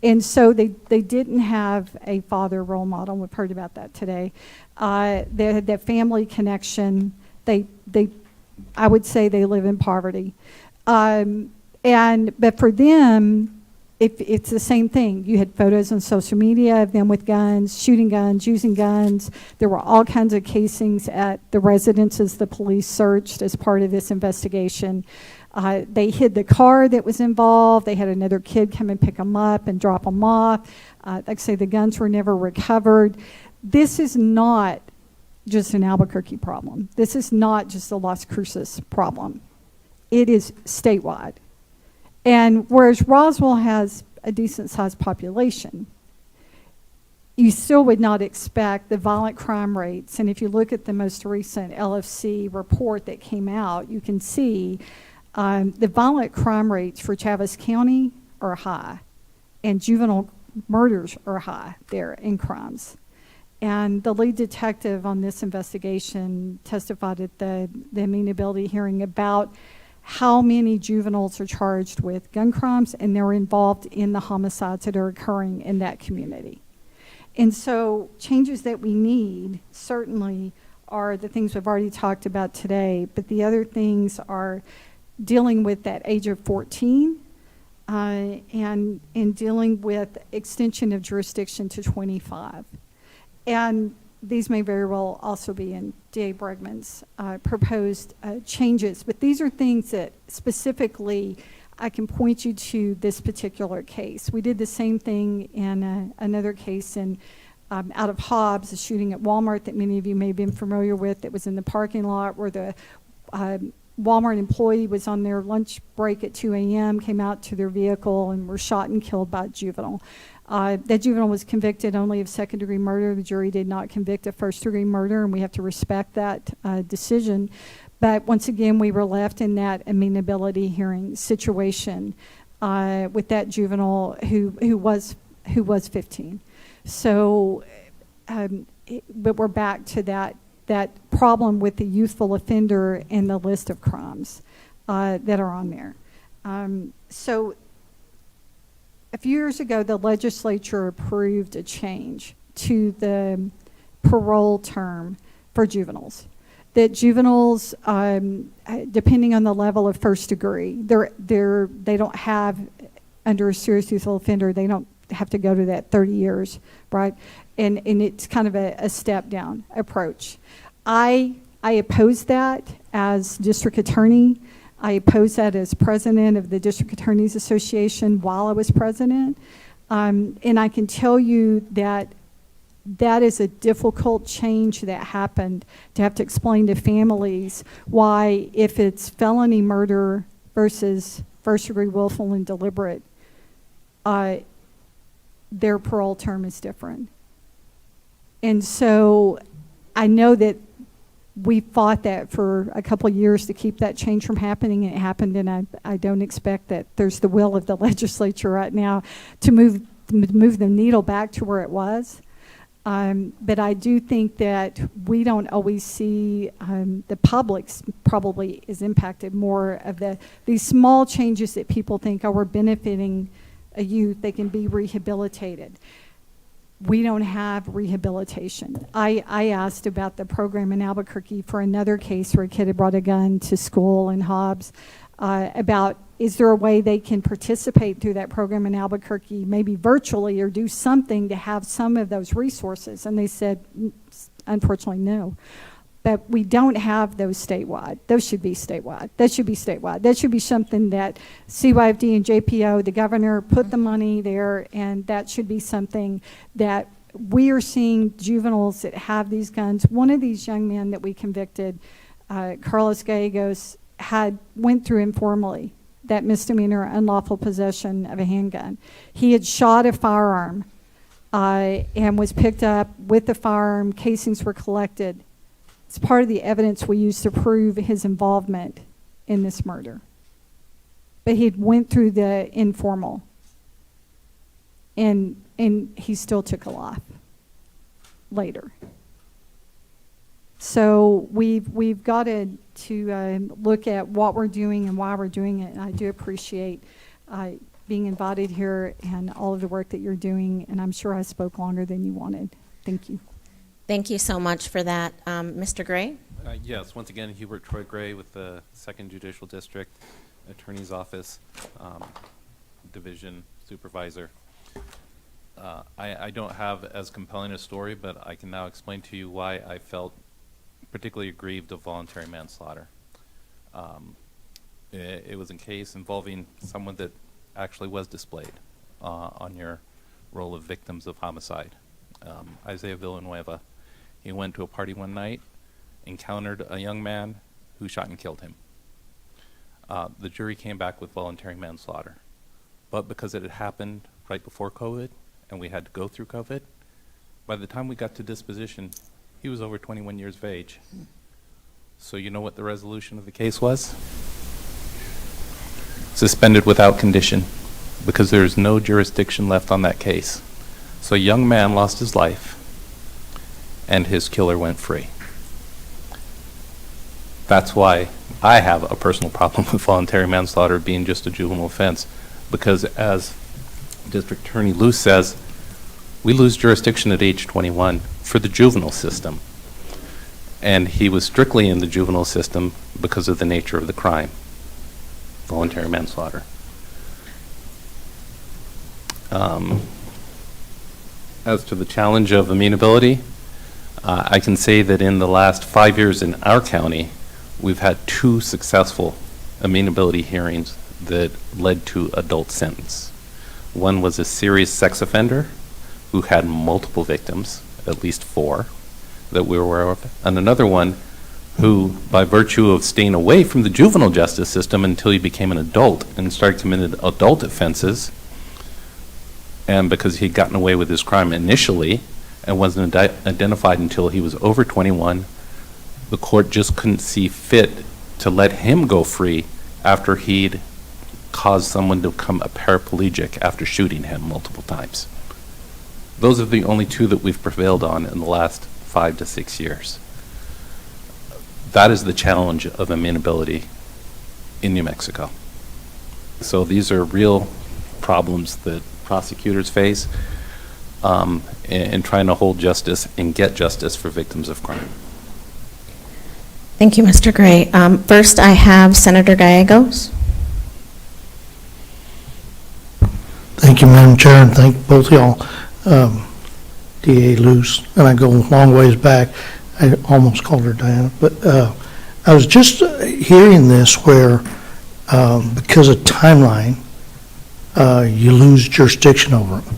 And so they didn't have a father role model. We've heard about that today. They had that family connection. I would say they live in poverty. But for them, it's the same thing. You had photos on social media of them with guns, shooting guns, using guns. There were all kinds of casings at the residences the police searched as part of this investigation. They hid the car that was involved. They had another kid come and pick them up and drop them off. Like I say, the guns were never recovered. This is not just an Albuquerque problem. This is not just a Las Cruces problem. It is statewide. And whereas Roswell has a decent-sized population, you still would not expect the violent crime rates. And if you look at the most recent LFC report that came out, you can see the violent crime rates for Chaves County are high, and juvenile murders are high there in crimes. And the lead detective on this investigation testified at the amenability hearing about how many juveniles are charged with gun crimes, and they're involved in the homicides that are occurring in that community. And so changes that we need certainly are the things we've already talked about today, but the other things are dealing with that age of 14 and dealing with extension of jurisdiction to 25. And these may very well also be in D.A. Bregman's proposed changes, but these are things that specifically I can point you to this particular case. We did the same thing in another case in out of Hobbs, a shooting at Walmart that many of you may have been familiar with, that was in the parking lot where the Walmart employee was on their lunch break at 2 a.m., came out to their vehicle and were shot and killed by a juvenile. That juvenile was convicted only of second-degree murder. The jury did not convict of first-degree murder, and we have to respect that decision. But once again, we were left in that amenability hearing situation with that juvenile who was 15. So, but we're back to that problem with the youthful offender and the list of crimes that are on there. So a few years ago, the legislature approved a change to the parole term for juveniles. That juveniles, depending on the level of first degree, they don't have, under a serious youthful offender, they don't have to go to that 30 years, right? And it's kind of a step down approach. I oppose that as district attorney. I opposed that as president of the District Attorneys Association while I was president. And I can tell you that that is a difficult change that happened, to have to explain to families why, if it's felony murder versus first-degree willful and deliberate, their parole term is different. And so I know that we fought that for a couple of years to keep that change from happening, and it happened, and I don't expect that there's the will of the legislature right now to move the needle back to where it was. But I do think that we don't always see, the public probably is impacted more of these small changes that people think, oh, we're benefiting a youth, they can be rehabilitated. We don't have rehabilitation. I asked about the program in Albuquerque for another case where a kid had brought a gun to school in Hobbs, about is there a way they can participate through that program in Albuquerque, maybe virtually, or do something to have some of those resources? And they said, unfortunately, no. But we don't have those statewide. Those should be statewide. That should be statewide. That should be something that CYFD and JPO, the governor, put the money there, and that should be something that we are seeing juveniles that have these guns. One of these young men that we convicted, Carlos Gallegos, went through informally that misdemeanor unlawful possession of a handgun. He had shot a firearm and was picked up with the firearm. Casings were collected. It's part of the evidence we used to prove his involvement in this murder. But he went through the informal, and he still took a life later. So we've got to look at what we're doing and why we're doing it. And I do appreciate being invited here and all of the work that you're doing. And I'm sure I spoke longer than you wanted. Thank you. Thank you so much for that. Mr. Gray? Yes, once again, Hubert Troy Gray with the 2nd Judicial District Attorney's Office, Division Supervisor. I don't have as compelling a story, but I can now explain to you why I felt particularly aggrieved of voluntary manslaughter. It was a case involving someone that actually was displayed on your roll of victims of homicide. Isaiah Villanueva. He went to a party one night, encountered a young man who shot and killed him. The jury came back with voluntary manslaughter. But because it had happened right before COVID, and we had to go through COVID, by the time we got to disposition, he was over 21 years of age. So you know what the resolution of the case was? Suspended without condition, because there's no jurisdiction left on that case. So a young man lost his life, and his killer went free. That's why I have a personal problem with voluntary manslaughter being just a juvenile offense, because as District Attorney Luce says, we lose jurisdiction at age 21 for the juvenile system. And he was strictly in the juvenile system because of the nature of the crime, voluntary manslaughter. As to the challenge of amenability, I can say that in the last 5 years in our county, we've had 2 successful amenability hearings that led to adult sentence. One was a serious sex offender who had multiple victims, at least 4, that we were aware of, and another one who, by virtue of staying away from the juvenile justice system until he became an adult and started committing adult offenses, and because he'd gotten away with his crime initially and wasn't identified until he was over 21, the court just couldn't see fit to let him go free after he'd caused someone to become a paraplegic after shooting him multiple times. Those are the only 2 that we've prevailed on in the last 5 to 6 years. That is the challenge of amenability in New Mexico. So these are real problems that prosecutors face in trying to hold justice and get justice for victims of crime. Thank you, Mr. Gray. First, I have Senator Gallegos. Thank you, Madam Chair, and thank both of y'all. DA Luce, and I go a long ways back. I almost called her Diana, but I was just hearing this where because of timeline, you lose jurisdiction over them.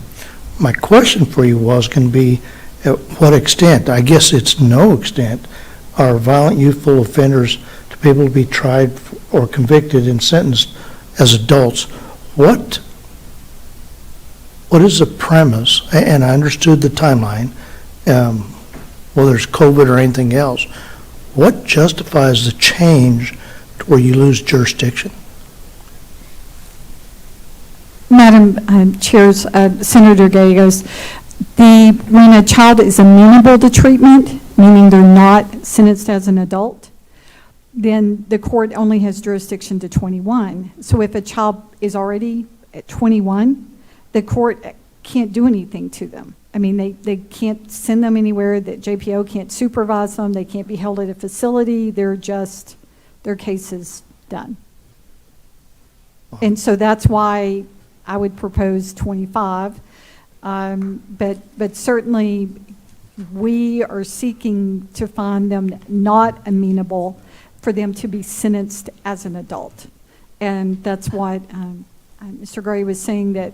My question for you was going to be, at what extent, I guess it's no extent, are violent youthful offenders to be able to be tried or convicted and sentenced as adults? What is the premise, and I understood the timeline, whether it's COVID or anything else, what justifies the change to where you lose jurisdiction? Madam Chairs, Senator Gallegos, when a child is amenable to treatment, meaning they're not sentenced as an adult, then the court only has jurisdiction to 21. So if a child is already at 21, the court can't do anything to them. I mean, they can't send them anywhere, that JPO can't supervise them, they can't be held at a facility, their case is done. And so that's why I would propose 25. But certainly we are seeking to find them not amenable for them to be sentenced as an adult. And that's what Mr. Gray was saying, that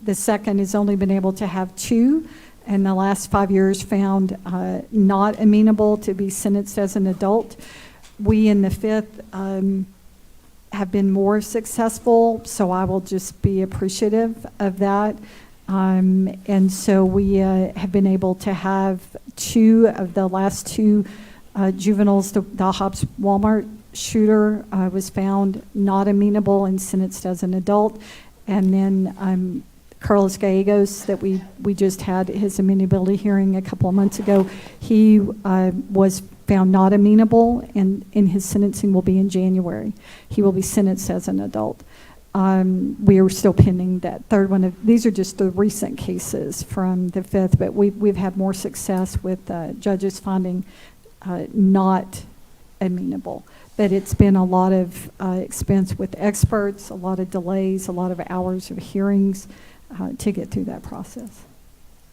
the second has only been able to have 2 in the last 5 years found not amenable to be sentenced as an adult. We in the 5th have been more successful, so I will just be appreciative of that. And so we have been able to have 2 of the last 2 juveniles. The Hobbs Walmart shooter was found not amenable and sentenced as an adult. And then Carlos Gallegos, that we just had his amenability hearing a couple of months ago, he was found not amenable, and his sentencing will be in January. He will be sentenced as an adult. We are still pending that third one. These are just the recent cases from the 5th, but we've had more success with judges finding not amenable. But it's been a lot of expense with experts, a lot of delays, a lot of hours of hearings to get through that process.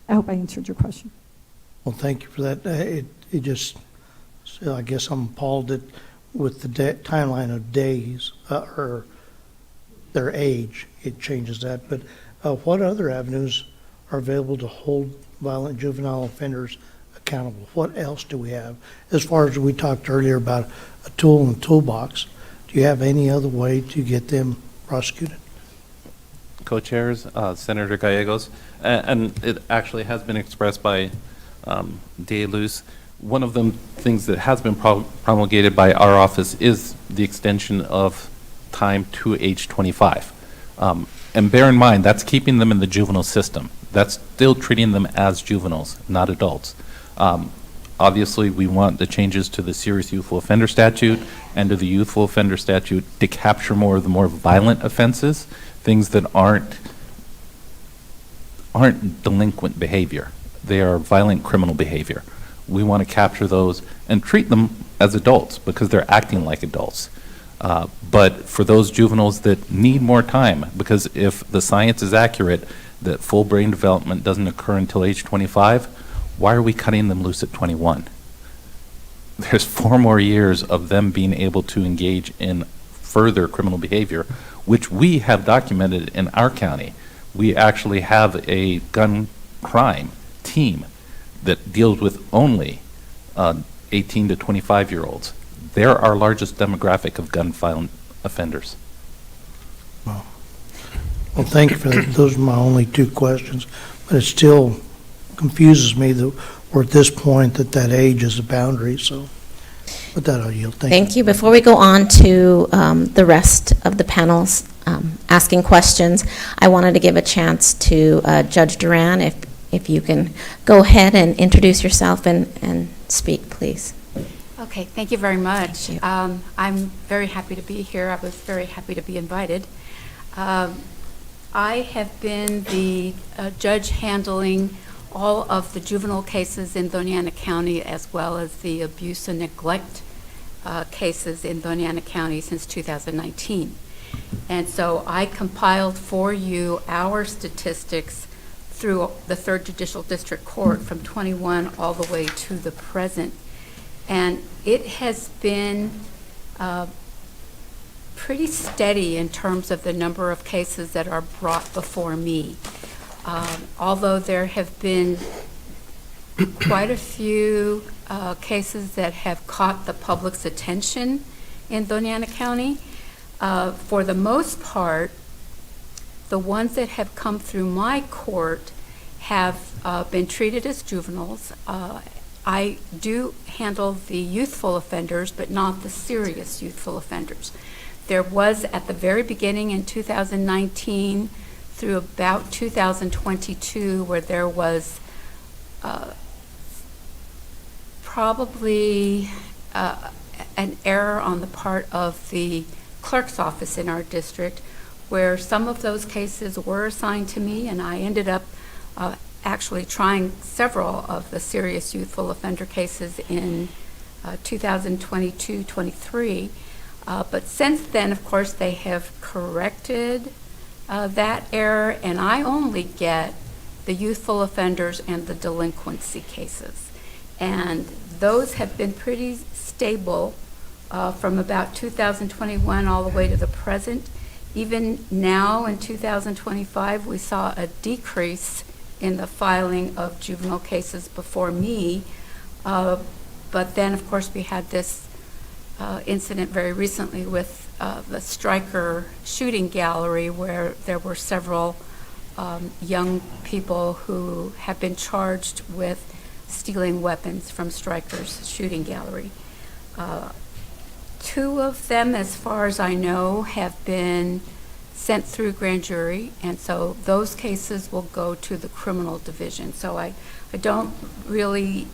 I hope I answered your question. Well, thank you for that. It just, so I guess I'm appalled that with the timeline of days, or their age, it changes that. But what other avenues are available to hold violent juvenile offenders accountable? What else do we have? As far as we talked earlier about a tool in the toolbox, do you have any other way to get them prosecuted? Co-chairs, Senator Gallegos, and it actually has been expressed by De Luz. One of the things that has been promulgated by our office is the extension of time to age 25. And bear in mind, that's keeping them in the juvenile system. That's still treating them as juveniles, not adults. Obviously, we want the changes to the serious youthful offender statute and to the youthful offender statute to capture more of the more violent offenses, things that aren't delinquent behavior. They are violent criminal behavior. We want to capture those and treat them as adults because they're acting like adults. But for those juveniles that need more time, because if the science is accurate that full brain development doesn't occur until age 25, why are we cutting them loose at 21? There's 4 more years of them being able to engage in further criminal behavior, which we have documented in our county. We actually have a gun crime team that deals with only 18 to 25-year-olds. They're our largest demographic of gun violent offenders. Well, thank you for that. Those are my only 2 questions, but it still confuses me that we're at this point that age is a boundary. So with that, I'll yield. Thank you. Before we go on to the rest of the panels asking questions, I wanted to give a chance to Judge Duran, if you can go ahead and introduce yourself and speak, please. Okay, thank you very much. I'm very happy to be here. I was very happy to be invited. I have been the judge handling all of the juvenile cases in Doña Ana County, as well as the abuse and neglect cases in Doña Ana County since 2019. And so I compiled for you our statistics through the 3rd Judicial District Court from 21 all the way to the present. And it has been pretty steady in terms of the number of cases that are brought before me. Although there have been quite a few cases that have caught the public's attention in Doña Ana County, for the most part, the ones that have come through my court have been treated as juveniles. I do handle the youthful offenders, but not the serious youthful offenders. There was, at the very beginning in 2019 through about 2022, where there was probably an error on the part of the clerk's office in our district, where some of those cases were assigned to me, and I ended up actually trying several of the serious youthful offender cases in 2022-23. But since then, of course, they have corrected that error, and I only get the youthful offenders and the delinquency cases. And those have been pretty stable from about 2021 all the way to the present. Even now in 2025, we saw a decrease in the filing of juvenile cases before me. But then, of course, we had this incident very recently with the Stryker shooting gallery, where there were several young people who have been charged with stealing weapons from Stryker's shooting gallery. 2 of them, as far as I know, have been sent through grand jury, and so those cases will go to the criminal division. So I don't really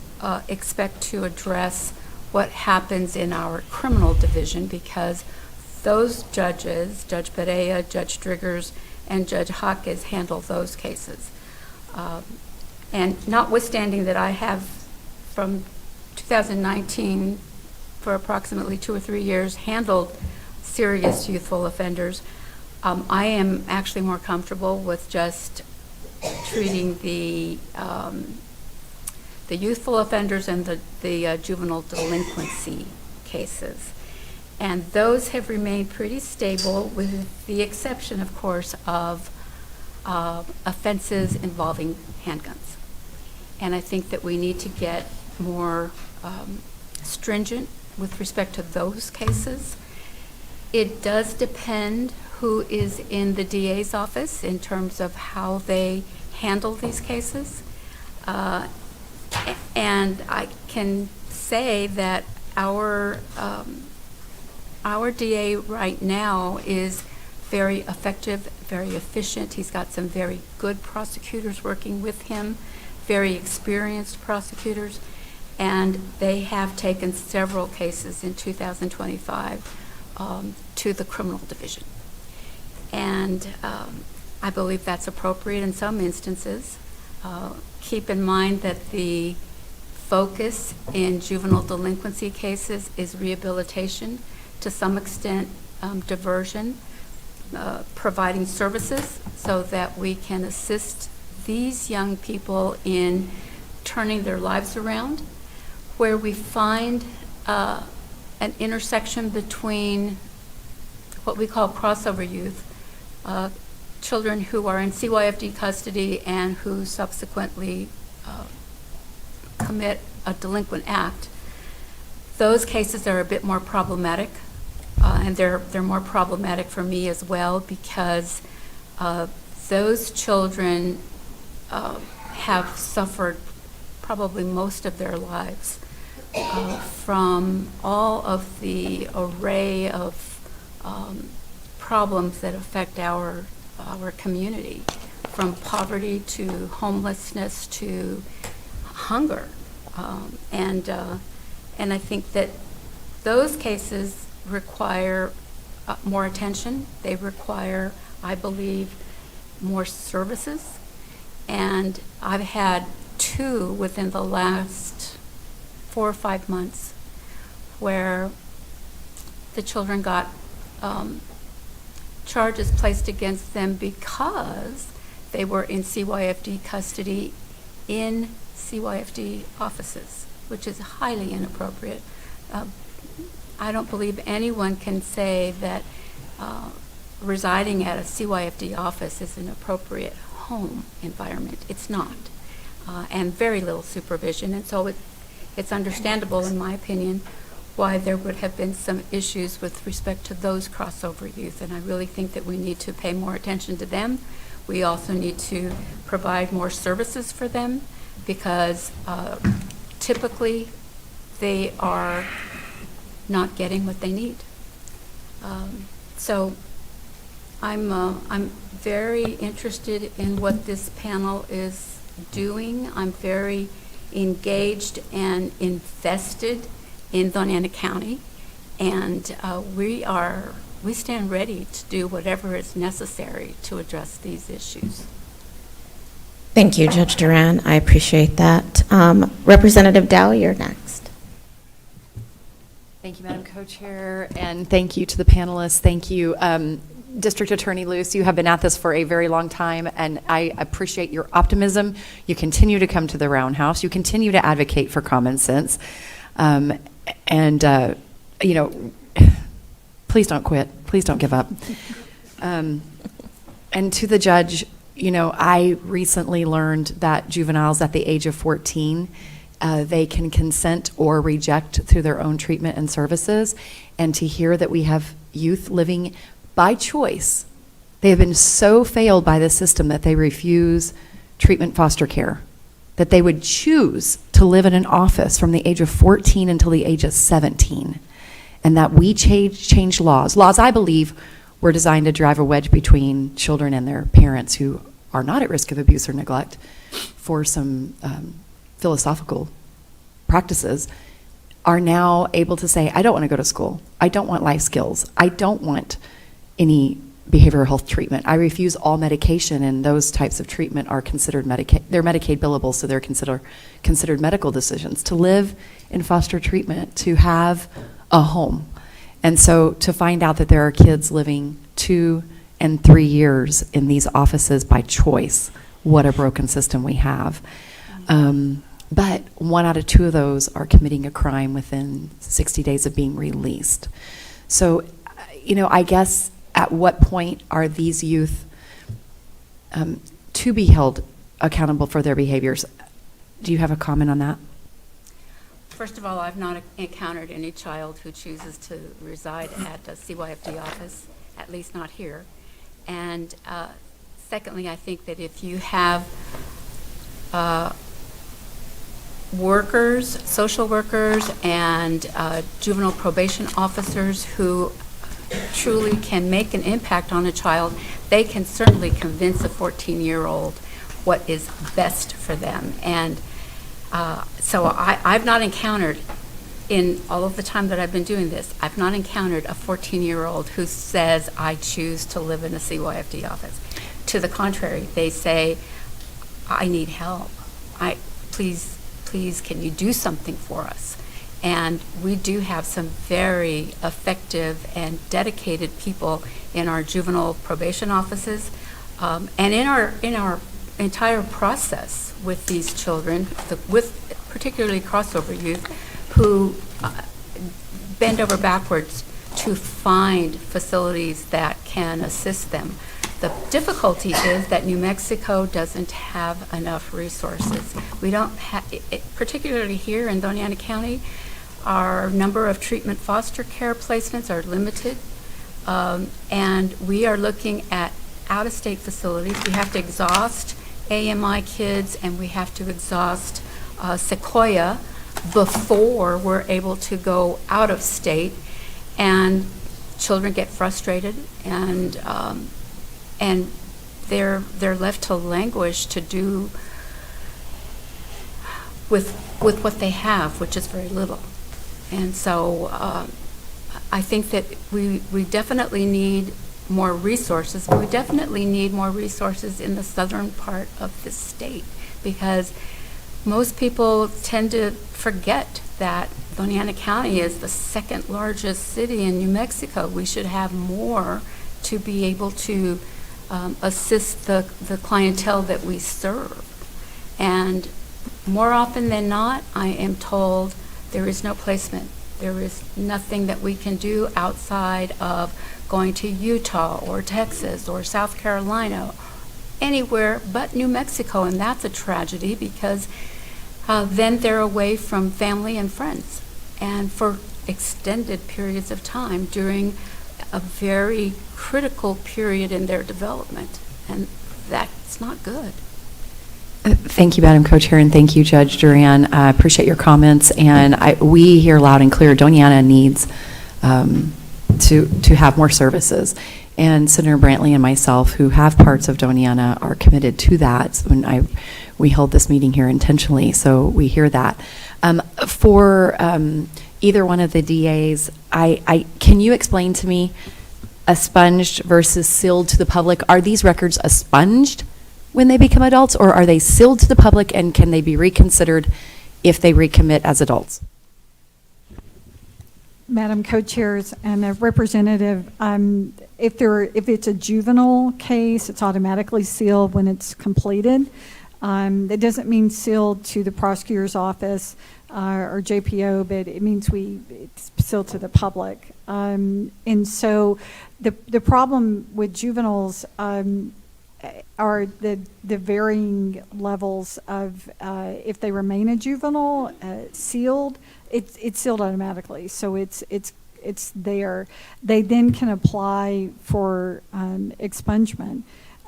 expect to address what happens in our criminal division, because those judges, Judge Perea, Judge Driggers, and Judge Hawkes, handle those cases. And notwithstanding that I have, from 2019, for approximately 2 or 3 years, handled serious youthful offenders, I am actually more comfortable with just treating the youthful offenders and the juvenile delinquency cases. And those have remained pretty stable, with the exception, of course, of offenses involving handguns. And I think that we need to get more stringent with respect to those cases. It does depend who is in the DA's office in terms of how they handle these cases. And I can say that our DA right now is very effective, very efficient. He's got some very good prosecutors working with him, very experienced prosecutors, and they have taken several cases in 2025 to the criminal division. And I believe that's appropriate in some instances. Keep in mind that the focus in juvenile delinquency cases is rehabilitation, to some extent diversion, providing services so that we can assist these young people in turning their lives around. Where we find an intersection between what we call crossover youth, children who are in CYFD custody and who subsequently commit a delinquent act, those cases are a bit more problematic, and they're more problematic for me as well, because those children have suffered probably most of their lives from all of the array of problems that affect our community, from poverty to homelessness to hunger, and I think that those cases require more attention. They require, I believe, more services, and I've had 2 within the last 4 or 5 months where the children got charges placed against them because they were in CYFD custody in CYFD offices, which is highly inappropriate. I don't believe anyone can say that residing at a CYFD office is an appropriate home environment. It's not, and very little supervision, and so it's understandable, in my opinion, why there would have been some issues with respect to those crossover youth, and I really think that we need to pay more attention to them. We also need to provide more services for them, because typically they are not getting what they need. So I'm very interested in what this panel is doing. I'm very engaged and invested in Doña Ana County, and we stand ready to do whatever is necessary to address these issues. Thank you, Judge Duran. I appreciate that. Representative Dow, you're next. Thank you, Madam Co-Chair, and thank you to the panelists. Thank you, District Attorney Luce. You have been at this for a very long time, and I appreciate your optimism. You continue to come to the Roundhouse. You continue to advocate for common sense. You know, please don't quit. Please don't give up. And to the judge, you know, I recently learned that juveniles at the age of 14, they can consent or reject through their own treatment and services. And to hear that we have youth living by choice, they have been so failed by the system that they refuse treatment foster care, that they would choose to live in an office from the age of 14 until the age of 17, and that we change laws. Laws, I believe, were designed to drive a wedge between children and their parents who are not at risk of abuse or neglect for some philosophical practices, are now able to say, I don't want to go to school. I don't want life skills. I don't want any behavioral health treatment. I refuse all medication, and those types of treatment are considered they're Medicaid billable, so they're considered medical decisions. To live in foster treatment, to have a home. And so to find out that there are kids living 2 and 3 years in these offices by choice, what a broken system we have. But 1 out of 2 of those are committing a crime within 60 days of being released. So, I guess at what point are these youth to be held accountable for their behaviors? Do you have a comment on that? First of all, I've not encountered any child who chooses to reside at a CYFD office, at least not here. And secondly, I think that if you have workers, social workers, and juvenile probation officers who truly can make an impact on a child, they can certainly convince a 14-year-old what is best for them. And so I've not encountered, in all of the time that I've been doing this, I've not encountered a 14-year-old who says, I choose to live in a CYFD office. To the contrary, they say, I need help. Please, can you do something for us? And we do have some very effective and dedicated people in our juvenile probation offices, and in our entire process with these children, with particularly crossover youth, who bend over backwards to find facilities that can assist them. The difficulty is that New Mexico doesn't have enough resources. We don't have, particularly here in Doña Ana County, our number of treatment foster care placements are limited, and we are looking at out-of-state facilities. We have to exhaust AMI kids, and we have to exhaust Sequoia before we're able to go out of state, and children get frustrated, and they're left to languish to do with what they have, which is very little. And so I think that we definitely need more resources. We definitely need more resources in the southern part of the state, because most people tend to forget that Doña Ana County is the second largest city in New Mexico. We should have more to be able to assist the clientele that we serve. And more often than not, I am told there is no placement. There is nothing that we can do outside of going to Utah or Texas or South Carolina, anywhere but New Mexico, and that's a tragedy, because then they're away from family and friends, and for extended periods of time during a very critical period in their development, and that's not good. Thank you, Madam Co-Chair, and thank you, Judge Duran. I appreciate your comments, and we hear loud and clear Doña Ana needs to have more services. And Senator Brantley and myself, who have parts of Doña Ana, are committed to that. We held this meeting here intentionally, so we hear that. For either one of the DAs, can you explain to me expunged versus sealed to the public? Are these records expunged when they become adults, or are they sealed to the public, and can they be reconsidered if they recommit as adults? Madam Co-Chairs and a representative, if it's a juvenile case, it's automatically sealed when it's completed. That doesn't mean sealed to the prosecutor's office or JPO, but it means it's sealed to the public. And so the problem with juveniles are the varying levels of if they remain a juvenile sealed, it's sealed automatically, so it's there. They then can apply for expungement,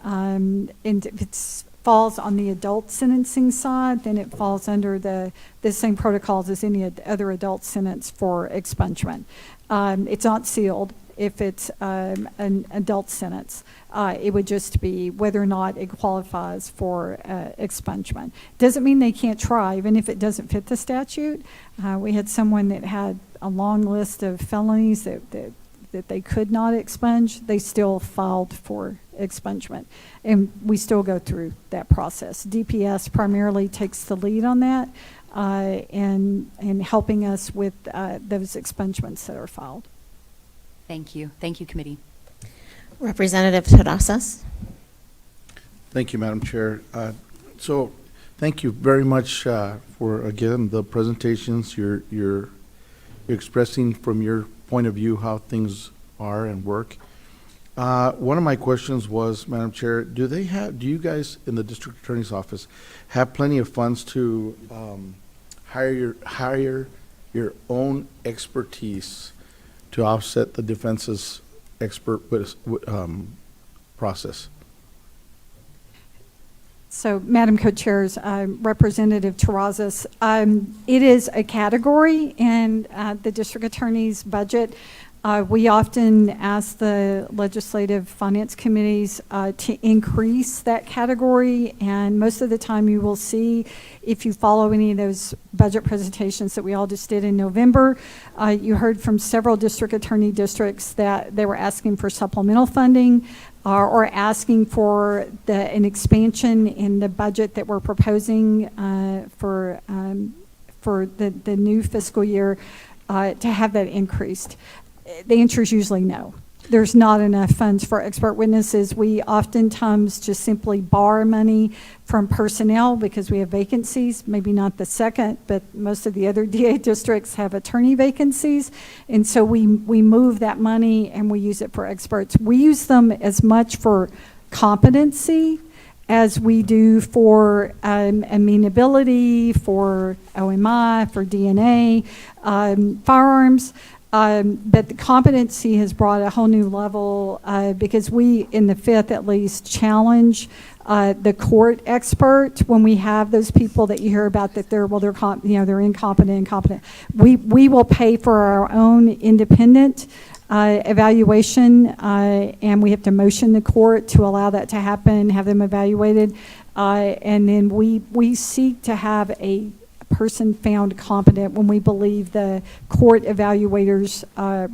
and if it falls on the adult sentencing side, then it falls under the same protocols as any other adult sentence for expungement. It's not sealed if it's an adult sentence. It would just be whether or not it qualifies for expungement. Doesn't mean they can't try, even if it doesn't fit the statute. We had someone that had a long list of felonies that they could not expunge. They still filed for expungement, and we still go through that process. DPS primarily takes the lead on that, and helping us with those expungements that are filed. Thank you. Thank you, committee. Representative Terrazas. Thank you, Madam Chair. So thank you very much for, again, the presentations you're expressing from your point of view how things are and work. One of my questions was, Madam Chair, do you guys in the district attorney's office have plenty of funds to hire your own expertise to offset the defense's expert process? So, Madam Co-Chairs, Representative Terrazas, it is a category in the district attorney's budget. We often ask the legislative finance committees to increase that category, and most of the time you will see, if you follow any of those budget presentations that we all just did in November, you heard from several district attorney districts that they were asking for supplemental funding or asking for an expansion in the budget that we're proposing for the new fiscal year to have that increased. The answer is usually no. There's not enough funds for expert witnesses. We oftentimes just simply borrow money from personnel because we have vacancies, maybe not the second, but most of the other DA districts have attorney vacancies. And so we move that money and we use it for experts. We use them as much for competency as we do for amenability, for OMI, for DNA, firearms. But the competency has brought a whole new level because we, in the Fifth at least, challenge the court expert when we have those people that you hear about that they're incompetent. We will pay for our own independent evaluation, and we have to motion the court to allow that to happen, have them evaluated, and then we seek to have a person found competent when we believe the court evaluator's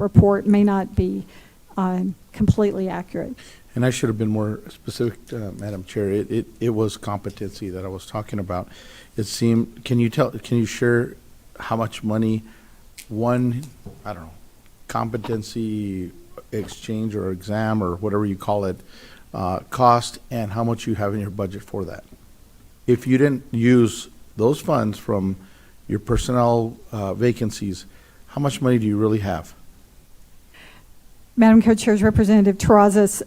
report may not be completely accurate. And I should have been more specific, Madam Chair. It was competency that I was talking about. It seemed, can you share how much money one, I don't know, competency exchange or exam or whatever you call it, cost, and how much you have in your budget for that? If you didn't use those funds from your personnel vacancies, how much money do you really have? Madam Co-Chair, Representative Terrazas,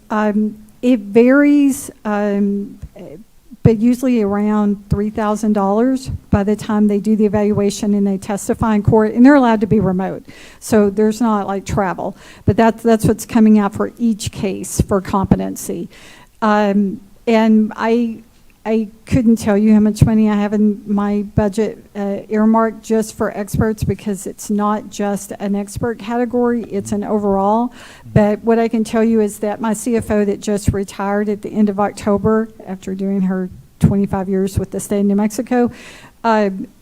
it varies, but usually around $3,000 by the time they do the evaluation and they testify in court, and they're allowed to be remote. So there's not like travel, but that's what's coming out for each case for competency. And I couldn't tell you how much money I have in my budget earmarked just for experts because it's not just an expert category, it's an overall. But what I can tell you is that my CFO that just retired at the end of October after doing her 25 years with the state of New Mexico,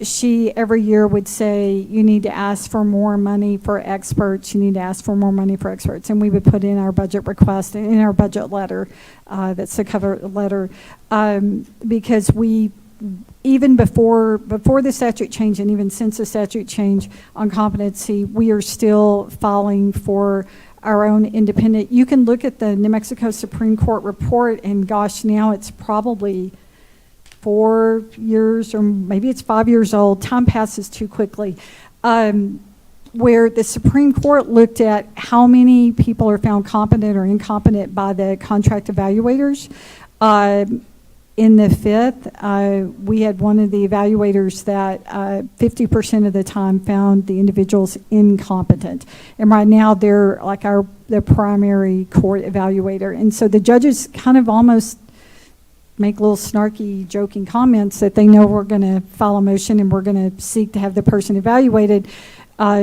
she every year would say, you need to ask for more money for experts, you need to ask for more money for experts. And we would put in our budget request, in our budget letter, that's the cover letter, because we, even before the statute change and even since the statute change on competency, we are still filing for our own independent. You can look at the New Mexico Supreme Court report and gosh, now it's probably 4 years or maybe it's 5 years old. Time passes too quickly. Where the Supreme Court looked at how many people are found competent or incompetent by the contract evaluators. In the Fifth, we had one of the evaluators that 50% of the time found the individuals incompetent. And right now they're like the primary court evaluator. And so the judges kind of almost make little snarky, joking comments that they know we're going to file a motion and we're going to seek to have the person evaluated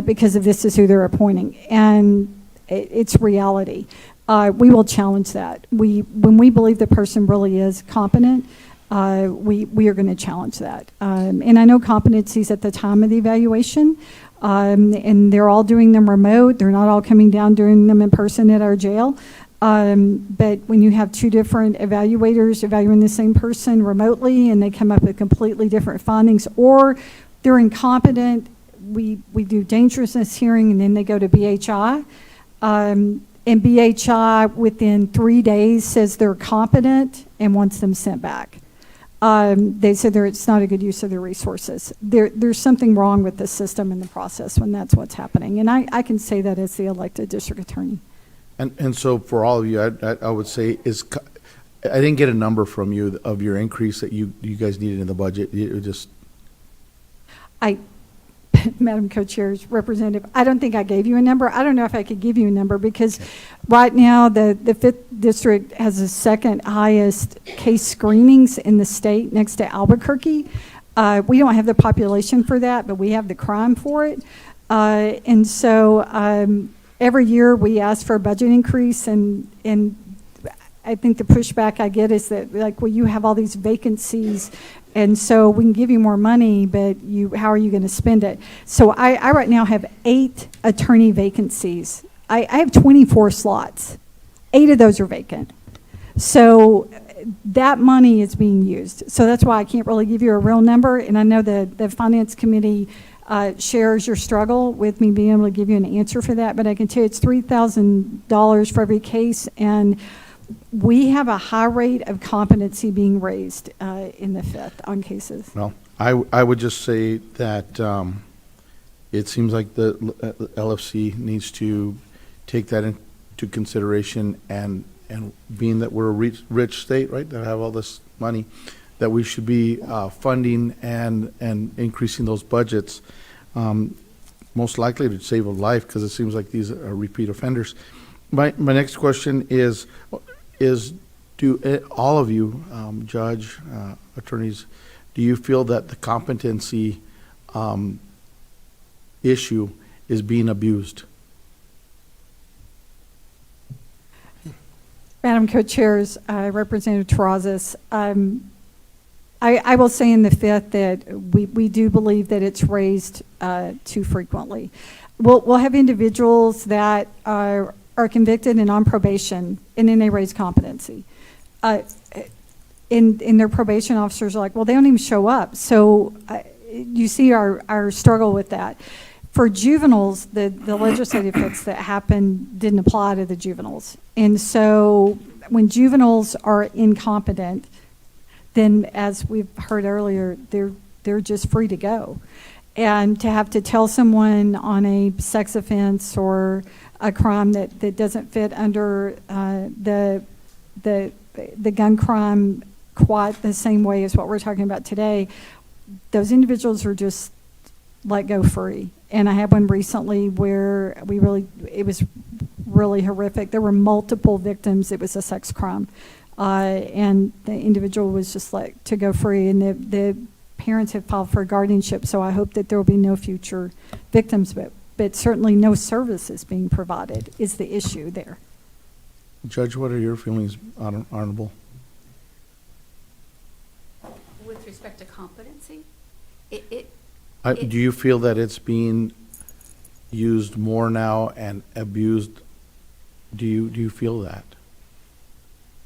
because of this is who they're appointing. And it's reality. We will challenge that. When we believe the person really is competent, we are going to challenge that. And I know competencies at the time of the evaluation, and they're all doing them remote. They're not all coming down doing them in person at our jail. But when you have two different evaluators evaluating the same person remotely and they come up with completely different findings, or they're incompetent, we do dangerousness hearing and then they go to BHI. And BHI within 3 days says they're competent and wants them sent back. They said it's not a good use of their resources. There's something wrong with the system and the process when that's what's happening. And I can say that as the elected district attorney. And so for all of you, I would say I didn't get a number from you of your increase that you guys needed in the budget. It just. Madam Co-Chair's representative, I don't think I gave you a number. I don't know if I could give you a number because right now the 5th district has the second highest case screenings in the state next to Albuquerque. We don't have the population for that, but we have the crime for it. And so every year we ask for a budget increase, and I think the pushback I get is that, like, well, you have all these vacancies, and so we can give you more money, but how are you going to spend it? So I right now have 8 attorney vacancies. I have 24 slots. 8 of those are vacant. So that money is being used. So that's why I can't really give you a real number, and I know the Finance Committee shares your struggle with me being able to give you an answer for that, but I can tell you it's $3,000 for every case, and we have a high rate of competency being raised in the 5th on cases. Well, I would just say that it seems like the LFC needs to take that into consideration, and being that we're a rich state, right, that have all this money, that we should be funding and increasing those budgets, most likely to save a life, because it seems like these are repeat offenders. My next question is do all of you, judge, attorneys, do you feel that the competency issue is being abused? Madam Co-Chairs, Representative Terrazas, I will say in the 5th that we do believe that it's raised too frequently. We'll have individuals that are convicted and on probation, and then they raise competency. In their probation officers are like, well, they don't even show up. So you see our struggle with that. For juveniles, the legislative fix that happened didn't apply to the juveniles. And so when juveniles are incompetent, then as we've heard earlier, they're just free to go. And to have to tell someone on a sex offense or a crime that doesn't fit under the gun crime quite the same way as what we're talking about today, those individuals are just let go free. And I had one recently where it was really horrific. There were multiple victims. It was a sex crime. And the individual was just like to go free, and the parents have filed for guardianship, so I hope that there will be no future victims, but certainly no service is being provided is the issue there. Judge, what are your feelings, Honorable? With respect to competency, Do you feel that it's being used more now and abused? Do you feel that?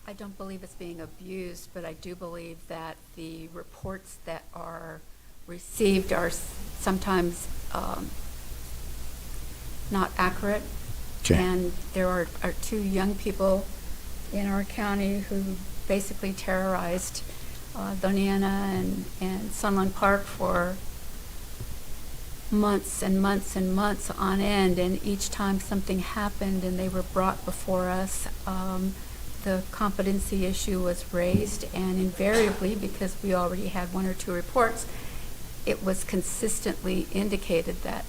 I don't believe it's being abused, but I do believe that the reports that are received are sometimes not accurate. Okay. And there are 2 young people in our county who basically terrorized Doniana and Sunland Park for months and months and months on end, and each time something happened and they were brought before us, the competency issue was raised, and invariably, because we already had 1 or 2 reports, it was consistently indicated that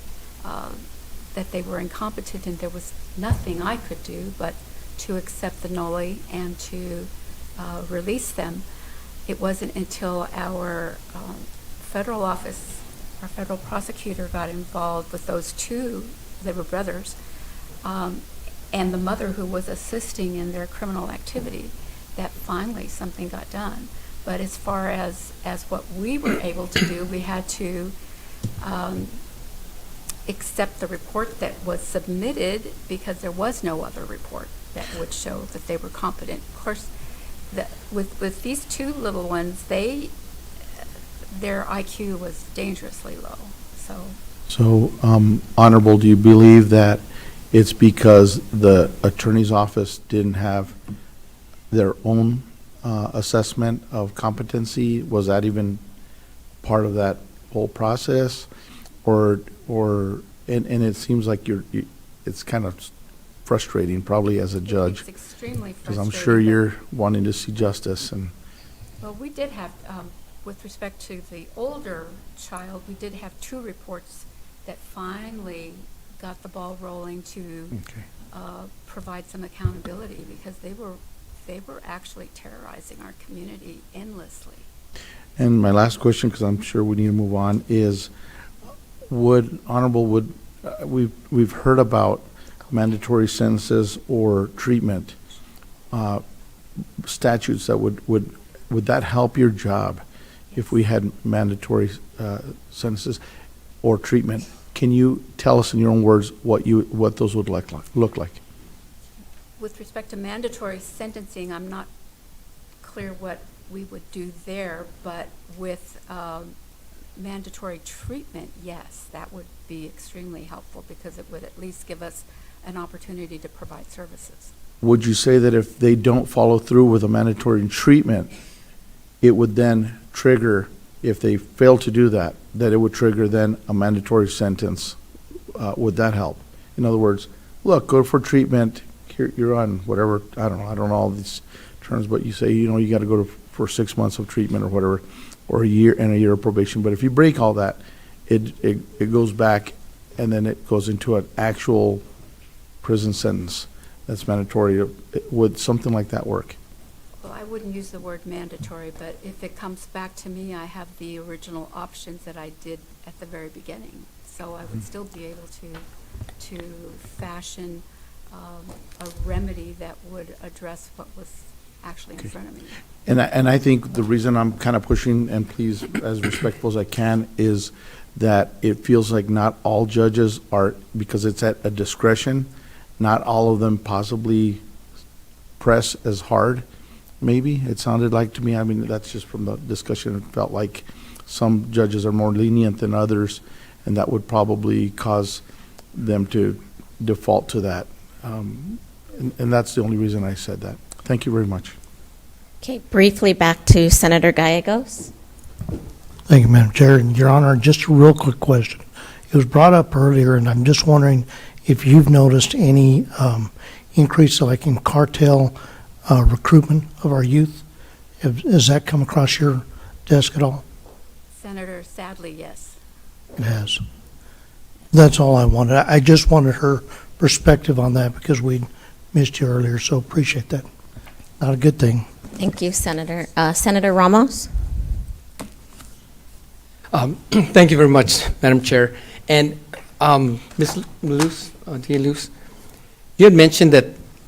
they were incompetent, and there was nothing I could do but to accept the noli and to release them. It wasn't until our federal office, our federal prosecutor, got involved with those 2, they were brothers, and the mother who was assisting in their criminal activity, that finally something got done. But as far as what we were able to do, we had to accept the report that was submitted because there was no other report that would show that they were competent. Of course, with these 2 little ones, their IQ was dangerously low. So, Honorable, do you believe that it's because the attorney's office didn't have their own assessment of competency? Was that even part of that whole process? And it seems like it's kind of frustrating, probably as a judge. It's extremely Because I'm frustrating. sure you're wanting to see justice and. Well, we did have, with respect to the older child, we did have 2 reports that finally got the ball rolling to provide some accountability, because they were actually terrorizing our community endlessly. And my last question, because I'm sure we need to move on, is we've heard about mandatory sentences or treatment statutes that would that help your job if we had mandatory sentences or treatment? Can you tell us in your own words what those would look like? With respect to mandatory sentencing, I'm not clear what we would do there, but with mandatory treatment, yes, that would be extremely helpful, because it would at least give us an opportunity to provide services. Would you say that if they don't follow through with a mandatory treatment, it would then trigger, if they fail to do that, that it would trigger then a mandatory sentence? Would that help? In other words, look, go for treatment, you're on whatever, I don't know all these terms, but you say, you got to go for 6 months of treatment or whatever, or a year of probation. But if you break all that, it goes back, and then it goes into an actual prison sentence that's mandatory. Would something like that work? Well, I wouldn't use the word mandatory, but if it comes back to me, I have the original options that I did at the very beginning. So I would still be able to fashion a remedy that would address what was actually in front of me. And I think the reason I'm kind of pushing, and please, as respectful as I can, is that it feels like not all judges are, because it's at a discretion, not all of them possibly press as hard, maybe. It sounded like to me, I mean, that's just from the discussion, it felt like some judges are more lenient than others, and that would probably cause them to default to that. And that's the only reason I said that. Thank you very much. Okay, briefly back to Senator Gallegos. Thank you, Madam Chair. And Your Honor, just a real quick question. It was brought up earlier, and I'm just wondering if you've noticed any increase, like in cartel recruitment of our youth. Has that come across your desk at all? Senator, sadly, yes. It has. That's all I wanted. I just wanted her perspective on that, because we missed you earlier, so appreciate that. Not a good thing. Thank you, Senator. Senator Ramos? Thank you very much, Madam Chair. And Ms. Luz, you had mentioned that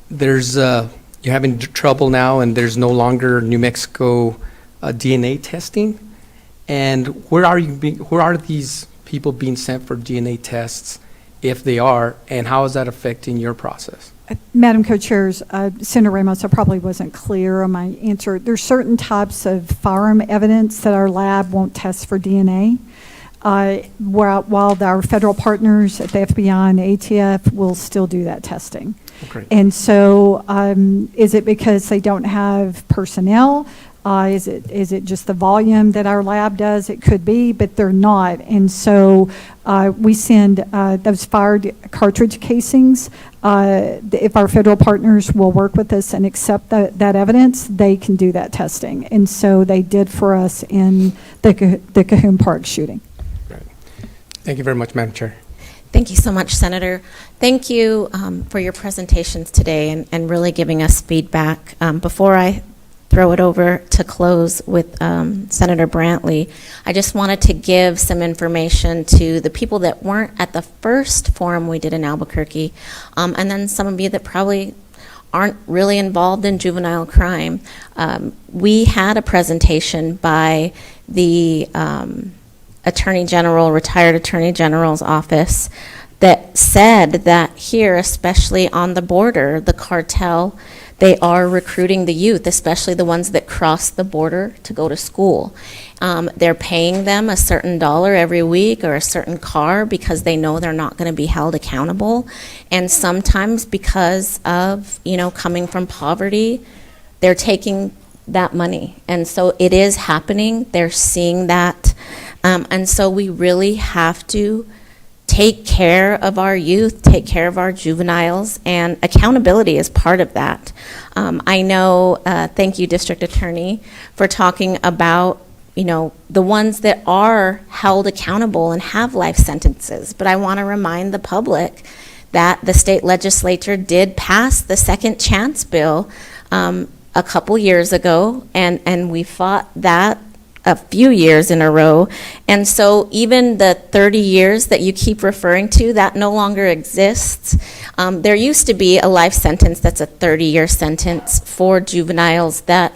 there's you're having trouble now, and there's no longer New Mexico DNA testing. And where are these people being sent for DNA tests, if they are, and how is that affecting your process? Madam Co-Chairs, Senator Ramos, I probably wasn't clear on my answer. There's certain types of firearm evidence that our lab won't test for DNA, while our federal partners at the FBI and the ATF will still do that testing. Okay. And so is it because they don't have personnel? Is it just the volume that our lab does? It could be, but they're not. And so we send those fired cartridge casings. If our federal partners will work with us and accept that evidence, they can do that testing. And so they did for us in the Cahoon Park shooting. Right. Thank you very much, Madam Chair. Thank you so much, Senator. Thank you for your presentations today and really giving us feedback. Before I throw it over to close with Senator Brantley, I just wanted to give some information to the people that weren't at the first forum we did in Albuquerque, and then some of you that probably aren't really involved in juvenile crime. We had a presentation by the Attorney General, retired Attorney General's office, that said that here, especially on the border, the cartel, they are recruiting the youth, especially the ones that cross the border to go to school. They're paying them a certain dollar every week or a certain car because they know they're not going to be held accountable. And sometimes because of, coming from poverty, they're taking that money. And so it is happening. They're seeing that. And so we really have to take care of our youth, take care of our juveniles, and accountability is part of that. I know, thank you, District Attorney, for talking about, you know, the ones that are held accountable and have life sentences. But I want to remind the public that the state legislature did pass the second chance bill a couple years ago, and we fought that a few years in a row. And so even the 30 years that you keep referring to, that no longer exists. There used to be a life sentence that's a 30-year sentence for juveniles that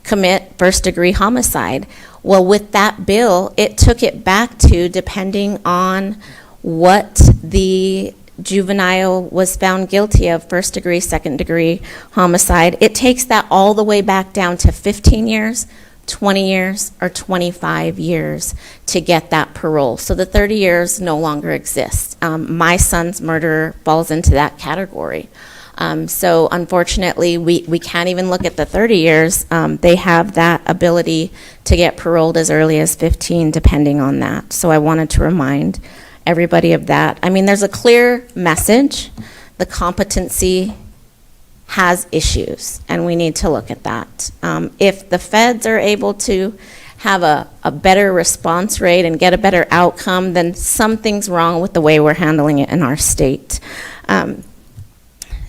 commit first-degree homicide. Well, with that bill, it took it back to, depending on what the juvenile was found guilty of, first-degree, second-degree homicide, it takes that all the way back down to 15 years, 20 years, or 25 years to get that parole. So the 30 years no longer exists. My son's murderer falls into that category. So unfortunately, we can't even look at the 30 years. They have that ability to get paroled as early as 15, depending on that. So I wanted to remind everybody of that. I mean, there's a clear message. The competency has issues, and we need to look at that. If the feds are able to have a better response rate and get a better outcome, then something's wrong with the way we're handling it in our state.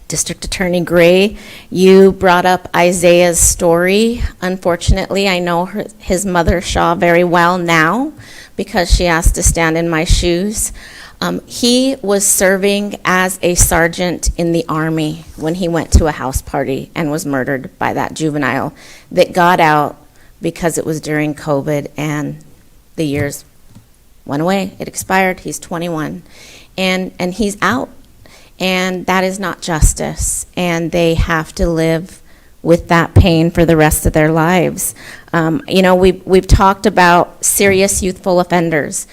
District Attorney Gray, you brought up Isaiah's story. Unfortunately, I know his mother, Shaw, very well now because she has to stand in my shoes. He was serving as a sergeant in the Army when he went to a house party and was murdered by that juvenile that got out because it was during COVID and the years went away. It expired. He's 21. And he's out. And that is not justice. And they have to live with that pain for the rest of their lives. You know, we've talked about serious youthful offenders.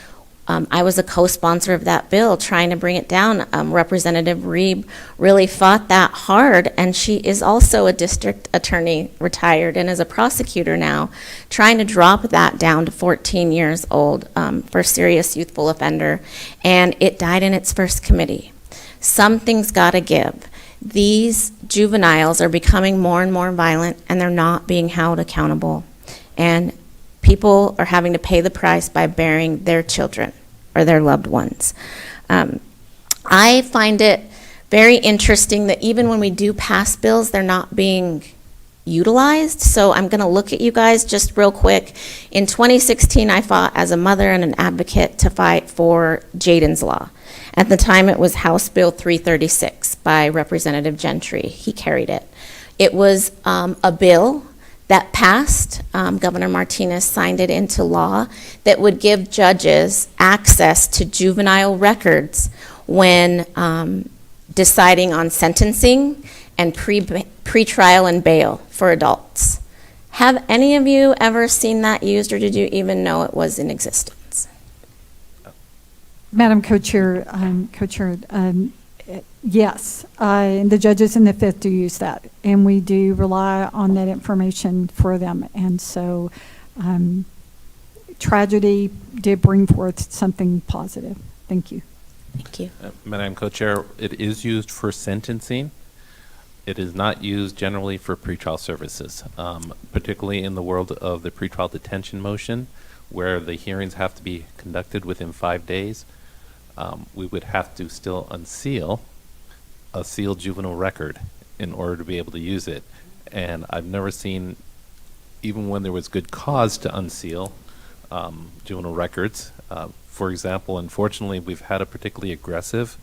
I was a co-sponsor of that bill, trying to bring it down. Representative Reeb really fought that hard, and she is also a district attorney, retired, and is a prosecutor now, trying to drop that down to 14 years old for serious youthful offender, and it died in its first committee. Something's got to give. These juveniles are becoming more and more violent, and they're not being held accountable. And people are having to pay the price by burying their children or their loved ones. I find it very interesting that even when we do pass bills, they're not being utilized. So I'm going to look at you guys just real quick. In 2016, I fought as a mother and an advocate to fight for Jaden's Law. At the time, it was House Bill 336 by Representative Gentry. He carried it. It was a bill that passed. Governor Martinez signed it into law that would give judges access to juvenile records when deciding on sentencing and pre-trial and bail for adults. Have any of you ever seen that used, or did you even know it was in existence? Madam Co-Chair, yes, the judges in the Fifth do use that, and we do rely on that information for them. And so tragedy did bring forth something positive. Thank you. Thank you. Madam Co-Chair, it is used for sentencing. It is not used generally for pretrial services, particularly in the world of the pretrial detention motion, where the hearings have to be conducted within 5 days. We would have to still unseal a sealed juvenile record in order to be able to use it. And I've never seen, even when there was good cause to unseal juvenile records. For example, unfortunately, we've had a particularly aggressive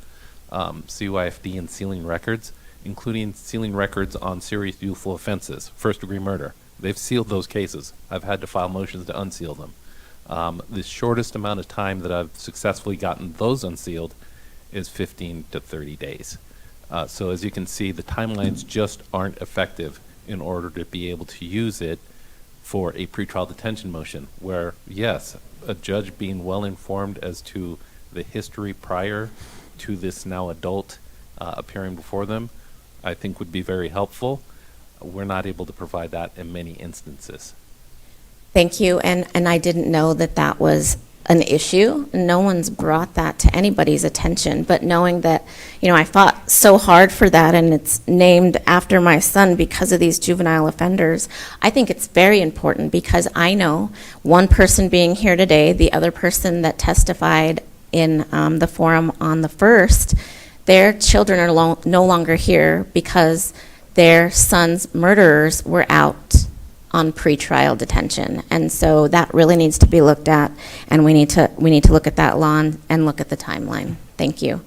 CYFD in sealing records, including sealing records on serious youthful offenses, first-degree murder. They've sealed those cases. I've had to file motions to unseal them. The shortest amount of time that I've successfully gotten those unsealed is 15 to 30 days. So as you can see, the timelines just aren't effective in order to be able to use it for a pretrial detention motion, where, yes, a judge being well informed as to the history prior to this now adult appearing before them, I think would be very helpful. we're not able to provide that in many instances. Thank you, and I didn't know that that was an issue. No one's brought that to anybody's attention, but knowing that, I fought so hard for that, and it's named after my son because of these juvenile offenders, I think it's very important because I know one person being here today, the other person that testified in the forum on the 1st, their children are no longer here because their son's murderers were out on pretrial detention, and so that really needs to be looked at, and we need to look at that law and look at the timeline. Thank you,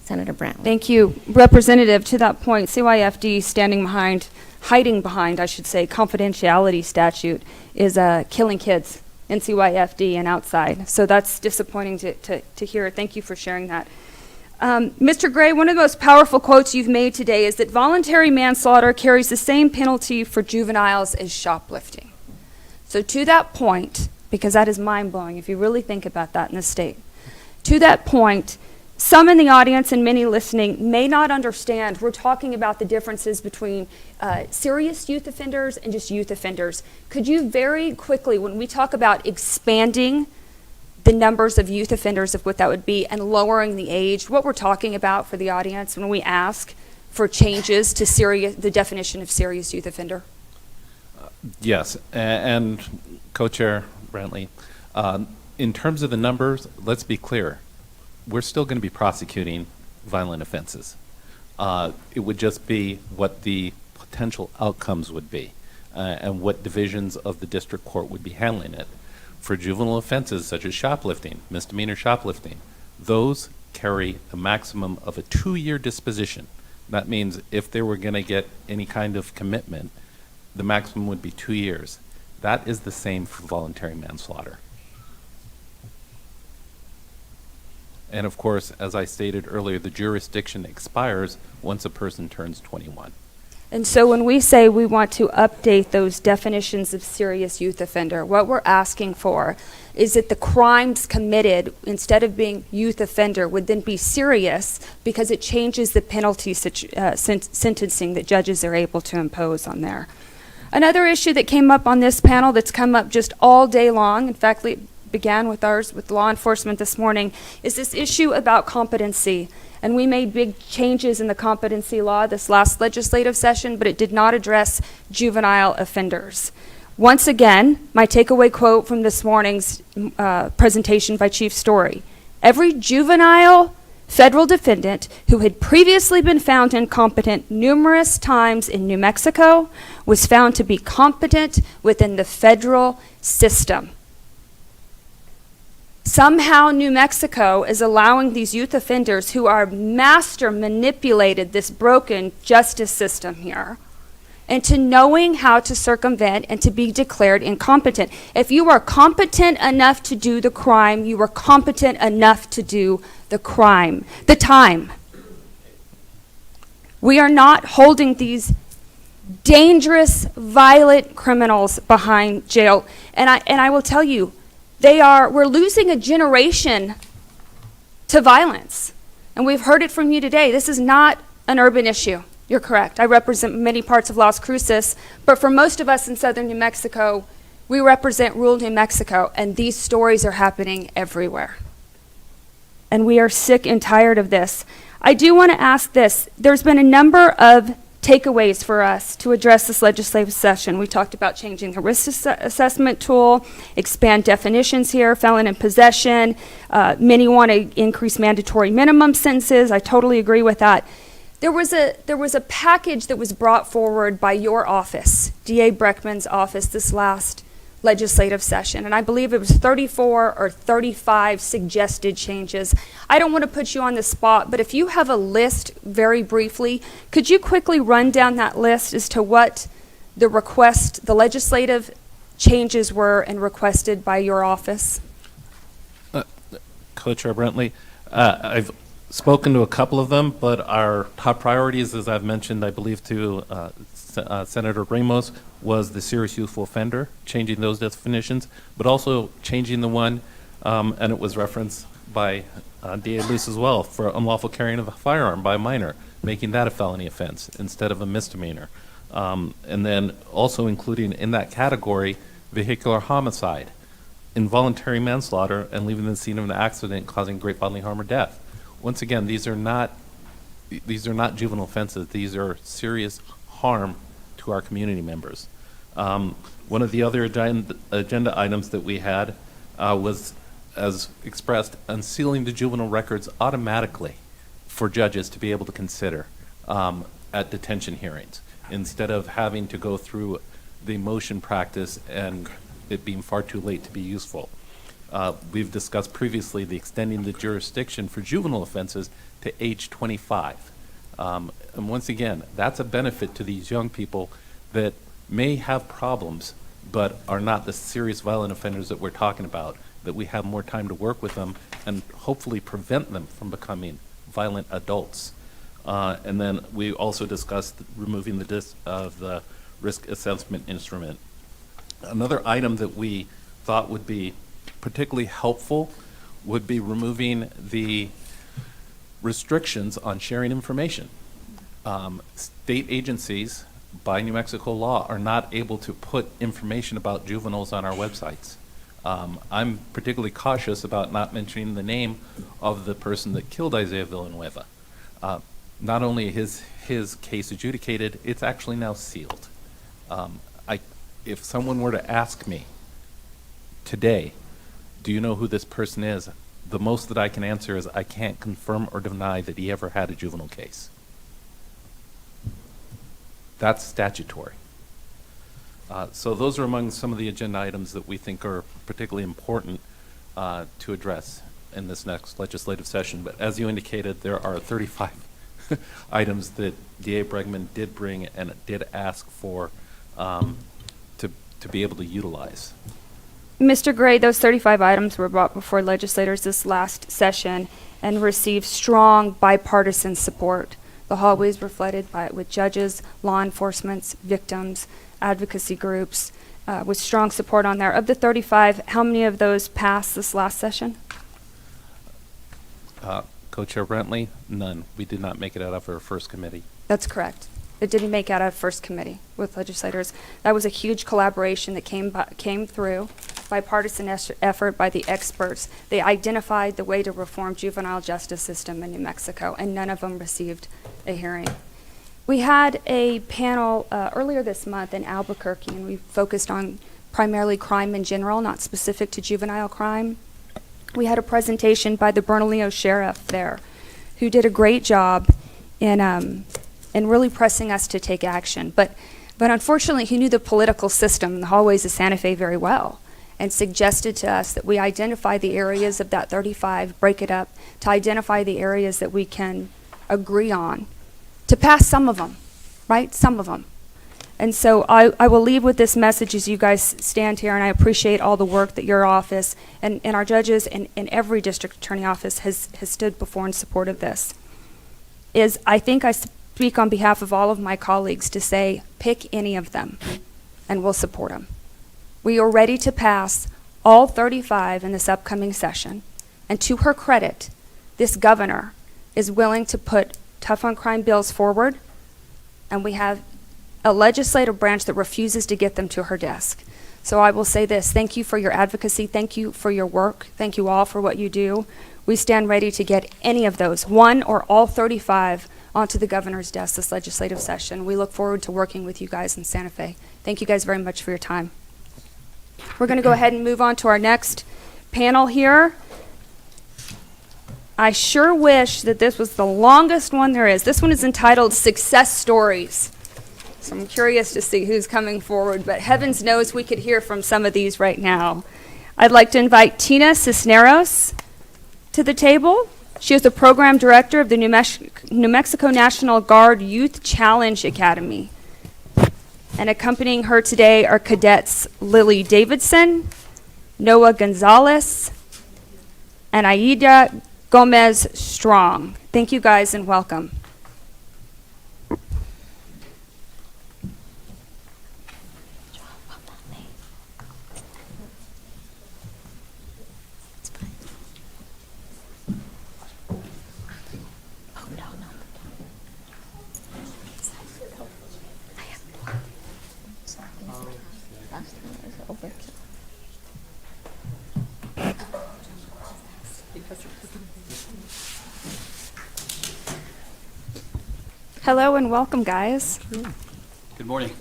Senator Brantley. Thank you, Representative. To that point, CYFD hiding behind, I should say, confidentiality statute is killing kids in CYFD and outside. So that's disappointing to hear. Thank you for sharing that. Mr. Gray, one of the most powerful quotes you've made today is that voluntary manslaughter carries the same penalty for juveniles as shoplifting. So to that point, because that is mind-blowing if you really think about that in the state, to that point, some in the audience and many listening may not understand we're talking about the differences between serious youth offenders and just youth offenders. Could you very quickly, when we talk about expanding the numbers of youth offenders, of what that would be, and lowering the age, what we're talking about for the audience when we ask for changes to the definition of serious youth offender? Yes, and Co-Chair Brantley, in terms of the numbers, let's be clear. We're still going to be prosecuting violent offenses. It would just be what the potential outcomes would be and what divisions of the district court would be handling it. For juvenile offenses such as shoplifting, misdemeanor shoplifting, those carry a maximum of a 2-year disposition. That means if they were going to get any kind of commitment, the maximum would be 2 years. That is the same for voluntary manslaughter. And of course, as I stated earlier, the jurisdiction expires once a person turns 21. And so when we say we want to update those definitions of serious youth offender, what we're asking for is that the crimes committed, instead of being youth offender, would then be serious because it changes the penalty sentencing that judges are able to impose on there. Another issue that came up on this panel that's come up just all day long, in fact, it began with ours with law enforcement this morning, is this issue about competency. And we made big changes in the competency law this last legislative session, but it did not address juvenile offenders. Once again, my takeaway quote from this morning's presentation by Chief Story: every juvenile federal defendant who had previously been found incompetent numerous times in New Mexico was found to be competent within the federal system. Somehow New Mexico is allowing these youth offenders who are master manipulated this broken justice system here into knowing how to circumvent and to be declared incompetent. If you are competent enough to do the crime, you are competent enough to do the time. We are not holding these dangerous, violent criminals behind jail. And I will tell you, we're losing a generation to violence. And we've heard it from you today. This is not an urban issue. You're correct. I represent many parts of Las Cruces, but for most of us in southern New Mexico, we represent rural New Mexico, and these stories are happening everywhere. And we are sick and tired of this. I do want to ask this. There's been a number of takeaways for us to address this legislative session. We talked about changing the risk assessment tool, expand definitions here, felon in possession. Many want to increase mandatory minimum sentences. I totally agree with that. There was a package that was brought forward by your office, DA Breckman's office, this last legislative session, and I believe it was 34 or 35 suggested changes. I don't want to put you on the spot, but if you have a list very briefly, could you quickly run down that list as to what the legislative changes were and requested by your office? Co-Chair Brantley, I've spoken to a couple of them, but our top priorities, as I've mentioned, I believe to Senator Ramos, was the serious youthful offender, changing those definitions, but also changing the one, and it was referenced by DA Luce as well, for unlawful carrying of a firearm by a minor, making that a felony offense instead of a misdemeanor. And then also including in that category, vehicular homicide, involuntary manslaughter, and leaving the scene of an accident causing great bodily harm or death. Once again, these are not juvenile offenses. These are serious harm to our community members. One of the other agenda items that we had was, as expressed, unsealing the juvenile records automatically for judges to be able to consider at detention hearings, instead of having to go through the motion practice and it being far too late to be useful. We've discussed previously the extending the jurisdiction for juvenile offenses to age 25. And once again, that's a benefit to these young people that may have problems, but are not the serious violent offenders that we're talking about, that we have more time to work with them and hopefully prevent them from becoming violent adults. And then we also discussed removing the risk assessment instrument. Another item that we thought would be particularly helpful would be removing the restrictions on sharing information. State agencies, by New Mexico law, are not able to put information about juveniles on our websites. I'm particularly cautious about not mentioning the name of the person that killed Isaiah Villanueva. Not only is his case adjudicated, it's actually now sealed. If someone were to ask me today, do you know who this person is? The most that I can answer is I can't confirm or deny that he ever had a juvenile case. That's statutory. So those are among some of the agenda items that we think are particularly important to address in this next legislative session. But as you indicated, there are 35 items that DA Bregman did bring and did ask for to be able to utilize. Mr. Gray, those 35 items were brought before legislators this last session and received strong bipartisan support. The hallways were flooded with judges, law enforcement, victims, advocacy groups, with strong support on there. Of the 35, how many of those passed this last session? Co-Chair Brentley, none. We did not make it out of our first committee. That's correct. It didn't make out of first committee with legislators. That was a huge collaboration that came through, bipartisan effort by the experts. They identified the way to reform juvenile justice system in New Mexico, and none of them received a hearing. We had a panel earlier this month in Albuquerque, and we focused on primarily crime in general, not specific to juvenile crime. We had a presentation by the Bernalillo sheriff there, who did a great job in really pressing us to take action. But unfortunately, he knew the political system in the hallways of Santa Fe very well, and suggested to us that we identify the areas of that 35, break it up, to identify the areas that we can agree on, to pass some of them, right? Some of them. And so I will leave with this message as you guys stand here, and I appreciate all the work that your office and our judges and every district attorney office has stood before in support of this. I think I speak on behalf of all of my colleagues to say, pick any of them, and we'll support them. We are ready to pass all 35 in this upcoming session, and to her credit, this governor is willing to put tough on crime bills forward, and we have a legislative branch that refuses to get them to her desk. So I will say this, thank you for your advocacy, thank you for your work, thank you all for what you do. We stand ready to get any of those, one or all 35, onto the governor's desk this legislative session. We look forward to working with you guys in Santa Fe. Thank you guys very much for your time. We're going to go ahead and move on to our next panel here. I sure wish that this was the longest one there is. This one is entitled Success Stories. So I'm curious to see who's coming forward, but heavens knows we could hear from some of these right now. I'd like to invite Tina Cisneros to the table. She is the program director of the New Mexico National Guard Youth Challenge Academy. And accompanying her today are cadets Lily Davidson, Noah Gonzalez, and Aida Gomez Strong. Thank you guys and welcome. Hello and welcome, guys. Good morning.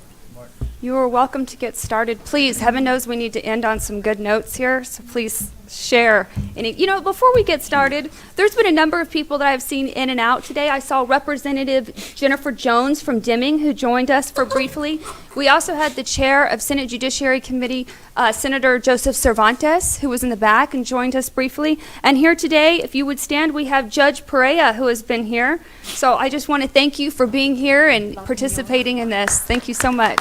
You are welcome to get started. Please, heaven knows we need to end on some good notes here, so please share. And before we get started, there's been a number of people that I've seen in and out today. I saw Representative Jennifer Jones from Deming, who joined us for briefly. We also had the chair of Senate Judiciary Committee, Senator Joseph Cervantes, who was in the back and joined us briefly. And here today, if you would stand, we have Judge Perea, who has been here. So I just want to thank you for being here and participating in this. Thank you so much.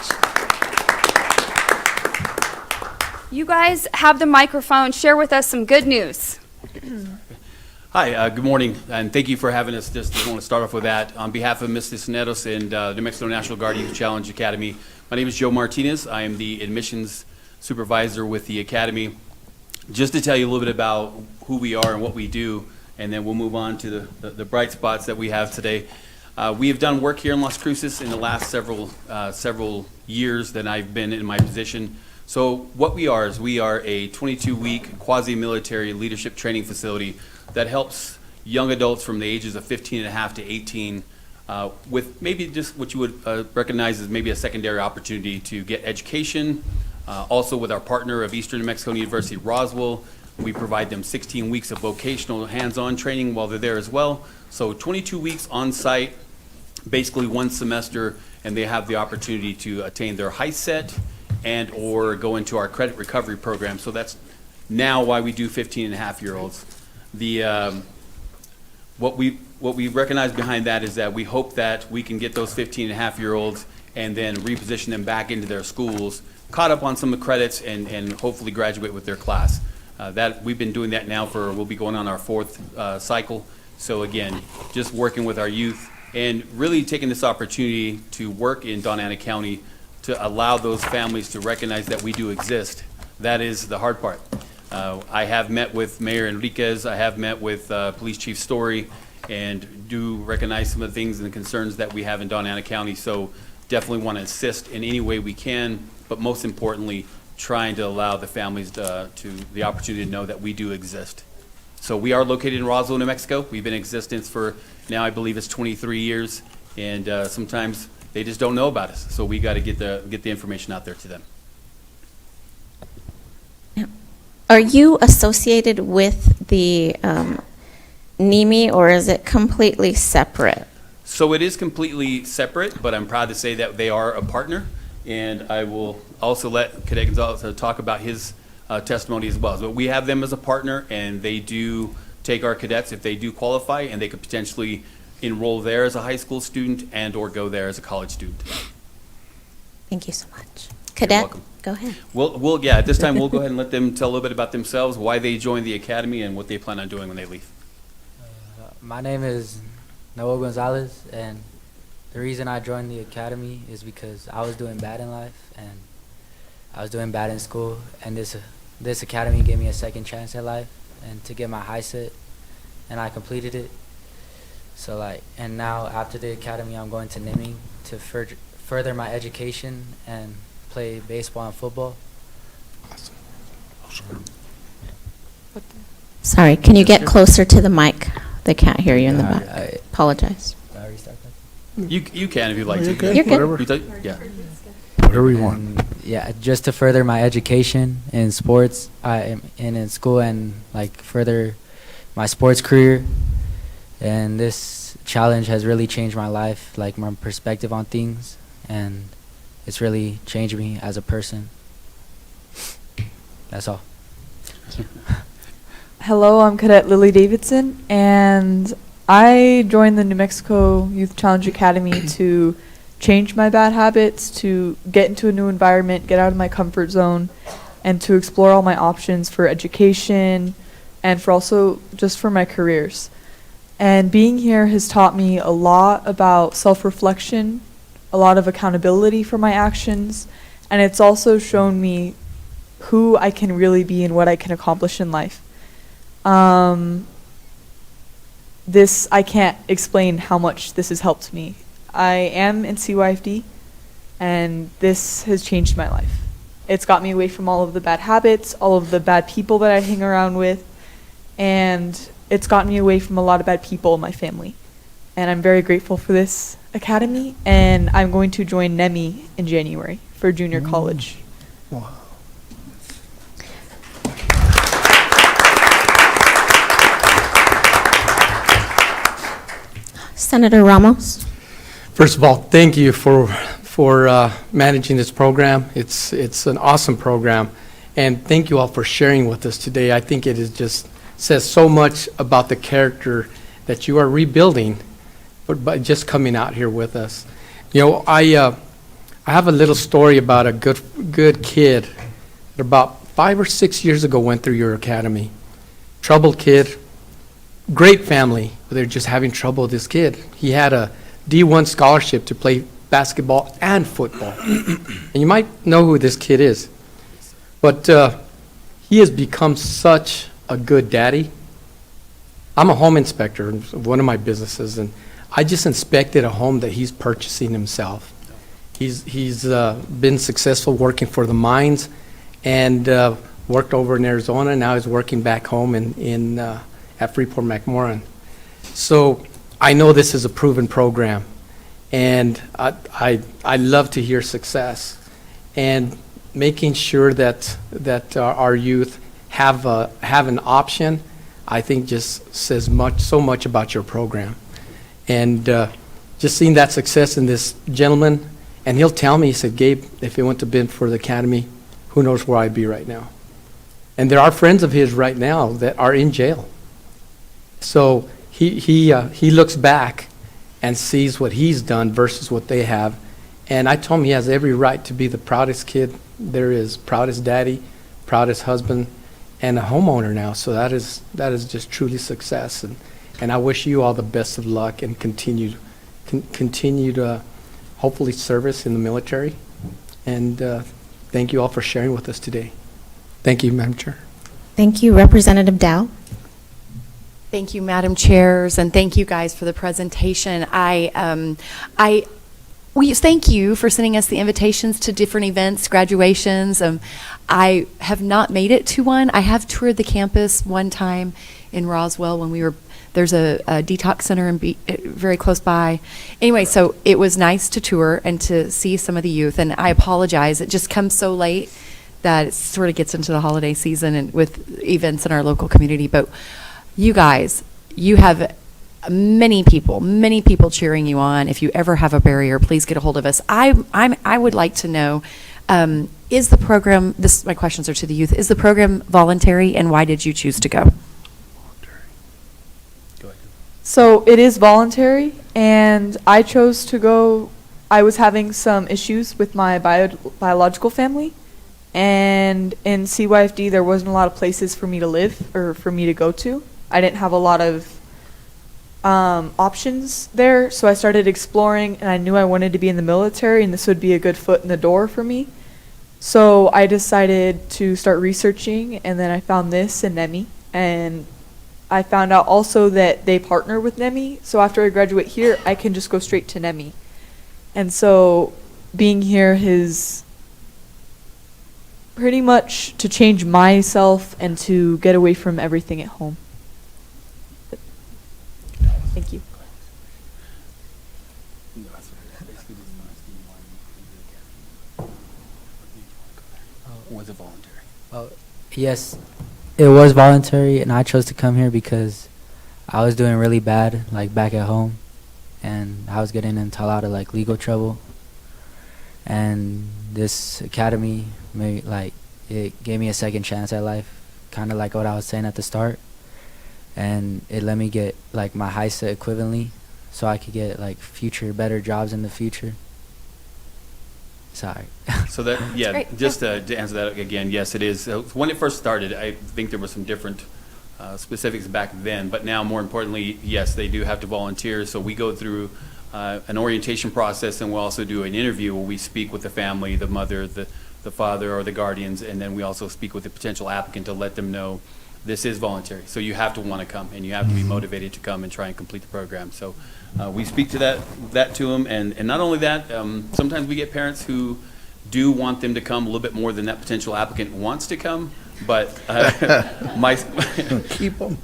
You guys have the microphone. Share with us some good news. Hi, good morning, and thank you for having us. Just want to start off with that. On behalf of Ms. Cisneros and New Mexico National Guard Youth Challenge Academy, my name is Joe Martinez. I am the admissions supervisor with the Academy. Just to tell you a little bit about who we are and what we do, and then we'll move on to the bright spots that we have today. We have done work here in Las Cruces in the last several years that I've been in my position. So what we are is we are a 22-week quasi-military leadership training facility that helps young adults from the ages of 15 and a half to 18 with maybe just what you would recognize as maybe a secondary opportunity to get education. Also with our partner of Eastern New Mexico University, Roswell, we provide them 16 weeks of vocational hands-on training while they're there as well. So 22 weeks on site, basically one semester, and they have the opportunity to attain their HISET and or go into our credit recovery program. So that's now why we do 15 and a half year olds. What we recognize behind that is that we hope that we can get those 15 and a half year olds and then reposition them back into their schools, caught up on some of the credits, and hopefully graduate with their class. That we've been doing that now we'll be going on our fourth cycle. So again, just working with our youth and really taking this opportunity to work in Don Ana County to allow those families to recognize that we do exist. That is the hard part. I have met with Mayor Enriquez, I have met with Police Chief Story, and do recognize some of the things and the concerns that we have in Don Ana County. So definitely want to assist in any way we can, but most importantly, trying to allow the families to the opportunity to know that we do exist. So we are located in Roswell, New Mexico. We've been in existence for now, I believe it's 23 years, and sometimes they just don't know about us. So we got to get the information out there to them. Are you associated with the NIMI, or is it completely separate? So it is completely separate, but I'm proud to say that they are a partner, and I will also let Cadet Gonzalez talk about his testimony as well. So we have them as a partner, and they do take our cadets if they do qualify, and they could potentially enroll there as a high school student and or go there as a college student. Thank you so much. Cadet, welcome. Go ahead. Yeah, at this time we'll go ahead and let them tell a little bit about themselves, why they joined the academy, and what they plan on doing when they leave. My name is Noah Gonzalez, and the reason I joined the academy is because I was doing bad in life, and I was doing bad in school, and this academy gave me a second chance at life, and to get my HISET, and I completed it. So and now after the academy, I'm going to Niming to further my education and play baseball and football. Awesome. Sorry, can you get closer to the mic? They can't hear you in the back. Apologize. You can if you'd like to. You're good. Yeah. Whatever you want. Yeah, just to further my education in sports, and in school, and further my sports career. And this challenge has really changed my life, my perspective on things, and it's really changed me as a person. That's all. Hello, I'm Cadet Lily Davidson, and I joined the New Mexico Youth Challenge Academy to change my bad habits, to get into a new environment, get out of my comfort zone, and to explore all my options for education and for also just for my careers. And being here has taught me a lot about self-reflection, a lot of accountability for my actions, and it's also shown me who I can really be and what I can accomplish in life. I can't explain how much this has helped me. I am in CYFD, and this has changed my life. It's got me away from all of the bad habits, all of the bad people that I hang around with, and it's gotten me away from a lot of bad people in my family. and I'm very grateful for this academy, and I'm going to join NEMI in January for junior college. Wow. Senator Ramos. First of all, thank you for managing this program. It's an awesome program, and thank you all for sharing with us today. I think it is just says so much about the character that you are rebuilding, but by just coming out here with us. You know, I have a little story about a good kid that about 5 or 6 years ago went through your academy. Troubled kid, great family, but they're just having trouble with this kid. He had a D1 scholarship to play basketball and football. And you might know who this kid is. But he has become such a good daddy. I'm a home inspector of one of my businesses, and I just inspected a home that he's purchasing himself. He's been successful working for the mines and worked over in Arizona. Now he's working back home at Freeport-McMoran. So I know this is a proven program, and I love to hear success. And making sure that our youth have an option, I think just says so much about your program. And just seeing that success in this gentleman, and he'll tell me, he said, Gabe, if it wouldn't have been for the academy, who knows where I'd be right now. And there are friends of his right now that are in jail. So he looks back and sees what he's done versus what they have. And I told him he has every right to be the proudest kid there is, proudest daddy, proudest husband, and a homeowner now. So that is just truly success. And I wish you all the best of luck and continued hopefully service in the military. And thank you all for sharing with us today. Thank you, Madam Chair. Thank you, Representative Dow. Thank you, Madam Chairs, and thank you guys for the presentation. We thank you for sending us the invitations to different events, graduations. I have not made it to one. I have toured the campus one time in Roswell when there's a detox center very close by. Anyway, so it was nice to tour and to see some of the youth, and I apologize. It just comes so late that it sort of gets into the holiday season and with events in our local community. But you guys, you have many people cheering you on. If you ever have a barrier, please get a hold of us. I would like to know, is the program, my questions are to the youth, is the program voluntary, and why did you choose to go? So it is voluntary, and I chose to go. I was having some issues with my biological family, and in CYFD there wasn't a lot of places for me to live or for me to go to. I didn't have a lot of options there, so I started exploring, and I knew I wanted to be in the military, and this would be a good foot in the door for me. So I decided to start researching, and then I found this in NEMI, and I found out also that they partner with NEMI, so after I graduate here, I can just go straight to NEMI. And so being here is pretty much to change myself and to get away from everything at home. Thank you. Was it voluntary? Yes, it was voluntary, and I chose to come here because I was doing really bad, like back at home, and I was getting into a lot of like legal trouble. And this academy it gave me a second chance at life, kind of like what I was saying at the start. And it let me get like my HISA equivalently, so I could get like better jobs in the future. Sorry. So that, yeah, just to answer that again, yes, it is. When it first started, I think there were some different specifics back then, but now more importantly, yes, they do have to volunteer. So we go through an orientation process, and we'll also do an interview where we speak with the family, the mother, the father, or the guardians, and then we also speak with the potential applicant to let them know this is voluntary. So you have to want to come, and you have to be motivated to come and try and complete the program. So we speak to that to them, and not only that, sometimes we get parents who do want them to come a little bit more than that potential applicant wants to come, but Keep them.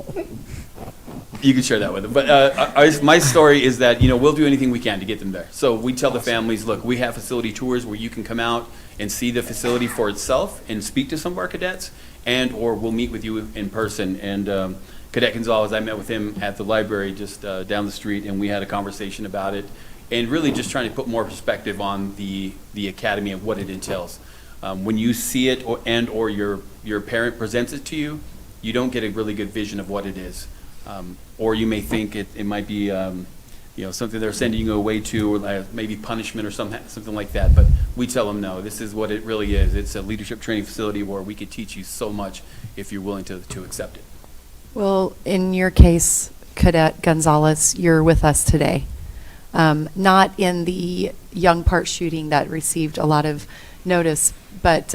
You can share that with them. But my story is that, we'll do anything we can to get them there. So we tell the families, look, we have facility tours where you can come out and see the facility for itself and speak to some of our cadets, and or we'll meet with you in person. And Cadet Gonzalez, I met with him at the library just down the street, and we had a conversation about it, and really just trying to put more perspective on the academy and what it entails. When you see it or your parent presents it to you, you don't get a really good vision of what it is. Or you may think it might be something they're sending you away to, or maybe punishment or something like that. But we tell them, no, this is what it really is. It's a leadership training facility where we could teach you so much if you're willing to accept it. Well, in your case, Cadet Gonzalez, you're with us today. Not in the Young Park shooting that received a lot of notice, but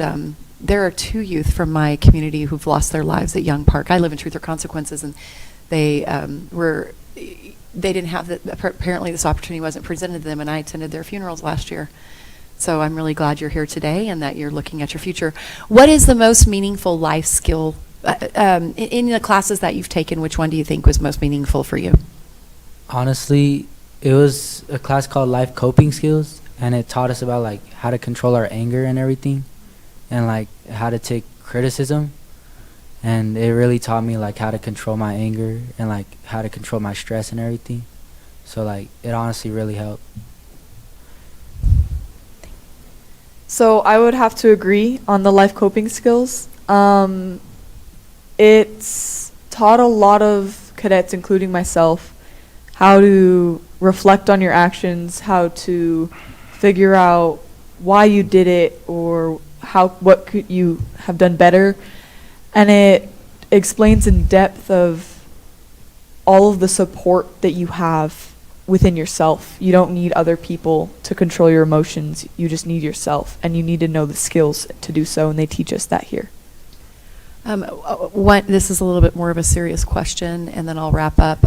there are 2 youth from my community who've lost their lives at Young Park. I live in Truth or Consequences, and they didn't have apparently this opportunity wasn't presented to them, and I attended their funerals last year. So I'm really glad you're here today and that you're looking at your future. What is the most meaningful life skill in the classes that you've taken? Which one do you think was most meaningful for you? Honestly, it was a class called Life Coping Skills, and it taught us about like how to control our anger and everything, and like how to take criticism. And it really taught me like how to control my anger and like how to control my stress and everything. So like it honestly really helped. So I would have to agree on the life coping skills. It's taught a lot of cadets, including myself, how to reflect on your actions, how to figure out why you did it, or what could you have done better. And it explains in depth of all of the support that you have within yourself. You don't need other people to control your emotions. You just need yourself, and you need to know the skills to do so, and they teach us that here. This is a little bit more of a serious question, and then I'll wrap up.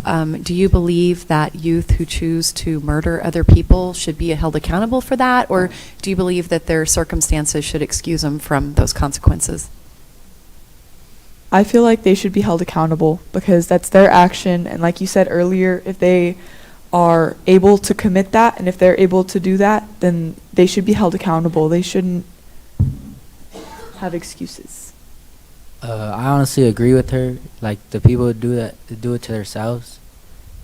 Do you believe that youth who choose to murder other people should be held accountable for that, or do you believe that their circumstances should excuse them from those consequences? I feel like they should be held accountable because that's their action, and like you said earlier, if they are able to commit that and if they're able to do that, then they should be held accountable. They shouldn't have excuses. I honestly agree with her. Like the people who do it to themselves.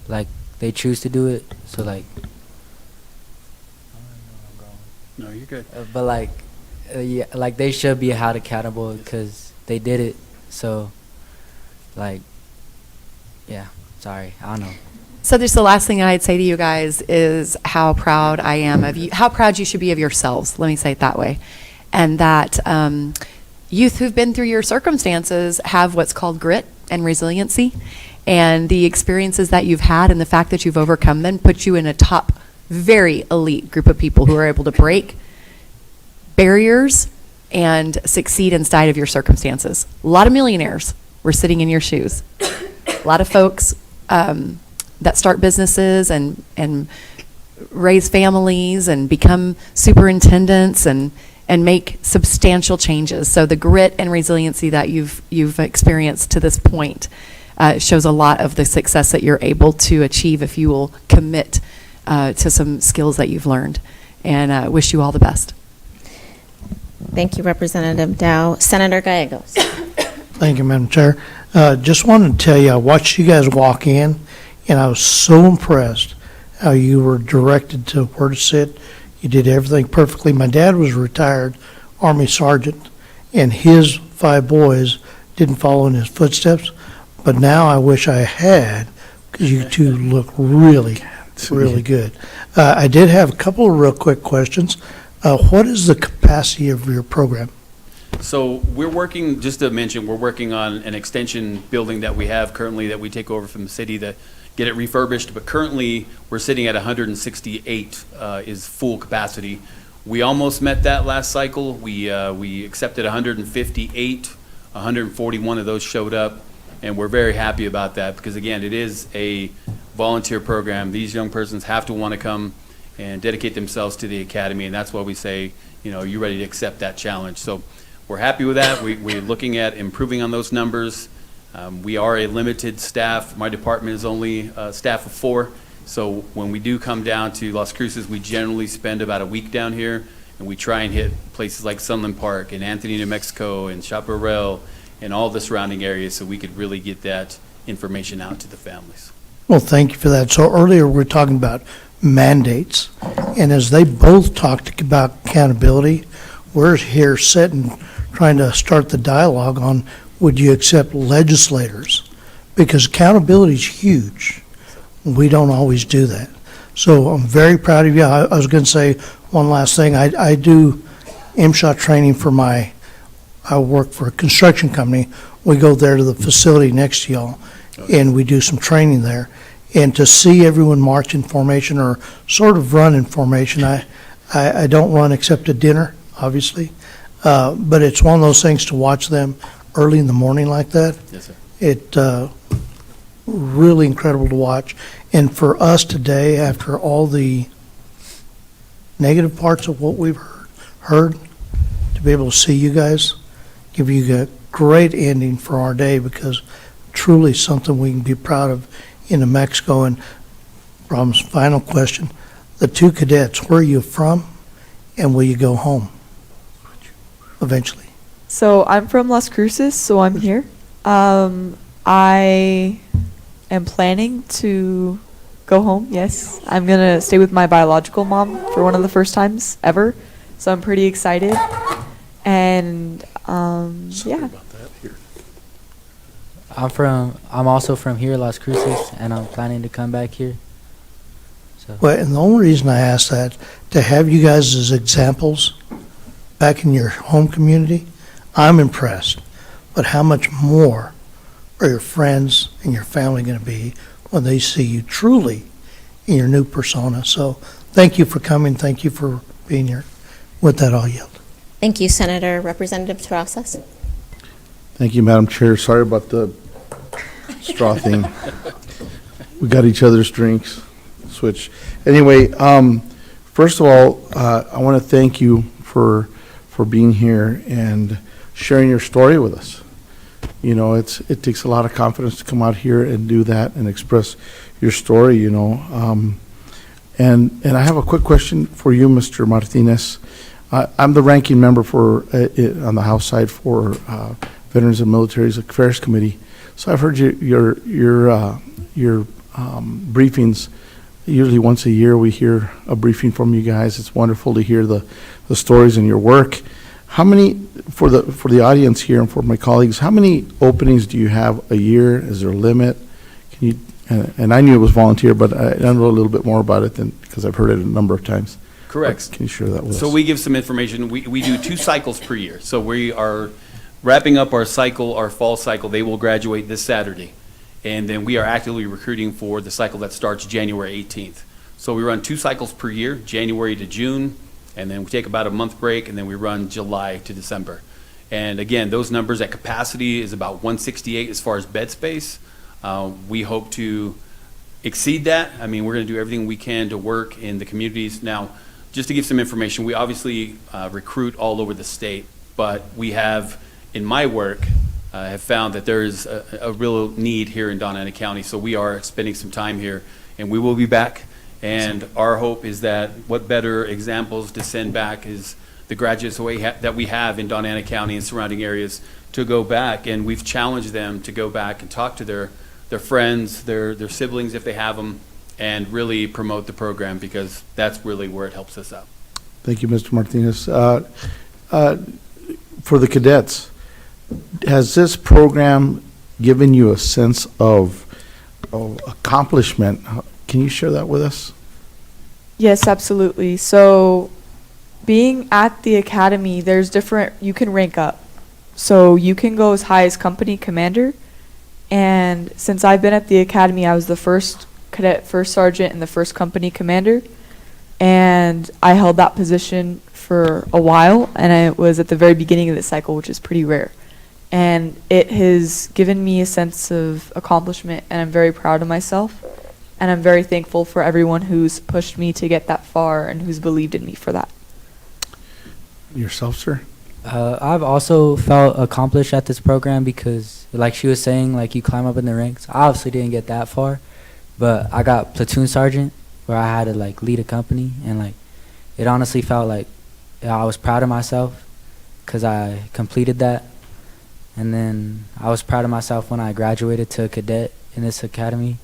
Like they choose to do it. So like. No, you're good. But like, yeah, like they should be held accountable because they did it. So, like, yeah. Sorry, I don't know. So just the last thing I'd say to you guys is how proud I am of you, how proud you should be of yourselves, let me say it that way. And that youth who've been through your circumstances have what's called grit and resiliency. And the experiences that you've had and the fact that you've overcome them put you in a top, very elite group of people who are able to break barriers and succeed inside of your circumstances. A lot of millionaires were sitting in your shoes. A lot of folks that start businesses and raise families and become superintendents and make substantial changes. So the grit and resiliency that you've experienced to this point shows a lot of the success that you're able to achieve if you will commit to some skills that you've learned. And wish you all the best. Thank you, Representative Dow. Senator Gallegos. Thank you, Madam Chair. Just wanted to tell you, I watched you guys walk in, and I was so impressed how you were directed to where to sit. You did everything perfectly. My dad was a retired Army sergeant, and his 5 boys didn't follow in his footsteps. But now I wish I had, because you two look really, really good. I did have a couple of real quick questions. What is the capacity of your program? So we're working, just to mention, we're working on an extension building that we have currently that we take over from the city to get it refurbished, but currently we're sitting at 168 is full capacity. We almost met that last cycle. We accepted 158, 141 of those showed up, and we're very happy about that because, again, it is a volunteer program. These young persons have to want to come and dedicate themselves to the academy, and that's why we say, are you ready to accept that challenge? So we're happy with that. We're looking at improving on those numbers. We are a limited staff. My department is only a staff of 4. So when we do come down to Las Cruces, we generally spend about a week down here, and we try and hit places like Sunland Park and Anthony, New Mexico, and Chaparral, and all the surrounding areas, so we could really get that information out to the families. Well, thank you for that. So earlier, we were talking about mandates, and as they both talked about accountability, we're here sitting, trying to start the dialogue on, would you accept legislators? Because accountability is huge. We don't always do that. So I'm very proud of you. I was going to say one last thing. I do MSHA training for I work for a construction company. We go there to the facility next to y'all, and we do some training there. And to see everyone march in formation or sort of run in formation, I don't run except at dinner, obviously. But it's one of those things to watch them early in the morning like that. Yes, sir. It really incredible to watch. And for us today, after all the negative parts of what we've heard, to be able to see you guys, give you a great ending for our day, because truly something we can be proud of in New Mexico. And Rob's final question, the 2 cadets, where are you from, and will you go home eventually? So I'm from Las Cruces, so I'm here. I am planning to go home, yes. I'm going to stay with my biological mom for one of the first times ever, so I'm pretty excited. And yeah. I'm also from here, Las Cruces, and I'm planning to come back here. So. Well, and the only reason I ask that, to have you guys as examples back in your home community, I'm impressed. But how much more are your friends and your family going to be when they see you truly in your new persona? So thank you for coming. Thank you for being here. With that, I'll yield. Thank you, Senator. Representative Terrazas. Thank you, Madam Chair. Sorry about the straw thing. We got each other's drinks. Switch. Anyway, first of all, I want to thank you for being here and sharing your story with us. You know, it takes a lot of confidence to come out here and do that and express your story, you know. And I have a quick question for you, Mr. Martinez. I'm the ranking member on the House side for Veterans and Military Affairs Committee. So I've heard your briefings. Usually once a year we hear a briefing from you guys. It's wonderful to hear the stories in your work. How many, for the audience here and for my colleagues, how many openings do you have a year? Is there a limit? Can you, and I knew it was volunteer, but I don't know a little bit more about it because I've heard it a number of times. Correct. Can you share that with us? So we give some information. We do 2 cycles per year. So we are wrapping up our cycle, our fall cycle. They will graduate this Saturday. And then we are actively recruiting for the cycle that starts January 18th. So we run 2 cycles per year, January to June, and then we take about a month break, and then we run July to December. And again, those numbers at capacity is about 168 as far as bed space. We hope to exceed that. I mean, we're going to do everything we can to work in the communities. Now, just to give some information, we obviously recruit all over the state, but we have, in my work, have found that there is a real need here in Doña Ana County. So we are spending some time here, and we will be back. And our hope is that what better examples to send back is the graduates that we have in Doña Ana County and surrounding areas to go back. And we've challenged them to go back and talk to their friends, their siblings if they have them, and really promote the program, because that's really where it helps us out. Thank you, Mr. Martinez. For the cadets, has this program given you a sense of accomplishment? Can you share that with us? Yes, absolutely. So being at the academy, there's different, you can rank up. So you can go as high as company commander. And since I've been at the academy, I was the first cadet, first sergeant, and the first company commander. And I held that position for a while, and it was at the very beginning of the cycle, which is pretty rare. And it has given me a sense of accomplishment, and I'm very proud of myself. And I'm very thankful for everyone who's pushed me to get that far and who's believed in me for that. Yourself, sir? I've also felt accomplished at this program because, like she was saying, like you climb up in the ranks. I obviously didn't get that far, but I got platoon sergeant where I had to like lead a company, and like it honestly felt like I was proud of myself because I completed that. And then I was proud of myself when I graduated to a cadet in this academy,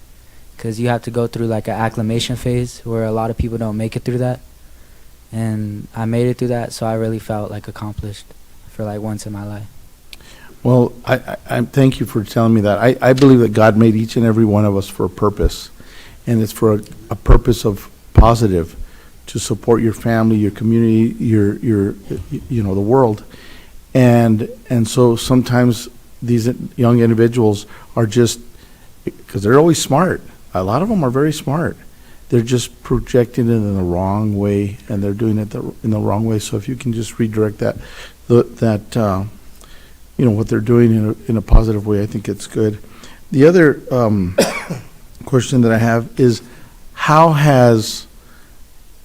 because you have to go through like an acclimation phase where a lot of people don't make it through that. And I made it through that, so I really felt like accomplished for like once in my life. Well, I thank you for telling me that. I believe that God made each and every one of us for a purpose, and it's for a purpose of positive, to support your family, your community, your you know, the world. And so sometimes these young individuals are just, because they're always smart. A lot of them are very smart. They're just projecting it in the wrong way, and they're doing it in the wrong way. So if you can just redirect that you know, what they're doing in a positive way, I think it's good. The other question that I have is, how has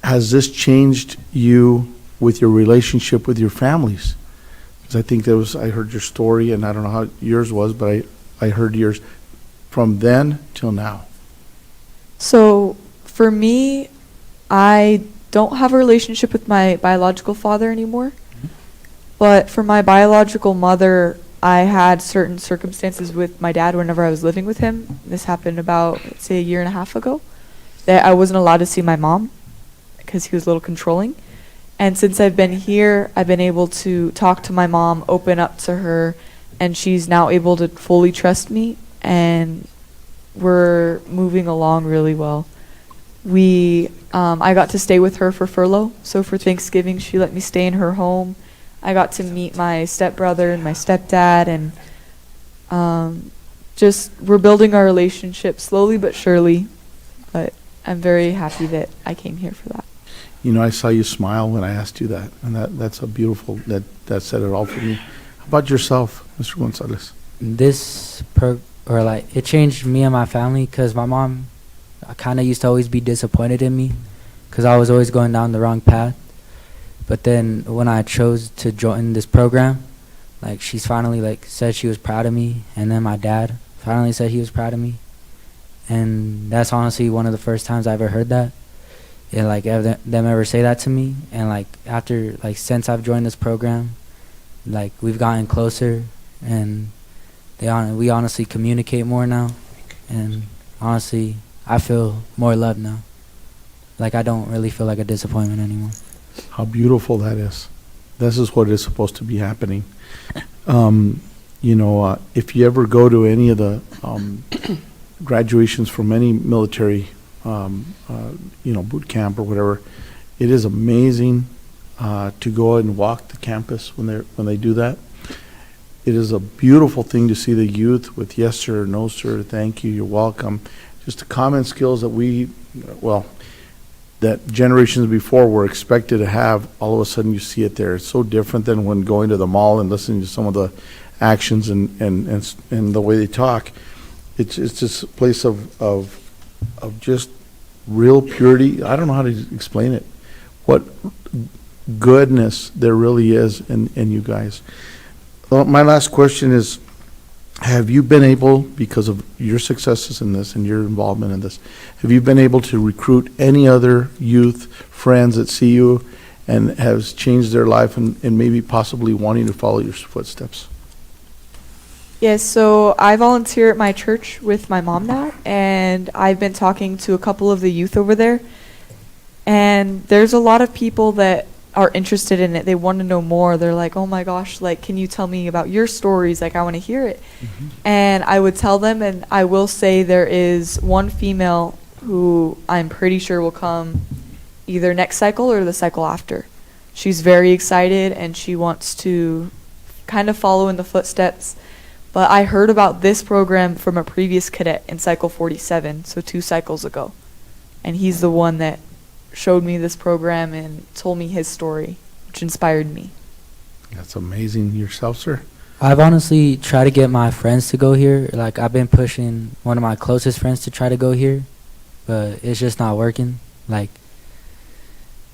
this changed you with your relationship with your families? Because I think I heard your story, and I don't know how yours was, but I heard yours from then till now. So for me, I don't have a relationship with my biological father anymore. But for my biological mother, I had certain circumstances with my dad whenever I was living with him. This happened about, let's say, 1.5 years ago, that I wasn't allowed to see my mom because he was a little controlling. And since I've been here, I've been able to talk to my mom, open up to her, and she's now able to fully trust me, and we're moving along really well. I got to stay with her for furlough, so for Thanksgiving, she let me stay in her home. I got to meet my stepbrother and my stepdad, and just we're building our relationship slowly but surely, but I'm very happy that I came here for that. You know, I saw you smile when I asked you that, and that's a beautiful, that said it all for me. How about yourself, Mr. Gonzalez? It changed me and my family, because my mom kind of used to always be disappointed in me because I was always going down the wrong path. But then when I chose to join this program, like she's finally like said she was proud of me, and then my dad finally said he was proud of me. And that's honestly one of the first times I ever heard that. And like them ever say that to me. And like after, like since I've joined this program, like we've gotten closer, and we honestly communicate more now. And honestly, I feel more loved now. Like I don't really feel like a disappointment anymore. How beautiful that is. This is what is supposed to be happening. You know, if you ever go to any of the graduations from any military, you know, boot camp or whatever, it is amazing to go and walk the campus when they do that. It is a beautiful thing to see the youth with yes sir, no sir, thank you, you're welcome. Just the common skills that that generations before were expected to have. All of a sudden you see it there. It's so different than when going to the mall and listening to some of the actions and the way they talk. It's just a place of just real purity. I don't know how to explain it. What goodness there really is in you guys. Well, my last question is, have you been able, because of your successes in this and your involvement in this, have you been able to recruit any other youth friends that see you and has changed their life and maybe possibly wanting to follow your footsteps? Yes, so I volunteer at my church with my mom now, and I've been talking to a couple of the youth over there, and there's a lot of people that are interested in it. They want to know more. They're like, oh my gosh, like, can you tell me about your stories? Like, I want to hear it. Mm-hmm. And I would tell them, and I will say there is one female who I'm pretty sure will come either next cycle or the cycle after. She's very excited, and she wants to kind of follow in the footsteps. But I heard about this program from a previous cadet in cycle 47, so 2 cycles ago. And he's the one that showed me this program and told me his story, which inspired me. That's amazing. Yourself, sir? I've honestly tried to get my friends to go here. Like, I've been pushing one of my closest friends to try to go here, but it's just not working. Like,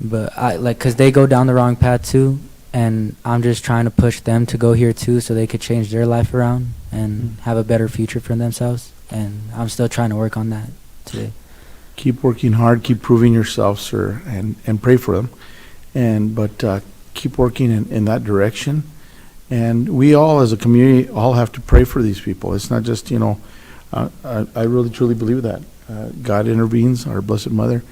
but because they go down the wrong path too, and I'm just trying to push them to go here too so they could change their life around and have a better future for themselves. And I'm still trying to work on that today. Keep working hard, keep proving yourself, sir, and pray for them. But keep working in that direction. And we all, as a community, all have to pray for these people. It's not just, I really truly believe that. God intervenes, our Blessed Mother,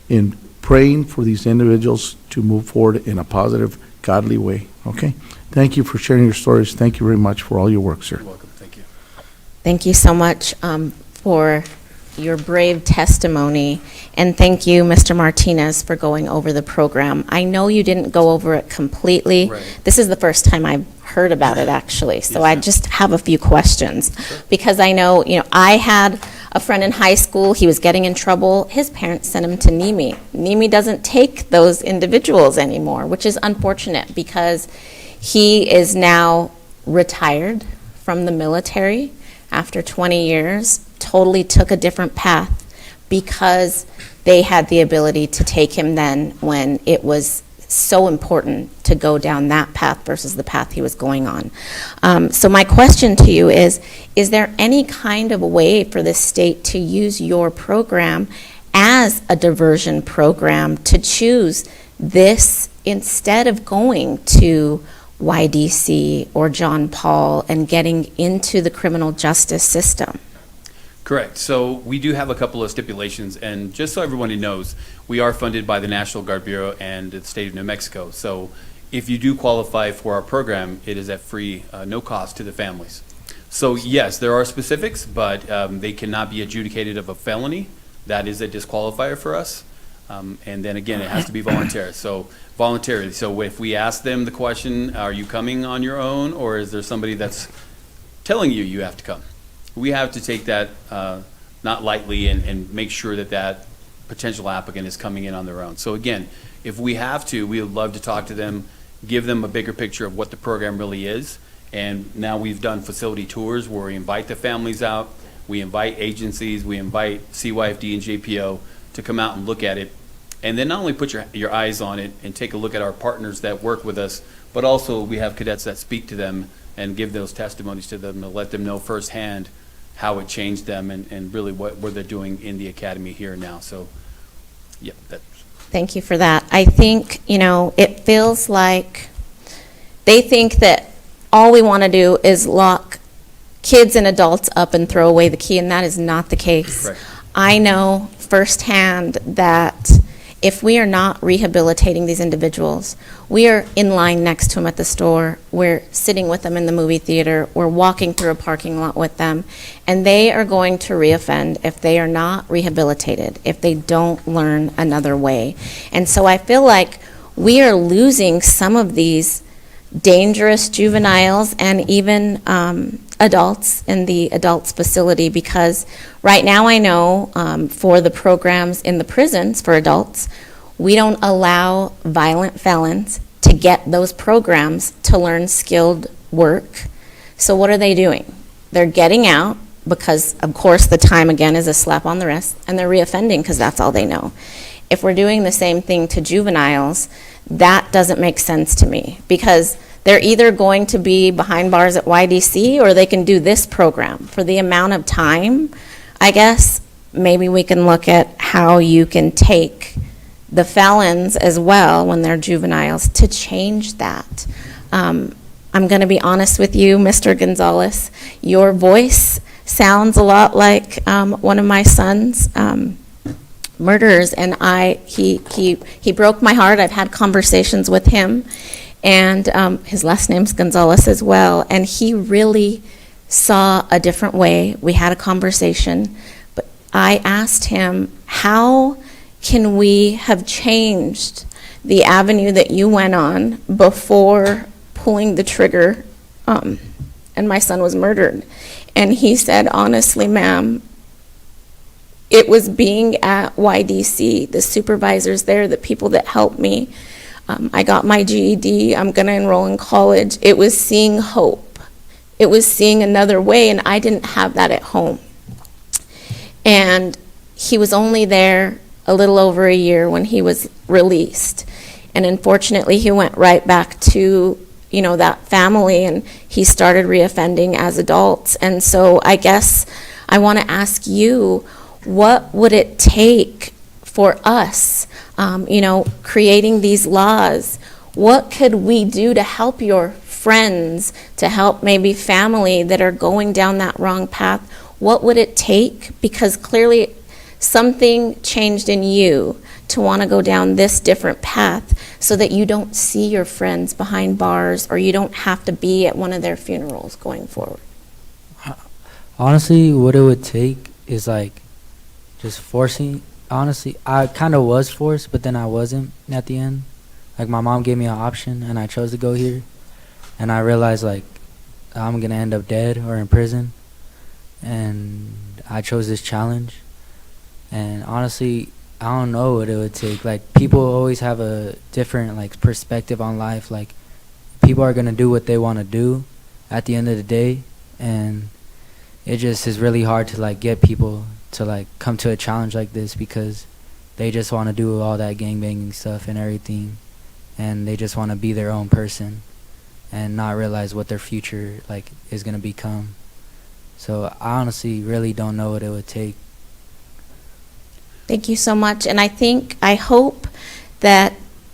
in praying for these individuals to move forward in a positive, godly way. Okay? Thank you for sharing your stories. Thank you very much for all your work, sir. You're welcome. Thank you. Thank you so much for your brave testimony, and thank you, Mr. Martinez, for going over the program. I know you didn't go over it completely. Right. This is the first time I've heard about it, actually, so I just have a few questions. Because I know, I had a friend in high school, he was getting in trouble. His parents sent him to NIMI. NIMI doesn't take those individuals anymore, which is unfortunate because he is now retired from the military after 20 years, totally took a different path because they had the ability to take him then when it was so important to go down that path versus the path he was going on. So my question to you is there any kind of a way for the state to use your program as a diversion program to choose this instead of going to YDC or John Paul and getting into the criminal justice system? Correct. So we do have a couple of stipulations, and just so everybody knows, we are funded by the National Guard Bureau and the state of New Mexico. So if you do qualify for our program, it is at free, no cost to the families. So yes, there are specifics, but they cannot be adjudicated of a felony. That is a disqualifier for us. And then again, it has to be voluntary. So voluntarily. So if we ask them the question, are you coming on your own, or is there somebody that's telling you you have to come? We have to take that not lightly and make sure that that potential applicant is coming in on their own. So again, if we have to, we would love to talk to them, give them a bigger picture of what the program really is. And now we've done facility tours where we invite the families out, we invite agencies, we invite CYFD and JPO to come out and look at it. And then not only put your eyes on it and take a look at our partners that work with us, but also we have cadets that speak to them and give those testimonies to them to let them know firsthand how it changed them and really what they're doing in the academy here and now. So, yeah. Thank you for that. I think, it feels like they think that all we want to do is lock kids and adults up and throw away the key, and that is not the case. Correct. I know firsthand that if we are not rehabilitating these individuals, we are in line next to them at the store, we're sitting with them in the movie theater, we're walking through a parking lot with them, and they are going to reoffend if they are not rehabilitated, if they don't learn another way. And so I feel like we are losing some of these dangerous juveniles and even adults in the adults facility, because right now I know for the programs in the prisons for adults, we don't allow violent felons to get those programs to learn skilled work. So what are they doing? They're getting out because, of course, the time again is a slap on the wrist, and they're reoffending because that's all they know. If we're doing the same thing to juveniles, that doesn't make sense to me, because they're either going to be behind bars at YDC or they can do this program. For the amount of time, I guess, maybe we can look at how you can take the felons as well when they're juveniles to change that. I'm going to be honest with you, Mr. Gonzalez, your voice sounds a lot like one of my son's murderers, and he broke my heart. I've had conversations with him, and his last name's Gonzalez as well, and he really saw a different way. We had a conversation, but I asked him, how can we have changed the avenue that you went on before pulling the trigger and my son was murdered? And he said, honestly, ma'am, it was being at YDC, the supervisors there, the people that helped me. I got my GED, I'm going to enroll in college. It was seeing hope. It was seeing another way, and I didn't have that at home. And he was only there a little over a year when he was released. And unfortunately, he went right back to, you know, that family, and he started reoffending as adults. And so I guess I want to ask you, what would it take for us, you know, creating these laws? What could we do to help your friends, to help maybe family that are going down that wrong path? What would it take? Because clearly something changed in you to want to go down this different path so that you don't see your friends behind bars, or you don't have to be at one of their funerals going forward. Honestly, what it would take is like just forcing. Honestly, I kind of was forced, but then I wasn't at the end. Like, my mom gave me an option, and I chose to go here. And I realized, like, I'm going to end up dead or in prison. And I chose this challenge. And honestly, I don't know what it would take. Like, people always have a different, like, perspective on life. Like, people are going to do what they want to do at the end of the day. And it just is really hard to, like, get people to, like, come to a challenge like this because they just want to do all that gangbanging stuff and everything. And they just want to be their own person and not realize what their future, like, is going to become. So I honestly really don't know what it would take. Thank you so much. And I hope that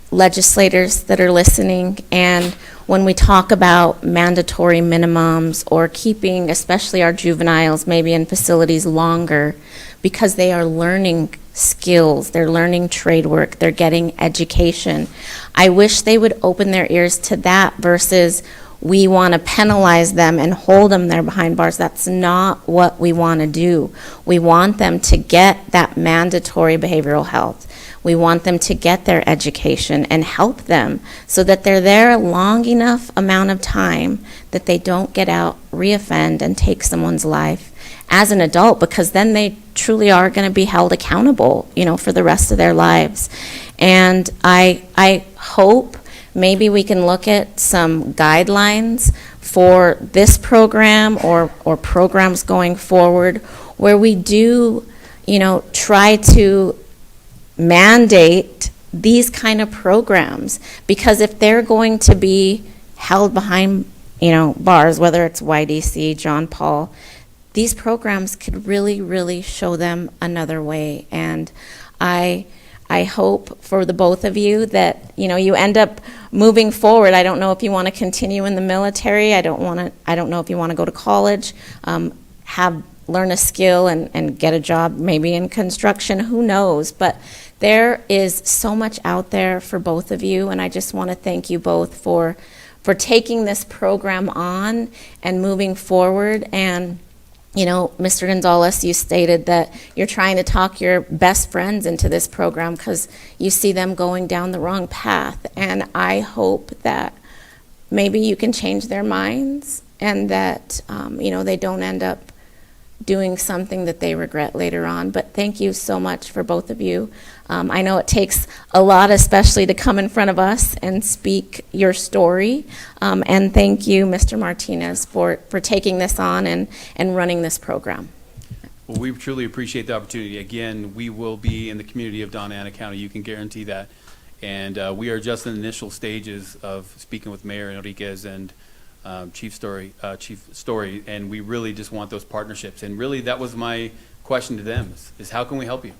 legislators that are listening, and when we talk about mandatory minimums or keeping especially our juveniles maybe in facilities longer because they are learning skills, they're learning trade work, they're getting education. I wish they would open their ears to that versus we want to penalize them and hold them there behind bars. That's not what we want to do. We want them to get that mandatory behavioral health. We want them to get their education and help them so that they're there a long enough amount of time that they don't get out, reoffend, and take someone's life as an adult, because then they truly are going to be held accountable, you know, for the rest of their lives. And I hope maybe we can look at some guidelines for this program or programs going forward where we do, you know, try to mandate these kind of programs, because if they're going to be held behind, you know, bars, whether it's YDC, John Paul, these programs could really, really show them another way. And I hope for the both of you that, you know, you end up moving forward. I don't know if you want to continue in the military. I don't know if you want to go to college, learn a skill and get a job maybe in construction, who knows. But there is so much out there for both of you, and I just want to thank you both for taking this program on and moving forward. And you know, Mr. Gonzalez, you stated that you're trying to talk your best friends into this program because you see them going down the wrong path. And I hope that maybe you can change their minds and that, you know, they don't end up doing something that they regret later on. But thank you so much for both of you. I know it takes a lot, especially to come in front of us and speak your story. And thank you, Mr. Martinez, for taking this on and running this program. Well, we truly appreciate the opportunity. Again, we will be in the community of Donna Ana County. You can guarantee that. And we are just in the initial stages of speaking with Mayor Enriquez and Chief Story, and we really just want those partnerships. And really, that was my question to them: is how can we help you?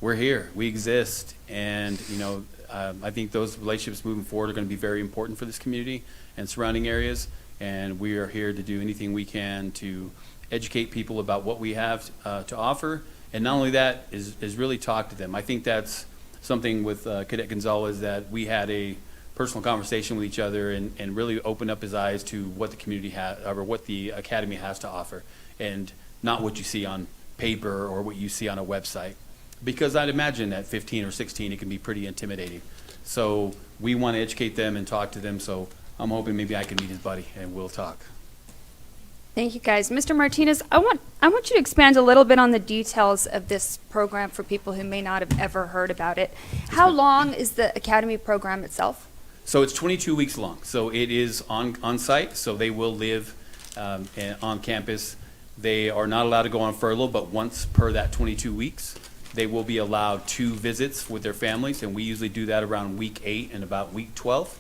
We're here, we exist, and you know, I think those relationships moving forward are going to be very important for this community and surrounding areas. And we are here to do anything we can to educate people about what we have to offer, and not only that is really talk to them. I think that's something with Cadet Gonzalez, that we had a personal conversation with each other and really open up his eyes to what the community has, or what the academy has to offer, and not what you see on paper or what you see on a website. Because I'd imagine at 15 or 16 it can be pretty intimidating. So we want to educate them and talk to them, so I'm hoping maybe I can meet his buddy and we'll talk. Thank you, guys. Mr. Martinez, I want you to expand a little bit on the details of this program for people who may not have ever heard about it. How long is the academy program itself? So it's 22 weeks long. So it is on site, so they will live on campus. They are not allowed to go on furlough, but once per that 22 weeks. they will be allowed 2 visits with their families, and we usually do that around week 8 and about week 12.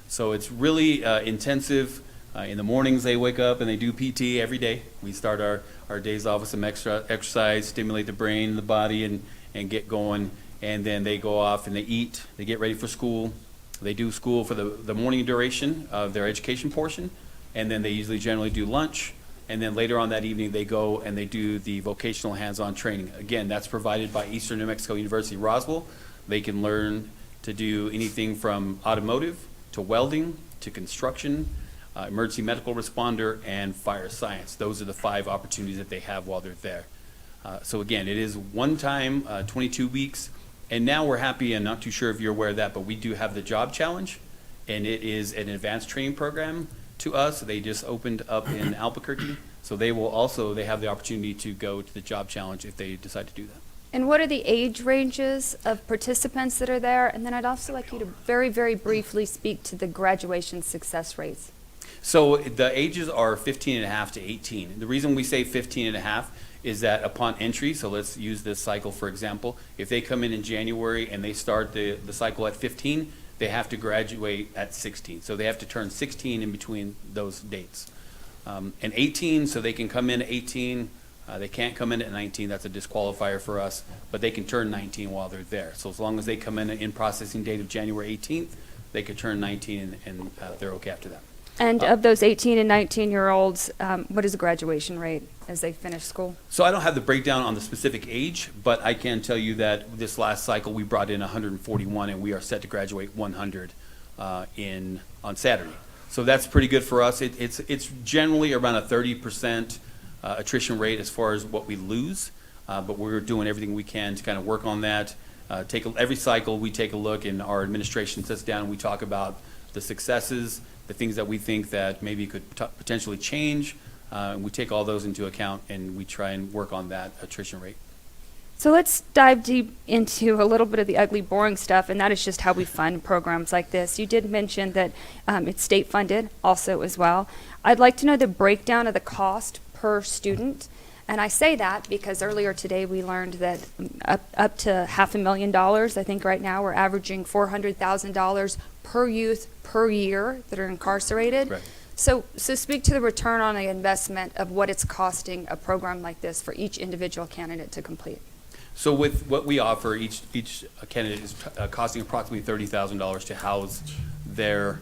So it's really intensive. In the mornings, they wake up and they do PT every day. We start our days off with some extra exercise, stimulate the brain and the body, and get going. And then they go off and they eat. They get ready for school. They do school for the morning duration of their education portion, and then they usually generally do lunch. And then later on that evening, they go and they do the vocational hands-on training. Again, that's provided by Eastern New Mexico University Roswell. They can learn to do anything from automotive to welding to construction, emergency medical responder, and fire science. Those are the 5 opportunities that they have while they're there. So again, it is one time, 22 weeks. And now we're happy, and not too sure if you're aware of that, but we do have the Job Challenge, and it is an advanced training program to us. They just opened up in Albuquerque, so they have the opportunity to go to the Job Challenge if they decide to do that. And what are the age ranges of participants that are there? And then I'd also like you to very, very briefly speak to the graduation success rates. So the ages are 15 and a half to 18. The reason we say 15 and a half is that upon entry, so let's use this cycle for example, if they come in January and they start the cycle at 15, they have to graduate at 16. So they have to turn 16 in between those dates. And 18, so they can come in at 18. They can't come in at 19, that's a disqualifier for us, but they can turn 19 while they're there. So as long as they come in processing date of January 18th, they could turn 19 and they're okay after that. And of those 18 and 19-year-olds, what is the graduation rate as they finish school? So I don't have the breakdown on the specific age, but I can tell you that this last cycle we brought in 141, and we are set to graduate 100 on Saturday. So that's pretty good for us. It's generally around a 30% attrition rate as far as what we lose, but we're doing everything we can to kind of work on that. Every cycle we take a look, and our administration sits down and we talk about the successes, the things that we think that maybe could potentially change. We take all those into account, and we try and work on that attrition rate. So let's dive deep into a little bit of the ugly, boring stuff, and that is just how we fund programs like this. You did mention that it's state funded also as well. I'd like to know the breakdown of the cost per student. And I say that because earlier today we learned that up to $500,000, I think right now we're averaging $400,000 per youth per year that are incarcerated. Right. So speak to the return on the investment of what it's costing a program like this for each individual candidate to complete. So with what we offer, each candidate is costing approximately $30,000 to house their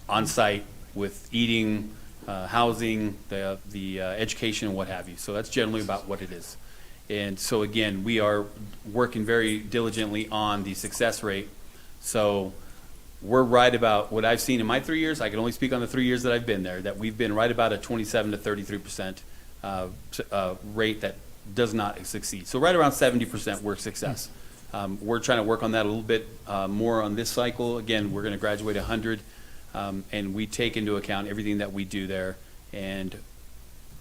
on-site with eating, housing, the education, and what have you. So that's generally about what it is. And so again, we are working very diligently on the success rate. So we're right about what I've seen in my 3 years. I can only speak on the 3 years that I've been there, that we've been right about a 27 to 33% rate that does not succeed. So right around 70% work success. We're trying to work on that a little bit more on this cycle. Again, we're going to graduate 100, and we take into account everything that we do there and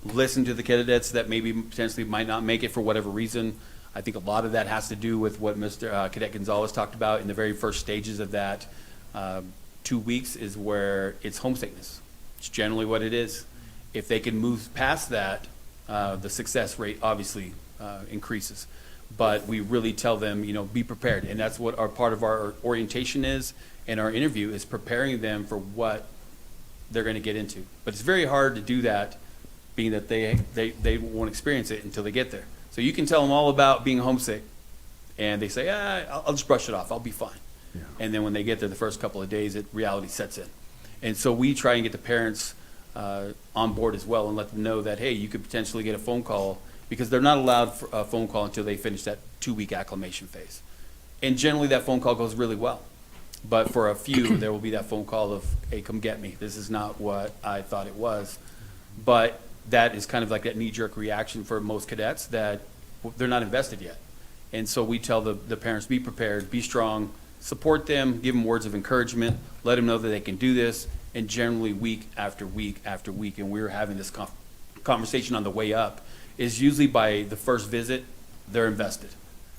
listen to the candidates that maybe potentially might not make it for whatever reason. I think a lot of that has to do with what Mr. Cadet Gonzalez talked about in the very first stages of that 2 weeks is where it's homesickness. It's generally what it is. If they can move past that, the success rate obviously increases. But we really tell them, be prepared. And that's what part of our orientation is, and our interview is preparing them for what they're going to get into. But it's very hard to do that, being that they won't experience it until they get there. So you can tell them all about being homesick, and they say, I'll just brush it off. I'll be fine. Yeah. And then when they get there the first couple of days, reality sets in. And so we try and get the parents on board as well and let them know that, hey, you could potentially get a phone call, because they're not allowed a phone call until they finish that 2-week acclimation phase. And generally that phone call goes really well. But for a few, there will be that phone call of, hey, come get me. This is not what I thought it was. But that is kind of like that knee-jerk reaction for most cadets, that they're not invested yet. And so we tell the parents, be prepared, be strong, support them, give them words of encouragement, let them know that they can do this, and generally week after week after week, and we're having this conversation on the way up, is usually by the first visit, they're invested.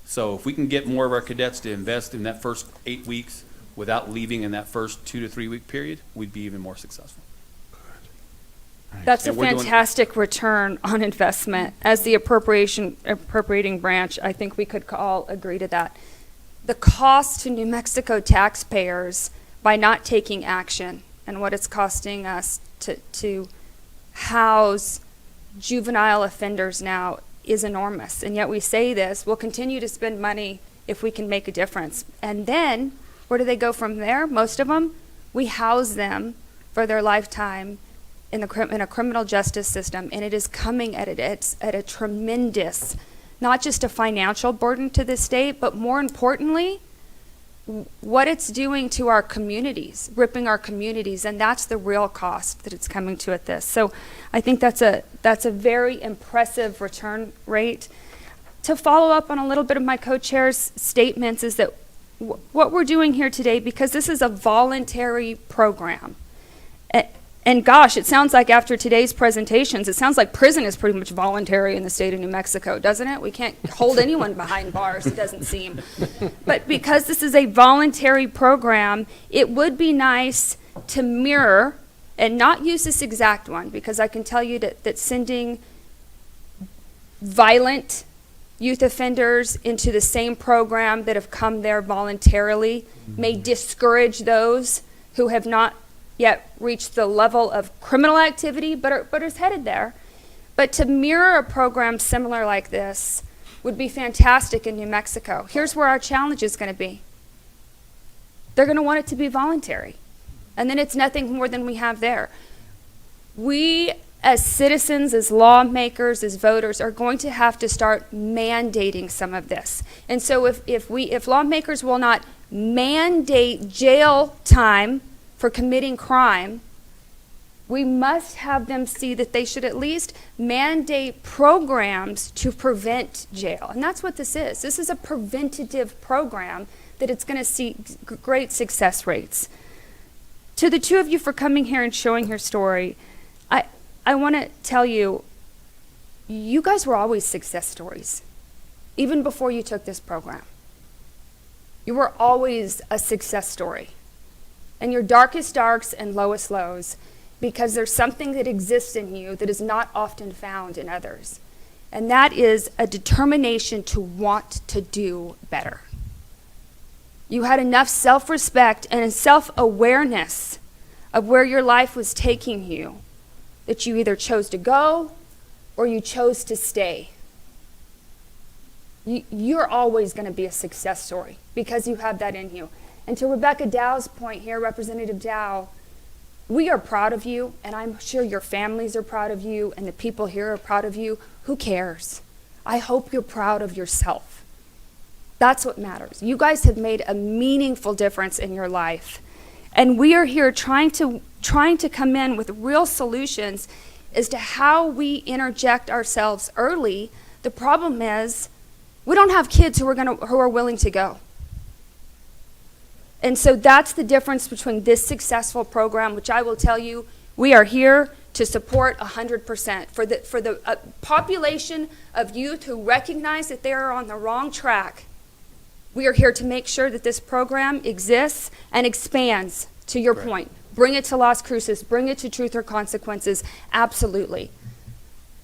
So if we can get more of our cadets to invest in that first 8 weeks without leaving in that first 2 to 3 week period, we'd be even more successful. That's a And we're doing- fantastic return on investment. As the appropriating branch, I think we could all agree to that. The cost to New Mexico taxpayers by not taking action and what it's costing us to house juvenile offenders now is enormous. And yet we say this, we'll continue to spend money if we can make a difference. And then, where do they go from there? Most of them, we house them for their lifetime in a criminal justice system, and it is coming at a tremendous, not just a financial burden to the state, but more importantly, what it's doing to our communities, ripping our communities, and that's the real cost that it's coming to at this. So I think that's a very impressive return rate. To follow up on a little bit of my co-chair's statements is that what we're doing here today, because this is a voluntary program, and gosh, it sounds like after today's presentations, it sounds like prison is pretty much voluntary in the state of New Mexico, doesn't it? We can't hold anyone behind bars, it doesn't seem. But because this is a voluntary program, it would be nice to mirror, and not use this exact one, because I can tell you that sending violent youth offenders into the same program that have come there voluntarily may discourage those who have not yet reached the level of criminal activity, but is headed there. But to mirror a program similar like this would be fantastic in New Mexico. Here's where our challenge is going to be. They're going to want it to be voluntary. And then it's nothing more than we have there. We, as citizens, as lawmakers, as voters, are going to have to start mandating some of this. And so if lawmakers will not mandate jail time for committing crime, we must have them see that they should at least mandate programs to prevent jail. And that's what this is. This is a preventative program that it's going to see great success rates. To the two of you for coming here and showing your story, I want to tell you, you guys were always success stories, even before you took this program. You were always a success story. And your darkest darks and lowest lows, because there's something that exists in you that is not often found in others. And that is a determination to want to do better. You had enough self-respect and self-awareness of where your life was taking you that you either chose to go or you chose to stay. You're always going to be a success story because you have that in you. And to Rebecca Dow's point here, Representative Dow, we are proud of you, and I'm sure your families are proud of you, and the people here are proud of you. Who cares? I hope you're proud of yourself. That's what matters. You guys have made a meaningful difference in your life. And we are here trying to come in with real solutions as to how we interject ourselves early. The problem is we don't have kids who are willing to go. And so that's the difference between this successful program, which I will tell you, we are here to support 100%. For the population of youth who recognize that they are on the wrong track, we are here to make sure that this program exists and expands, to your point. Bring it to Las Cruces, bring it to Truth or Consequences, absolutely.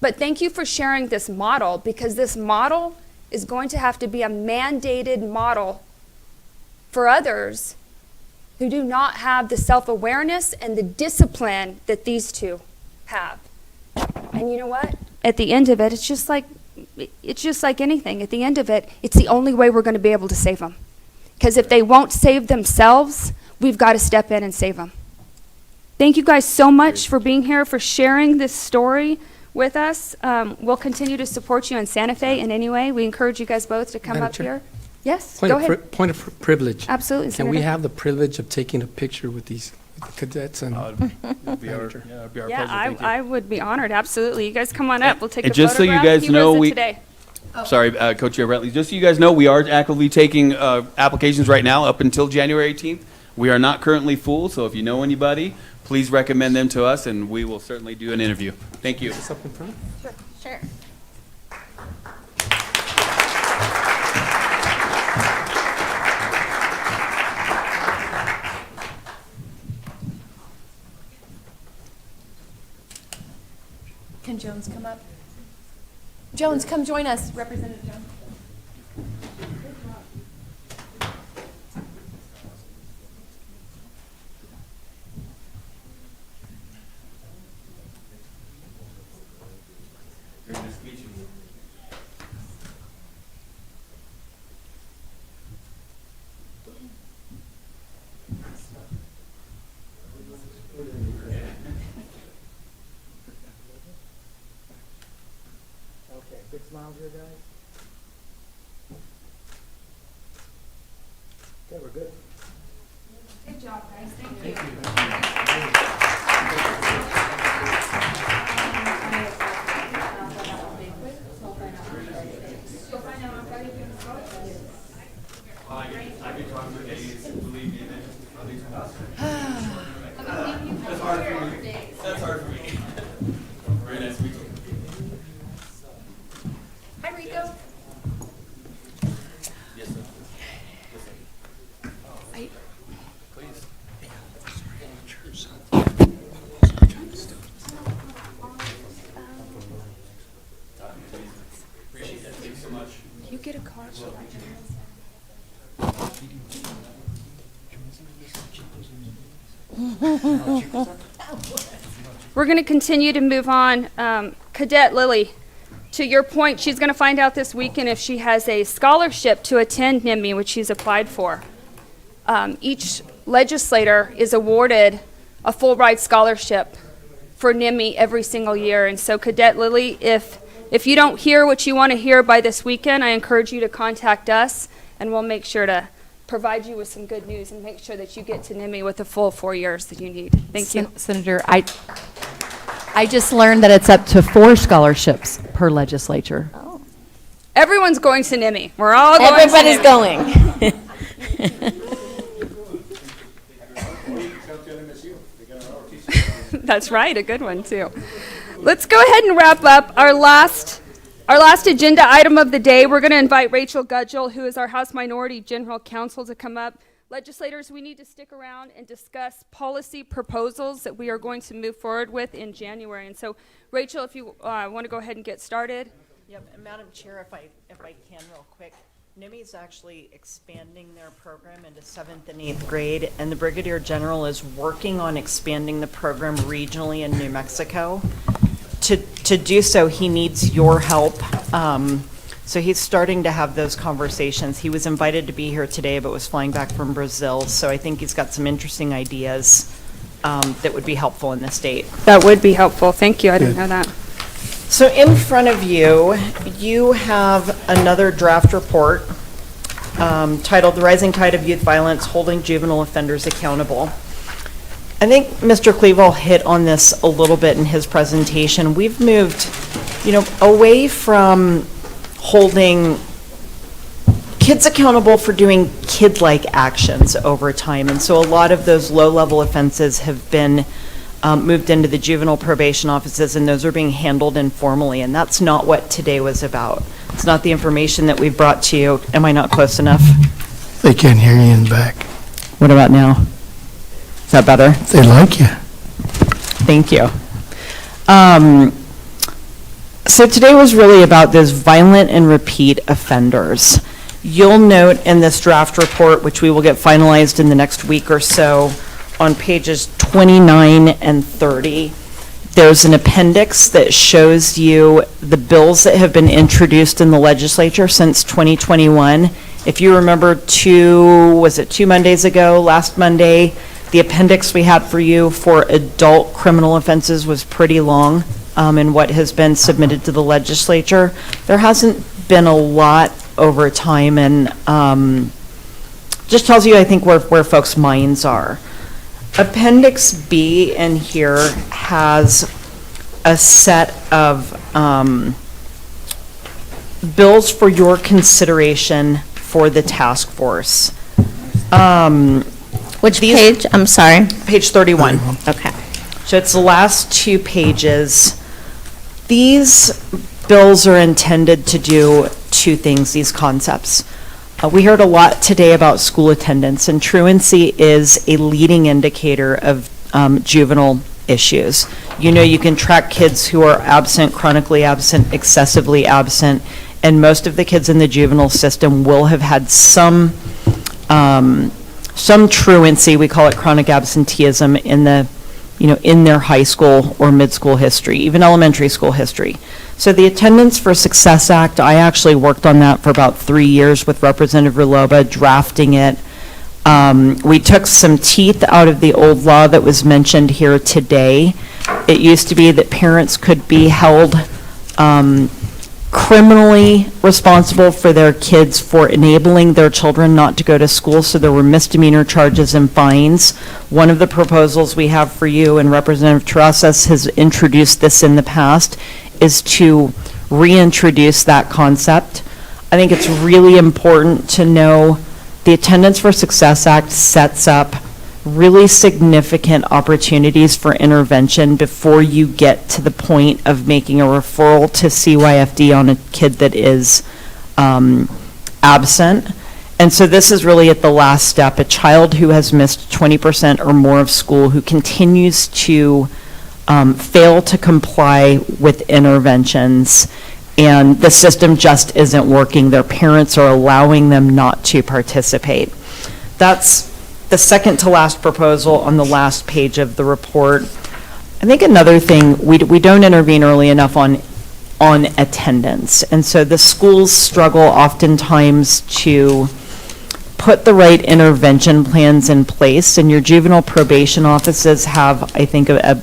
But thank you for sharing this model, because this model is going to have to be a mandated model for others who do not have the self-awareness and the discipline that these two have. And you know what? At the end of it, it's just like anything. At the end of it, it's the only way we're going to be able to save them. Because if they won't save themselves, we've got to step in and save them. Thank you guys so much for being here, for sharing this story with us. We'll continue to support you in Santa Fe in any way. We encourage you guys both to come Madam up Chair? here. Yes, go ahead. Point of privilege. Absolutely, Can we Senator. have the privilege of taking a picture with these cadets? And it'd be our pleasure. Thank you. I would be honored, absolutely. You guys come on up. We'll take And a just so photograph. you guys He know, rose it today. Sorry, Co-Chair Brentley. Just so you guys know, we are actively taking applications right now up until January 18th. We are not currently full, so if you know anybody, please recommend them to us, and we will certainly do an interview. Thank you. Sure. Jones come up? Jones, come join us, Representative Jones. Okay, big smiles here, guys. Okay, we're good. Good job, guys. Thank you. I've been talking for days, believe me, that's hard for me. That's hard for me. Very nice to meet you. Hi, Rico. Yes, sir. Yes, sir. Please. Appreciate it. Thanks so much. You get a card. We're going to continue to move on. Cadet Lily, to your point, she's going to find out this weekend if she has a scholarship to attend NIMI, which she's applied for. Each legislator is awarded a full ride scholarship for NIMI every single year. And so, Cadet Lily, if you don't hear what you want to hear by this weekend, I encourage you to contact us, and we'll make sure to provide you with some good news and make sure that you get to NIMI with the full 4 years that you need. Thank you. Senator, I just learned that it's up to 4 scholarships per legislature. Everyone's going to NIMI. We're all going Everybody's to NIMI. going. That's right, a good one too. Let's go ahead and wrap up our last agenda item of the day. We're going to invite Rachel Gudgel, who is our House Minority General Counsel, to come up. Legislators, we need to stick around and discuss policy proposals that we are going to move forward with in January. And so, Rachel, if you want to go ahead and get started. Yep, and Madam Chair, if I can real quick, NIMI is actually expanding their program into 7th and 8th grade, and the Brigadier General is working on expanding the program regionally in New Mexico. To do so, he needs your help. So he's starting to have those conversations. He was invited to be here today, but was flying back from Brazil. So I think he's got some interesting ideas that would be helpful in the state. That would be helpful. Thank you. I didn't know that. So in front of you, you have another draft report titled "The Rising Tide of Youth Violence, Holding Juvenile Offenders Accountable." I think Mr. Cleveland hit on this a little bit in his presentation. We've moved, away from holding kids accountable for doing kid-like actions over time. And so a lot of those low-level offenses have been moved into the juvenile probation offices, and those are being handled informally. And that's not what today was about. It's not the information that we've brought to you. Am I not close enough? They can't hear you in the back. What about now? Is that better? They like you. Thank you. So today was really about those violent and repeat offenders. You'll note in this draft report, which we will get finalized in the next week or so, on pages 29 and 30, there's an appendix that shows you the bills that have been introduced in the legislature since 2021. If you remember two Mondays ago, last Monday, the appendix we had for you for adult criminal offenses was pretty long in what has been submitted to the legislature. There hasn't been a lot over time, and just tells you, I think, where folks' minds are. Appendix B in here has a set of bills for your consideration for the task force. Which page? I'm sorry. Page 31. Okay. So it's the last 2 pages. These bills are intended to do 2 things, these concepts. We heard a lot today about school attendance, and truancy is a leading indicator of juvenile issues. you can track kids who are absent, chronically absent, excessively absent, and most of the kids in the juvenile system will have had some truancy, we call it chronic absenteeism, in their high school or mid-school history, even elementary school history. So the Attendance for Success Act, I actually worked on that for about 3 years with Representative Ruloba, drafting it. We took some teeth out of the old law that was mentioned here today. It used to be that parents could be held criminally responsible for their kids for enabling their children not to go to school, so there were misdemeanor charges and fines. One of the proposals we have for you, and Representative Cruces has introduced this in the past, is to reintroduce that concept. I think it's really important to know the Attendance for Success Act sets up really significant opportunities for intervention before you get to the point of making a referral to CYFD on a kid that is absent. And so this is really at the last step, a child who has missed 20% or more of school, who continues to fail to comply with interventions, and the system just isn't working. Their parents are allowing them not to participate. That's the second to last proposal on the last page of the report. I think another thing, we don't intervene early enough on attendance. And so the schools struggle oftentimes to put the right intervention plans in place, and your juvenile probation offices have, I think, a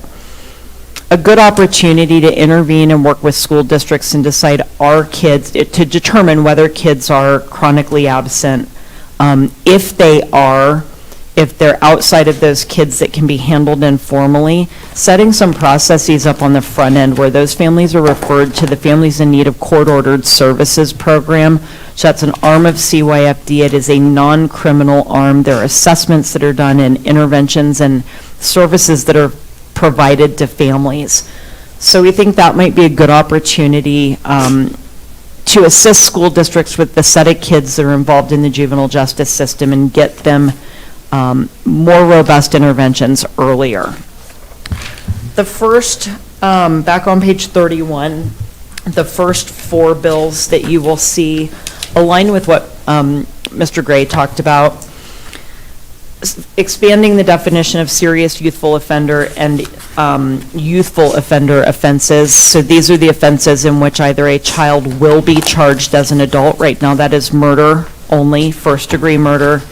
good opportunity to intervene and work with school districts and decide to determine whether kids are chronically absent. If they're outside of those kids that can be handled informally, setting some processes up on the front end where those families are referred to the Families in Need of Court-Ordered Services program. So that's an arm of CYFD. It is a non-criminal arm. There are assessments that are done and interventions and services that are provided to families. So we think that might be a good opportunity to assist school districts with the set of kids that are involved in the juvenile justice system and get them more robust interventions earlier. The first, back on page 31, the first 4 bills that you will see align with what Mr. Gray talked about, expanding the definition of serious youthful offender and youthful offender offenses. So these are the offenses in which either a child will be charged as an adult. Right now that is murder only, first-degree murder.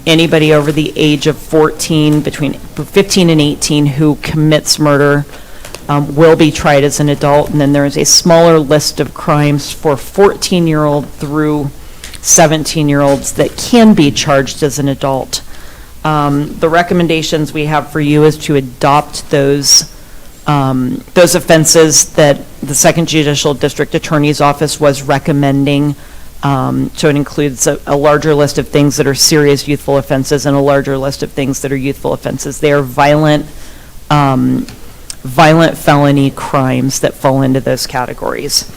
Anybody over the age of 14, between 15 and 18 who commits murder will be tried as an adult. And then there is a smaller list of crimes for 14-year-old through 17-year-olds that can be charged as an adult. The recommendations we have for you is to adopt those offenses that the Second Judicial District Attorney's Office was recommending. So it includes a larger list of things that are serious youthful offenses and a larger list of things that are youthful offenses. They are violent felony crimes that fall into those categories.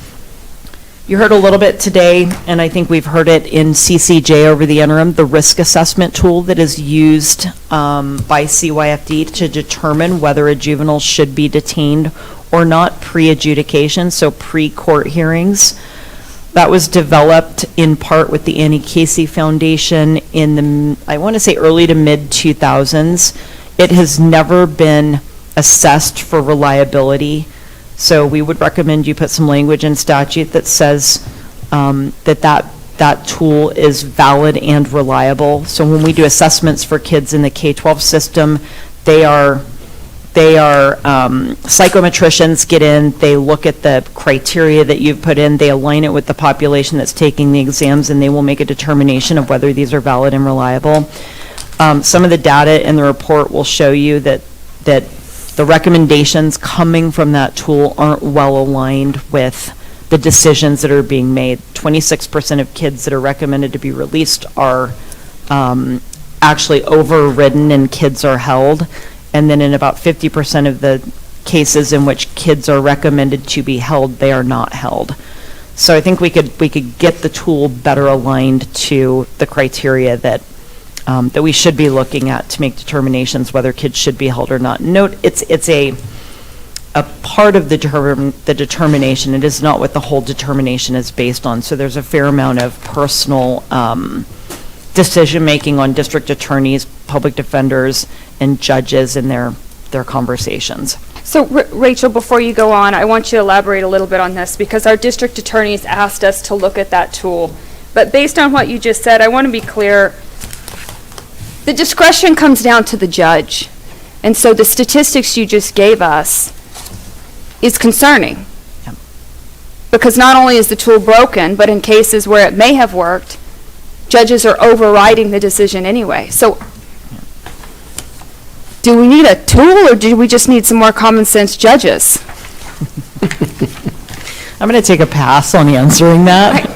You heard a little bit today, and I think we've heard it in CCJ over the interim, the risk assessment tool that is used by CYFD to determine whether a juvenile should be detained or not pre-adjudication, so pre-court hearings. That was developed in part with the Annie Casey Foundation in the, I want to say, early to mid-2000s. It has never been assessed for reliability. So we would recommend you put some language in statute that says that tool is valid and reliable. So when we do assessments for kids in the K-12 system, they are psychometricians get in, they look at the criteria that you've put in, they align it with the population that's taking the exams, and they will make a determination of whether these are valid and reliable. Some of the data in the report will show you that the recommendations coming from that tool aren't well aligned with the decisions that are being made. 26% of kids that are recommended to be released are actually overridden and kids are held. And then in about 50% of the cases in which kids are recommended to be held, they are not held. So I think we could get the tool better aligned to the criteria that we should be looking at to make determinations whether kids should be held or not. Note, it's a a part of the determination. It is not what the whole determination is based on. So there's a fair amount of personal decision-making on district attorneys, public defenders, and judges in their conversations. So Rachel, before you go on, I want you to elaborate a little bit on this because our district attorneys asked us to look at that tool. But based on what you just said, I want to be clear. The discretion comes down to the judge. And so the statistics you just gave us is concerning. Yep. Because not only is the tool broken, but in cases where it may have worked, judges are overriding the decision anyway. So do we need a tool or do we just need some more common sense judges? I'm going to take a pass on answering that.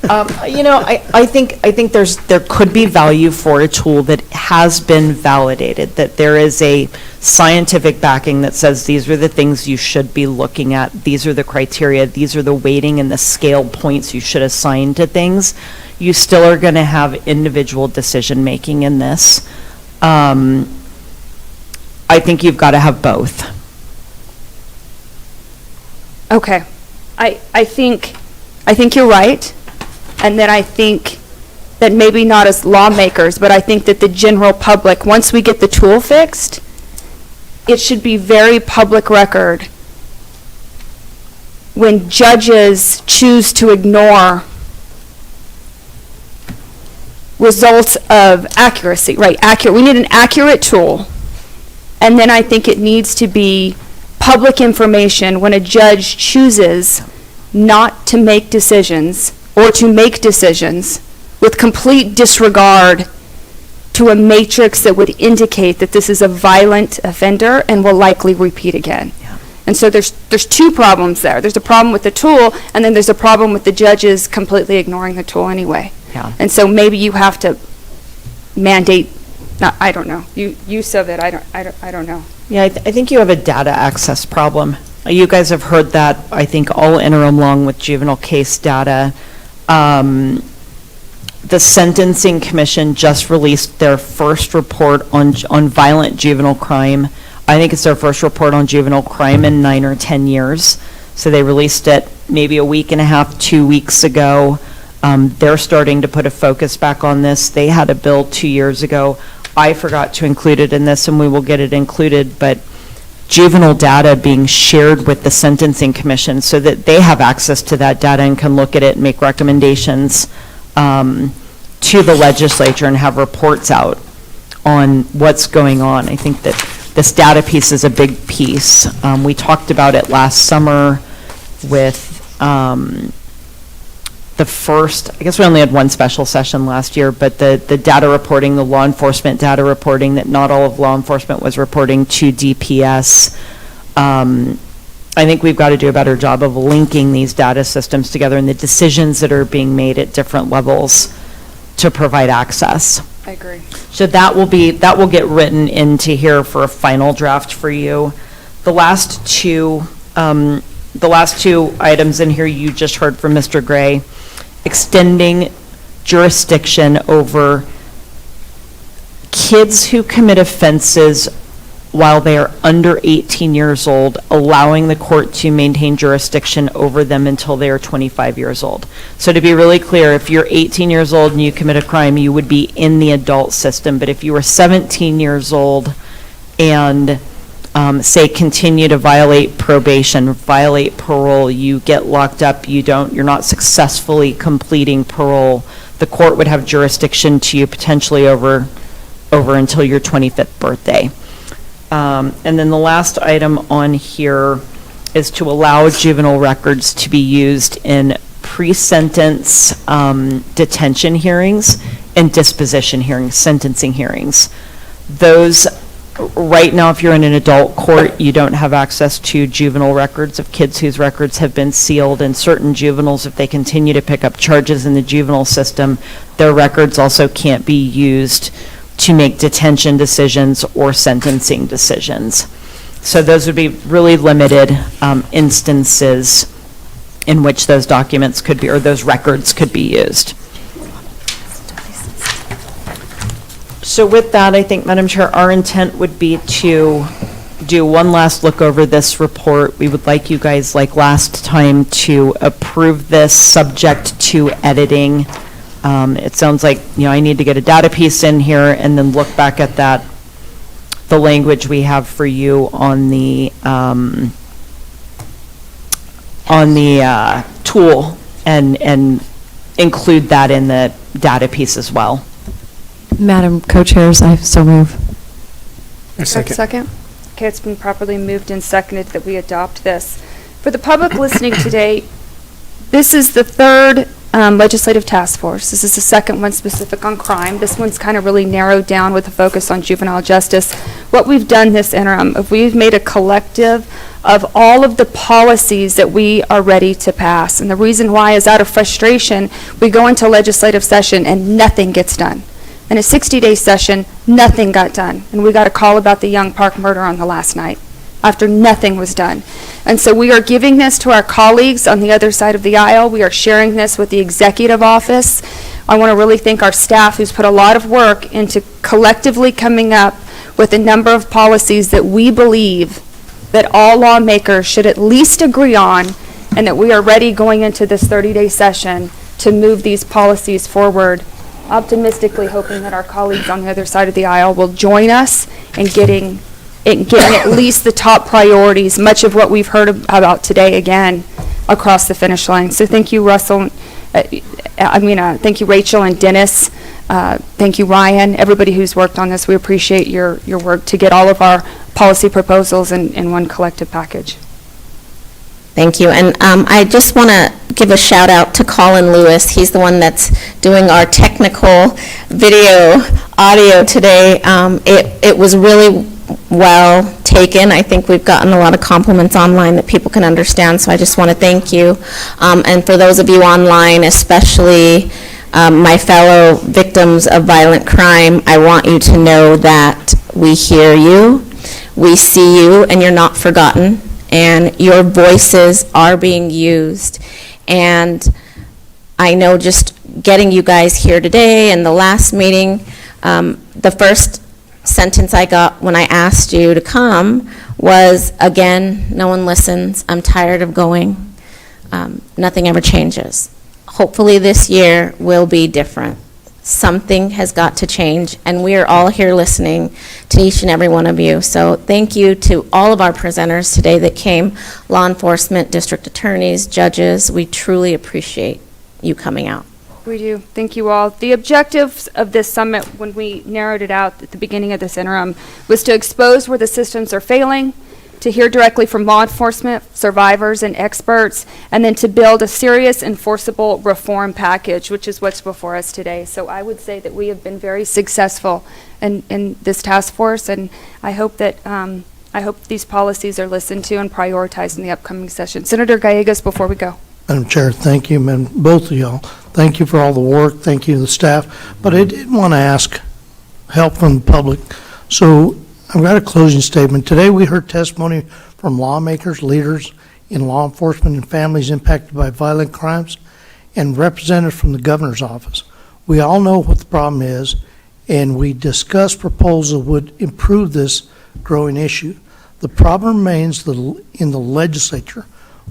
I think there could be value for a tool that has been validated, that there is a scientific backing that says these are the things you should be looking at, these are the criteria, these are the weighting and the scale points you should assign to things. You still are going to have individual decision making in this. I think you've got to have both. Okay. I think you're right. And then I think that maybe not as lawmakers, but I think that the general public, once we get the tool fixed, it should be very public record when judges choose to ignore results of accuracy, right? We need an accurate tool. And then I think it needs to be public information when a judge chooses not to make decisions or to make decisions with complete disregard to a matrix that would indicate that this is a violent offender and will likely repeat again. Yeah. And so there's two problems there. There's a problem with the tool, and then there's a problem with the judges completely ignoring the tool anyway. Yeah. And so maybe you have to mandate, I don't know, use of it, I don't know. Yeah, I think you have a data access problem. You guys have heard that, I think, all interim long with juvenile case data. The Sentencing Commission just released their first report on violent juvenile crime. I think it's their first report on juvenile crime in 9 or 10 years. So they released it maybe a week and a half, 2 weeks ago. They're starting to put a focus back on this. They had a bill 2 years ago. I forgot to include it in this, and we will get it included, but juvenile data being shared with the Sentencing Commission so that they have access to that data and can look at it and make recommendations to the legislature and have reports out on what's going on. I think that this data piece is a big piece. We talked about it last summer with the first, I guess we only had one special session last year, but the data reporting, the law enforcement data reporting, that not all of law enforcement was reporting to DPS. I think we've got to do a better job of linking these data systems together and the decisions that are being made at different levels to provide access. I agree. So that will get written into here for a final draft for you. The last two items in here you just heard from Mr. Gray, extending jurisdiction over kids who commit offenses while they are under 18 years old, allowing the court to maintain jurisdiction over them until they are 25 years old. So to be really clear, if you're 18 years old and you commit a crime, you would be in the adult system. But if you were 17 years old and say continue to violate probation, violate parole, you get locked up, you're not successfully completing parole, the court would have jurisdiction to you potentially over until your 25th birthday. And then the last item on here is to allow juvenile records to be used in pre-sentence detention hearings and disposition hearings, sentencing hearings. Those, right now, if you're in an adult court, you don't have access to juvenile records of kids whose records have been sealed, and certain juveniles, if they continue to pick up charges in the juvenile system, their records also can't be used to make detention decisions or sentencing decisions. So those would be really limited instances in which those documents could be, or those records could be used. So with that, I think, Madam Chair, our intent would be to do one last look over this report. We would like you guys, like last time, to approve this subject to editing. It sounds like, I need to get a data piece in here and then look back at the language we have for you on the tool and include that in the data piece as well. Madam Co-Chairs, I so move. Second. Okay, it's been properly moved and seconded that we adopt this. For the public listening today, this is the third legislative task force. This is the second one specific on crime. This one's kind of really narrowed down with a focus on juvenile justice. What we've done this interim, we've made a collective of all of the policies that we are ready to pass. And the reason why is out of frustration, we go into legislative session and nothing gets done. In a 60-day session, nothing got done. And we got a call about the Young Park murder on the last night after nothing was done. And so we are giving this to our colleagues on the other side of the aisle. We are sharing this with the executive office. I want to really thank our staff who's put a lot of work into collectively coming up with a number of policies that we believe that all lawmakers should at least agree on, and that we are ready going into this 30-day session to move these policies forward, optimistically hoping that our colleagues on the other side of the aisle will join us in getting at least the top priorities, much of what we've heard about today, again, across the finish line. So thank you, Russell. Thank you, Rachel and Dennis. Thank you, Ryan, everybody who's worked on this. We appreciate your work to get all of our policy proposals in one collective package. Thank you. And I just want to give a shout out to Colin Lewis. He's the one that's doing our technical video audio today. It was really well taken. I think we've gotten a lot of compliments online that people can understand, so I just want to thank you. And for those of you online, especially my fellow victims of violent crime, I want you to know that we hear you, we see you, and you're not forgotten, and your voices are being used. And I know just getting you guys here today and the last meeting, the first sentence I got when I asked you to come was, again, no one listens, I'm tired of going, nothing ever changes. Hopefully this year will be different. Something has got to change, and we are all here listening to each and every one of you. So thank you to all of our presenters today that came, law enforcement, district attorneys, judges. We truly appreciate you coming out. We do. Thank you all. The objectives of this summit, when we narrowed it out at the beginning of this interim, was to expose where the systems are failing, to hear directly from law enforcement, survivors, and experts, and then to build a serious enforceable reform package, which is what's before us today. So I would say that we have been very successful in this task force, and I hope that these policies are listened to and prioritized in the upcoming session. Senator Gallegos, before we go. Madam Chair, thank you, and both of y'all. Thank you for all the work. Thank you to the staff. But I did want to ask help from the public. So I've got a closing statement. Today we heard testimony from lawmakers, leaders in law enforcement, and families impacted by violent crimes, and representatives from the governor's office. We all know what the problem is, and we discussed proposals that would improve this growing issue. The problem remains in the legislature.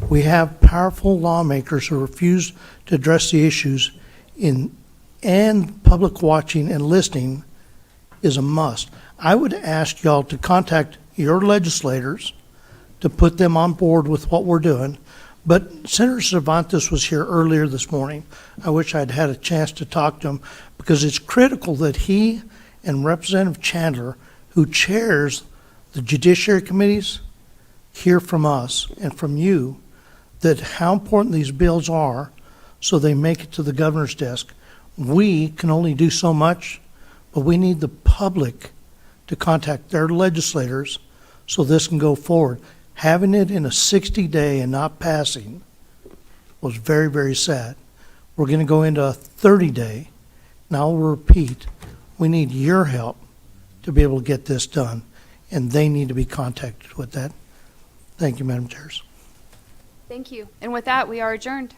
We have powerful lawmakers who refuse to address the issues, and public watching and listening is a must. I would ask y'all to contact your legislators to put them on board with what we're doing. But Senator Cervantes was here earlier this morning. I wish I'd had a chance to talk to him, because it's critical that he and Representative Chandler, who chairs the judiciary committees, hear from us and from you that how important these bills are, so they make it to the governor's desk. We can only do so much, but we need the public to contact their legislators so this can go forward. Having it in a 60-day and not passing was very, very sad. We're going to go into a 30-day. Now I'll repeat, we need your help to be able to get this done, and they need to be contacted with that. Thank you, Madam Chair. Thank you. And with that, we are adjourned.